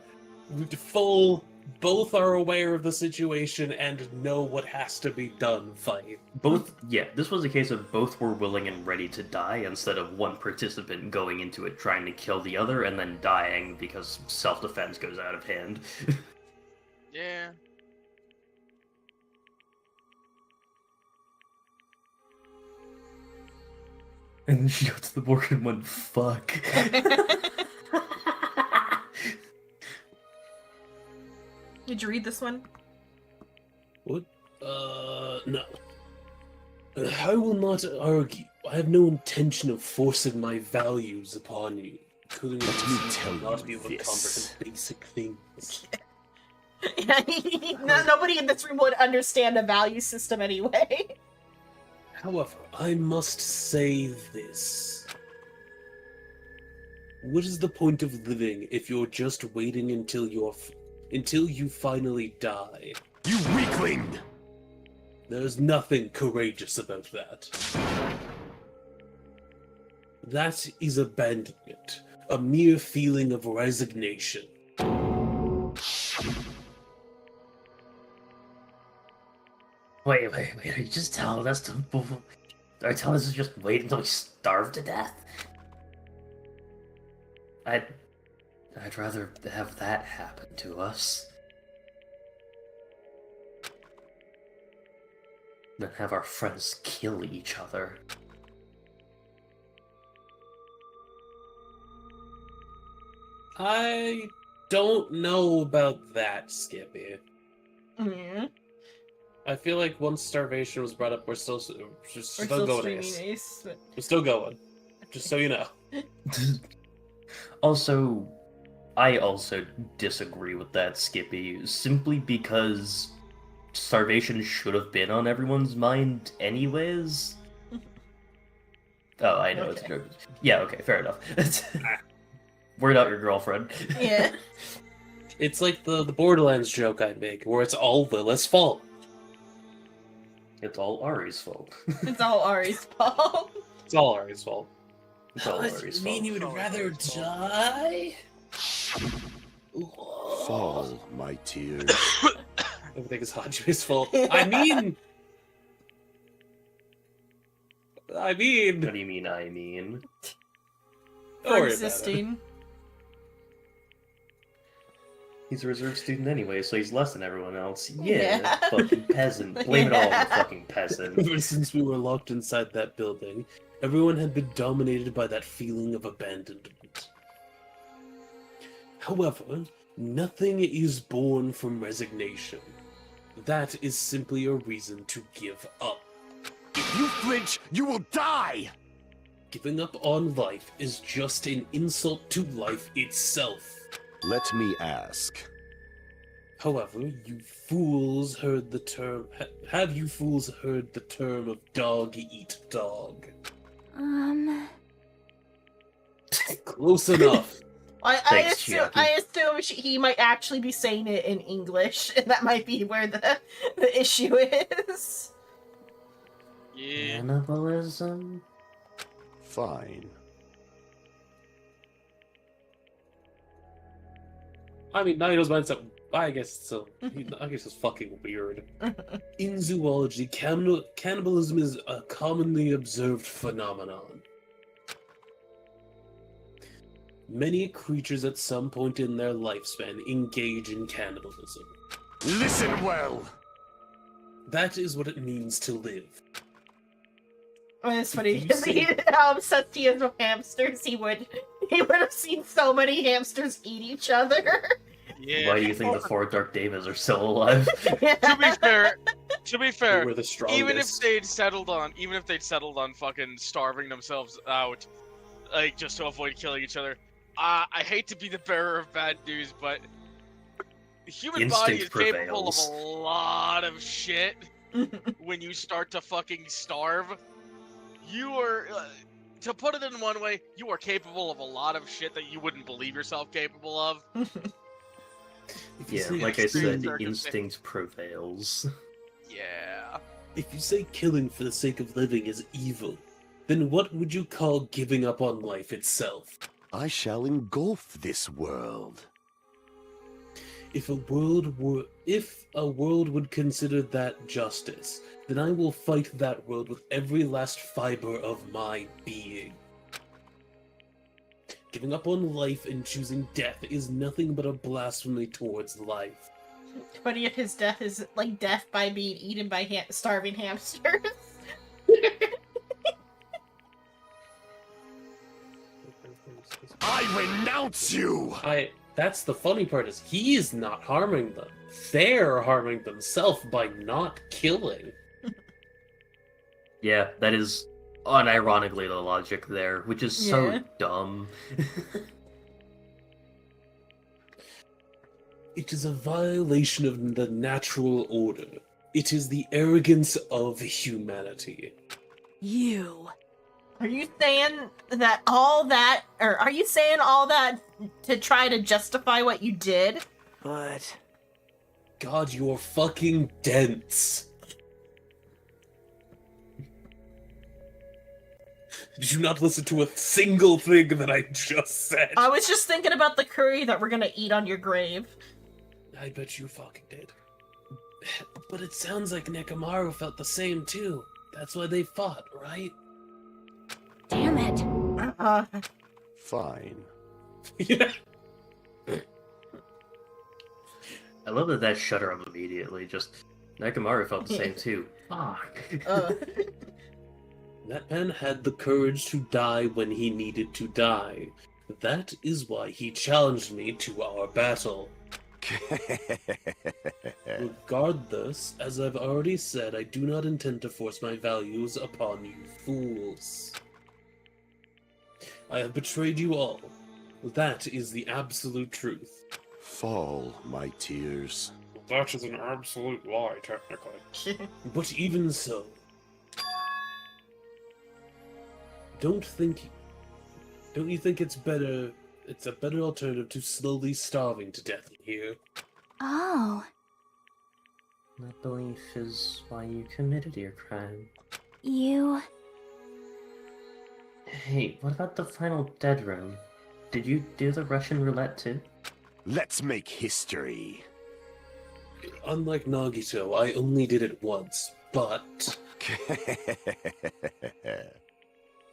Both are aware of the situation and know what has to be done fight. This was a case of both were willing and ready to die instead of one participant going into it trying to kill the other and then dying because self-defense goes out of hand. Yeah. And then she got to the board and went, fuck. Did you read this one? What? No. I will not argue. I have no intention of forcing my values upon you. Let me tell not you be able to this. comprehend basic things. Nobody in this room would understand a value system anyway. However, I must say this. What is the point of living if you're just waiting until you finally die? You weakling! There's nothing courageous about that. That is abandonment, a mere feeling of resignation. Wait, are you just telling us to... Are you telling us to just wait until we starve to death? I'd rather have that happen to us than have our friends kill each other. I don't know about that, Skippy. Yeah. I feel like once starvation was brought up, we're still We're still going. streaming Ace. Ace, but... We're still going. Just so you know. Also, I also disagree with that, Skippy, simply because starvation should have been on everyone's mind anyways. Oh, I know, it's a joke. Yeah, okay, fair enough. We're not your girlfriend. Yeah. It's like the Borderlands joke I make, where it's all Lilith's fault. It's all Ari's fault. It's all Ari's fault. It's all Ari's fault. It's all Ari's fault. mean you would rather die? Fall, my tears. Everything is Hajime's fault. I mean... What do you mean, I mean? Don't worry about it. Existing. He's a reserve student anyway, so he's less than everyone else. Yeah, Yeah. fucking peasant. Blame it all on the fucking peasant. Ever since we were locked inside that building, everyone had been dominated by that feeling of abandonment. However, nothing is born from resignation. That is simply a reason to give up. If you flinch, you will die! Giving up on life is just an insult to life itself. Let me ask. However, you fools heard the term. Have you fools heard the term of dog eat dog? Close enough. I assume he might actually be saying it in English, and that might be where the issue is. Yeah. Cannibalism? Fine. I mean, Naito's mindset, I guess so. I guess it's fucking weird. In zoology, cannibalism is a commonly observed phenomenon. Many creatures at some point in their lifespan engage in cannibalism. Listen well! That is what it means to live. I mean, it's funny because how obsessed he is with hamsters. He would have seen so many hamsters eat each other. Yeah. Why do you think the 4 Dark Davids are still alive? To be fair, We're the strongest. even if they'd settled on fucking starving themselves out, like just to avoid killing each other, I hate to be the bearer of bad news, but the human body is Instinct capable of prevails. a lot of shit. When you start to fucking starve, you are, to put it in one way, you are capable of a lot of shit that you wouldn't believe yourself capable of. Yeah, like I said, instinct prevails. Yeah. If you say killing for the sake of living is evil, then what would you call giving up on life itself? I shall engulf this world. If a world would consider that justice, then I will fight that world with every last fiber of my being. Giving up on life and choosing death is nothing but a blasphemy towards life. But if his death is like death by being eaten by starving hamsters. I renounce you! That's the funny part, is he is not harming them. They're harming themselves by not killing. Yeah, that is unironically the logic there, which is so dumb. It is a violation of the natural order. It is the arrogance of humanity. You. Are you saying all that to try to justify what you did? But... God, you're fucking dense. Did you not listen to a single thing that I just said? I was just thinking about the curry that we're gonna eat on your grave. I bet you fucking did. But it sounds like Nekomaru felt the same too. That's why they fought, right? Damn it. Fine. Yeah. I love that shut her up immediately. Just Nekomaru felt the same too. Fuck. That man had the courage to die when he needed to die. That is why he challenged me to our battle. Regardless, as I've already said, I do not intend to force my values upon you fools. I have betrayed you all. That is the absolute truth. Fall, my tears. That is an absolute lie, technically. But even so, don't you think it's a better alternative to slowly starving to death in here? Oh, That belief is why you committed your crime. you... Hey, what about the final dead room? Did you do the Russian roulette too? Let's make history. Unlike Nagito, I only did it once, but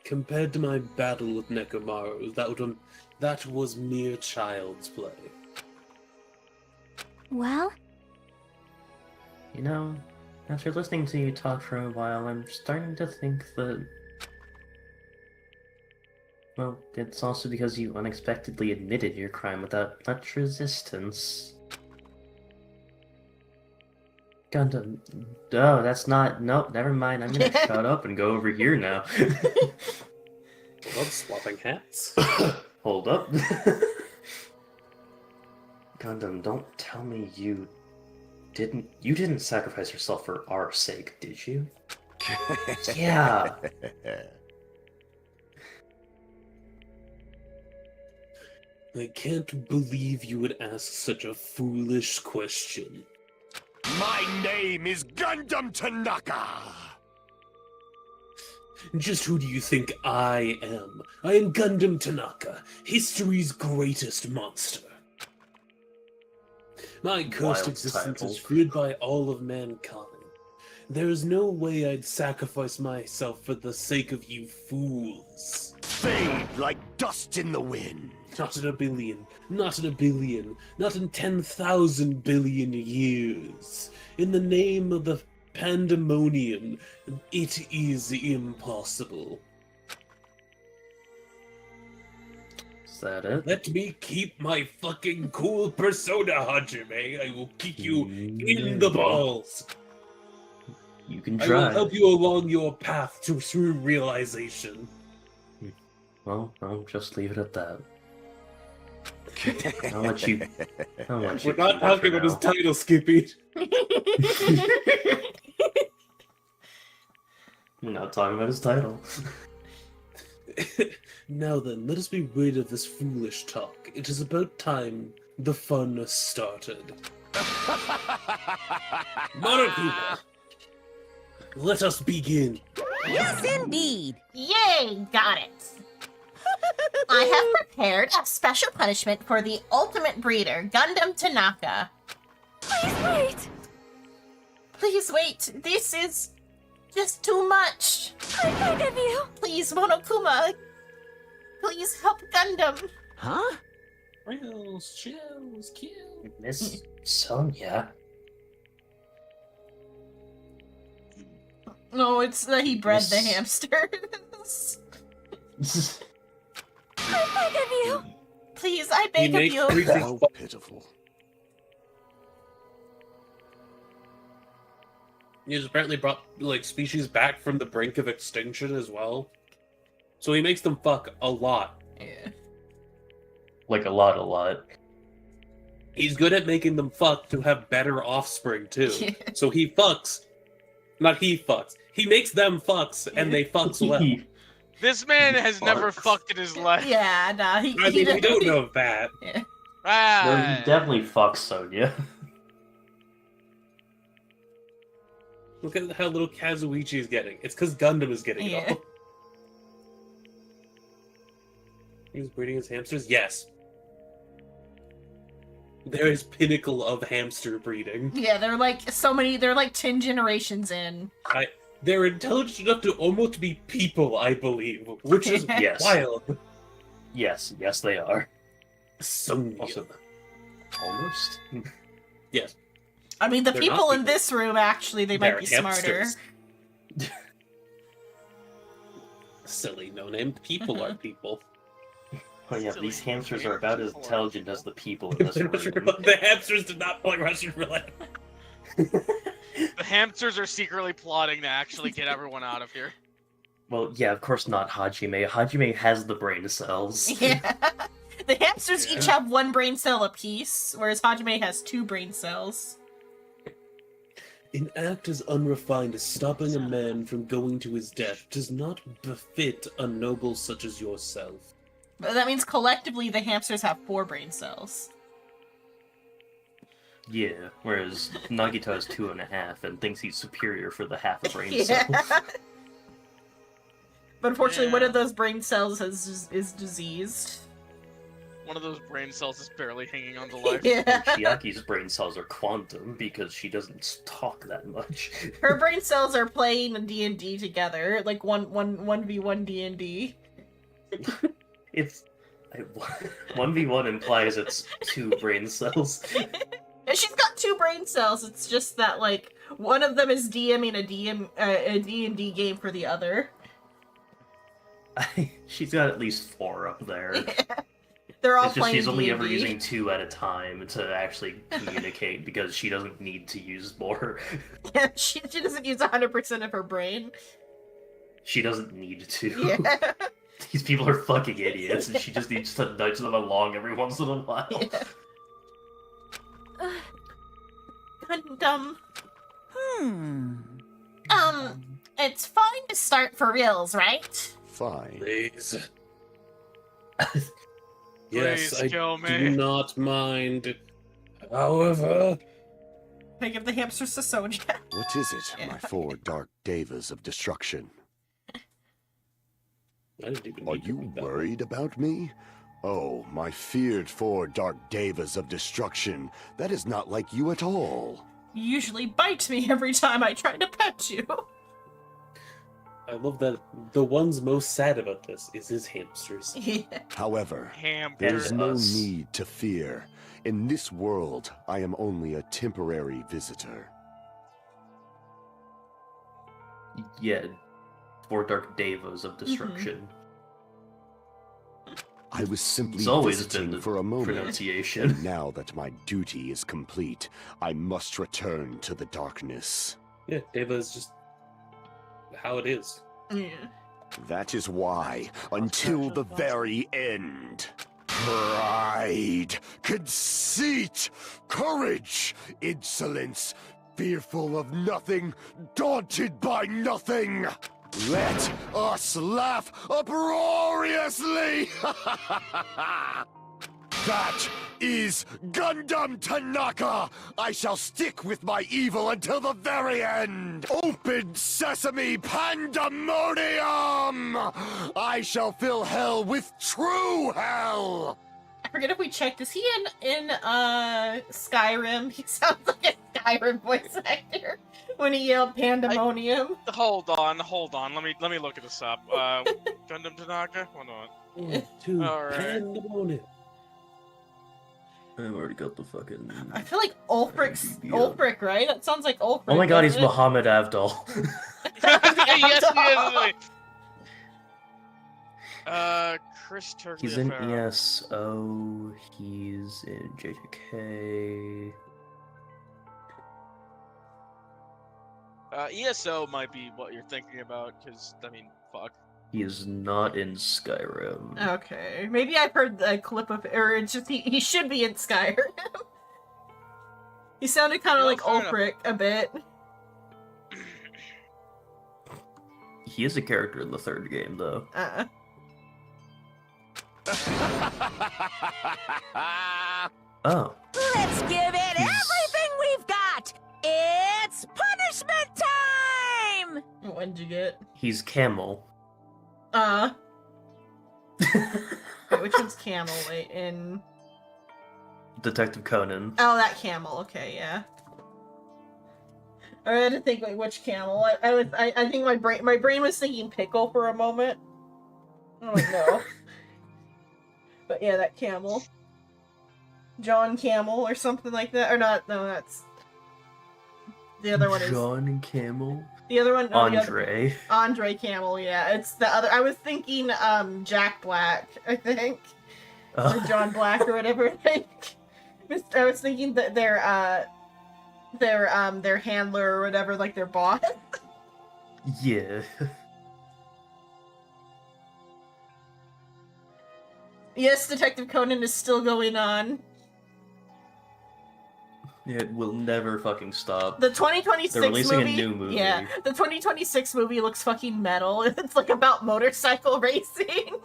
compared to my battle with Nekomaru, that was mere child's play. Well? You know, after listening to you talk for a while, I'm starting to think that... Well, it's also because you unexpectedly admitted your crime without much resistance. Gundam... Oh, that's not... Nope, never mind. I'm gonna shut up and go over here now. Love swapping hats. Hold up. Gundam, don't tell me you You didn't sacrifice yourself for our sake, did you? Yeah. I can't believe you would ask such a foolish question. My name is Gundam Tanaka! Just who do you think I am? I am Gundam Tanaka, history's greatest monster. My cursed Wild existence title. is feared by all of mankind. There is no way I'd sacrifice myself for the sake of you fools. Fade like dust in the wind. Not in a billion, not in a billion, not in 10,000 billion years. In the name of the pandemonium, it is impossible. Is that it? Let me keep my fucking cool persona, Hajime. I will kick you in the balls. You can I try. will help you along your path to true realization. Well, I'll just leave it at that. I'll let you. We're not talking about his title, Skippy. We're not talking about his title. Now then, let us be rid of this foolish talk. It is about time the fun started. Monokuma, let us begin. Yes, indeed. Yay, got it. I have prepared a special punishment for the ultimate breeder, Gundam Tanaka. Please wait! Please wait, this is just too much. I beg of you! Please, Monokuma. Please help Gundam. Huh? Rails, shells, kill. Miss Sonia. No, it's that he bred the Miss- hamsters. I beg of you! Please, I beg of you. How pitiful. He's apparently brought like species back from the brink of extinction as well. So he makes them fuck a lot. Yeah. Like a lot. He's good at making them fuck to have better offspring too. Yeah. So he fucks. Not he fucks. He makes them fucks and they fucks well. This man has never Fucks. fucked in his life. Yeah, nah, he I mean, we don't know that. Yeah. No, Ah, he definitely fucks Sonia. Look at how little Kazuichi is getting. It's because Gundam is getting Yeah. it all. He's breeding his hamsters? Yes. There is pinnacle of hamster breeding. Yeah, they're like so many. They're like 10 generations in. They're intelligent enough to almost be people, I believe, which is Yes. wild. Yes, they are. Sonia. Also, almost. Yes. I mean, the They're people not in this room actually they might They're be smarter. hamsters. Silly, no-named people are people. Oh yeah, Silly these hamsters are about as intelligent as the people in this room. The hamsters did not play Russian roulette. the hamsters are secretly plotting to actually get everyone out of here. Well, yeah, of course not Hajime. Hajime has the brain cells. Yeah. The hamsters each have 1 brain cell apiece, whereas Hajime has 2 brain cells. An act as unrefined as stopping a man from going to his death does not befit a noble such as yourself. But that means collectively the hamsters have 4 brain cells. Yeah, whereas Nagito has 2.5 and thinks he's superior for the half a brain Yeah. cell. But unfortunately, Yeah. one of those brain cells is diseased. One of those brain cells is barely hanging on to life. Yeah. Chiaki's brain cells are quantum because she doesn't talk that much. Her brain cells are playing D&D together, like 1v1 D&D. It's 1v1 implies it's 2 brain cells. And she's got 2 brain cells. It's just that like one of them is DMing a D&D game for the other. She's got at least 4 up there. Yeah. They're all It's just playing she's only ever D&D. using 2 at a time to actually communicate because she doesn't need to use more. Yeah, she doesn't use 100% of her brain. She doesn't need to. Yeah. These people are fucking idiots, and she just needs to nudge them along every once in a while. Yeah. Gundam. Hmm. It's fine to start for reals, right? Fine. Please. Please Yes, I kill me. do not mind. However, I give the hamsters to Soja. What is it, my four dark devas of destruction? I didn't even Are need to you read that. worried about me? Oh, my feared four dark devas of destruction. That is not like you at all. You usually bite me every time I try to pet you. I love that the ones most sad about this is his hamsters. Yeah. However, Hamsters. there's no Us. need to fear. In this world, I am only a temporary visitor. Yeah, 4 dark devas of destruction. I was simply It's always visiting been the for a moment. pronunciation. And now that my duty is complete, I must return to the darkness. Yeah, Deva is just how it is. Yeah. That is why, until the very end, pride, conceit, courage, insolence, fearful of nothing, daunted by nothing. Let us laugh uproariously! That is Gundam Tanaka! I shall stick with my evil until the very end! Open sesame pandemonium! I shall fill hell with true hell! I forget if we checked. Is he in Skyrim? He sounds like a Skyrim voice actor when he yelled pandemonium. Hold on. Let me look this up. Gundam Tanaka? Hold on. Alright. Pandemonium. I've already got the fucking... I feel like Ulfric, right? That sounds like Ulfric. Oh my god, he's doesn't it? Muhammad Avdol. yes. Chris Turkley. He's in ESO, he's in JJK. ESO might be what you're thinking about, because, I mean, fuck. He is not in Skyrim. Okay, maybe I've heard a clip of, or it's just he should be in Skyrim. He sounded kind of like Ulfric a bit. He is a character in the 3rd game, though. Oh. Let's give it everything we've got! It's punishment time! What'd you get? He's Camel. Wait, which one's Camel? Wait, in... Detective Conan. Oh, that Camel. Okay, yeah. I had to think, like, which Camel. I think my brain was thinking Pickle for a moment. I'm like, no. But yeah, that Camel. John Camel or something like that. Or not, no, that's... The other one is... John Camel? The other one... No, Andre. Andre Camel, yeah. It's the other... I was thinking, Jack Black, I think. Or John Black or whatever, I think. I was thinking that their handler or whatever, like their boss. Yeah. Yes, Detective Conan is still going on. It will never fucking stop. The 2026 They're releasing movie, a new movie. yeah, the 2026 movie looks fucking metal. It's like about motorcycle racing.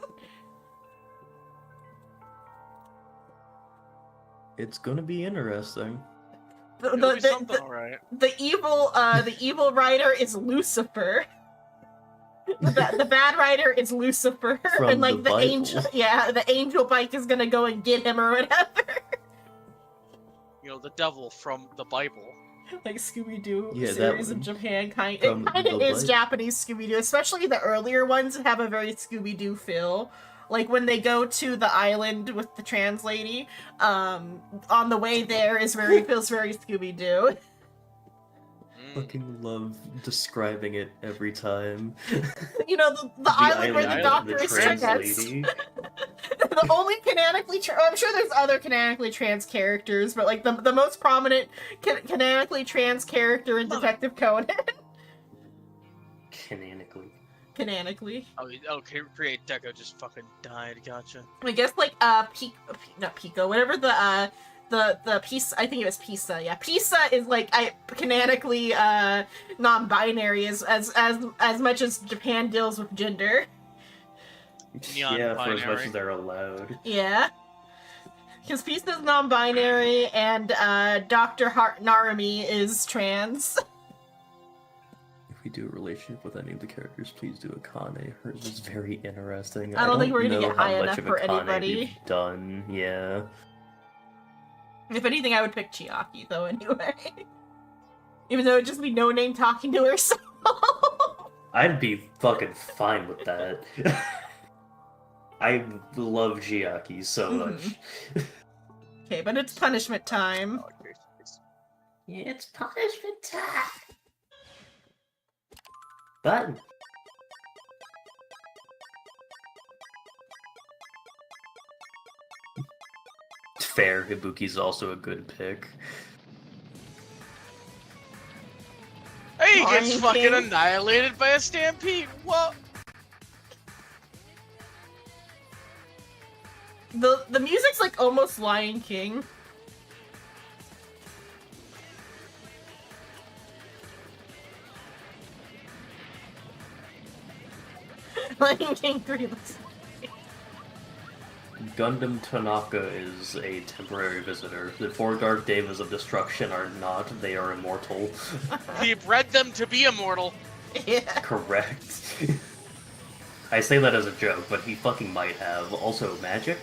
It's gonna be interesting. The evil writer is Lucifer. The bad writer is Lucifer, From and like the the Bible. angel, yeah, the angel bike is gonna go and get him or whatever. You know, the devil from the Bible. Like Scooby-Doo Yeah, that series in one. Japan, it kind From of the is Bible. Japanese Scooby-Doo, especially the earlier ones have a very Scooby-Doo feel. Like when they go to the island with the trans lady, on the way there feels very Scooby-Doo. Fucking love describing it every time. You know, the island where the doctor is trans trans. lady. The only canonically I'm sure there's other canonically trans characters, but like the most prominent canonically trans character in Detective Conan. Canonically. Oh, Create Deco just fucking died, gotcha. I guess like not Pico, whatever the the Pisa, I think it was Pisa, yeah. Pisa is like canonically non-binary as much as Japan deals with gender. Yeah, for as much as they're allowed. Yeah. Because Pisa's non-binary and Dr. Narumi is trans. If we do a relationship with any of the characters, please do Akane. Hers is very interesting. I don't think we're gonna know get how high much enough of for Akane anybody. we've done, yeah. If anything, I would pick Chiaki, though, anyway. Even though it'd just be No Name talking to herself. I'd be fucking fine with that. I love Chiaki so much. Okay, but it's punishment time. Yeah, it's punishment time. Button. Fair, Ibuki's also a good pick. Hey, he gets Lion fucking King. annihilated by a stampede. What? The music's like almost Lion King. Lion King 3 looks Gundam Tanaka is a temporary visitor. The four Dark Devas of Destruction are not, they are immortal. He bred them to be immortal. Yeah. Correct. I say that as a joke, but he fucking might have. Also, magic?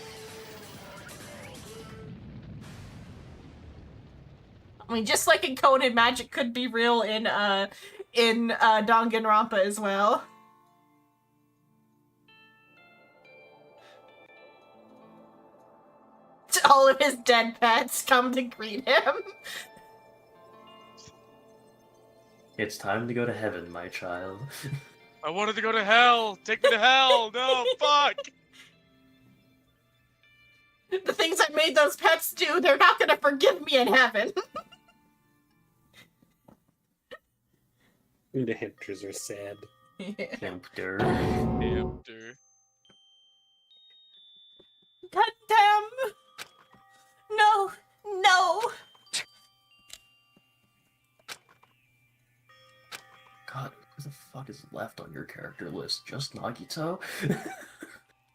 I mean, just like in Conan, magic could be real in Danganronpa as well. All of his dead pets come to greet him. It's time to go to heaven, my child. I wanted to go to hell. Take me to hell. No, fuck. The things I made those pets do, they're not gonna forgive me in heaven. The hamsters are sad. Hamster. Hamster. Goddamn. No. No. God, who the fuck is left on your character list? Just Nagito?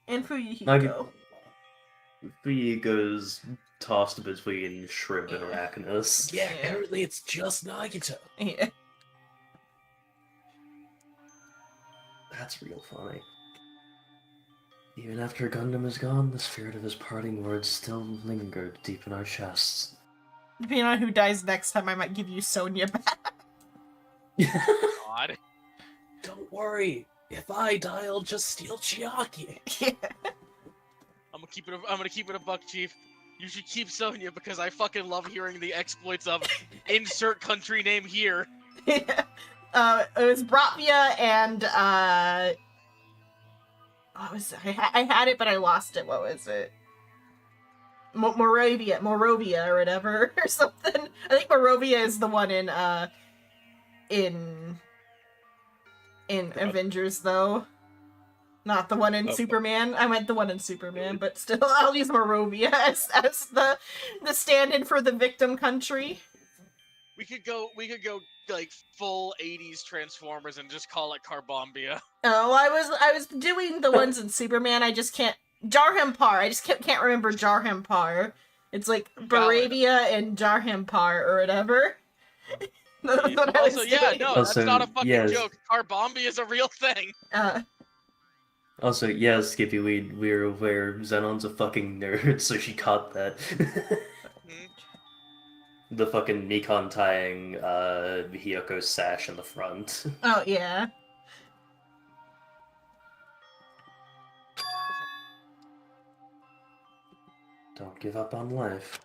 And Fuyuhiko. Fuyuhiko's tossed between Shrimp and Arachnus. Yeah, currently it's just Nagito. Yeah. That's real funny. Even after Gundam is gone, the spirit of his parting words still lingered deep in our chests. Depending on who dies next time, I might give you Sonya back. God. Don't worry. If I die, I'll just steal Chiaki. Yeah. I'm gonna keep it a buck, Chief. You should keep Sonya because I fucking love hearing the exploits of insert country name here. It was Bratvia and what was it? I had it, but I lost it. What was it? Morovia, or whatever, or something. I think Morovia is the one in Avengers, though. Not the one in Superman. I meant the one in Superman, but still, I'll use Morovia as the stand-in for the victim country. We could go like full 80s Transformers and just call it Carbombia. Oh, I was doing the ones in Superman. I just can't. Jarhampar. I just can't remember Jarhampar. It's like Baravia and Jarhampar or whatever. That's what I was Also, yeah, doing. no, Also, that's not a fucking yes. joke. Carbombia is a real thing. Also, yeah, Skippy, we're aware Xenon's a fucking nerd, so she caught that. The fucking Nikon tying Hiyoko's sash in the front. Oh, yeah. Don't give up on life.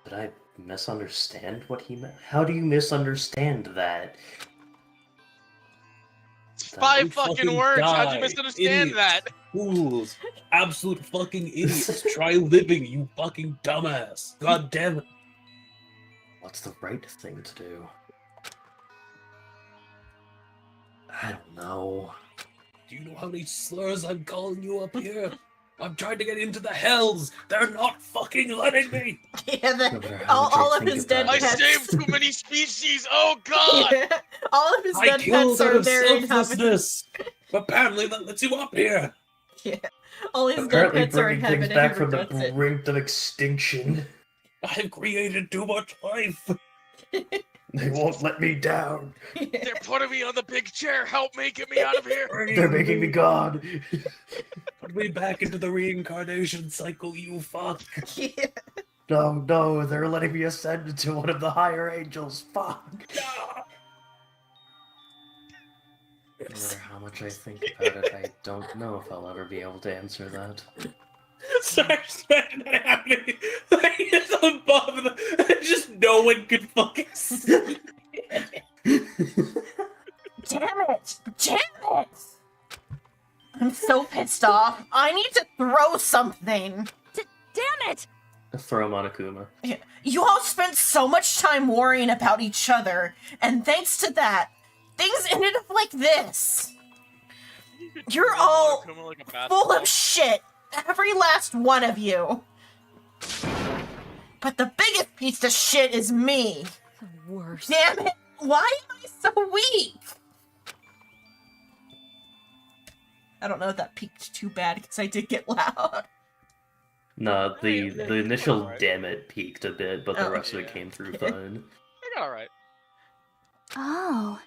Did I misunderstand what he meant? How do you misunderstand that? 5 fucking words. How'd you die, misunderstand idiots, that? Fools. Absolute fucking idiots. Try living, you fucking dumbass. God damn it. What's the right thing to do? I don't know. Do you know how many slurs I'm calling you up here? I'm trying to get into the hells. They're not fucking letting me. Yeah, No matter how all, much I all of think his dead about I it. pets. saved too many species. Oh God! Yeah, all of his I dead killed pets out are of there inhabited. selflessness. Apparently that lets you up here. Yeah, all his dead Apparently pets are bringing things inhabited. back from the That's it. brink of extinction. I've created too much life. They won't let me down. They're putting me on the big chair. Help me! Get me out of here! They're making me God. Put me back into the reincarnation cycle, you fuck. Yeah. No, they're letting me ascend into one of the higher angels. Fuck. No matter how much I think about it, I don't know if I'll ever be able to answer that. Sorry, just imagine that happening. Like, it's above the... Just no one could fucking see. Damn it! Damn it! I'm so pissed off. I need to throw something. Damn it! Throw Monokuma. You all spent so much time worrying about each other, and thanks to that, things ended up like this. You're all full of shit. Every last one of you. But the biggest piece of shit is me. The worst. Damn it! Why am I so weak? I don't know if that peaked too bad because I did get loud. No, the initial damn it peaked a bit, but the rest of it came through fine. I got alright. Oh.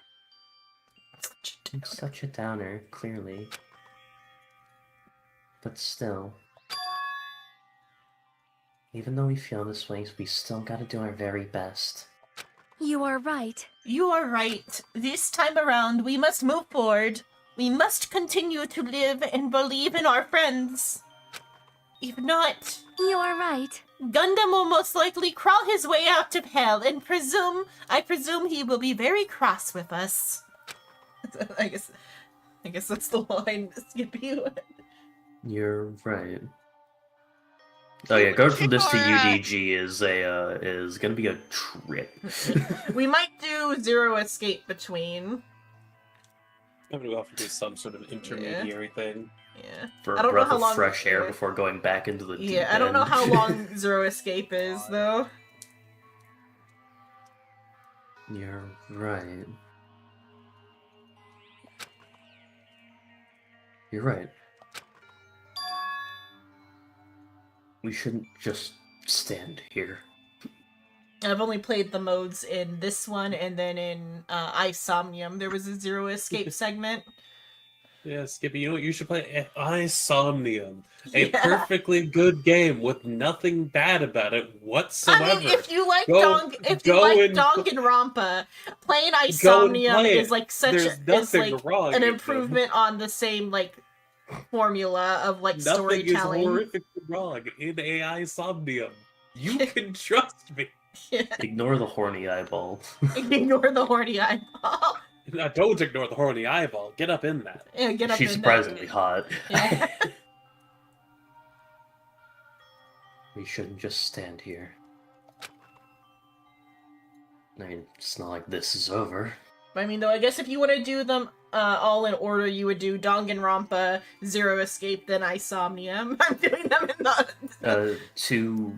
Such a downer, clearly. But still. Even though we feel this way, we still gotta do our very best. You are right. You are right. This time around, we must move forward. We must continue to live and believe in our friends. If not... You are right. Gundam will most likely crawl his way out of hell and I presume he will be very cross with us. I guess that's the line Skippy would. You're right. Oh yeah, going from this to UDG is gonna be a trip. We might do Zero Escape between. I'm gonna have to do some sort of intermediary thing. Yeah. For I a don't know breath how of long fresh air before going back into the deep Yeah, I don't know end. how long Zero Escape is though. You're right. You're right. We shouldn't just stand here. I've only played the modes in this one, and then in Isomnium there was a Zero Escape segment. Yeah, Skippy, you know what? You should play Isomnium. A Yeah. perfectly good game with nothing bad about it whatsoever. I mean, if you like Go Danganronpa, playing Isomnium play is it. like There's nothing wrong an with it. improvement on the same like formula of like Nothing storytelling. is horrifically wrong in Isomnium. You can trust me. Ignore the horny eyeball. Ignore the horny eyeball. Now, don't ignore the horny eyeball. Get up in that. Yeah, get up She's in surprisingly hot. Yeah. We shouldn't just stand here. I mean, it's not like this is over. I mean, though, I guess if you want to do them all in order, you would do Danganronpa, Zero Escape, then Isomnium. I'm doing them in the...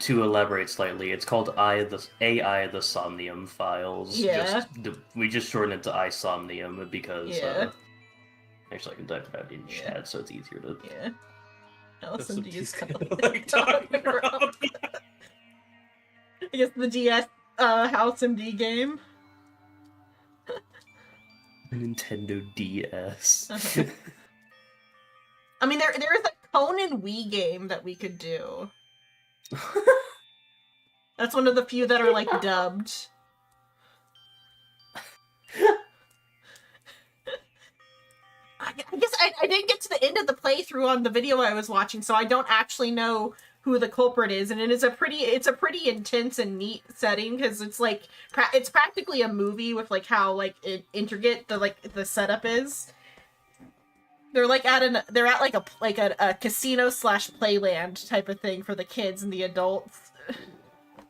To elaborate slightly, it's called AI the Somnium files. Yeah. We just shortened it to Isomnium because Yeah. actually I can type it out in chat so it's easier to. Yeah. LSMD is kind of like Danganronpa. I guess the DS House MD game. The Nintendo DS. Uh-huh. I mean, there is a Conan Wii game that we could do. That's one of the few that are like dubbed. I guess I didn't get to the end of the playthrough on the video I was watching, so I don't actually know who the culprit is, and it's a pretty intense and neat setting because it's like it's practically a movie with like how like intricate the setup is. They're like at a casino / playland type of thing for the kids and the adults,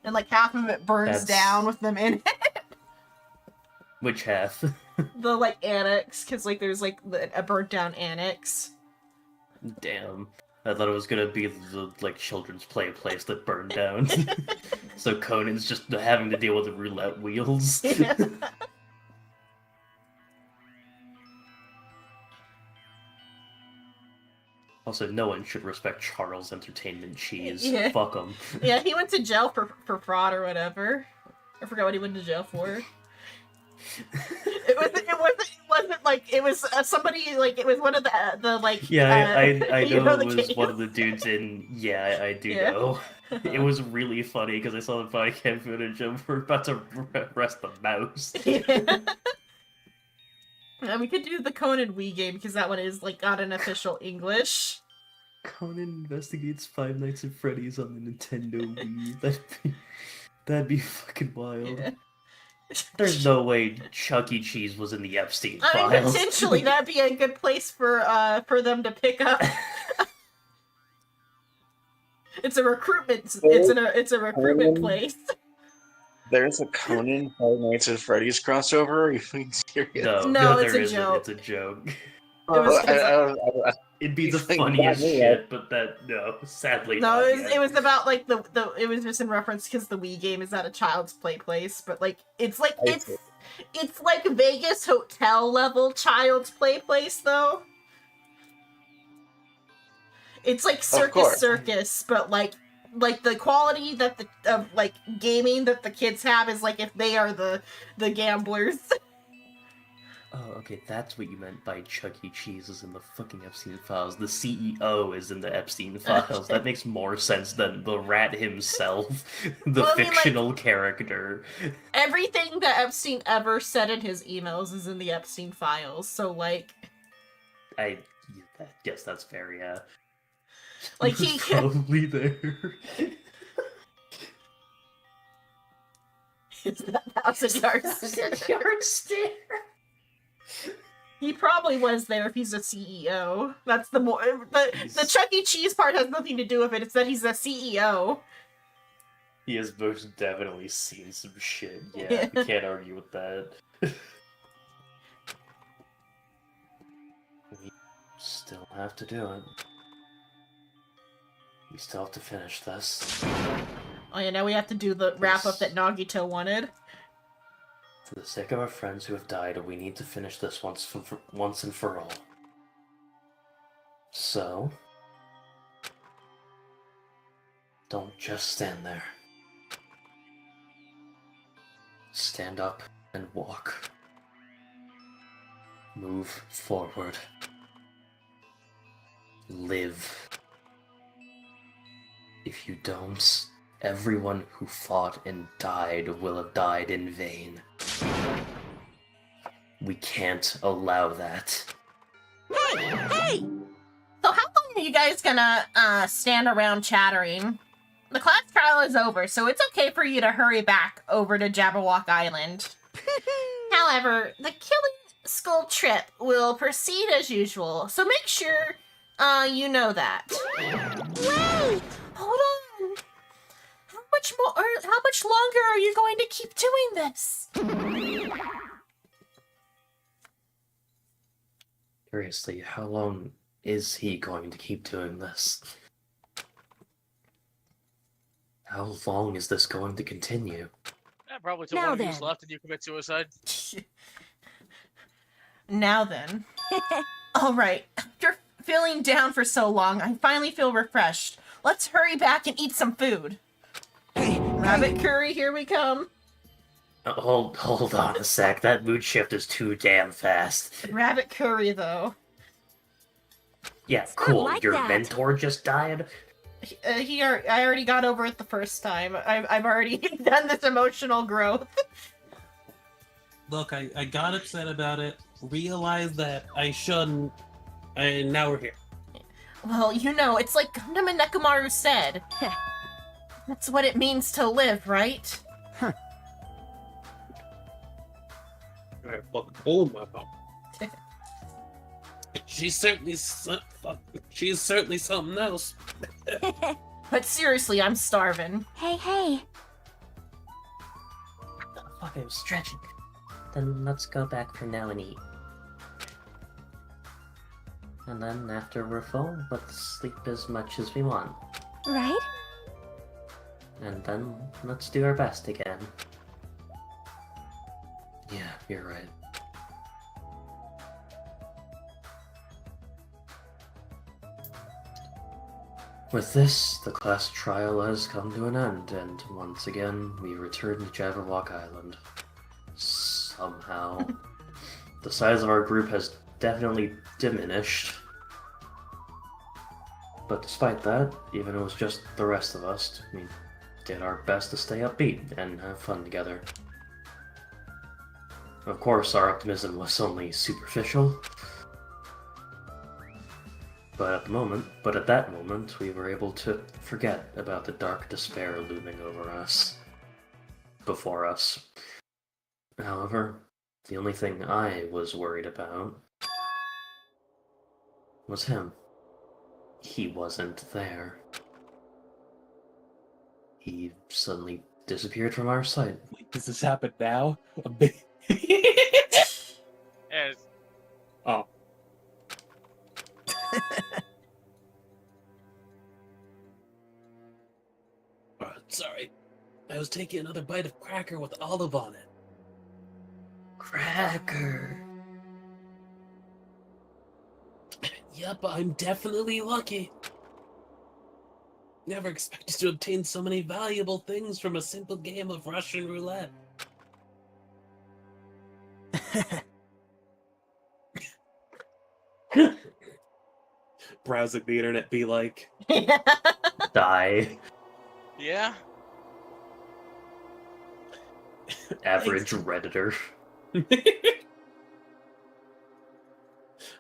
and like half of it burns down with them in it. Which half? The like annex, because like there's like a burnt down annex. Damn. I thought it was gonna be the like children's play place that burned down. So Conan's just having to deal with the roulette wheels. Also, no one should respect Charles Entertainment Cheese. Yeah. Fuck him. Yeah, he went to jail for fraud or whatever. I forgot what he went to jail for. It wasn't like it was somebody like it was one of the like. Yeah, I you know the it was case? one of the dudes in. Yeah, I do Yeah. know. It was really funny because I saw the body cam footage of we're about to arrest the mouse. And we could do the Conan Wii game because that one is like got an official English. Conan investigates Five Nights at Freddy's on the Nintendo Wii. That'd be fucking wild. Yeah. There's no way Chuck E. Cheese was in the Epstein I mean, files. potentially that'd be a good place for them to pick up. It's a recruitment. It's a recruitment place. There's a Conan Five Nights at Freddy's crossover? Are you being serious? No, it's there a isn't. joke. It's a joke. It'd be the think funniest that- shit, but no, sadly No, not it was, yet. it was about like the it was just in reference because the Wii game is at a child's play place, but like it's like it's like Vegas hotel level child's play place though. It's like course. circus, but like the quality that of like gaming that the kids have is like if they are the gamblers. Oh, okay, that's what you meant by Chuck E. Cheese is in the fucking Epstein files. The CEO is in the Epstein files. That makes more sense than the rat himself, the Well, I mean, like, fictional character. Everything that Epstein ever said in his emails is in the Epstein files. So like, I guess that's fair, yeah. like It's probably there. Is that 1,000-yard stare? He probably was there if he's a CEO. That's the more the Chuck E. Cheese part has nothing to do with it. It's that he's a CEO. He has most definitely seen some shit. Yeah, Yeah. we can't argue with that. We still have to do it. We still have to finish this. Oh yeah, now we have to do the wrap up that Nagito wanted. For the sake of our friends who have died, we need to finish this once and for all. So, don't just stand there. Stand up and walk. Move forward. Live. If you don't, everyone who fought and died will have died in vain. We can't allow that. Hey! So how long are you guys gonna stand around chattering? The class trial is over, so it's okay for you to hurry back over to Jabberwock Island. However, the Killing Skull trip will proceed as usual, so make sure you know that. Wait! Hold on! How much longer are you going to keep doing this? Seriously, how long is he going to keep doing this? How long is this going to continue? Yeah, probably till Now one of you's then. left and you commit suicide. Now then. Alright, after feeling down for so long, I finally feel refreshed. Let's hurry back and eat some food. Rabbit curry, here we come. Hold on a sec. That mood shift is too damn fast. Rabbit curry, though. Yeah, cool. like Your that. mentor just died? I already got over it the first time. I've already done this emotional growth. Look, I got upset about it, realized that I shouldn't, and now we're here. Well, you know, it's like Gundam and Nekomaru said. That's what it means to live, right? Alright, fucking hold my phone. She's certainly something else. But seriously, I'm starving. Hey. Fuck, I'm stretching. Then let's go back for now and eat. And then after we're full, let's sleep as much as we want. Right? And then let's do our best again. Yeah, you're right. With this, the class trial has come to an end, and once again, we return to Jabberwock Island. Somehow. The size of our group has definitely diminished. But despite that, even though it was just the rest of us, we did our best to stay upbeat and have fun together. Of course, our optimism was only superficial. But at that moment, we were able to forget about the dark despair looming over us. Before us. However, the only thing I was worried about was him. He wasn't there. He suddenly disappeared from our sight. Wait, does this happen now? A bit. Yes. Oh. Sorry. I was taking another bite of cracker with olive on it. Cracker. Yep, I'm definitely lucky. Never expected to obtain so many valuable things from a simple game of Russian roulette. Browsing the internet be like... Die. Yeah? Average Redditor.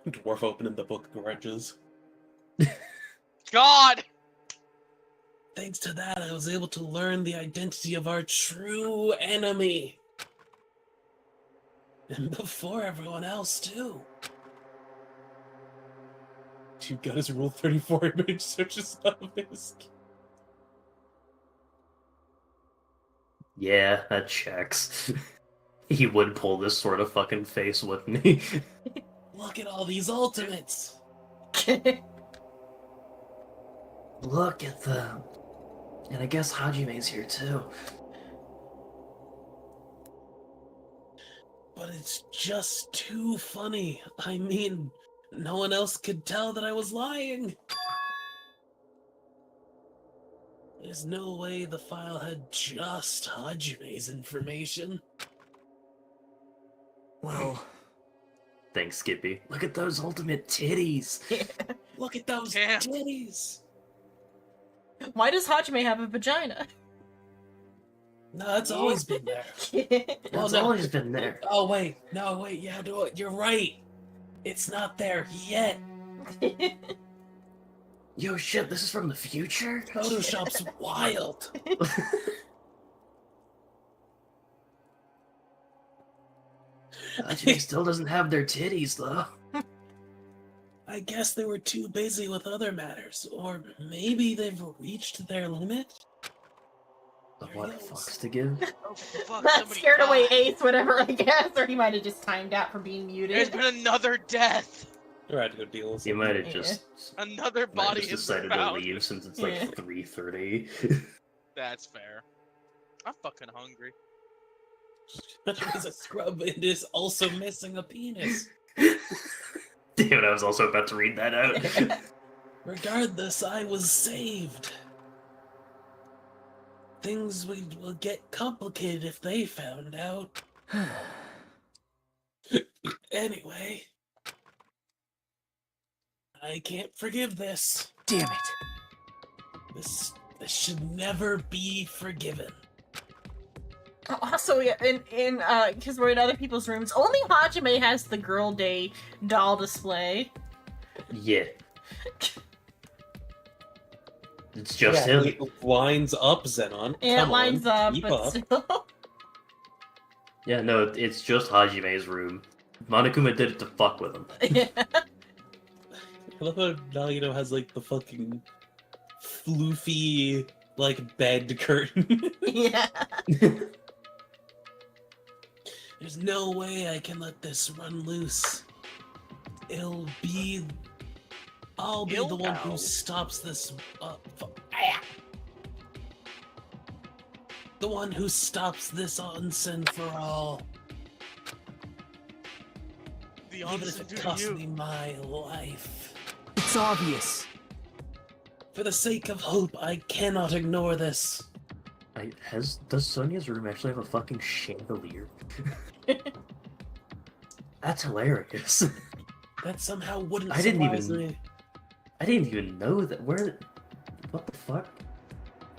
Dwarf opening the book of grudges. God! Thanks to that, I was able to learn the identity of our true enemy. And before everyone else, too. You got his Rule 34 image searches of his... Yeah, that checks. He would pull this sort of fucking face, wouldn't he? Look at all these ultimates! Look at them. And I guess Hajime's here too. But it's just too funny. I mean, no one else could tell that I was lying. There's no way the file had just Hajime's information. Well... Thanks, Skippy. Look at those ultimate titties! Look at those titties! Why does Hajime have a vagina? No, it's always been there. It's always been there. Oh, wait. No, wait. Yeah, no, you're right. It's not there yet. Yo, shit, this is from the future? Photoshop's wild. Hajime still doesn't have their titties, though. I guess they were too busy with other matters. Or maybe they've reached their limit? What fucks to give? Oh, fuck, That somebody scared away died. Ace, whatever, I guess. Or he might have just timed out for being muted. There's been another death! You're right to go deal with You might have just... Another body is decided to found. leave since it's like 3:30. That's fair. I'm fucking hungry. He's a scrub and is also missing a penis. Damn, I was also about to read that out. Regardless, I was saved. Things will get complicated if they found out. Anyway, I can't forgive this. Damn it. This should never be forgiven. Also, yeah, because we're in other people's rooms, only Hajime has the Girl Day doll display. Yeah. It's just him. It lines up, Xenon. Yeah, Come it lines on, up, keep but up. still. Yeah, no, it's just Hajime's room. Monokuma did it to fuck with him. I love how Nagito has like the fucking floofy like bed curtain. Yeah. There's no way I can let this run loose. It'll be I'll be the one who stops this. The one who stops this once and for all. Even if it costs me my life. It's obvious. For the sake of hope, I cannot ignore this. Does Sonia's room actually have a fucking chandelier? That's hilarious. That somehow wouldn't I didn't surprise me. I didn't even know that. What the fuck?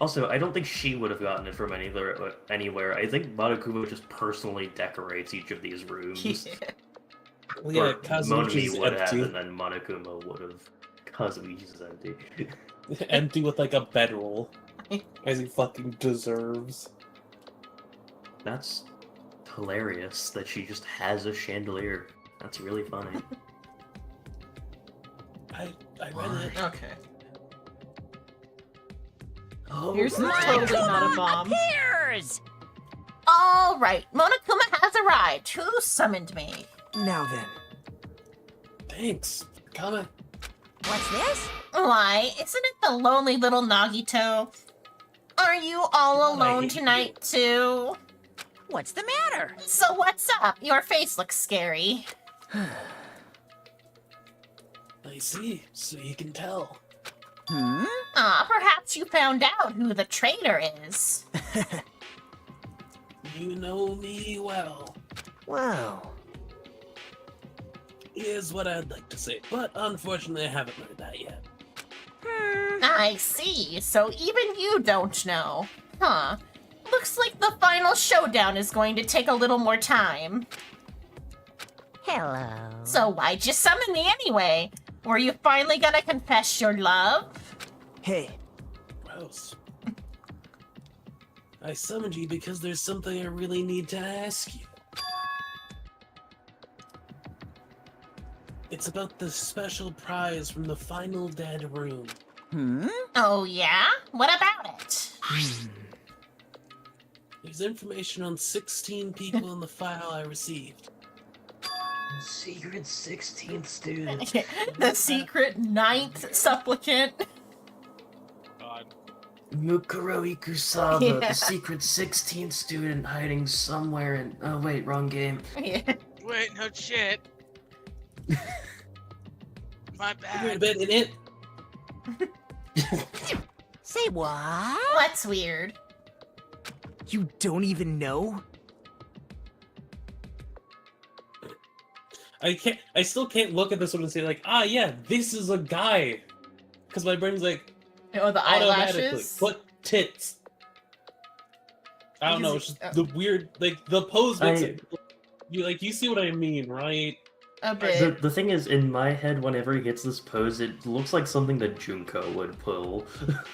Also, I don't think she would have gotten it from anywhere. I think Monokuma just personally decorates each of these rooms. Well, yeah, Or Kazumichi's Monami would empty. have, and then Monokuma would have. Kazumichi's empty. Empty with like a bedroll. As he fucking deserves. That's hilarious that she just has a chandelier. That's really funny. I read it. Okay. Oh, Here's totally not a bomb. Appears! All right, Monokuma has arrived. Who summoned me? Now then. Thanks for coming. What's this? Why, isn't it the lonely little Nagito? Are you all alone tonight, too? What's the matter? So what's up? Your face looks scary. I see, so you can tell. Perhaps you found out who the traitor is. You know me well. Wow. Here's what I'd like to say, but unfortunately I haven't learned that yet. I see, so even you don't know. Huh. Looks like the final showdown is going to take a little more time. Hello. So why'd you summon me anyway? Were you finally gonna confess your love? Hey. Gross. I summoned you because there's something I really need to ask you. It's about the special prize from the final dead room. Oh yeah? What about it? There's information on 16 people in the file I received. Secret 16th student. The secret 9th supplicant. God. Mukuro Ikusaba, Yeah. the secret 16th student hiding somewhere in. Oh, wait, wrong game. Yeah. Wait, no shit. My You're a bad. bit in it. Say what? What's weird? You don't even know? I still can't look at this one and say like, ah, yeah, this is a guy. Because my brain's like, Oh, the automatically, eyelashes? put tits. I don't know, it's just Because- the weird, like, the pose makes I- it, you see what I mean, right? A bit. The thing is, in my head, whenever he gets this pose, it looks like something that Junko would pull.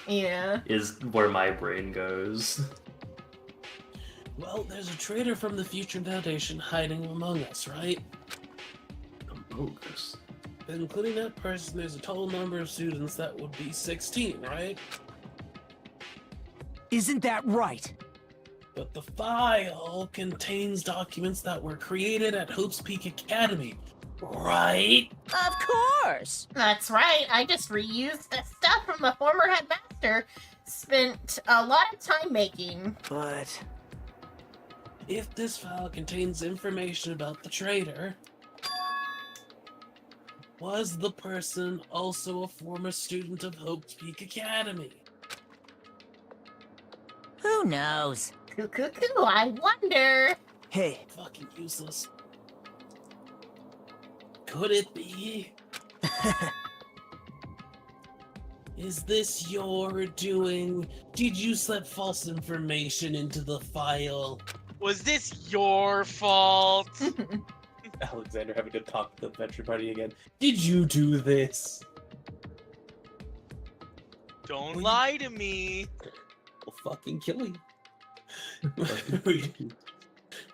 Yeah. Is where my brain goes. Well, there's a traitor from the Future Foundation hiding among us, right? Among us? Including that person, there's a total number of students that would be 16, right? Isn't that right? But the file contains documents that were created at Hope's Peak Academy, right? Of course. That's right. I just reused the stuff from the former headmaster. Spent a lot of time making. But... If this file contains information about the traitor, was the person also a former student of Hope's Peak Academy? Who knows? Cuckoo, I wonder. Hey. Fucking useless. Could it be? Is this your doing? Did you slip false information into the file? Was this your fault? Alexander having to talk to the adventure party again. Did you do this? Don't lie to me. I'll fucking kill you. Were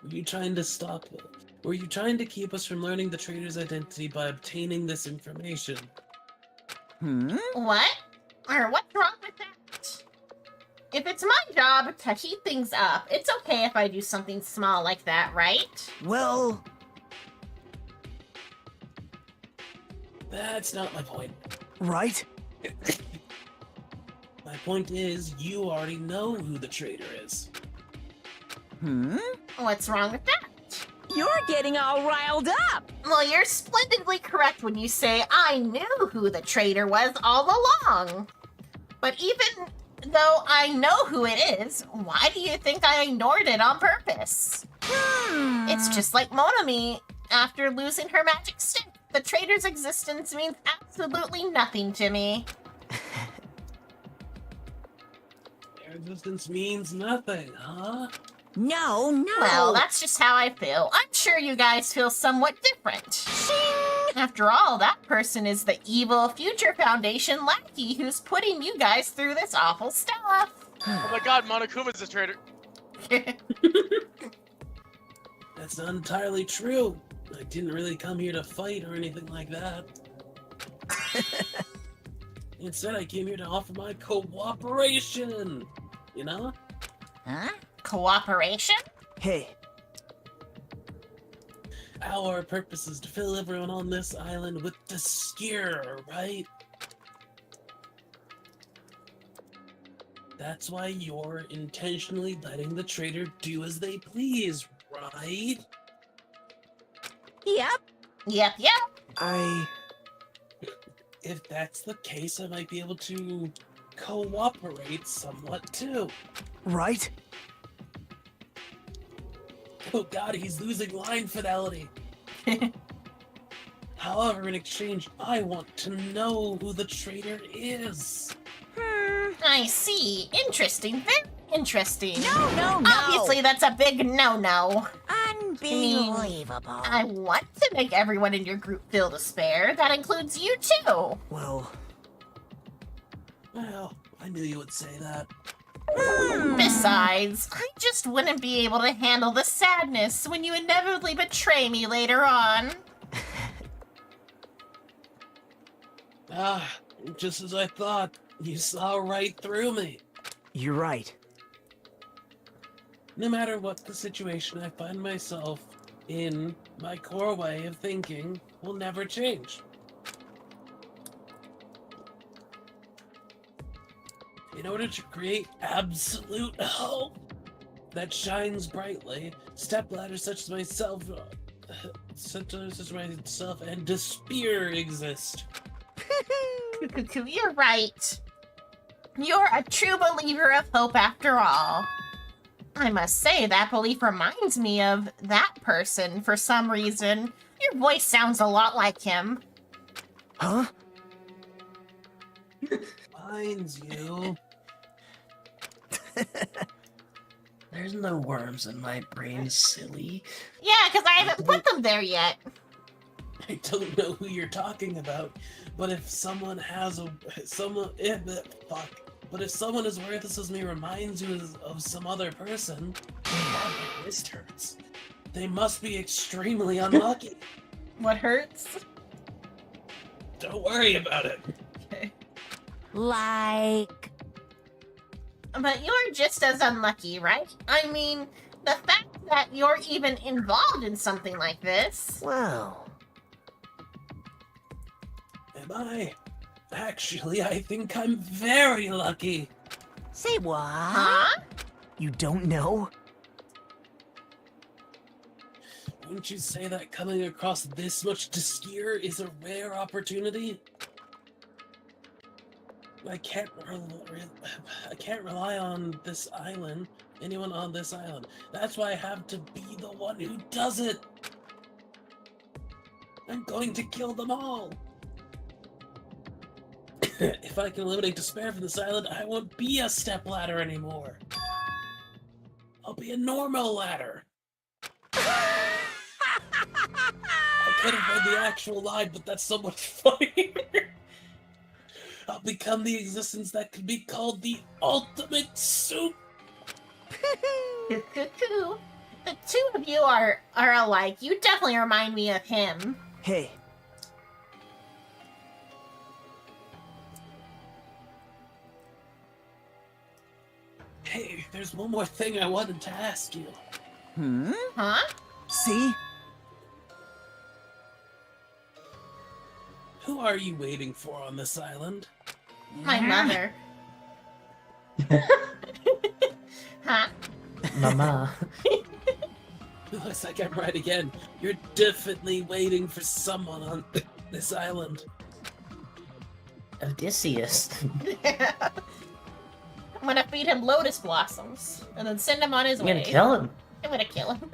you trying to stop it? Were you trying to keep us from learning the traitor's identity by obtaining this information? What? Or what's wrong with that? If it's my job to heat things up, it's okay if I do something small like that, right? Well... That's not my point. Right? My point is, you already know who the traitor is. What's wrong with that? You're getting all riled up! Well, you're splendidly correct when you say I knew who the traitor was all along. But even though I know who it is, why do you think I ignored it on purpose? It's just like Monami after losing her magic stick. The traitor's existence means absolutely nothing to me. Their existence means nothing, huh? No. Well, that's just how I feel. I'm sure you guys feel somewhat different. After all, that person is the evil Future Foundation lackey who's putting you guys through this awful stuff. Oh my god, Monokuma's a traitor. That's not entirely true. I didn't really come here to fight or anything like that. Instead, I came here to offer my cooperation. You know? Huh? Cooperation? Hey. Our purpose is to fill everyone on this island with despair, right? That's why you're intentionally letting the traitor do as they please, right? Yep. If that's the case, I might be able to cooperate somewhat too. Right? Oh god, he's losing line fidelity. However, in exchange, I want to know who the traitor is. I see. Interesting. Very interesting. No. Obviously, that's a big no-no. Unbelievable. I want to make everyone in your group feel despair. That includes you too. Well, I knew you would say that. Besides, I just wouldn't be able to handle the sadness when you inevitably betray me later on. Just as I thought. You saw right through me. You're right. No matter what the situation I find myself in, my core way of thinking will never change. In order to create absolute hope that shines brightly, stepladders such as myself, and despair exist. You're right. You're a true believer of hope after all. I must say, that belief reminds me of that person for some reason. Your voice sounds a lot like him. Huh? Finds you. There's no worms in my brain, silly. Yeah, because I haven't put them there yet. I don't know who you're talking about, but if someone has if someone as worthless as me reminds you of some other person, my wrist hurts. They must be extremely unlucky. What hurts? Don't worry about it. Okay. Like... But you're just as unlucky, right? I mean, the fact that you're even involved in something like this... Well... Am I? Actually, I think I'm very lucky. Say what? Huh? You don't know? Wouldn't you say that coming across this much despair is a rare opportunity? I can't rely on this island, anyone on this island. That's why I have to be the one who does it. I'm going to kill them all. If I can eliminate despair from this island, I won't be a stepladder anymore. I'll be a normal ladder. I could have read the actual line, but that's somewhat funny. I'll become the existence that could be called the ultimate soup. The two of you are alike. You definitely remind me of him. Hey. Hey, there's one more thing I wanted to ask you. Huh? See? Who Who are you waiting for on this island? My mother. Huh? Mama. Looks like I'm right again. You're definitely waiting for someone on this island. Odysseus. I'm gonna feed him lotus blossoms and then send him on his way. I'm gonna kill him. I'm gonna kill him.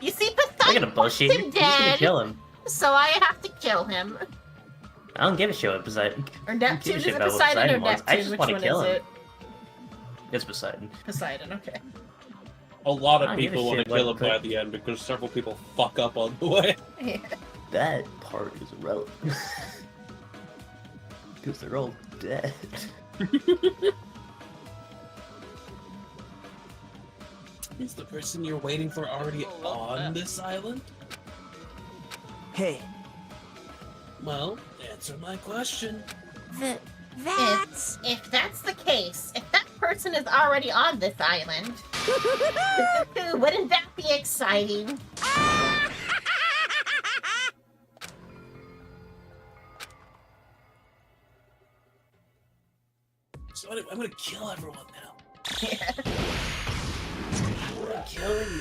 You see, I'm Poseidon gonna bullshit. wants You're him just gonna dead, kill him. so I have to kill him. I don't give a shit what Poseidon. Or I don't give a Neptune, is shit it about what Poseidon or wants. I Neptune? just Which want to one kill is him. it? It's Poseidon. Poseidon, okay. A lot I of don't give a people want to shit kill what him by the end because several people fuck up on the way. Yeah. That part is irrelevant. Because they're all dead. Is the person you're waiting for already on this island? Hey. Well, answer my question. That's... If that's the case, if that person is already on this island, wouldn't that be exciting? So anyway, I'm gonna kill everyone now. I'm gonna kill you.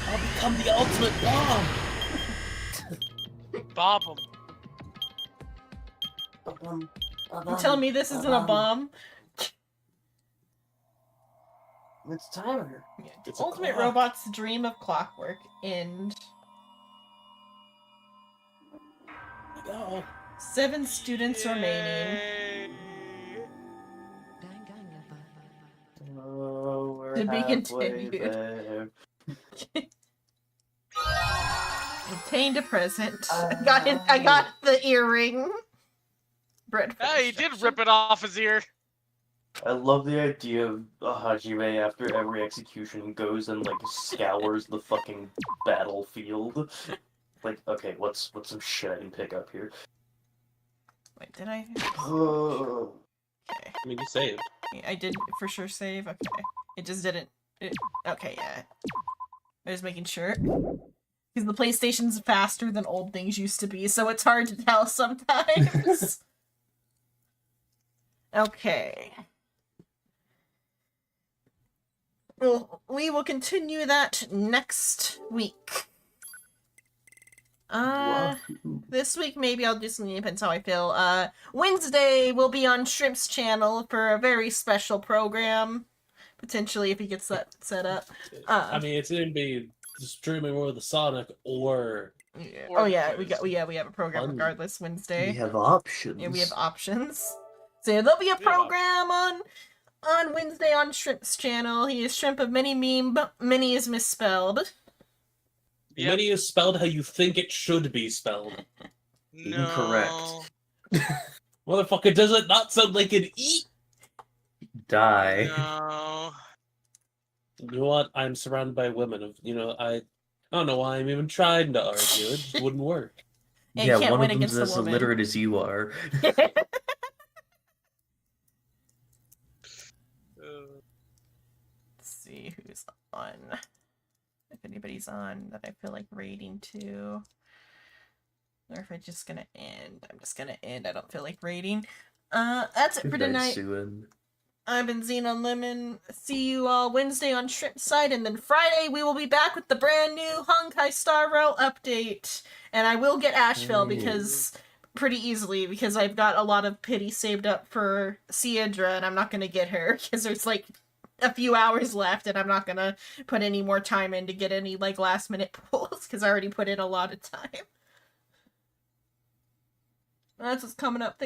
I'll become the ultimate bomb. Bob him. You telling me this isn't a bomb? It's timer. Yeah, the ultimate robot's dream of clockwork end. Oh. 7 students remaining. Oh, we're To be halfway continued. there. Obtained a present. I got the earring. Bread. Hey, he did rip it off his ear. I love the idea of Hajime after every execution goes and like scours the fucking battlefield. Like, okay, what's some shit I can pick up here? Wait, did I? I mean, you saved. Yeah, I did for sure save. Okay, it just didn't. Okay, yeah. I was making sure. Because the PlayStation's faster than old things used to be, so it's hard to tell sometimes. Okay. Well, we will continue that next week. This week maybe I'll do something, depends how I feel. Wednesday will be on Shrimp's channel for a very special program. Potentially, if he gets that set up. I mean, it's gonna be streaming over the Sonic or. Yeah. Oh yeah, we have a program regardless Wednesday. We have options. Yeah, we have options. So yeah, there'll be a program on Wednesday on Shrimp's channel. He is Shrimp of many meme, but many is misspelled. Yep. Many is spelled how you think it should be spelled. No. Incorrect. Motherfucker, does it not sound like an E? Die. No. You know what? I'm surrounded by women. I don't know why I'm even trying to argue. It just wouldn't work. Yeah, one of them's as illiterate as you are. Let's see who's on. If anybody's on that I feel like raiding to. Or if I'm just gonna end. I'm just gonna end. I don't feel like raiding. That's it for tonight. I've been Xenon Lemon. See you all Wednesday on Shrimp Side, and then Friday we will be back with the brand new Honkai Star Rail update. And I will get Asheville because pretty easily because I've got a lot of pity saved up for Siedra, and I'm not gonna get her because there's like a few hours left, and I'm not gonna put any more time in to get any like last minute pulls because I already put in a lot of time. That's what's coming up. Thanks.